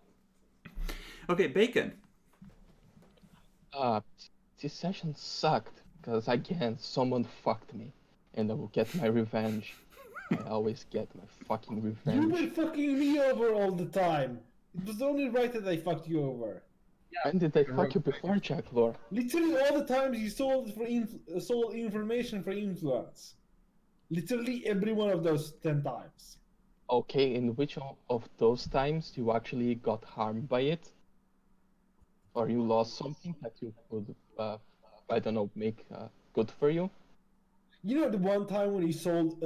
Okay, Bacon. This session sucked because again someone fucked me, and I will get my revenge. I always get my fucking You've revenge. been fucking me over all the time. It was only right that I fucked you over. When did I fuck you before, Jacklor? Literally all the times you sold sold information for influence. Literally every one of those 10 times. Okay, in which of those times you actually got harmed by it? Or you lost something that you could, I don't know, make good for you? You know the one time when he sold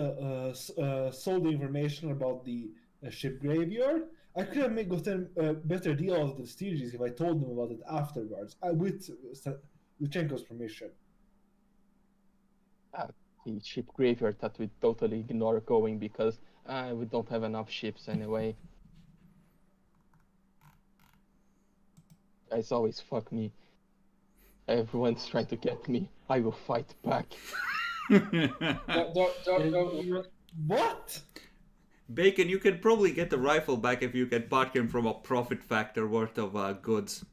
sold the information about the ship graveyard? I could have gotten a better deal out of the Styges if I told them about it afterwards, with Luchenko's permission. The ship graveyard that we totally ignore going because we don't have enough ships anyway. Guys always fuck me. Everyone's trying to get me. I will fight back. What? Bacon, you can probably get the rifle back if you can part him from a profit factor worth of goods.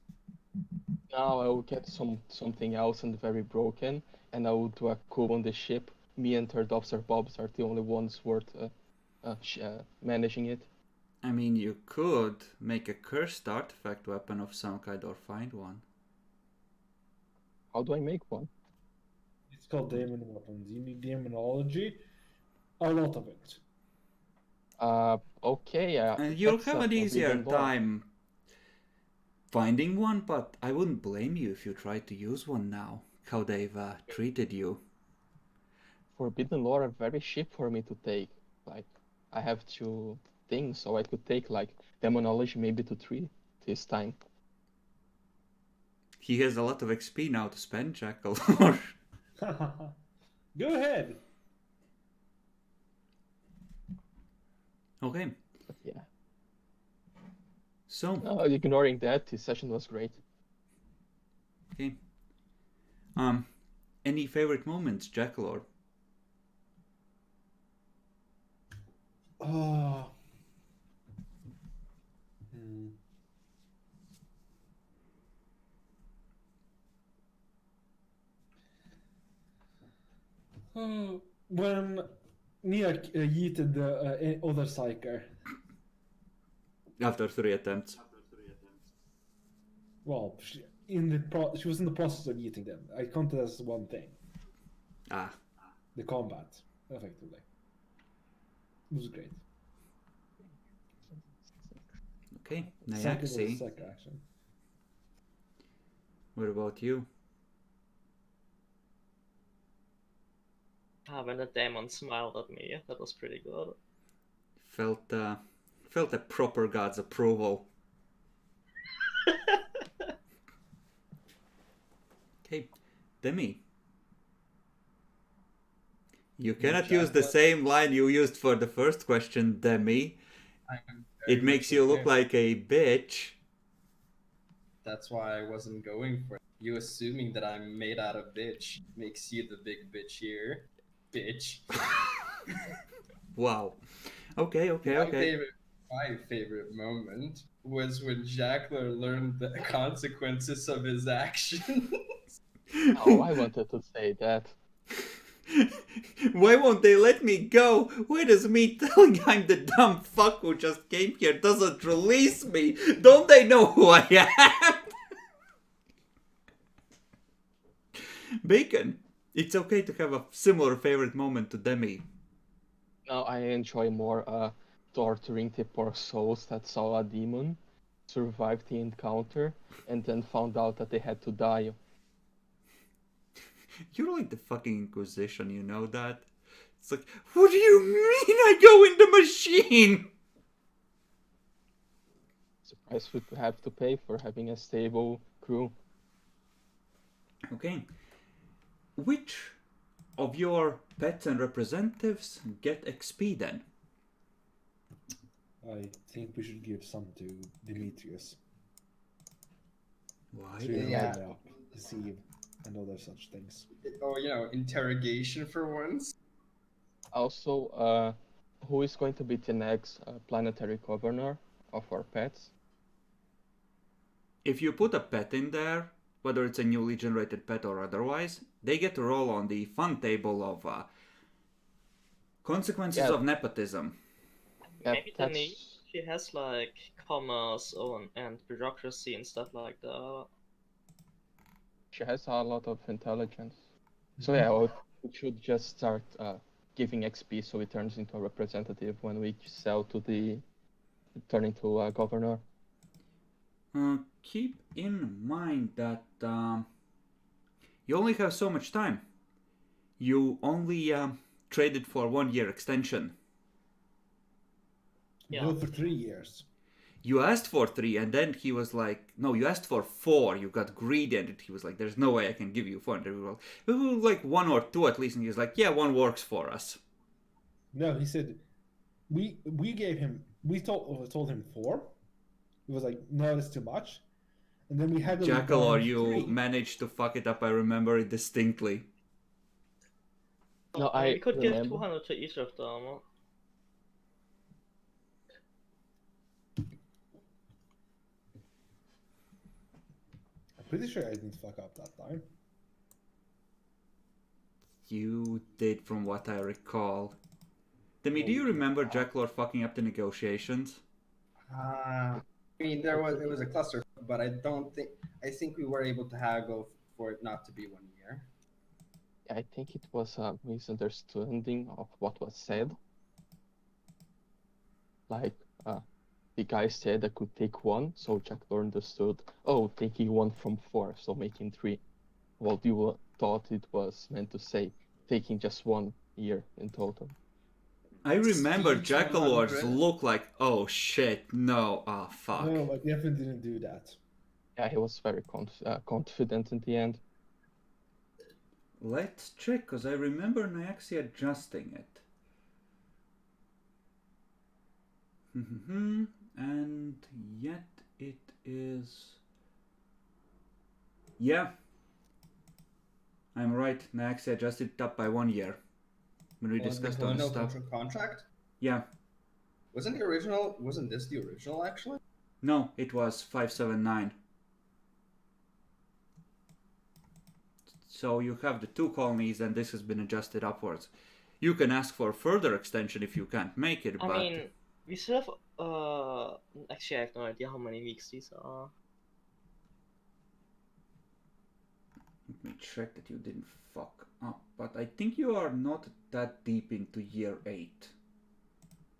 Now I will get something else and very broken, and I will do a coup on the ship. Me and Third Officer Bobs are the only ones worth managing it. I mean, you could make a cursed artifact weapon of some kind or find one. How do I make one? It's called Demon Weapons. You need demonology. A lot of it. Okay. And you'll that's have a an easier forbidden door. time finding one, but I wouldn't blame you if you tried to use one now. How they've treated you. Forbidden lore are very cheap for me to take. Like, I have 2 things, so I could take like demonology maybe to 3 this time. He has a lot of XP now to spend, Jackal. Go ahead. Okay, But yeah. so Ignoring that, this session was great. okay. Any favorite moments, Jackalor? Oh. When Nia yeeted the other psyker. After 3 attempts. Well, she was in the process of yeeting them. I counted as one thing. Ah, The combat, effectively. It was great. okay. Second was the Nyaxi, psyker action. what about you? When the demon smiled at me, that was pretty good. Felt a proper god's approval. Okay, Demi. You cannot use the same line you used for the first question, Demi. It makes you look like a bitch. That's why I wasn't going for it. You assuming that I'm made out of bitch makes you the big bitch here. Bitch. Wow. Okay. My favorite moment was when Jackler learned the consequences of his actions. Oh, I wanted to say that. Why won't they let me go? Why does me telling I'm the dumb fuck who just came here doesn't release me? Don't they know who I am? Bacon, it's okay to have a similar favorite moment to Demi. Now I enjoy more torturing the poor souls that saw a demon, survived the encounter, and then found out that they had to die. You're like the fucking Inquisition, you know that? It's like, what do you mean I go in the machine? It's a price we have to pay for having a stable crew. Okay. Which of your pets and representatives get XP then? I think we should give some to Demetrius. Why? Yeah. Deceive, and other such things. Oh, interrogation for once. Also, who is going to be the next planetary governor of our pets? If you put a pet in there, whether it's a newly generated pet or otherwise, they get to roll on the fun table of consequences Yeah. of nepotism. Yeah, Maybe that's Denise. she has like commerce and bureaucracy and stuff like that. She has a lot of intelligence. So yeah, we should just start giving XP so it turns into a representative when we sell to turn into a governor. Keep in mind that you only have so much time. You only traded for 1 year extension. Yeah. Go for 3 years. You asked for 3, and then he was like, no, you asked for 4. You got greedy, and he was like, there's no way I can give you 4. And we were like 1 or 2 at least, and he was like, yeah, 1 works for us. No, he said, we gave him, we told him 4. He was like, no, that's too much. And then we had to Jackal, or down you 3. managed to fuck it up. I remember it distinctly. No, We could give remember. 200 to each of them. I'm pretty sure I didn't fuck up that time. You did, from what I recall. Demi, do you remember Jackal fucking up the negotiations? I mean, it was a cluster, but I think we were able to haggle for it not to be 1 year. I think it was a misunderstanding of what was said. Like, the guy said I could take 1, so Jack understood, oh, taking 1 from 4, so making 3. Well, you thought it was meant to say taking just 1 year in total. I remember Speech Jackalor's 100. look like, oh shit, no, fuck. No, I definitely didn't do that. Yeah, he was very confident in the end. Let's check, because I remember Nyaxi adjusting it. And yet it is... Yeah. I'm right, Nyaxi adjusted it up by 1 year. When we discussed the on colonial stuff. cultural contract. Yeah. Wasn't this the original actually? No, it was 579. So you have the 2 colonies, and this has been adjusted upwards. You can ask for further extension if you can't make it, I but... mean, we still have, actually I have no idea how many weeks these are. Let me check that you didn't fuck up, but I think you are not that deep into year 8.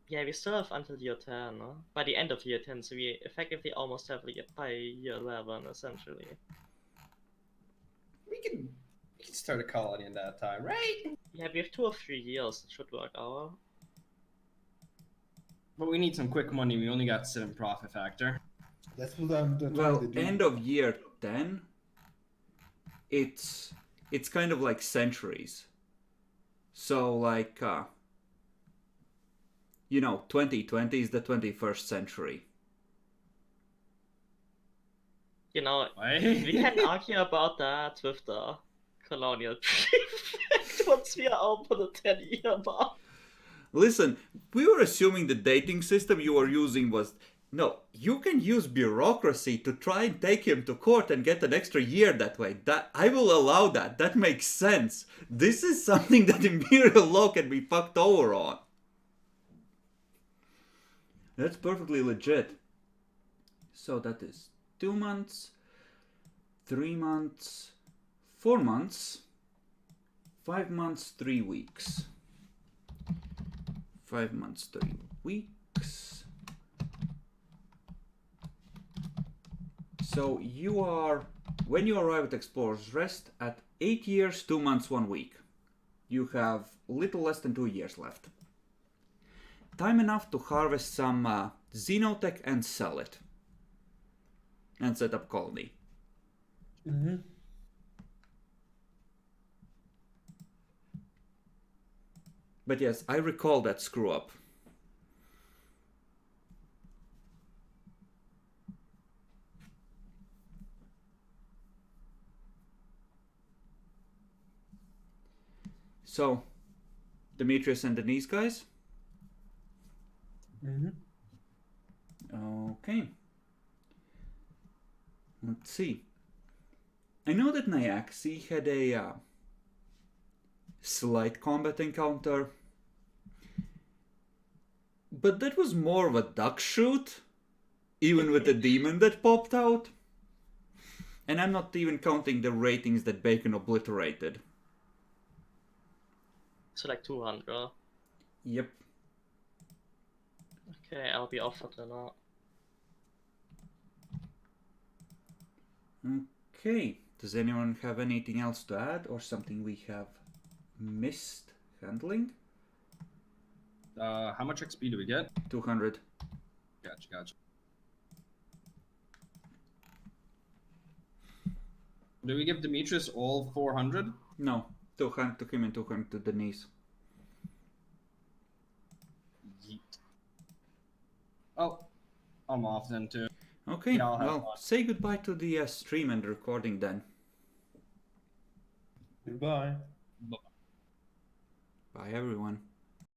Yeah, we still have until year 10, no? By the end of year 10, so we effectively almost have like by year 11, essentially. We can start a colony in that time, right? Yeah, we have 2 or 3 years, it should work out. But we need some quick money. We only got 7 profit factor. That's what I'm trying Well, to do. end of year 10, it's kind of like centuries. So like, 2020 is the 21st century. You know, Why? we can argue about that with the colonial prefect once we are over the 10-year mark. Listen, we were assuming the dating system you were using was... No, you can use bureaucracy to try and take him to court and get an extra year that way. That I will allow that. That makes sense. This is something that Imperial law can be fucked over on. That's perfectly legit. So that is 2 months, 3 months, 4 months, 5 months, 3 weeks. 5 months, 3 weeks. So you are, when you arrive at Explorer's Rest, at 8 years, 2 months, 1 week. You have little less than 2 years left. Time enough to harvest some Xenotech and sell it. And set up colony. Mm-hmm. But yes, I recall that screw up. So, Demetrius and Denise, guys? Mm-hmm. Okay. Let's see. I know that Nyaxi had a slight combat encounter. But that was more of a duck shoot, even with the demon that popped out. And I'm not even counting the ratings that Bacon obliterated. So like 200. Yep. Okay, I'll be offered or not. Okay. Does anyone have anything else to add or something we have missed handling? How much XP do we get? 200. Gotcha. Do we give Demetrius all 400? No. 200 to him and 200 to Denise. Yeet. Oh, I'm off then too. Okay, Yeah, I'll have well, fun. say goodbye to the stream and recording then. Goodbye. Bye everyone.